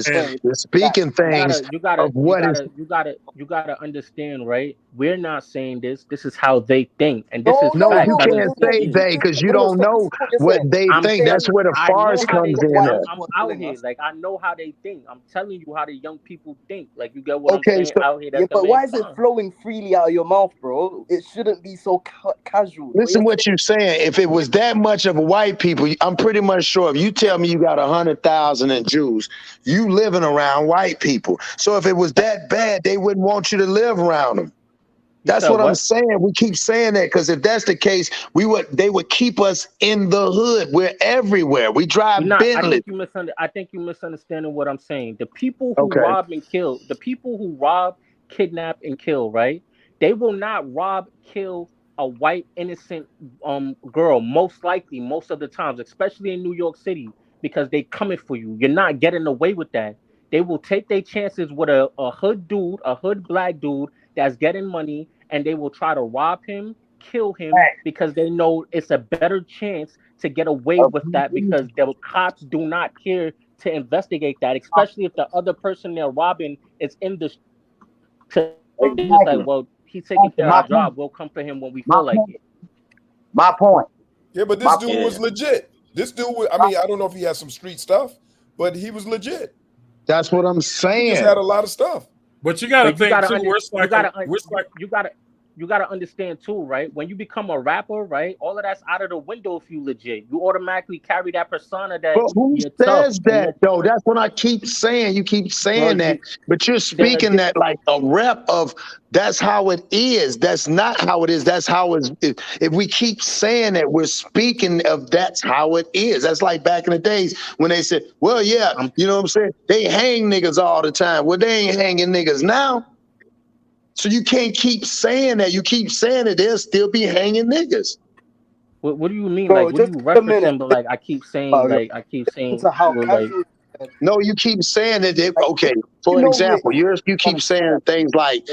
speaking things you of what is. gotta understand, right? We're not saying this. This is how they think, and this is No, fact. you can't say they because you don't know what they think. That's where the farce comes in. I'm out here, like I know how they think. I'm telling you how the young people think. Like you get what I'm saying out here. That's but why is it flowing freely out of your mouth, bro? It shouldn't be so casual. Listen what you're saying. If it was that much of white people, I'm pretty much sure if you tell me you got 100,000 in Jews, you living around white people. So if it was that bad, they wouldn't want you to live around them. That's what I'm saying. We keep saying that because if that's the case, they would keep us in the hood. We're everywhere. We drive Bentley. I think you misunderstanding what I'm saying. The people who rob and kill, the people who rob, kidnap, and kill, right? They will not rob, kill a white innocent girl, most likely, most of the times, especially in New York City, because they coming for you. You're not getting away with that. They will take their chances with a hood dude, a hood black dude that's getting money, and they will try to rob him, kill him, because they know it's a better chance to get away with that because the cops do not care to investigate that, especially if the other person they're robbing is in the it's like, well, he's taking care of our job. We'll come for him when we feel like it. My point. Yeah, but this dude was legit. This dude, I mean, I don't know if he has some street stuff, but he was legit. That's what I'm saying. He just had a lot of stuff. But you got to think too. You gotta understand too, right? When you become a rapper, right, all of that's out of the window if you legit. You automatically carry that persona that. But who says that though? That's what I keep saying. You keep saying that, but you're speaking that like a rep of that's how it is. That's not how it is. That's how it's. If we keep saying that, we're speaking of that's how it is. That's like back in the days when they said, well, yeah, you know what I'm saying? They hang niggas all the time. Well, they ain't hanging niggas now. So you can't keep saying that. You keep saying that they'll still be hanging niggas. What do you mean? Bro, like, what are you referencing? But like, I keep saying, to how casual No, you keep saying that. Okay, for You know, example, you keep saying things like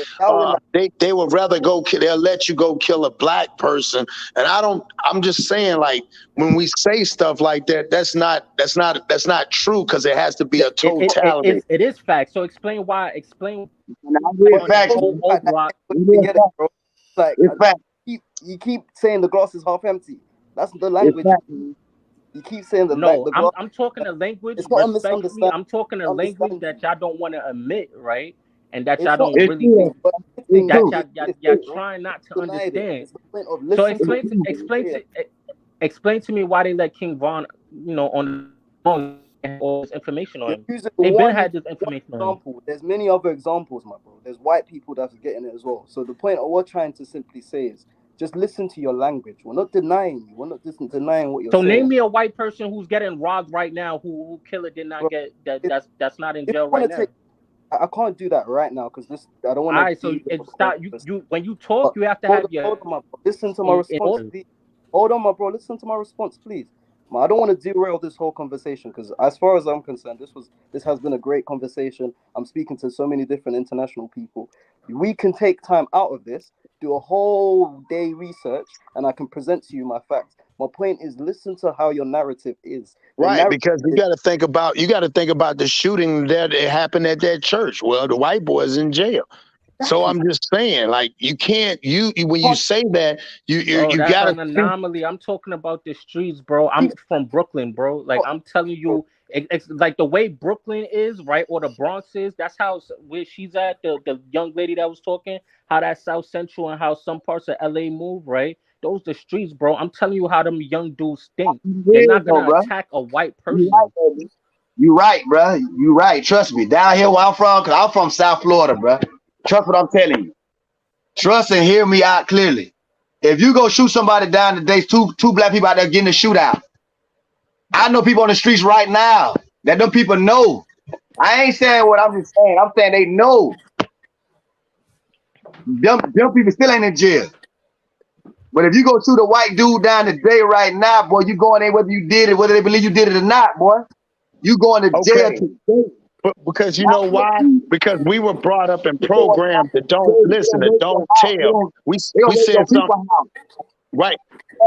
they would rather go. They'll let you go kill a black person, and I don't. I'm just saying, like when we say stuff like that, that's not true because it has to be a totality. It is fact. So explain why. Explain. It's fact. Like It's fact. you keep saying the glass is half empty. That's the It's language. fact. You keep saying the glass. I'm talking a language. It's not a Respect me. misunderstanding. I'm talking a language that y'all don't want to admit, right? And that It's y'all not- don't it's really true. think It's that true. y'all trying not to Denied it. understand. It's the point of So listening explain to me why they let King Von, on all this information on him. using They've one been had this information on him. example. There's many other examples, my bro. There's white people that's getting it as well. So the point we're trying to simply say is just listen to your language. We're not denying you. We're not just denying what you're So saying. name me a white person who's getting robbed right now who killer did not get that's not in If jail you wanna right now. I can't do that right now because I don't want to. All right, so when you talk, you have to have your. Hold on, my bro. Listen to my response, please. Hold on, my bro. Listen to my response, please. I don't want to derail this whole conversation because, as far as I'm concerned, this has been a great conversation. I'm speaking to so many different international people. We can take time out of this, do a whole day research, and I can present to you my facts. My point is, listen to how your narrative is. Right, because you got to think about the shooting that happened at that church. Well, the white boy's in jail. So I'm just saying, like, you can't when you say that you That's got an anomaly. I'm talking about the streets, bro. I'm from Brooklyn, bro. Like I'm telling you, it's like the way Brooklyn is, right, or the Bronx is. That's how where she's at. The young lady that was talking, how that's South Central and how some parts of LA move, right? Those the streets, bro. I'm telling you how them young dudes think. They're not gonna attack a white person. You right, bro. You right. Trust me. Down here where I'm from, because I'm from South Florida, bro. Trust what I'm telling you. Trust and hear me out clearly. If you go shoot somebody down today, two black people out there getting a shootout. I know people on the streets right now that them people know. I ain't saying what I'm just saying. I'm saying they know. Them people still ain't in jail. But if you go shoot a white dude down today right now, boy, you going in whether you did it, whether they believe you did it or not, boy. You going to jail today. Because you know why? Because we were brought up and programmed to don't listen, to don't tell. We said something. Right.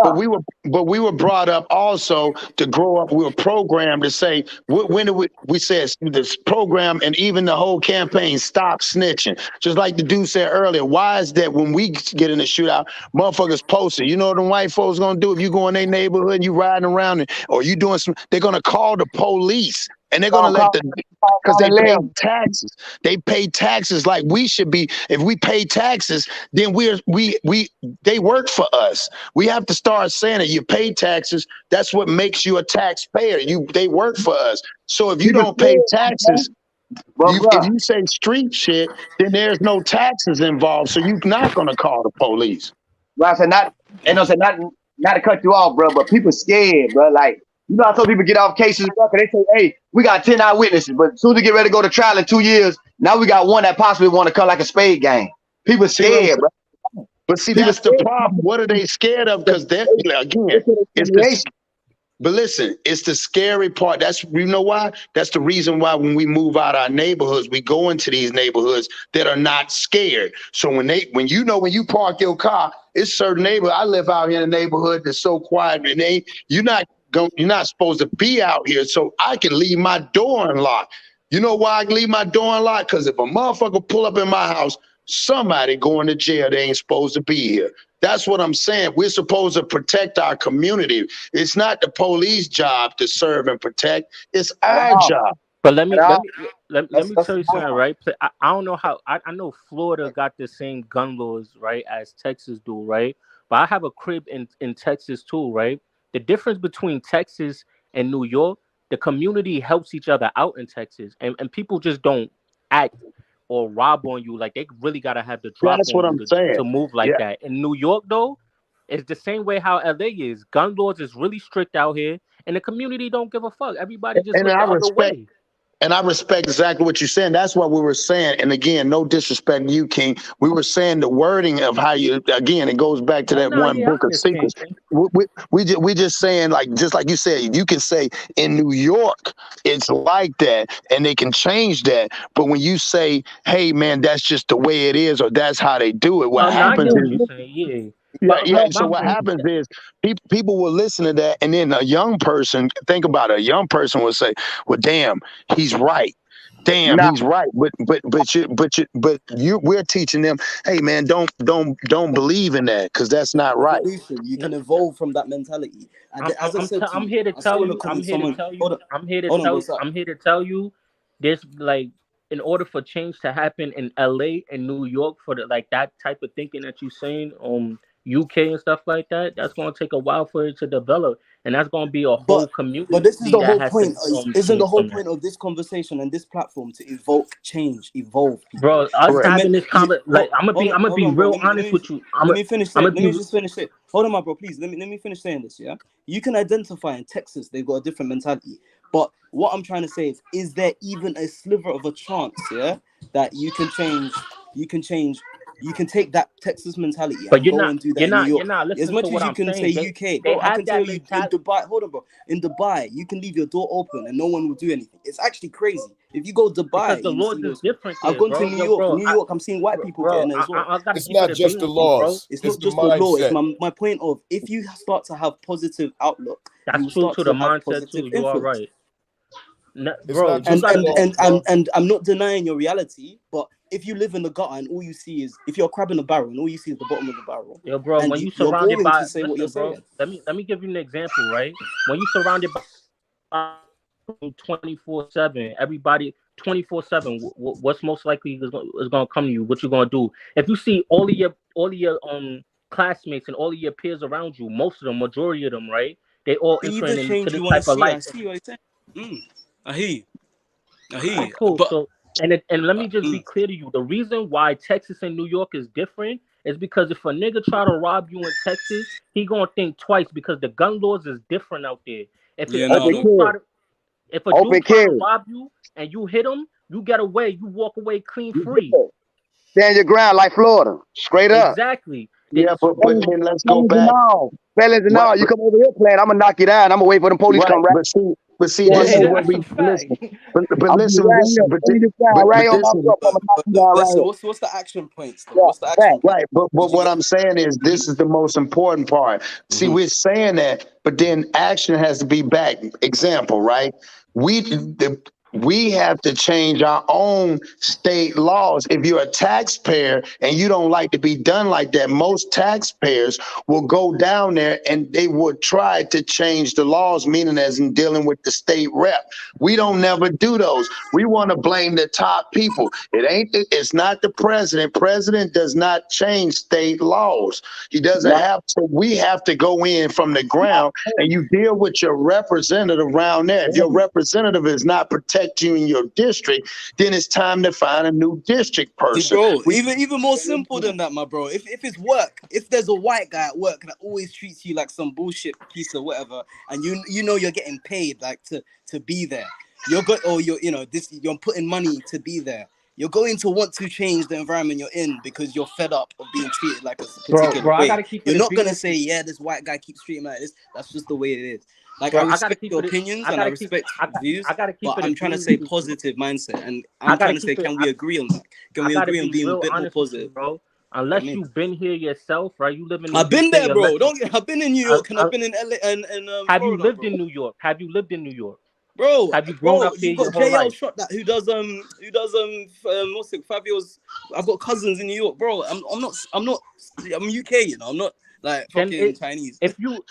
But we were brought up also to grow up. We were programmed to say, when do we said this program and even the whole campaign, stop snitching. Just like the dude said earlier, why is that when we get in a shootout, motherfuckers posted, you know what the white folks gonna do if you go in their neighborhood and you riding around or you doing they're gonna call the police. And they're gonna because they pay taxes. They pay taxes like we should be. If we pay taxes, then they work for us. We have to start saying that you pay taxes. That's what makes you a taxpayer. They work for us. So if you don't pay taxes, if you say street shit, then there's no taxes involved. So you're not gonna call the police. Right, so not to cut you off, bro, but people scared, bro. Like, you know, I told people get off cases, bro, because they say, hey, we got 10 eyewitnesses, but as soon as we get ready to go to trial in 2 years, now we got one that possibly want to come like a spade game. People scared, bro. But see, that's the problem. What are they scared of? Because again, but listen, it's the scary part. That's, you know why? That's the reason why when we move out our neighborhoods, we go into these neighborhoods that are not scared. So when you park your car, it's certain neighborhood. I live out here in a neighborhood that's so quiet, and you're not supposed to be out here. So I can leave my door unlocked. You know why I can leave my door unlocked? Because if a motherfucker pull up in my house, somebody going to jail. They ain't supposed to be here. That's what I'm saying. We're supposed to protect our community. It's not the police job to serve and protect. It's our job. But let me tell you something, right? I don't know how. I know Florida got the same gun laws, right, as Texas do, right? But I have a crib in Texas too, right? The difference between Texas and New York, the community helps each other out in Texas, and people just don't act or rob on you. Like, they really gotta have the drop That's what on I'm you saying. to move like that. In New York, though, it's the same way how LA is. Gun laws is really strict out here, and the community don't give a fuck. Everybody just look the other way. And I respect exactly what you're saying. That's what we were saying. And again, no disrespect to you, King. We were saying the wording of how you, again, it goes back to that one book of secrets. We just saying, like, just like you said, you can say in New York, it's like that, and they can change that. But when you say, hey, man, that's just the way it is, or that's how they do it, what happens is, so what happens is people will listen to that, and then a young person, think about it, a young person will say, well, damn, he's right. Damn, he's right. But we're teaching them, hey man, don't believe in that, because that's not right. You can evolve from that mentality. As I said, I'm here to tell you. I'm here to tell you. There's like, in order for change to happen in LA and New York, for that type of thinking that you're saying, UK and stuff like that, that's going to take a while for it to develop, and that's going to be a whole community. But this is the whole point. Isn't the whole point of this conversation and this platform to evoke change, evolve people? Bro, us having this conversation, I'm gonna be real honest with you. Let me finish it. Let me just finish it. Hold on, my bro, please. Let me finish saying this. Yeah, you can identify in Texas they've got a different mentality, but what I'm trying to say is there even a sliver of a chance, yeah, that you can change? You can take that Texas mentality and go and do that in New York. As much as you can say UK, bro, I can tell you in Dubai. Hold on, bro. In Dubai, you can leave your door open and no one will do anything. It's actually crazy. If you go to Dubai, because the laws is different. I've gone to New York. New York, I'm seeing white people getting it as well. It's not just the laws. It's not just the law. It's my point of, if you start to have positive outlook, that's true to the mindset too. You are right. No, bro, and I'm not denying your reality, but if you live in the gutter and all you see is, if you're a crab in a barrel and all you see is the bottom of the barrel, yo, bro, when you surrounded by, bro, let me give you an example, right? When you surrounded by 24/7, everybody 24/7, what's most likely is going to come to you? What you going to do? If you see all of your classmates and all of your peers around you, most of them, majority of them, right? They all entering into this type of life. I see what you're saying. I hear you. Cool. So, and let me just be clear to you. The reason why Texas and New York is different is because if a nigga try to rob you in Texas, he gonna think twice, because the gun laws is different out there. If a dude try to rob you and you hit him, you get away. You walk away clean free. Stand your ground like Florida, straight up. Exactly. Yeah, but then let's go back. Fellas and all, you come over here playing, I'm gonna knock you down. I'm gonna wait for the police to come right. But see, this is what we listen. But listen, what's the action points? What's the action point? Right, but what I'm saying is, this is the most important part. See, we're saying that, but then action has to be back. Example, right? We have to change our own state laws. If you're a taxpayer and you don't like to be done like that, most taxpayers will go down there and they will try to change the laws, meaning as in dealing with the state rep. We don't never do those. We want to blame the top people. It's not the president. President does not change state laws. He doesn't have to. We have to go in from the ground, and you deal with your representative around there. If your representative is not protecting you in your district, then it's time to find a new district person. Bro, even more simple than that, my bro. If it's work, if there's a white guy at work that always treats you like some bullshit piece of whatever, and you know you're getting paid like to be there, you're putting money to be there. You're going to want to change the environment you're in because you're fed up of being treated like a particular way. You're not gonna say, yeah, this white guy keeps treating me like this. That's just the way it is. Like, I respect your opinions and I respect views, but I'm trying to say positive mindset, and I'm trying to say, can we agree on that? Can we agree on being a bit more positive, bro? Unless you've been here yourself, right? You live in. I've been there, bro. I've been in New York and I've been in LA and have you lived in New York? Have you lived in New York? Bro, have you grown up here? You've got JL shot that who does what's it, Fabio's. I've got cousins in New York, bro. I'm UK, you know. I'm not like fucking Chinese.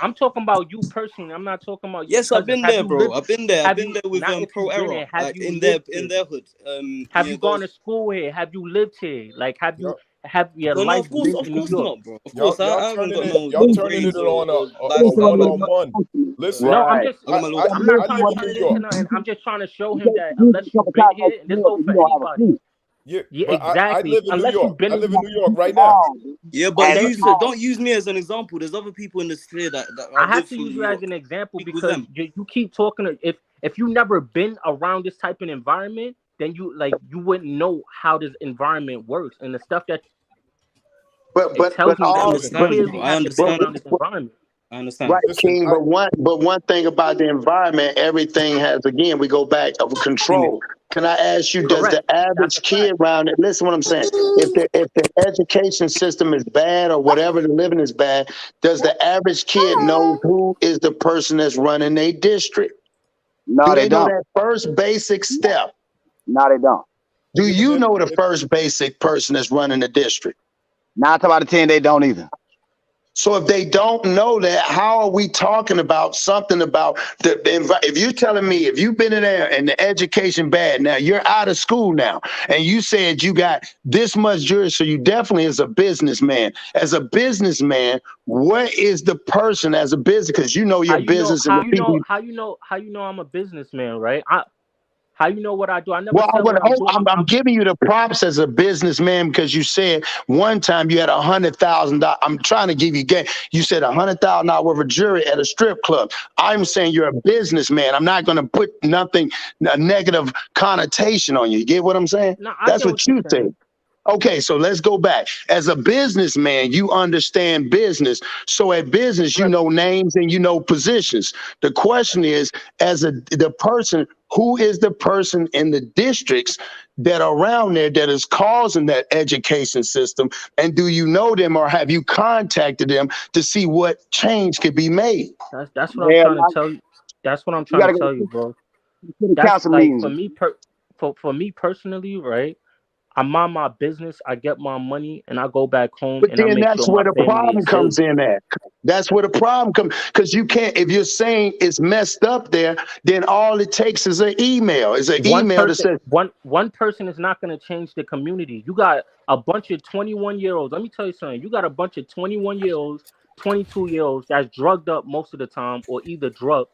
I'm talking about you personally. I'm not talking about you. Yes, I've been there, bro. I've been there. I've been there with Pro Era, like in their hood. Have you gone to school here? Have you lived here? Like, have your life? Of course not, bro. Of course, I haven't got no. Y'all turning it on a one-on-one. Listen, no, I'm not trying to turn it into nothing. I'm just trying to show him that unless you've been here, and this goes for anybody. Yeah, exactly. I live in New York right now. Yeah, but don't use me as an example. There's other people in the sphere that I have to use you as an example because you keep talking. if you never been around this type of environment, then you wouldn't know how this environment works and the stuff that But tells me that all you clearly have to be around this environment. I understand. Right, King. But one thing about the environment, everything has, again, we go back of control. Can I ask you, does the average kid around it, listen what I'm saying, if the education system is bad or whatever, the living is bad, does the average kid know who is the person that's running their district? No, Do they know don't. that first basic step? No, they don't. Do you know the first basic person that's running the district? 9 times out of 10, they don't either. So if they don't know that, how are we talking about something about if you're telling me, if you've been in there and the education bad, now you're out of school now, and you said you got this much jury, so you definitely is a businessman. As a businessman, what is the person as a business? Because you know your business and the people. How you know I'm a businessman, right? How you know what I do? I never Well, said what I'm doing. I'm giving you the props as a businessman because you said one time you had $100,000. I'm trying to give you game. You said $100,000 worth of jewelry at a strip club. I'm saying you're a businessman. I'm not going to put a negative connotation on you. You get what I'm saying? No, I That's get what you saying. think. Okay, so let's go back. As a businessman, you understand business. So at business, you know names and you know positions. The question is, the person, who is the person in the districts that are around there that is causing that education system? And do you know them or have you contacted them to see what change could be made? That's what I'm trying to tell you. That's what I'm trying to tell you, bro. That's like for me personally, right? I mind my business, I get my money, and I go back home But and I then make that's sure where my the family problem is comes good. in at. That's where the problem comes, because you can't, if you're saying it's messed up there, then all it takes is an email. It's an email that says one person is not going to change the community. You got a bunch of 21-year-olds. Let me tell you something. You got a bunch of 21-year-olds, 22-year-olds that's drugged up most of the time, or either drunk,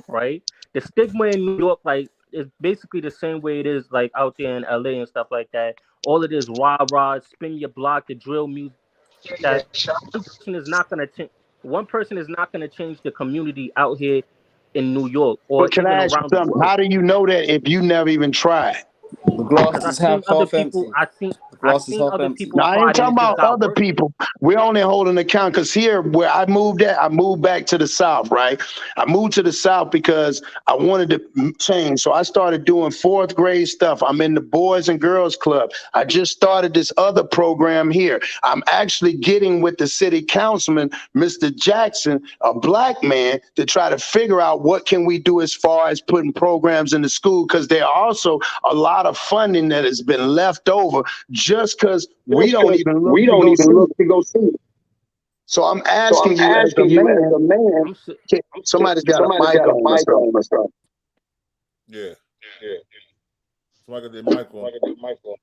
right? The stigma in New York, like, is basically the same way it is like out there in LA and stuff like that. All it is rah-rah, spin your block, the drill music. That one person is not going to change. One person is not going to change the community out here in New York or but can even I ask you around the something? world. How do you know that if you never even tried? The glass Because is half empty. The glass is half empty. No, I ain't talking about other people. We're only holding account because here where I moved at, I moved back to the South, right? I moved to the South because I wanted to change. So I started doing 4th grade stuff. I'm in the Boys and Girls Club. I just started this other program here. I'm actually getting with the city councilman, Mr. Jackson, a black man, to try to figure out what can we do as far as putting programs in the school, because there are also a lot of funding that has been left over just because we don't even look to go see it. So I'm asking you as a man, somebody's got a mic on or something. Yeah. Somebody got their mic on.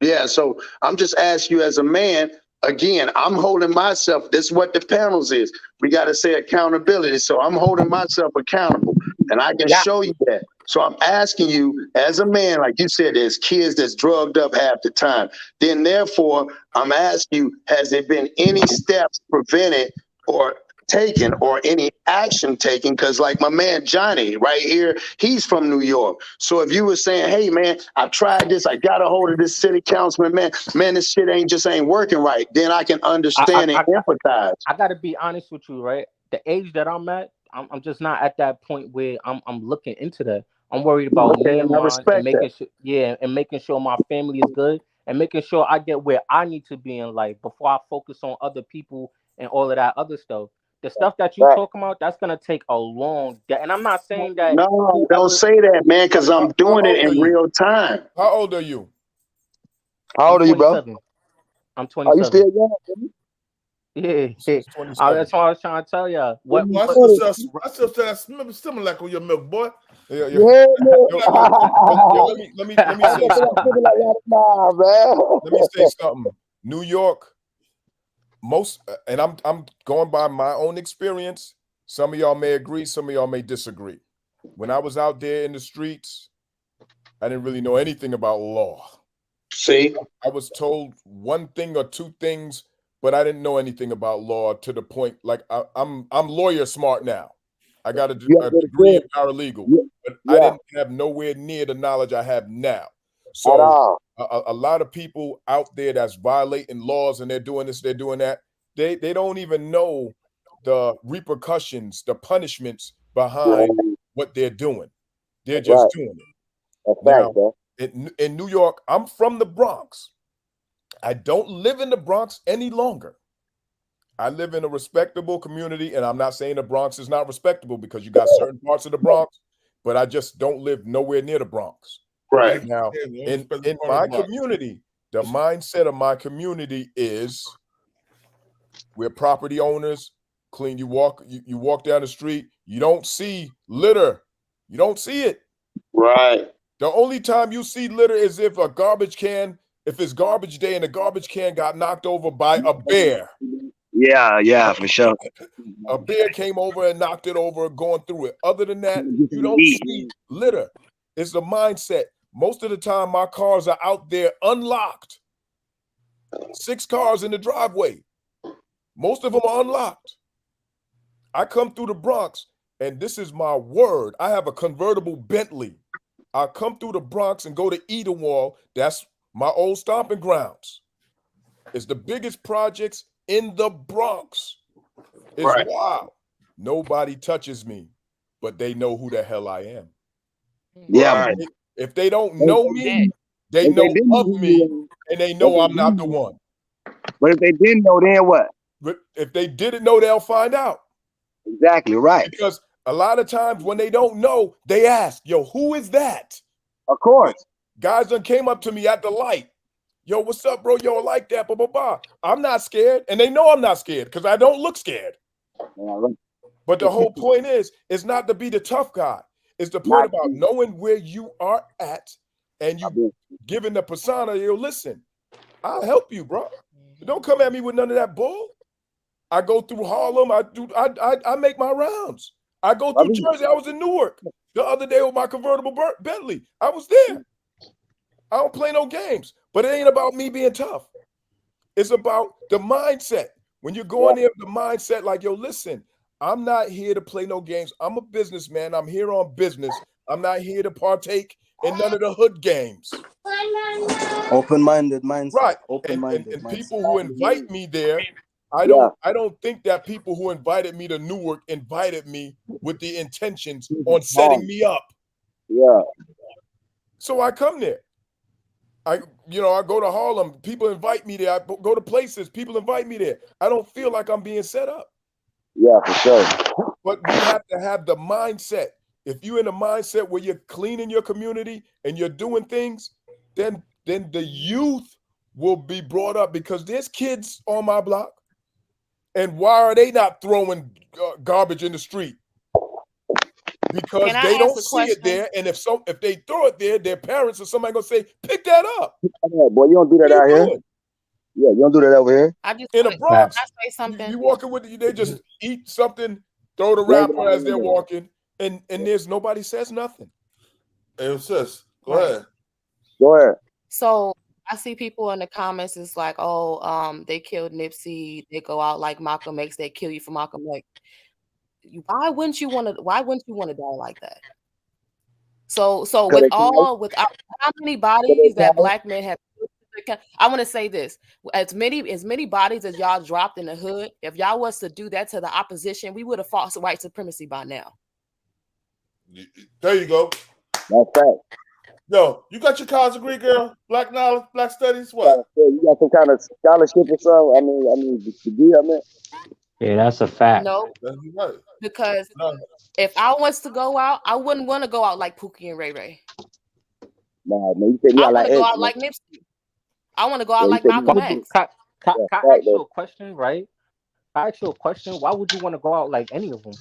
Yeah, so I'm just asking you as a man, again, I'm holding myself, this is what the panels is. We got to say accountability. So I'm holding myself accountable, and I can show you that. So I'm asking you as a man, like you said, there's kids that's drugged up half the time. Then therefore, I'm asking you, has there been any steps prevented or taken or any action taken? Because like my man Johnny right here, he's from New York. So if you were saying, hey man, I tried this, I got a hold of this city councilman, man, this shit ain't working right, then I can understand and empathize. I gotta be honest with you, right? The age that I'm at, I'm just not at that point where I'm looking into that. I'm worried about me and mine and making sure, and making sure my family is good and making sure I get where I need to be in life before I focus on other people and all of that other stuff. The stuff that you're talking about, that's gonna take a long day. And I'm not saying that. No, don't say that, man, because I'm doing it in real time. How old are you? How old are you, bro? I'm 27. Are you still young? Yeah. That's what I was trying to tell y'all. I still say that's similar like on your milk, boy. Yeah. Yeah, Let me say something. Let me say something. New York, and I'm going by my own experience. Some of y'all may agree, some of y'all may disagree. When I was out there in the streets, I didn't really know anything about law. See, I was told one thing or two things, but I didn't know anything about law to the point like I'm lawyer smart now. I got a You have to go to degree in school. paralegal, Yeah. but I didn't have nowhere near the knowledge I have now. At So all. a lot of people out there that's violating laws and they're doing this, they're doing that. They don't even know the repercussions, the punishments behind what they're doing. They're just Right. doing it. That's Now, fact, bro. in New York, I'm from the Bronx. I don't live in the Bronx any longer. I live in a respectable community, and I'm not saying the Bronx is not respectable because you got certain parts of the Bronx, but I just don't live nowhere near the Bronx. Right. Now, in my community, the mindset of my community is we're property owners. Clean. You walk down the street, you don't see litter. You don't see it. Right. The only time you see litter is if a garbage can, if it's garbage day and the garbage can got knocked over by a bear. Yeah, for sure. A bear came over and knocked it over, going through it. Other than that, you don't see litter. It's the mindset. Most of the time, my cars are out there unlocked. 6 cars in the driveway. Most of them are unlocked. I come through the Bronx, and this is my word. I have a convertible Bentley. I come through the Bronx and go to Edenwall. That's my old stomping grounds. It's the biggest projects in the Bronx. It's Right. wild. Nobody touches me, but they know who the hell I am. Yeah. Right. If they don't know me, they If they know didn't of know me, you, and they know I'm not the one. But if they didn't know, then what? But if they didn't know, they'll find out. Exactly right. Because a lot of times when they don't know, they ask, yo, who is that? Of course. Guys done came up to me at the light. Yo, what's up, bro? Yo, I like that, blah, blah, blah. I'm not scared, and they know I'm not scared because I don't look scared. But the whole point is, it's not to be the tough guy. It's the point about knowing where you are at and you giving the persona, yo, listen, I'll help you, bro. Don't come at me with none of that bull. I go through Harlem. I make my rounds. I go through Jersey. I was in Newark the other day with my convertible Bentley. I was there. I don't play no games, but it ain't about me being tough. It's about the mindset. When you go in there with the mindset like, yo, listen, I'm not here to play no games. I'm a businessman. I'm here on business. I'm not here to partake in none of the hood games. Open-minded mindset. Right. Open-minded And mindset. people who invite me there, I don't think that people who invited me to Newark invited me with the intentions on setting me up. Yeah. So I come there. I go to Harlem. People invite me there. I go to places. People invite me there. I don't feel like I'm being set up. Yeah, for sure. But we have to have the mindset. If you're in a mindset where you're cleaning your community and you're doing things, then the youth will be brought up because there's kids on my block. And why are they not throwing garbage in the street? Because they don't see it there. And if they throw it there, their parents or somebody gonna say, pick that up. Boy, you don't do that out here. Yeah, you don't do that over here. I just in the Bronx, I say something. you walking with they just eat something, throw the wrapper as they're walking, and there's nobody says nothing. Hey, sis, go ahead. Go ahead. So I see people in the comments. It's like, oh, they killed Nipsey. They go out like Malcolm X. They kill you for Malcolm X. Why wouldn't you want to die like that? So with how many bodies that black men have. I want to say this: as many bodies as y'all dropped in the hood, if y'all was to do that to the opposition, we would have fought white supremacy by now. There you go. That's fact. Yo, you got your college degree, girl? Black knowledge, black studies, what? You got some kind of scholarship or something? I mean, degree, I mean. Yeah, that's a fact. No, right. Because if I was to go out, I wouldn't want to go out like Pookie and Ray Ray. Nah, man, you said I want to go out like Nipsey. I want to go out like Malcolm X. Can I ask you a question, right? I ask you a question. Why would you want to go out like any of them?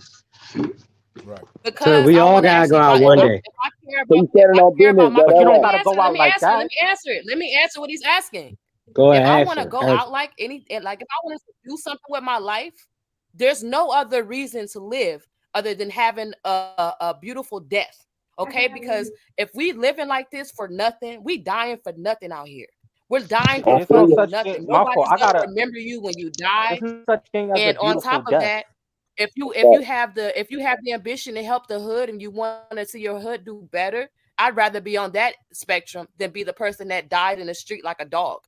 Right. Because we all gotta go out one day. If I care about you don't gotta go out like that. Let me answer it. Let me answer what he's asking. Go if ahead. I want to go out like if I want to do something with my life, there's no other reason to live other than having a beautiful death. Okay, because if we living like this for nothing, we dying for nothing out here. We're dying for nothing. Nobody's gonna remember you when you die. Such thing as and a on top of death. that, if you have the ambition to help the hood and you want to see your hood do better, I'd rather be on that spectrum than be the person that died in the street like a dog.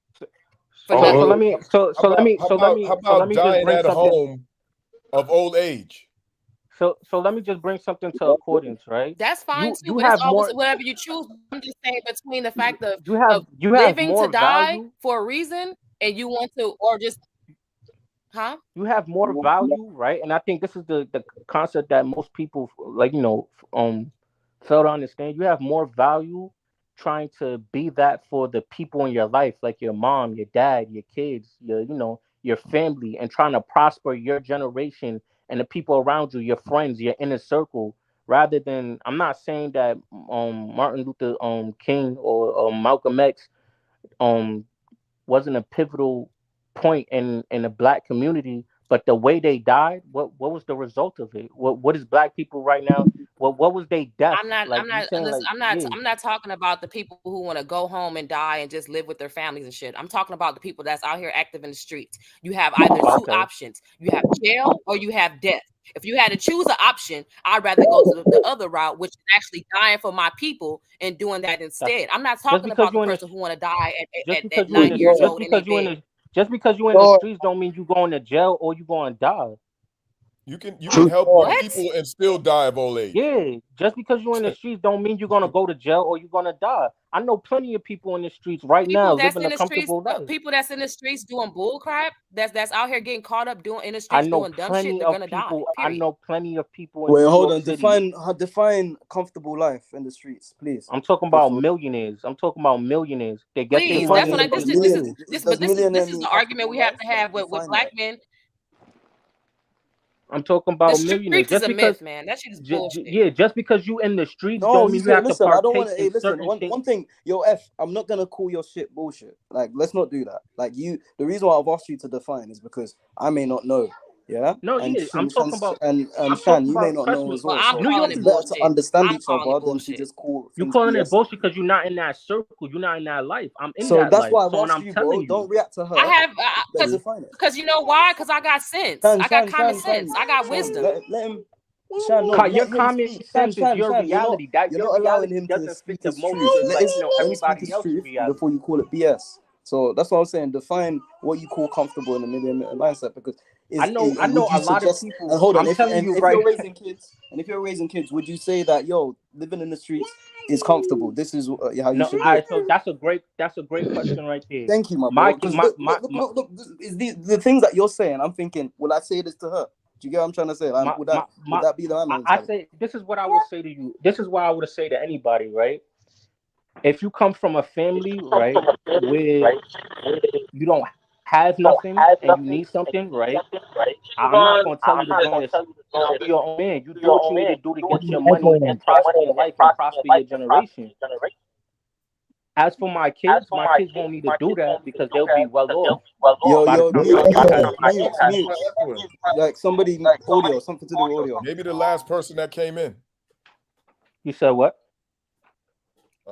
So let me how about dying at home of old age? So let me just bring something to accordance, right? That's fine too, You but have it's always more. whatever you choose. I'm just saying between the fact of You have living more to die value. for a reason and you want to, or just You have more value, right? And I think this is the concept that most people fail to understand. You have more value trying to be that for the people in your life, like your mom, your dad, your kids, your family, and trying to prosper your generation and the people around you, your friends, your inner circle, rather than, I'm not saying that Martin Luther King or Malcolm X wasn't a pivotal point in the black community, but the way they died, what was the result of it? What is black people right now? What was they death? I'm not saying, listen, yeah. I'm not talking about the people who want to go home and die and just live with their families and shit. I'm talking about the people that's out here active in the streets. You have either two options. You have jail or you have death. If you had to choose an option, I'd rather go to the other route, which is actually dying for my people and doing that instead. I'm not talking about the person who want to die at 90 years old in their bed. Just because you're in the streets don't mean you going to jail or you going to die. You can help your people and still die of old age. Yeah, just because you're in the streets don't mean you're gonna go to jail or you're gonna die. I know plenty of people in the streets right now living a comfortable life. People that's in the streets doing bull crap, that's out here getting caught up doing in the streets doing dumb shit, they're gonna die. I know plenty of people. Wait, hold on. Define comfortable life in the streets, please. I'm talking about millionaires. They get their money. That's what this is the argument we have to have with black men. I'm talking about the millionaires. Just because, myth, man. That shit is bullshit. Yeah, just because you in the streets don't mean you have to partake. I don't want to. Hey, listen. One thing, I'm not gonna call your shit bullshit. Like, let's not do that. Like, the reason why I've asked you to define is because I may not know. Yeah. No, and I'm talking about Shan, you may not know as well. I'm calling it's it better to understand each other than to just call. You calling it bullshit because you're not in that circle. You're not in that life. I'm in that life. So that's why I've asked you, bro. Don't react to her. I have because you know why? Because I got sense. I got common sense. I got wisdom. Let him. Shan, your common sense is your reality. You're not allowing him to speak his truth. Let him speak his truth before you call it BS. So that's what I'm saying. Define what you call comfortable in the millionaire mindset, because I know a lot of people. And hold on, if you're raising kids, would you say that living in the streets is comfortable? This is how you should do it. So that's a great question right there. Thank you, my bro. Look, is the things that you're saying. I'm thinking, will I say this to her? Do you get what I'm trying to say? Would that be the man? I say this is what I would say to you. This is what I would say to anybody, right? If you come from a family, right, where you don't have nothing and you need something, right? I'm not gonna tell you to go and be your own man. You do what you need to do to get your money and prosper your life and prosper your generation. As for my kids won't need to do that because they'll be well off. Mute. Like somebody audio, something to do with audio. Maybe the last person that came in. You said what?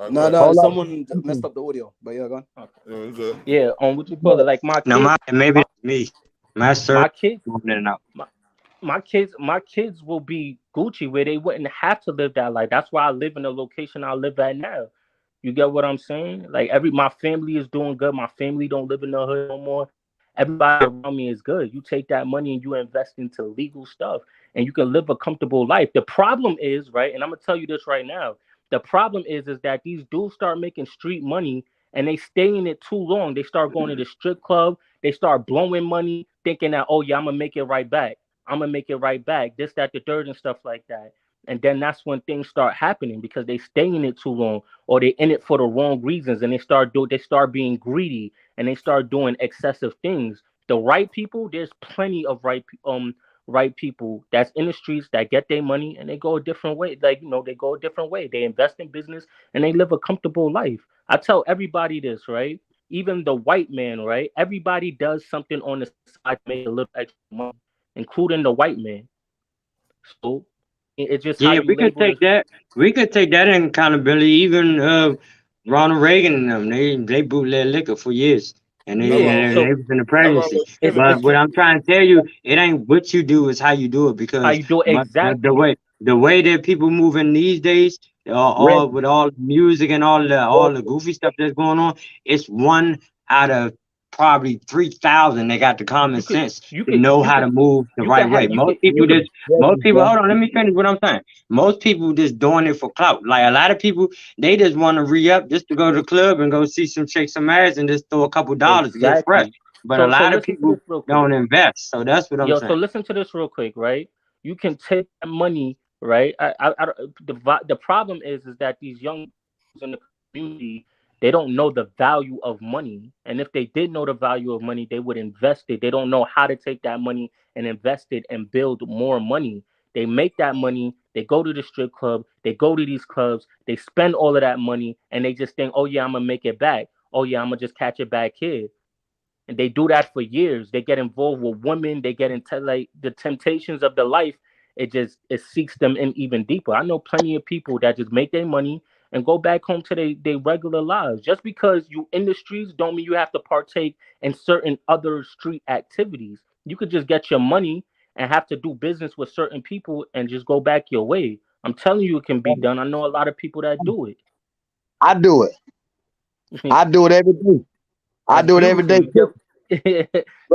No, someone messed up the audio. But yeah, go on. Yeah, what you call it? Like my kids. Maybe me. My kids will be Gucci where they wouldn't have to live that life. That's why I live in the location I live at now. You get what I'm saying? Like my family is doing good. My family don't live in the hood no more. Everybody around me is good. You take that money and you invest into legal stuff and you can live a comfortable life. The problem is, right, and I'm gonna tell you this right now. The problem is that these dudes start making street money and they stay in it too long. They start going to the strip club. They start blowing money, thinking that, oh yeah, I'm gonna make it right back. This, that, the third, and stuff like that. And then that's when things start happening because they stay in it too long or they in it for the wrong reasons and they start being greedy and they start doing excessive things. The right people, there's plenty of right people that's in the streets that get their money and they go a different way. They go a different way. They invest in business and they live a comfortable life. I tell everybody this, right? Even the white man, right? Everybody does something on the side to make a little extra money, including the white man. So it's just we could take that. We could take that in accountability. Even Ronald Reagan and them, they bootleg liquor for years. And they was in the pregnancy. But what I'm trying to tell you, it ain't what you do, it's how you do it. Because how you do it exactly. the way that people moving these days, all with all the music and all the goofy stuff that's going on, it's 1 out of probably 3,000 that got the common sense to know how to move the right way. Most people, hold on, let me finish what I'm saying. Most people just doing it for clout. Like a lot of people, they just want to re-up just to go to the club and go see shake some ass and just throw a couple dollars to get fresh. But a lot of people don't invest. So that's what I'm saying. So listen to this real quick, right? You can take that money, right? The problem is that these young in the community, they don't know the value of money. And if they did know the value of money, they would invest it. They don't know how to take that money and invest it and build more money. They make that money, they go to the strip club, they go to these clubs, they spend all of that money, and they just think, oh yeah, I'm gonna make it back. Oh yeah, I'm gonna just catch it back here. And they do that for years. They get involved with women, they get into like the temptations of the life. It seeks them in even deeper. I know plenty of people that just make their money and go back home to their regular lives. Just because you in the streets don't mean you have to partake in certain other street activities. You could just get your money and have to do business with certain people and just go back your way. I'm telling you, it can be done. I know a lot of people that do it. I do it. I do it every day. I do it every day.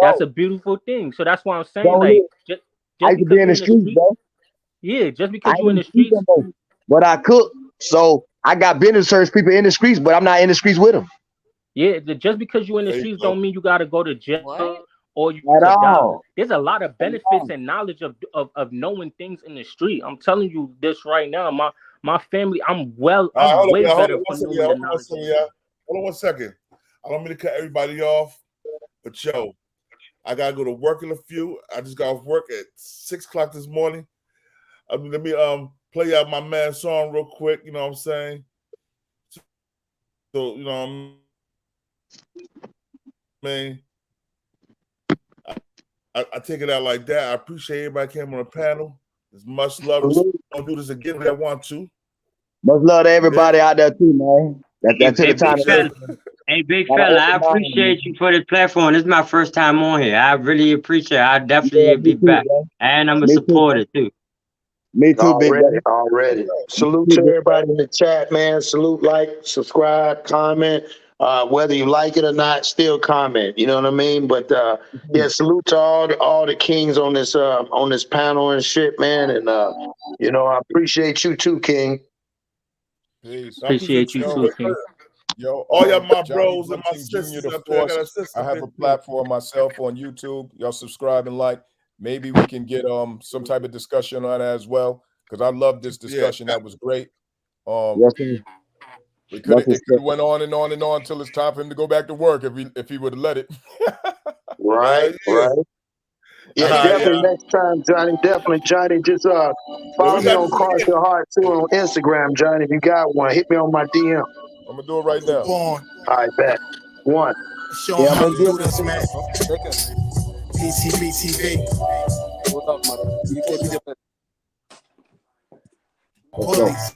That's a beautiful thing. So that's why I'm saying, like, just I could be in the streets, bro. Yeah, just because you're in the streets. But I cook. So I got business search people in the streets, but I'm not in the streets with them. Yeah, just because you're in the streets don't mean you got to go to jail or you at all. There's a lot of benefits and knowledge of knowing things in the street. I'm telling you this right now. My family, I'm way better for knowing the knowledge. Hold on 1 second. I don't mean to cut everybody off, but yo, I gotta go to work in a few. I just got off work at 6 o'clock this morning. Let me play out my man's song real quick. You know what I'm saying? So you know, man, I take it out like that. I appreciate everybody came on the panel. There's much love. I'll do this again if I want to. Much love to everybody out there too, man. That's the time. Hey, big fella, I appreciate you for this platform. This is my first time on here. I really appreciate it. I definitely be back. And I'm a supporter too. Me too, big brother. Already. Salute to everybody in the chat, man. Salute, like, subscribe, comment. Whether you like it or not, still comment. You know what I mean? But yeah, salute to all the kings on this panel and shit, man. And you know, I appreciate you too, King. Peace. Appreciate you too, King. Yo, all y'all my bros and my sisters. I have a platform myself on YouTube. Y'all subscribe and like. Maybe we can get some type of discussion on that as well, because I love this discussion. That was great. It could went on and on and on until it's time for him to go back to work if he would have let it. Right. Yeah, definitely next time, Johnny. Definitely, Johnny. Just follow me on Cross Your Heart too on Instagram, Johnny. If you got one, hit me on my DM. I'm gonna do it right now. All right, bet. One. Show them how to do this, man. Btbtv. What up, mother? Police.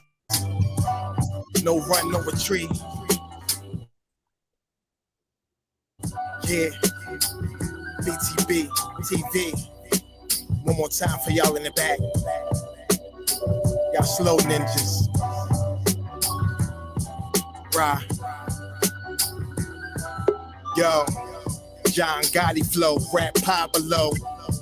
No run, no retreat. Yeah. Btbtv. One more time for y'all in the back. Y'all slow ninjas. Rah. Yo. John Gotti flow, rap Pablo,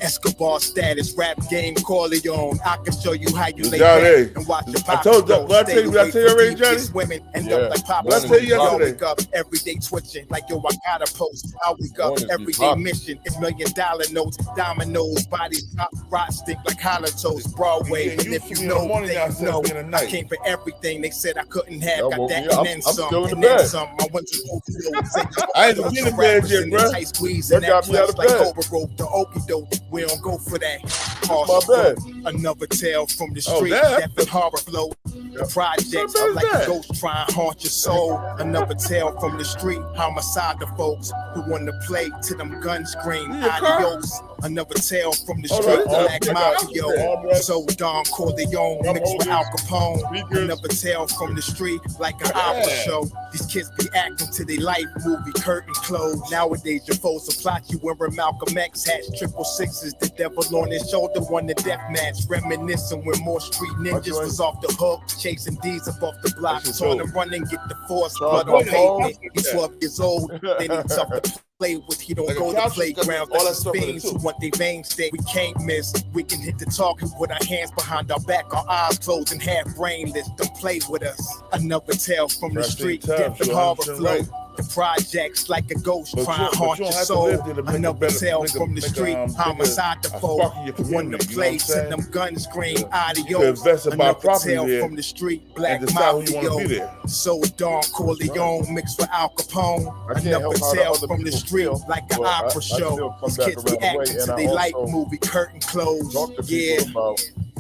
Escobar status, rap game Corleone. I can show you how you lay back and watch the pop. I told you, I tell you already, Johnny. Women end up like Pablo. I tell you yesterday. Wake up every day twitching like yo, I gotta post. I wake up every day mission. It's $1 million notes, dominoes, bodies pop, rock stick like hollow toast, Broadway. And if you know, then you know. I came for everything they said I couldn't have. Got that and then some, and then some. I went to I ain't been in bed yet, bro. That got me out of bed. Like the okie doke, we don't go for that. My bad. Another tale from the street, that the harbor flow. The projects are like a ghost trying to haunt your soul. Another tale from the street, homicide the folks who want to play to them guns scream. Adios. Another tale from the street, Black Mafia. So Don Corleone mixed with Al Capone. Another tale from the street, like an opera show. These kids be acting to their life movie, curtain closed. Nowadays, your foes will plot you wearing Malcolm X hats, 666, the devil on his shoulder, won the death match. Reminiscing when more street ninjas was off the hook, chasing D's up off the block. So on the run and get the force, blood on pavement. He's 12 years old, then he's tough to play with. He don't go to playground. That's his fiends who want their veins stay. We can't miss. We can hit the target with our hands behind our back, our eyes closed and half brainless. Don't play with us. Another tale from the street, death and horror flow. The projects like a ghost trying to haunt your soul. Another tale from the street, homicide the foe. Who won the place and them guns scream adios. Another tale from the street, Black Mafia. So Don Corleone mixed with Al Capone. Another tale from the street, like an opera show. These kids be acting to they light movie, curtain closed. Yeah,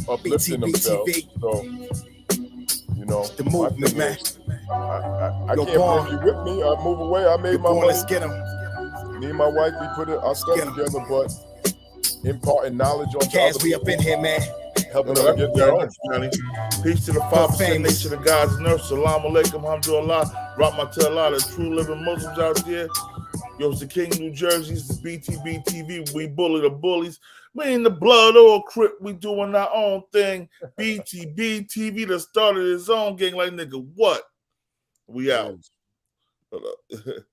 Btbtv. So, you know, the movement, man. I can't bring you with me. I move away. I made my money. Let's get him. Me and my wife, we put our stuff together, but imparting knowledge on Kaz, we up in here, man. Helping them get their own. Peace to the 5% nation of God's nurse. Salam alaikum, alhamdulillah. Rahmatullah, the true living Muslims out there. Yo, it's the King, New Jersey. This is Btbtv. We bully the bullies. We ain't the blood or crip. We doing our own thing. Btbtv that started his own gang like nigga. What? We out. Hold up.